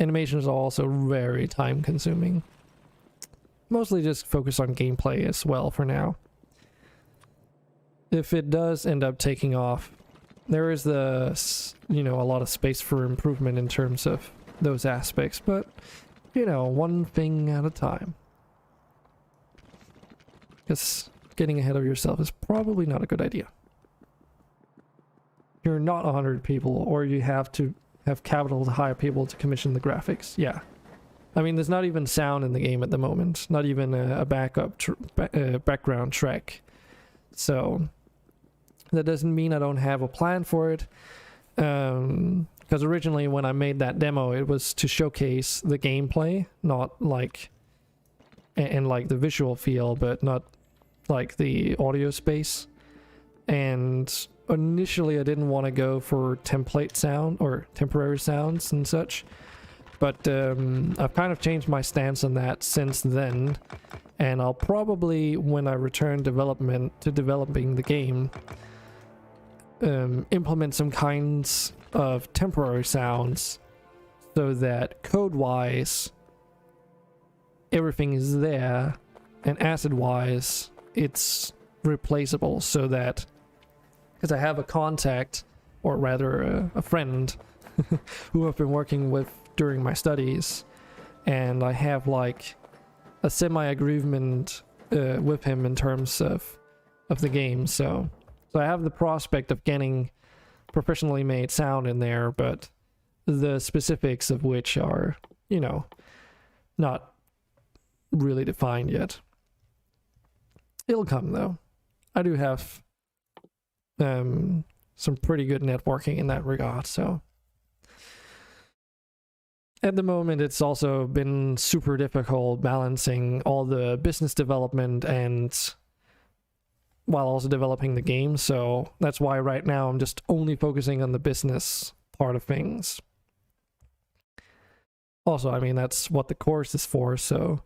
Animations are also very time consuming. Mostly just focus on gameplay as well for now. If it does end up taking off, there is a lot of space for improvement in terms of those aspects, but one thing at a time. Because getting ahead of yourself is probably not a good idea. You're not 100 people, or you have to have capital to hire people to commission the graphics. Yeah. I mean, there's not even sound in the game at the moment. Not even a background track. So that doesn't mean I don't have a plan for it. Because originally when I made that demo, it was to showcase the gameplay, not like and like the visual feel, but not like the audio space. And initially I didn't want to go for template sound or temporary sounds and such, but I've kind of changed my stance on that since then, and I'll probably, when I return developing the game, implement some kinds of temporary sounds so that code-wise everything is there, and acid-wise it's replaceable, so that, because I have a contact, or rather a friend who I've been working with during my studies, and I have like a semi-agreement with him in terms of the game, so I have the prospect of getting professionally made sound in there, but the specifics of which are, not really defined yet. It'll come though. I do have some pretty good networking in that regard, so at the moment it's also been super difficult balancing all the business development and while also developing the game, so that's why right now I'm just only focusing on the business part of things. Also, I mean, that's what the course is for, so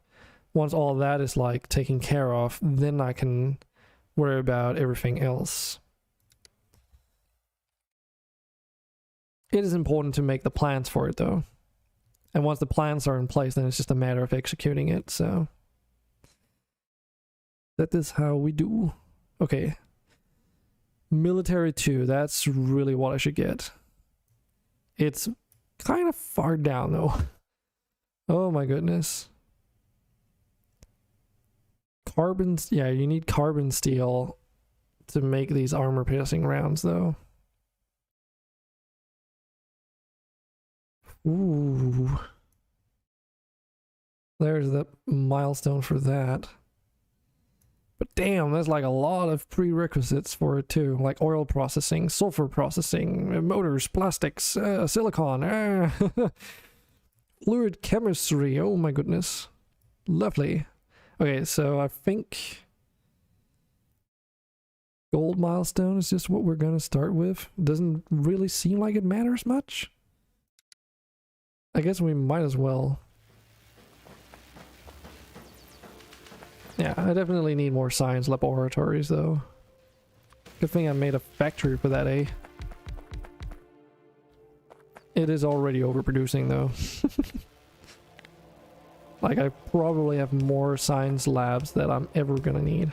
once all of that is like taken care of, then I can worry about everything else. It is important to make the plans for it though. And once the plans are in place, then it's just a matter of executing it, so that is how we do. Okay. Military 2, that's really what I should get. It's kind of far down though. Oh my goodness. Yeah, you need carbon steel to make these armor piercing rounds though. Ooh. There's the milestone for that. But damn, there's like a lot of prerequisites for it too, like oil processing, sulfur processing, motors, plastics, silicon, fluid chemistry. Oh my goodness. Lovely. Okay, so I think gold milestone is just what we're gonna start with. Doesn't really seem like it matters much. I guess we might as well. Yeah, I definitely need more science laboratories though. Good thing I made a factory for that, eh? It is already overproducing though. Like, I probably have more science labs that I'm ever gonna need.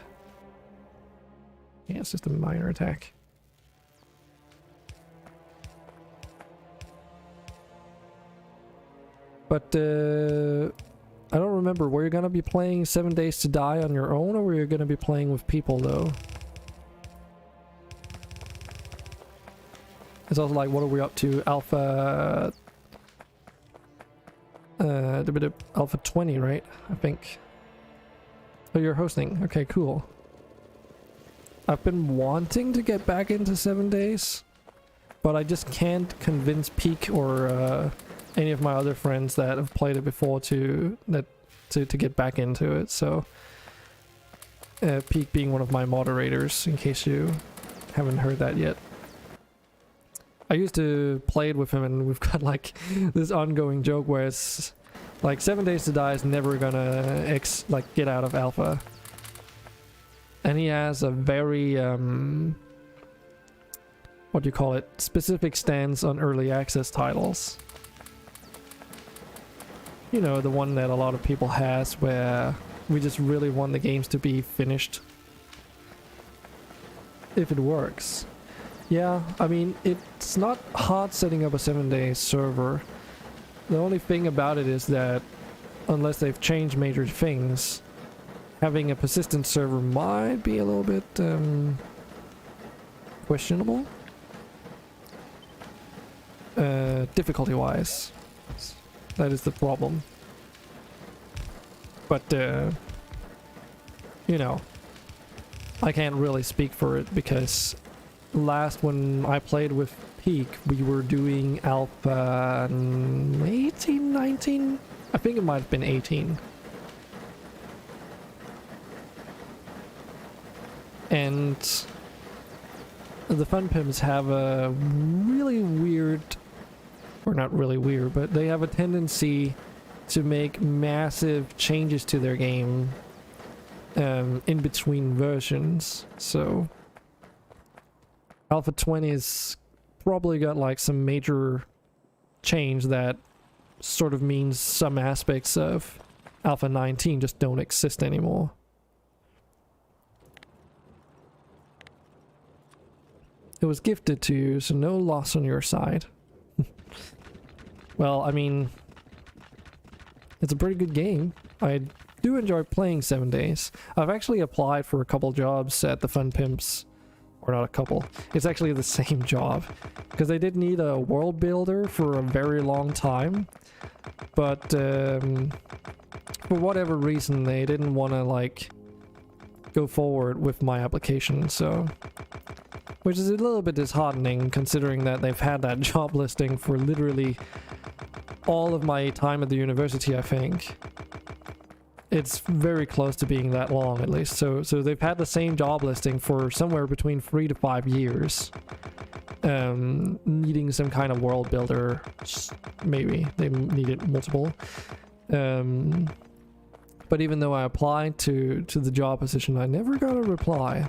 Yeah, it's just a minor attack. But, I don't remember, were you gonna be playing 7 Days to Die on your own, or were you gonna be playing with people though? It's also like, what are we up to? Alpha... Alpha 20, right? I think. Oh, you're hosting. Okay, cool. I've been wanting to get back into 7 Days, but I just can't convince Peak or any of my other friends that have played it before to get back into it. So Peak being one of my moderators, in case you haven't heard that yet. I used to play it with him, and we've got like this ongoing joke where it's like 7 Days to Die is never gonna get out of alpha, and he has a very what do you call it, specific stance on early access titles. you know, the one that a lot of people has, where we just really want the games to be finished if it works. Yeah, I mean, it's not hard setting up a 7-day server. The only thing about it is that unless they've changed major things, having a persistent server might be a little bit questionable. Difficulty wise, that is the problem. But you know, I can't really speak for it because last when I played with Peak, we were doing alpha 18, 19? I think it might have been 18. And the Fun Pimps have a really weird, or not really weird, but they have a tendency to make massive changes to their game in between versions. So Alpha 20's probably got like some major change that sort of means some aspects of Alpha 19 just don't exist anymore. It was gifted to you, so no loss on your side. Well, I mean, it's a pretty good game. I do enjoy playing 7 days. I've actually applied for a couple jobs at the Fun Pimps. Or not a couple. It's actually the same job. Because they did need a world builder for a very long time. But for whatever reason, they didn't want to, like, go forward with my application, so... Which is a little bit disheartening, considering that they've had that job listing for literally all of my time at the university, I think. It's very close to being that long, at least. So they've had the same job listing for somewhere between 3 to 5 years. Needing some kind of world builder. Maybe. They needed multiple. But even though I applied to the job position, I never got a reply.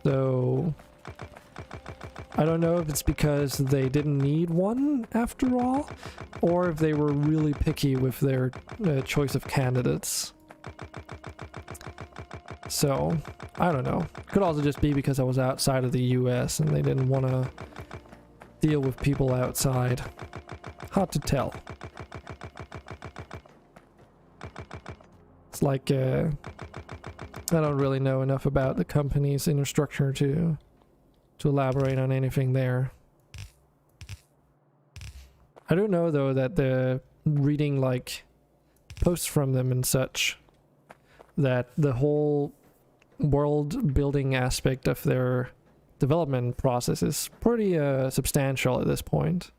So I don't know if it's because they didn't need one after all, or if they were really picky with their choice of candidates. So I don't know. Could also just be because I was outside of the US and they didn't want to deal with people outside. Hard to tell. It's like I don't really know enough about the company's inner structure to elaborate on anything there. I do know though that the reading like posts from them and such, that the whole world building aspect of their development process is pretty substantial at this point.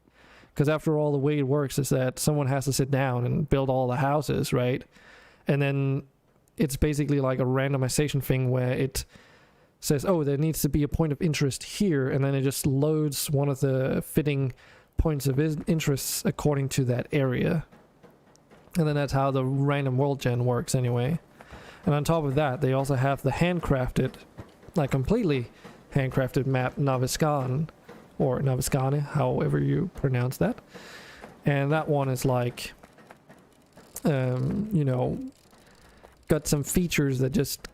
Because after all, the way it works is that someone has to sit down and build all the houses, right? And then it's basically like a randomization thing where it says, oh, there needs to be a point of interest here, and then it just loads one of the fitting points of interest according to that area. And then that's how the random world gen works anyway. And on top of that, they also have the handcrafted, like completely handcrafted map Naviscan, or Naviscane, however you pronounce that. And that one is like, you know, got some features that just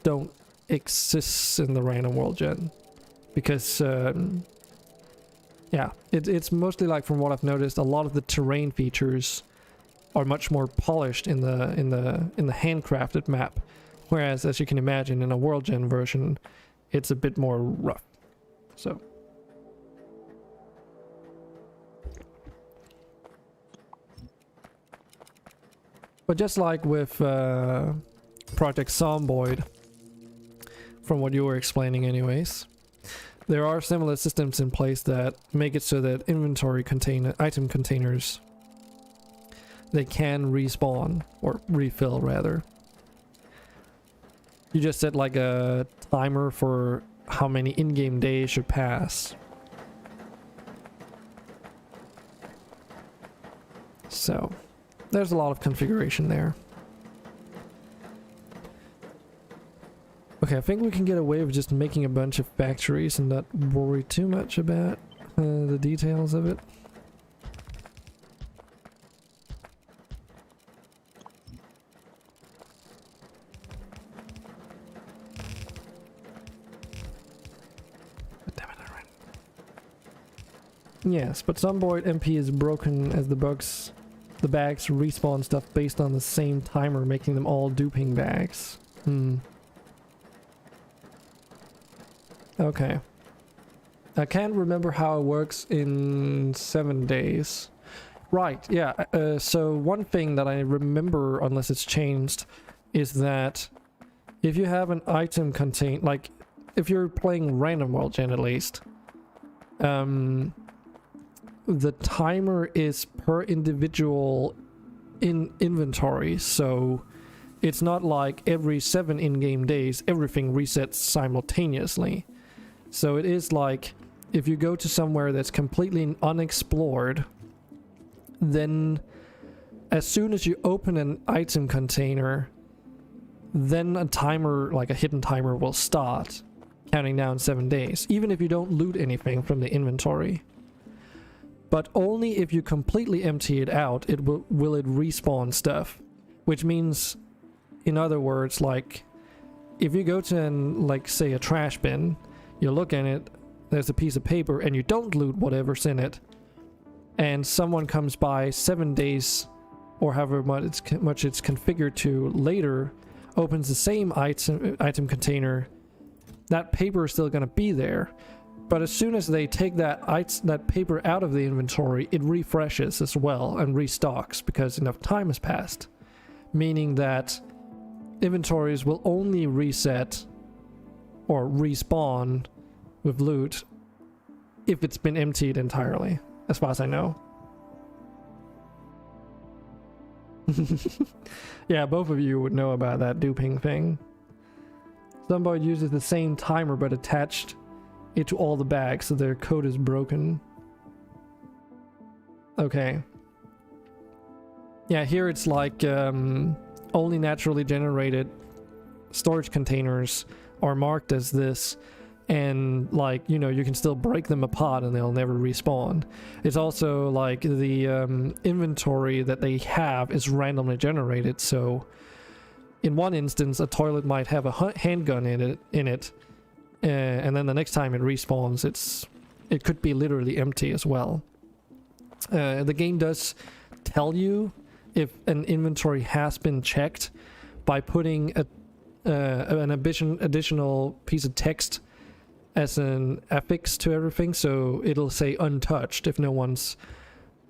don't exist in the random world gen. Because, yeah, it's mostly like, from what I've noticed, a lot of the terrain features are much more polished in the handcrafted map, whereas, as you can imagine, in a world gen version, it's a bit more rough. So, but just like with Project Zomboid, from what you were explaining anyways, there are similar systems in place that make it so that inventory item containers, they can respawn, or refill rather. You just set like a timer for how many in-game days should pass. So there's a lot of configuration there. Okay, I think we can get away with just making a bunch of factories and not worry too much about the details of it. Yes, but Zomboid MP is broken as the bags respawn stuff based on the same timer, making them all duping bags. Okay. I can't remember how it works in 7 days. Right, yeah. So one thing that I remember, unless it's changed, is that if you have an item contain, like if you're playing Random World Gen at least, the timer is per individual in inventory, so it's not like every 7 in-game days everything resets simultaneously. So it is like if you go to somewhere that's completely unexplored, then as soon as you open an item container, then a timer, like a hidden timer, will start counting down 7 days, even if you don't loot anything from the inventory. But only if you completely empty it out, will it respawn stuff. Which means, in other words, like if you go to like say a trash bin, you look in it, there's a piece of paper, and you don't loot whatever's in it, and someone comes by 7 days or however much it's configured to later, opens the same item container, that paper is still going to be there. But as soon as they take that paper out of the inventory, it refreshes as well and restocks because enough time has passed. Meaning that inventories will only reset or respawn with loot if it's been emptied entirely, as far as I know. Yeah, both of you would know about that duping thing. Somebody uses the same timer but attached it to all the bags, so their code is broken. Okay. Yeah, here it's like only naturally generated storage containers are marked as this, and like, you know, you can still break them apart and they'll never respawn. It's also like the inventory that they have is randomly generated, so in one instance a toilet might have a handgun in it, and then the next time it respawns it could be literally empty as well. The game does tell you if an inventory has been checked by putting an additional piece of text as an affix to everything, so it'll say untouched if no one's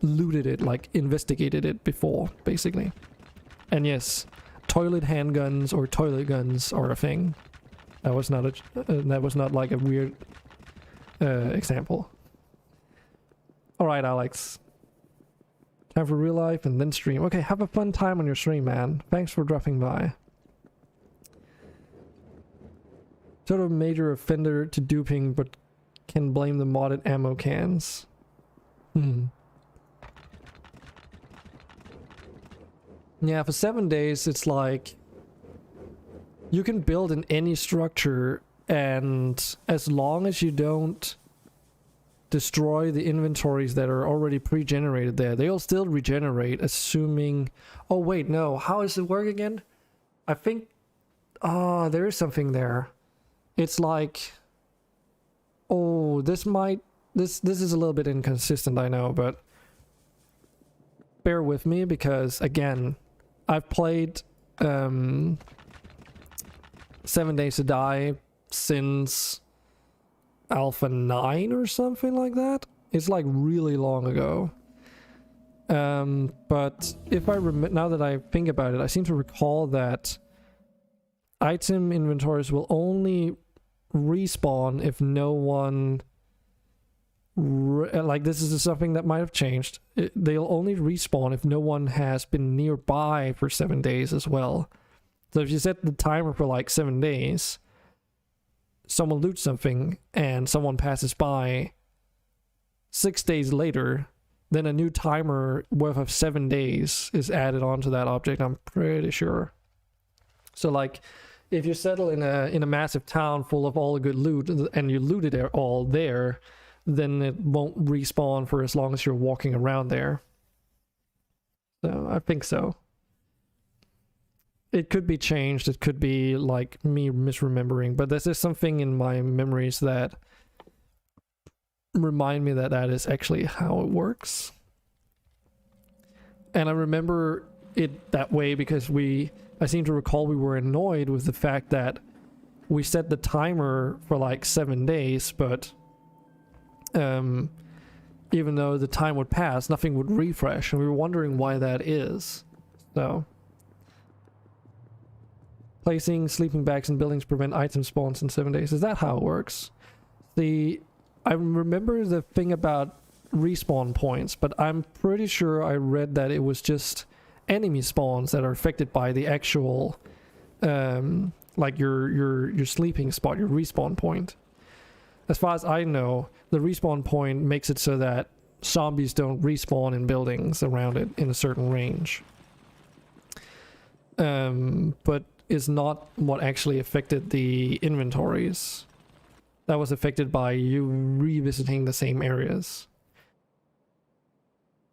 looted it, like investigated it before, basically. And yes, toilet handguns or toilet guns are a thing. That was not like a weird example. All right, Alex. Time for real life and then stream. Okay, have a fun time on your stream, man. Thanks for dropping by. Sort of major offender to duping, but can blame the modded ammo cans. Yeah, for 7 days, it's like you can build in any structure, and as long as you don't destroy the inventories that are already pre-generated there, they'll still regenerate, assuming... Oh wait, no, how does it work again? I think... there is something there. It's like... Oh, this is a little bit inconsistent, I know, but bear with me, because again, I've played 7 Days to Die since Alpha 9 or something like that. It's like really long ago. But if I now that I think about it, I seem to recall that item inventories will only respawn if no one like this is something that might have changed. They'll only respawn if no one has been nearby for 7 days as well. So if you set the timer for like 7 days, someone loots something and someone passes by 6 days later, then a new timer worth of 7 days is added onto that object, I'm pretty sure. So like if you settle in a massive town full of all the good loot and you looted it all there, then it won't respawn for as long as you're walking around there. So I think so. It could be changed, it could be like me misremembering, but this is something in my memories that remind me that that is actually how it works. And I remember it that way because I seem to recall we were annoyed with the fact that we set the timer for like 7 days, but even though the time would pass, nothing would refresh, and we were wondering why that is. So, placing sleeping bags in buildings prevent item spawns in 7 days. Is that how it works? I remember the thing about respawn points, but I'm pretty sure I read that it was just enemy spawns that are affected by the actual like your sleeping spot, your respawn point. As far as I know, the respawn point makes it so that zombies don't respawn in buildings around it in a certain range. But is not what actually affected the inventories. That was affected by you revisiting the same areas.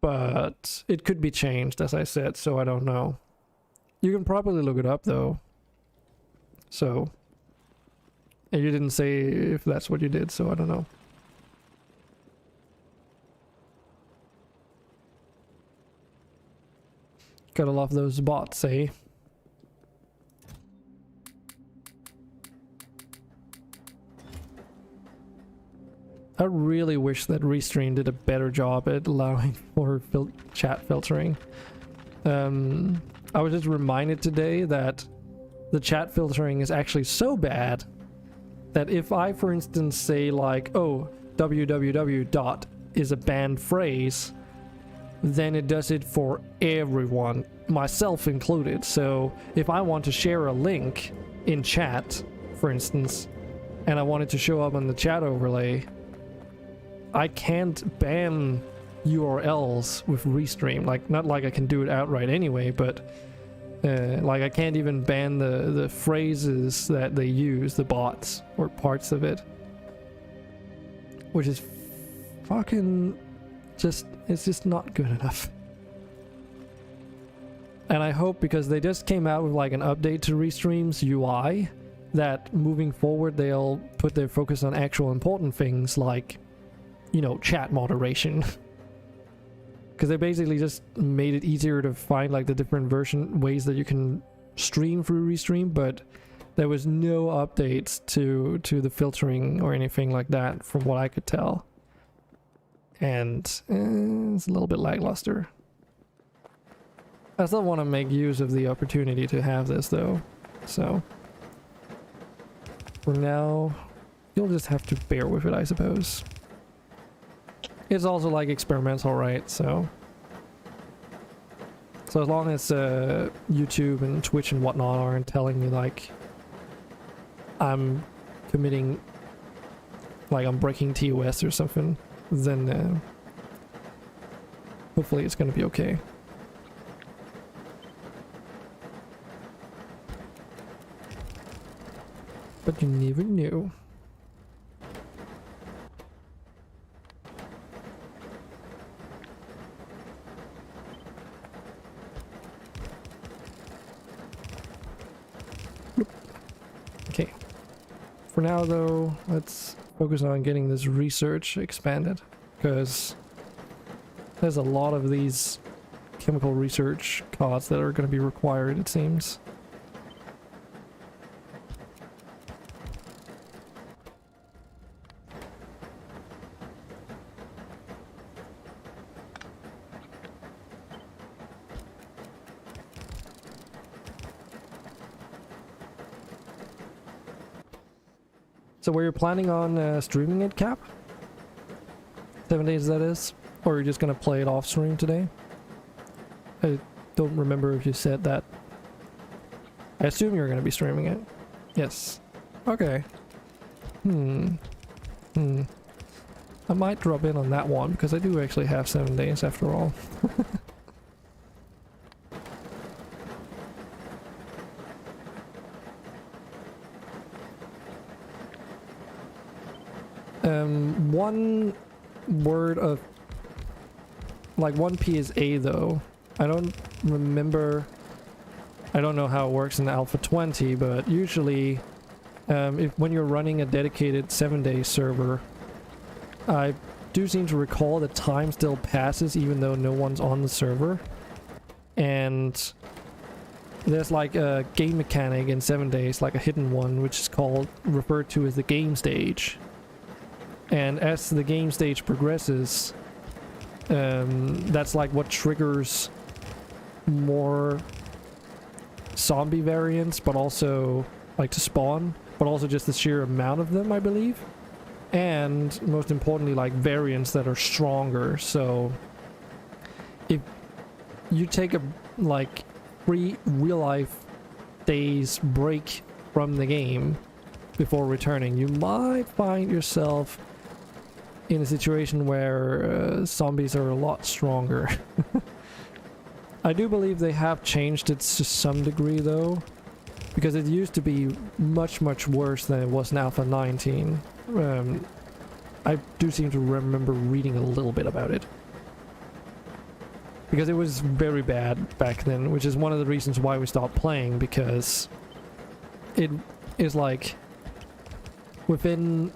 But it could be changed, as I said, so I don't know. You can probably look it up though. So, and you didn't say if that's what you did, so I don't know. Gotta love those bots, eh? I really wish that Restream did a better job at allowing for chat filtering. I was just reminded today that the chat filtering is actually so bad that if I, for instance, say like, oh, www dot is a banned phrase, then it does it for everyone, myself included. So if I want to share a link in chat, for instance, and I want it to show up on the chat overlay, I can't ban URLs with Restream. Like, not like I can do it outright anyway, but like I can't even ban the phrases that they use, the bots, or parts of it. Which is fucking it's just not good enough. And I hope, because they just came out with like an update to Restream's UI, that moving forward they'll put their focus on actual important things like, you know, chat moderation. Because they basically just made it easier to find like the different ways that you can stream through Restream, but there was no updates to the filtering or anything like that from what I could tell. And it's a little bit lackluster. I still want to make use of the opportunity to have this though, so for now you'll just have to bear with it, I suppose. It's also like experimental, right? So as long as YouTube and Twitch and whatnot aren't telling me like I'm committing, like I'm breaking TOS or something, then hopefully it's gonna be okay. But you never know. Okay. For now though, let's focus on getting this research expanded, because there's a lot of these chemical research cards that are going to be required, it seems. So were you planning on streaming it, Cap? 7 days, that is? Or are you just gonna play it off stream today? I don't remember if you said that. I assume you're gonna be streaming it. Yes. Okay. I might drop in on that one, because I do actually have 7 days after all. One word of, like, one PSA though. I don't remember, I don't know how it works in Alpha 20, but usually when you're running a dedicated 7-day server, I do seem to recall that time still passes even though no one's on the server. And there's like a game mechanic in 7 days, like a hidden one, which is referred to as the game stage. And as the game stage progresses, that's like what triggers more zombie variants, but also like to spawn, but also just the sheer amount of them, I believe. And most importantly, like variants that are stronger. So if you take a like real life days break from the game before returning, you might find yourself in a situation where zombies are a lot stronger. I do believe they have changed it to some degree though, because it used to be much worse than it was in Alpha 19. I do seem to remember reading a little bit about it, because it was very bad back then, which is one of the reasons why we stopped playing, because it is like within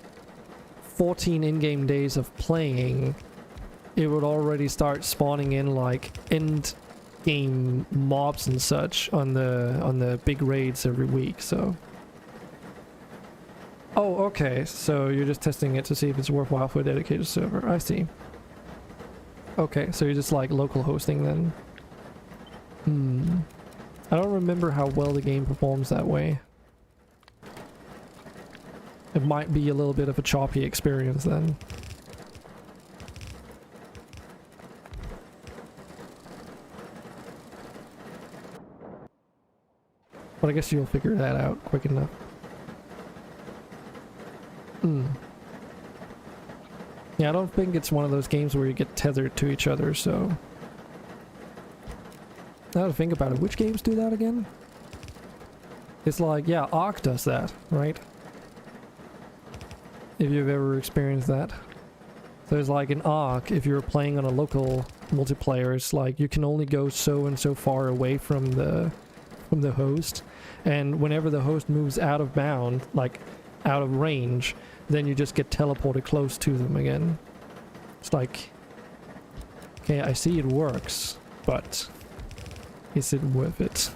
14 in-game days of playing, it would already start spawning in like end game mobs and such on the big raids every week. So oh, okay, so you're just testing it to see if it's worthwhile for a dedicated server. I see. Okay, so you're just like local hosting then. I don't remember how well the game performs that way. It might be a little bit of a choppy experience then. But I guess you'll figure that out quick enough. Yeah, I don't think it's one of those games where you get tethered to each other, so... Now to think about it, which games do that again? It's like, yeah, Ark does that, right? If you've ever experienced that. So it's like in Ark, if you're playing on a local multiplayer, it's like you can only go so and so far away from the host, and whenever the host moves out of bound, like out of range, then you just get teleported close to them again. It's like, okay, I see it works, but is it worth it?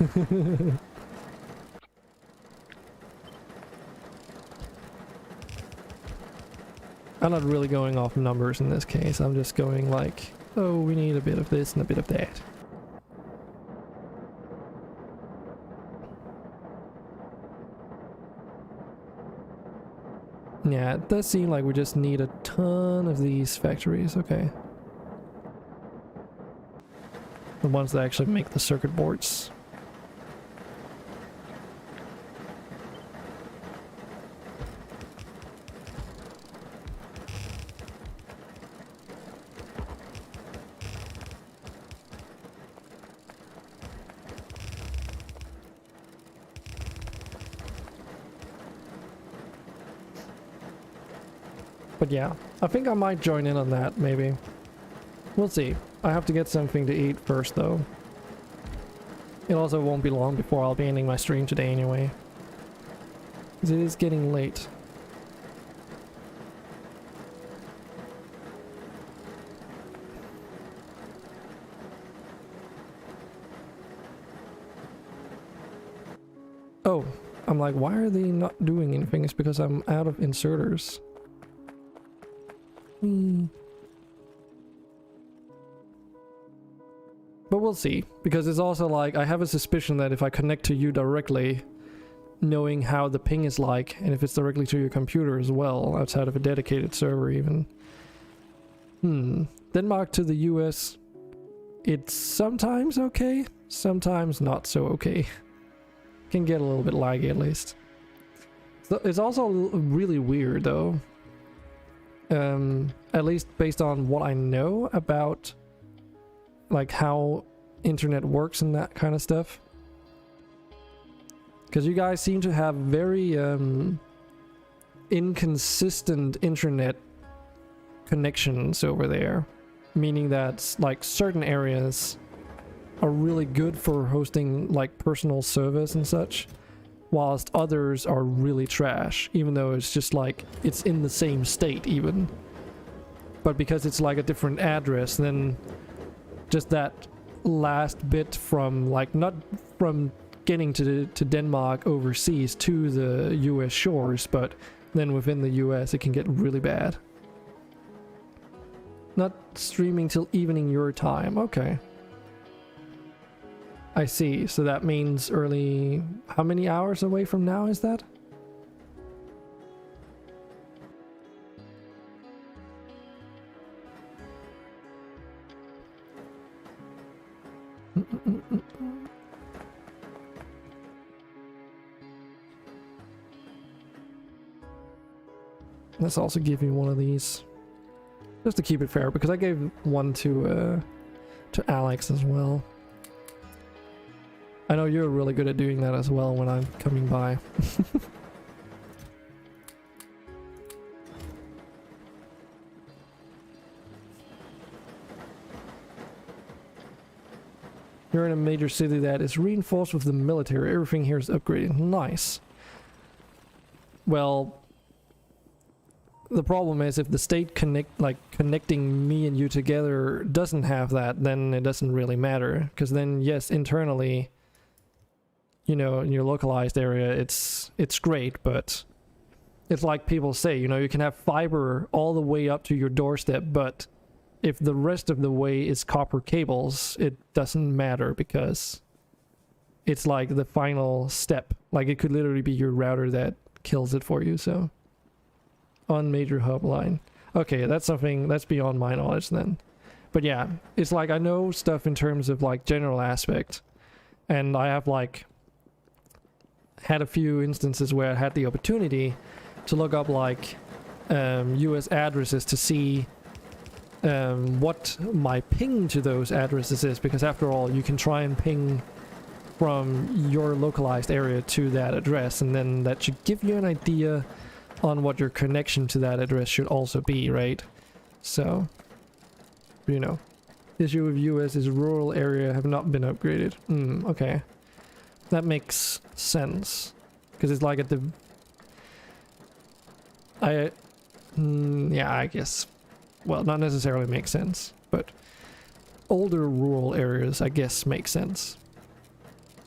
I'm not really going off numbers in this case. I'm just going like, oh, we need a bit of this and a bit of that. Yeah, it does seem like we just need a ton of these factories. Okay. The ones that actually make the circuit boards. But yeah, I think I might join in on that, maybe. We'll see. I have to get something to eat first, though. It also won't be long before I'll be ending my stream today anyway. Because it is getting late. Oh, I'm like, why are they not doing anything? It's because I'm out of inserters. But we'll see, because it's also like, I have a suspicion that if I connect to you directly, knowing how the ping is like, and if it's directly to your computer as well, outside of a dedicated server even. Denmark to the US, it's sometimes okay, sometimes not so okay. Can get a little bit laggy at least. So it's also really weird though. At least based on what I know about like how internet works and that kind of stuff. Because you guys seem to have very inconsistent internet connections over there. Meaning that like certain areas are really good for hosting like personal servers and such, whilst others are really trash, even though it's just like it's in the same state even. but because it's like a different address, then just that last bit from like not from getting to Denmark overseas to the US shores, but then within the US it can get really bad. Not streaming till evening your time. Okay. I see. So that means early... How many hours away from now is that? Let's also give you one of these. Just to keep it fair, because I gave one to Alex as well. I know you're really good at doing that as well when I'm coming by. You're in a major city that is reinforced with the military. Everything here is upgraded. Nice. Well, the problem is if the state connecting me and you together doesn't have that, then it doesn't really matter. Because then, yes, internally, you know, in your localized area, it's great, but it's like people say, you know, you can have fiber all the way up to your doorstep, but if the rest of the way is copper cables, it doesn't matter because it's like the final step. Like it could literally be your router that kills it for you, so. On major hub line. Okay, that's something that's beyond my knowledge then. But yeah, it's like I know stuff in terms of like general aspect. And I have like had a few instances where I had the opportunity to look up like US addresses to see what my ping to those addresses is, because after all you can try and ping from your localized area to that address, and then that should give you an idea on what your connection to that address should also be, right? So, you know, issue with US is rural area have not been upgraded. Okay, that makes sense, because it's like at the yeah, I guess. Well, not necessarily makes sense, but older rural areas, I guess, make sense.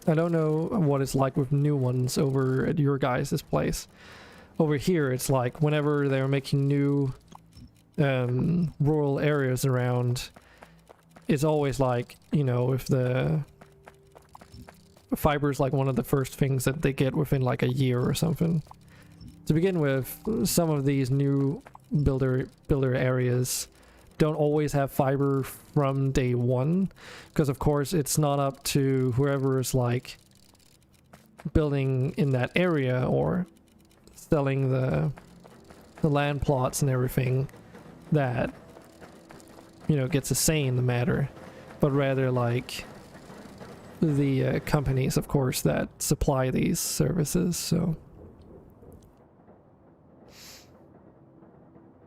I don't know what it's like with new ones over at your guys' place. Over here, it's like whenever they're making new rural areas around, it's always like, you know, if the fiber is like one of the first things that they get within like a year or something. To begin with, some of these new builder areas don't always have fiber from day one, because of course it's not up to whoever is like building in that area or selling the land plots and everything that, you know, gets a say in the matter, but rather like the companies, of course, that supply these services. So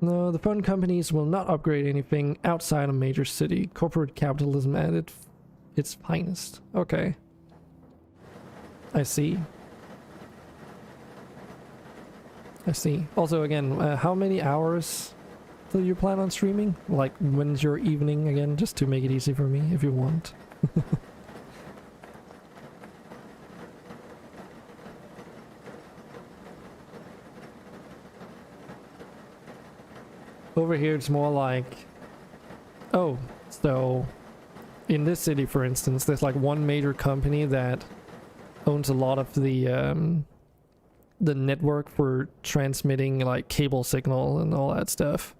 no, the phone companies will not upgrade anything outside a major city. Corporate capitalism at its finest. Okay, I see. I see. Also, again, how many hours do you plan on streaming? Like, when's your evening again? Just to make it easy for me, if you want. Over here, it's more like... Oh, so... In this city, for instance, there's like one major company that owns a lot of the network for transmitting like cable signal and all that stuff.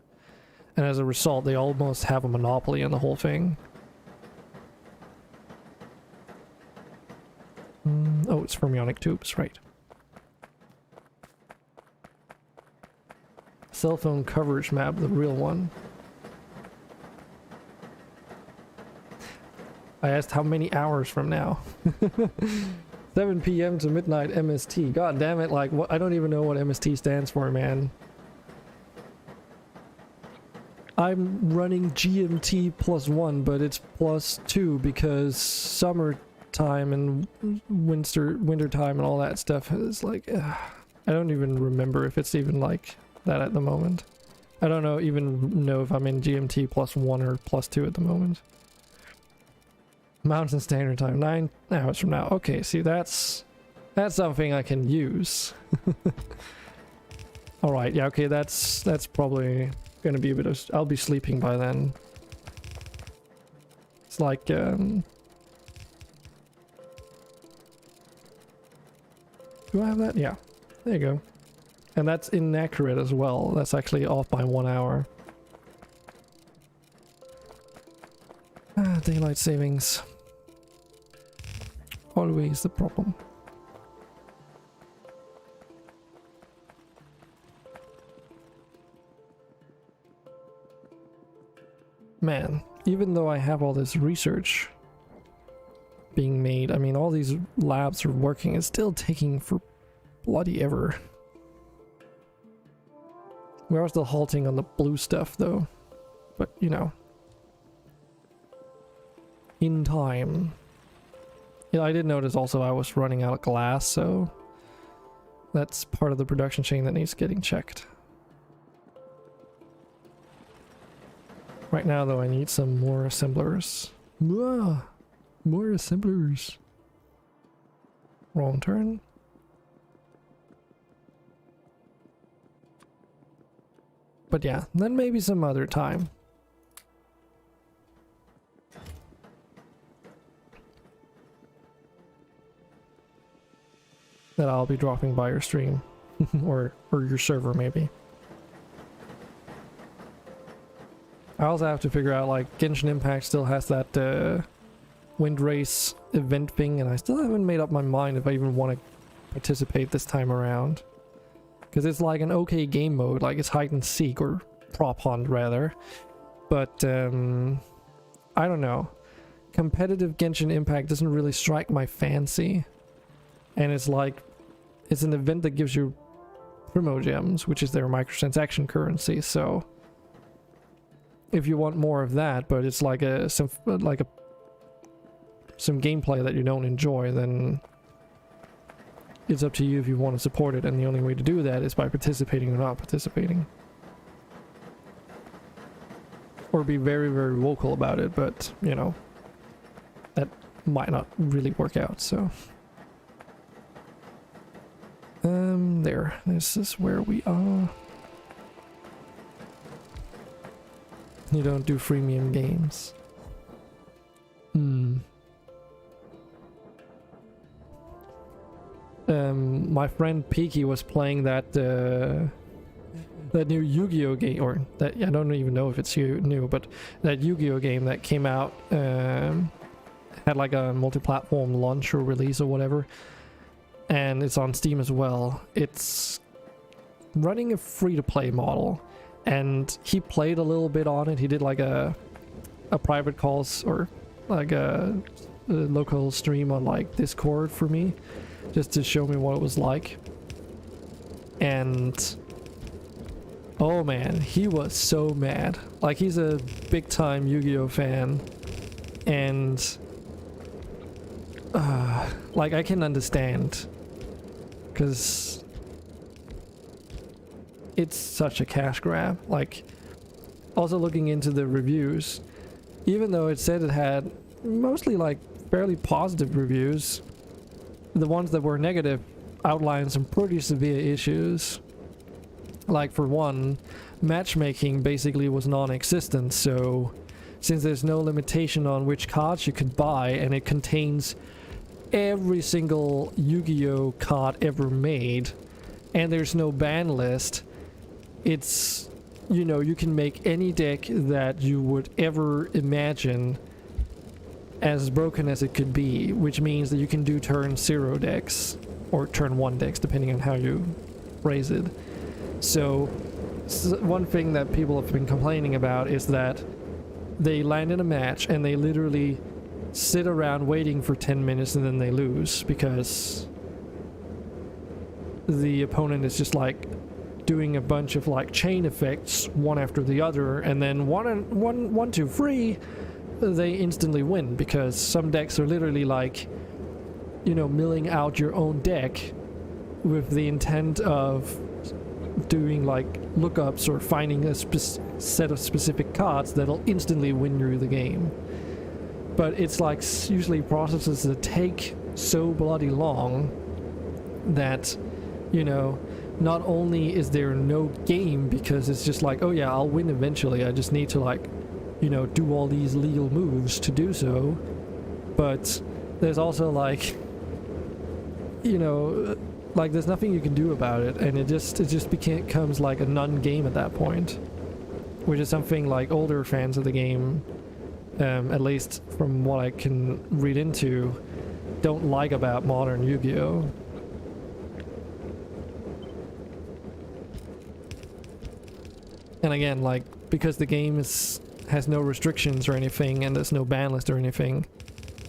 And as a result, they almost have a monopoly on the whole thing. Oh, it's fermionic tubes, right. Cell phone coverage map, the real one. I asked how many hours from now. 7 p.m. to midnight MST. God damn it, like, what? I don't even know what MST stands for, man. I'm running GMT +1, but it's +2 because summertime and wintertime and all that stuff is like... I don't even remember if it's even like that at the moment. I don't even know if I'm in GMT +1 or +2 at the moment. Mountain Standard Time, 9 hours from now. Okay, see, that's something I can use. All right, yeah, okay, that's probably gonna be a bit of... I'll be sleeping by then. It's like, do I have that? Yeah, there you go. And that's inaccurate as well. That's actually off by 1 hour. Daylight savings. Always the problem. Man, even though I have all this research being made, I mean, all these labs are working, it's still taking for bloody ever. We are still halting on the blue stuff though, but you know, in time. Yeah, I did notice also I was running out of glass, so that's part of the production chain that needs getting checked. Right now though, I need some more assemblers. More assemblers. Wrong turn. But yeah, then maybe some other time. That I'll be dropping by your stream. or your server maybe. I also have to figure out, like, Genshin Impact still has that wind race event thing, and I still haven't made up my mind if I even want to participate this time around. Because it's like an okay game mode, like it's hide and seek, or prop hunt rather. But, I don't know. Competitive Genshin Impact doesn't really strike my fancy. And it's like, it's an event that gives you Primo Gems, which is their microtransaction currency, so... If you want more of that, but it's like some gameplay that you don't enjoy, then it's up to you if you want to support it, and the only way to do that is by participating or not participating. Or be very, very vocal about it, but, you know, that might not really work out, so... there. This is where we are. You don't do freemium games. My friend Peaky was playing that new Yu-Gi-Oh game, or that, I don't even know if it's new, but that Yu-Gi-Oh game that came out, had like a multi-platform launch or release or whatever, and it's on Steam as well. It's running a free-to-play model. And he played a little bit on it. He did like a private calls, or like a local stream on like Discord for me, just to show me what it was like. And oh man, he was so mad. Like, he's a big time Yu-Gi-Oh fan, and like, I can understand, because it's such a cash grab. Like, also looking into the reviews, even though it said it had mostly like fairly positive reviews, the ones that were negative outlined some pretty severe issues. Like, for one, matchmaking basically was non-existent, so since there's no limitation on which cards you could buy, and it contains every single Yu-Gi-Oh card ever made, and there's no ban list, it's, you know, you can make any deck that you would ever imagine, as broken as it could be, which means that you can do turn 0 decks, or turn 1 decks, depending on how you phrase it. So one thing that people have been complaining about is that they land in a match and they literally sit around waiting for 10 minutes and then they lose, because the opponent is just like doing a bunch of like chain effects one after the other, and then one, two, three, they instantly win, because some decks are literally like, you know, milling out your own deck with the intent of doing like lookups or finding a set of specific cards that'll instantly win you the game. But it's like usually processes that take so bloody long that, you know, not only is there no game because it's just like, oh yeah, I'll win eventually, I just need to like, you know, do all these legal moves to do so, but there's also like, you know, like there's nothing you can do about it, and it just becomes like a non-game at that point, which is something like older fans of the game, at least from what I can read into, don't like about modern Yu-Gi-Oh! And again, like, because the game has no restrictions or anything, and there's no ban list or anything,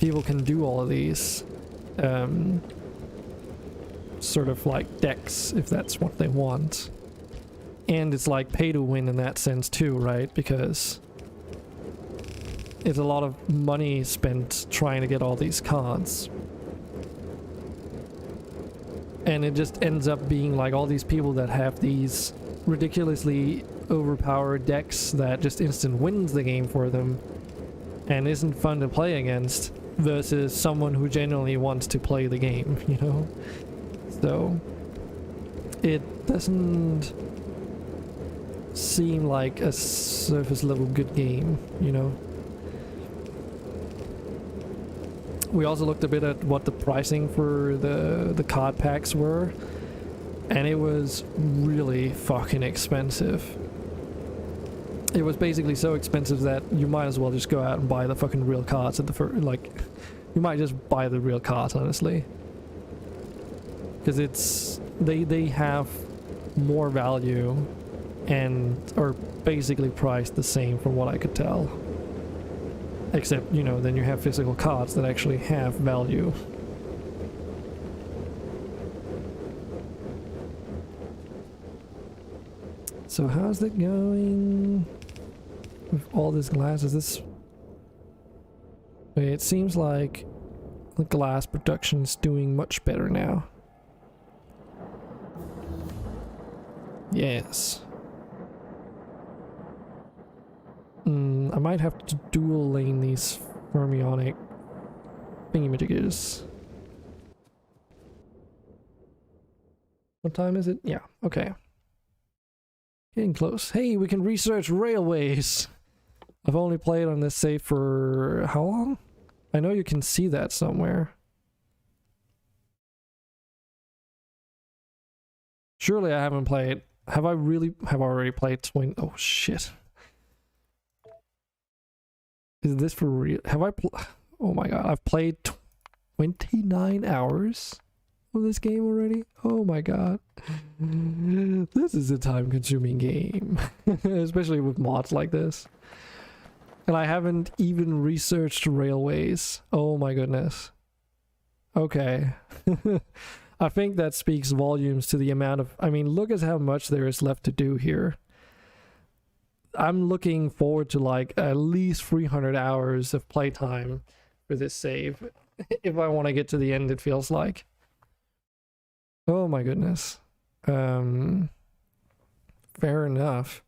people can do all of these sort of like decks if that's what they want. And it's like pay to win in that sense too, right? Because it's a lot of money spent trying to get all these cards. And it just ends up being like all these people that have these ridiculously overpowered decks that just instant wins the game for them and isn't fun to play against, versus someone who genuinely wants to play the game, you know? So it doesn't seem like a surface level good game, you know? We also looked a bit at what the pricing for the card packs were, and it was really fucking expensive. It was basically so expensive that you might as well just go out and buy the fucking real cards at the first, like, you might just buy the real cards, honestly. Because it's, they have more value and are basically priced the same from what I could tell. Except, you know, then you have physical cards that actually have value. So how's it going with all this glass? Is this... It seems like the glass production's doing much better now. Yes. I might have to dual lane these fermionic thingy-majigers. What time is it? Yeah, okay. Getting close. Hey, we can research railways! I've only played on this save for... how long? I know you can see that somewhere. Surely I haven't played... Have I really... have I already played 20... Oh shit. Is this for real? Have I... Oh my god, I've played 29 hours of this game already? Oh my god. This is a time-consuming game. Especially with mods like this. And I haven't even researched railways. Oh my goodness. Okay. I think that speaks volumes to the amount of... I mean, look at how much there is left to do here. I'm looking forward to like at least 300 hours of playtime for this save. If I want to get to the end, it feels like. Oh my goodness. Fair enough.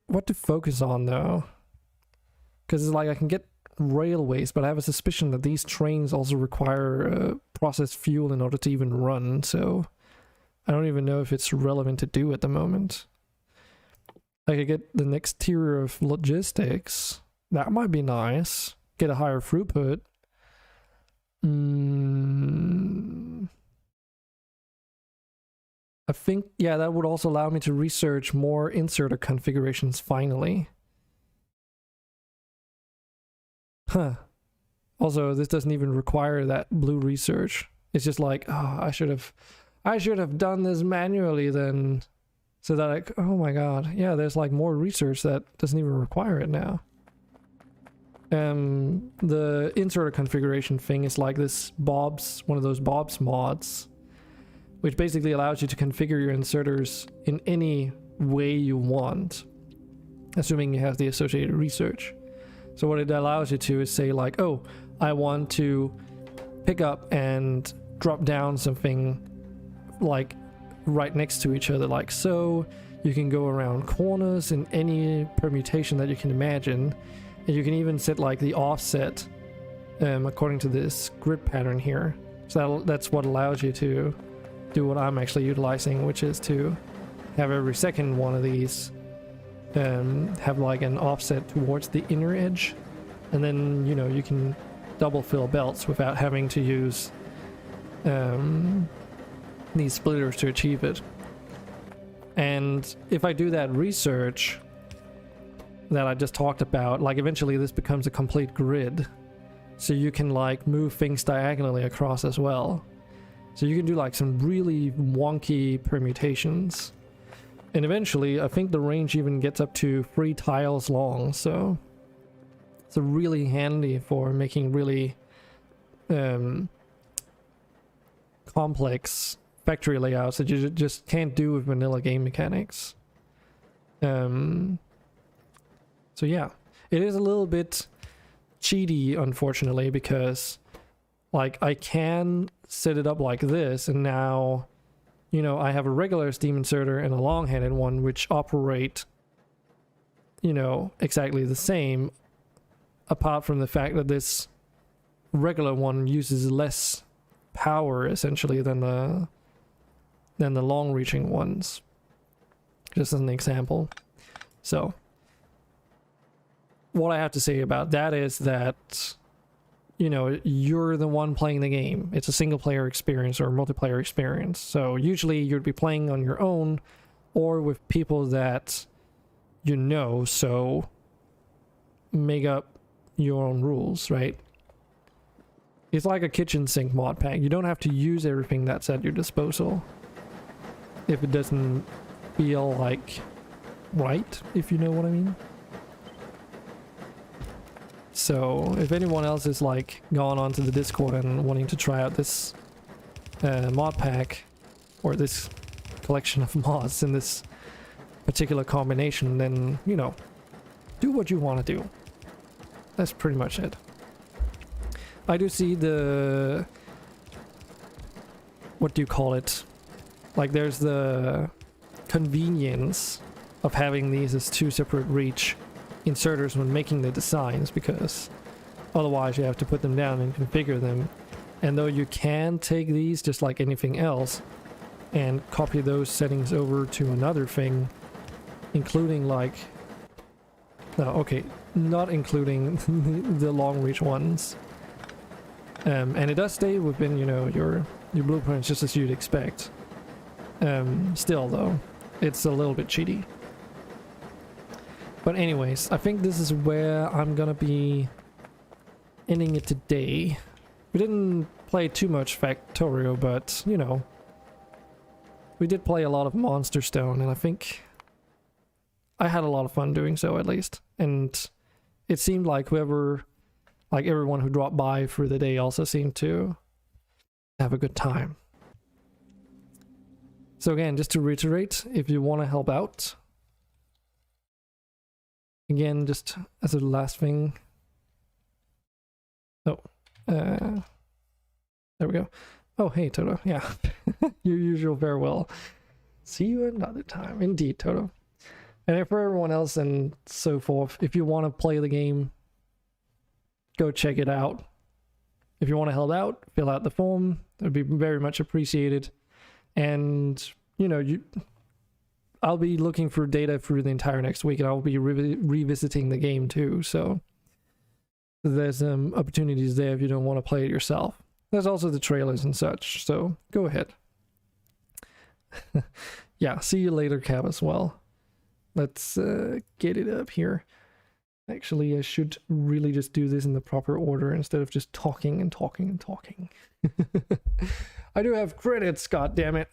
What to focus on though? Because it's like I can get railways, but I have a suspicion that these trains also require processed fuel in order to even run, so I don't even know if it's relevant to do at the moment. I could get the next tier of logistics. That might be nice. Get a higher throughput. I think, yeah, that would also allow me to research more inserter configurations finally. Huh. Also, this doesn't even require that blue research. It's just like, oh, I should have done this manually then. So that I, oh my god. Yeah, there's like more research that doesn't even require it now. The inserter configuration thing is like this one of those Bob's mods, which basically allows you to configure your inserters in any way you want, assuming you have the associated research. So what it allows you to is say like, oh, I want to pick up and drop down something like right next to each other like so. You can go around corners in any permutation that you can imagine, and you can even set like the offset according to this grid pattern here. So that's what allows you to do what I'm actually utilizing, which is to have every second one of these have like an offset towards the inner edge, and then you can double fill belts without having to use these splitters to achieve it. And if I do that research that I just talked about, like eventually this becomes a complete grid, so you can like move things diagonally across as well. So you can do like some really wonky permutations, and eventually I think the range even gets up to 3 tiles long, so it's really handy for making really complex factory layouts that you just can't do with vanilla game mechanics. So yeah, it is a little bit cheaty, unfortunately, because like I can set it up like this, and now I have a regular steam inserter and a long-handed one which operate exactly the same, apart from the fact that this regular one uses less power essentially than the long-reaching ones, just as an example. So what I have to say about that is that you're the one playing the game. It's a single player experience or a multiplayer experience, so usually you'd be playing on your own or with people that so make up your own rules, right? It's like a kitchen sink mod pack. You don't have to use everything that's at your disposal if it doesn't feel like right, if you know what I mean. So if anyone else is like gone onto the Discord and wanting to try out this mod pack or this collection of mods in this particular combination, then do what you want to do. That's pretty much it. I do see the, what do you call it, like there's the convenience of having these as 2 separate reach inserters when making the designs, because otherwise you have to put them down and configure them. And though you can take these just like anything else and copy those settings over to another thing, including like, no, okay, not including the long reach ones, and it does stay within your blueprints just as you'd expect. Still though, it's a little bit cheaty. But anyways, I think this is where I'm gonna be ending it today. We didn't play too much Factorio, but we did play a lot of MonsterStone, and I think I had a lot of fun doing so, at least. And it seemed like everyone who dropped by for the day also seemed to have a good time. So again, just to reiterate, if you want to help out, again, just as a last thing. Oh, there we go. Oh, hey, Toto. Yeah, your usual farewell. See you another time. Indeed, Toto. And for everyone else and so forth, if you want to play the game, go check it out. If you want to help out, fill out the form. It would be very much appreciated. And, I'll be looking for data for the entire next week, and I'll be revisiting the game too. So there's opportunities there if you don't want to play it yourself. There's also the trailers and such, so go ahead. Yeah, see you later, Cab, as well. Let's get it up here. Actually, I should really just do this in the proper order instead of just talking and talking and talking. I do have credits, goddammit.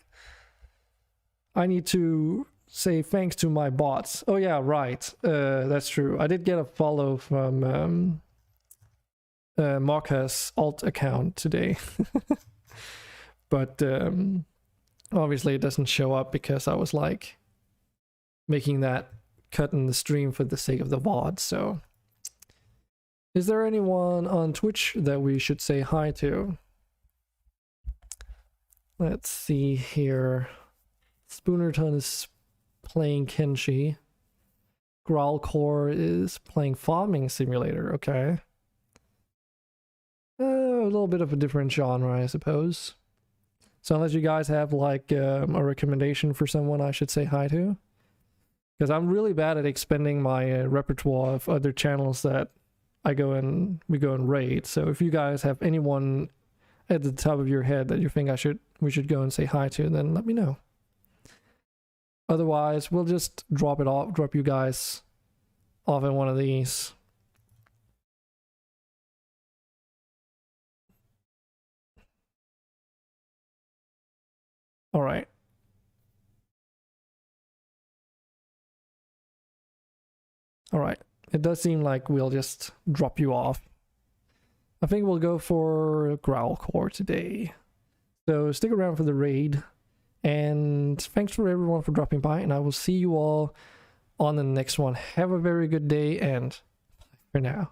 I need to say thanks to my bots. Oh yeah, right. That's true. I did get a follow from Marca's alt account today. But obviously it doesn't show up because I was like making that cut in the stream for the sake of the VOD. So is there anyone on Twitch that we should say hi to? Let's see here. Spoonerton is playing Kenshi. Growlcore is playing Farming Simulator. Okay. A little bit of a different genre, I suppose. So unless you guys have like a recommendation for someone I should say hi to, because I'm really bad at expanding my repertoire of other channels that we go and raid. So if you guys have anyone at the top of your head that you think we should go and say hi to, then let me know. Otherwise, we'll just drop you guys off in one of these. All right. All right. It does seem like we'll just drop you off. I think we'll go for Growlcore today. So stick around for the raid. And thanks for everyone for dropping by. And I will see you all on the next one. Have a very good day and bye for now.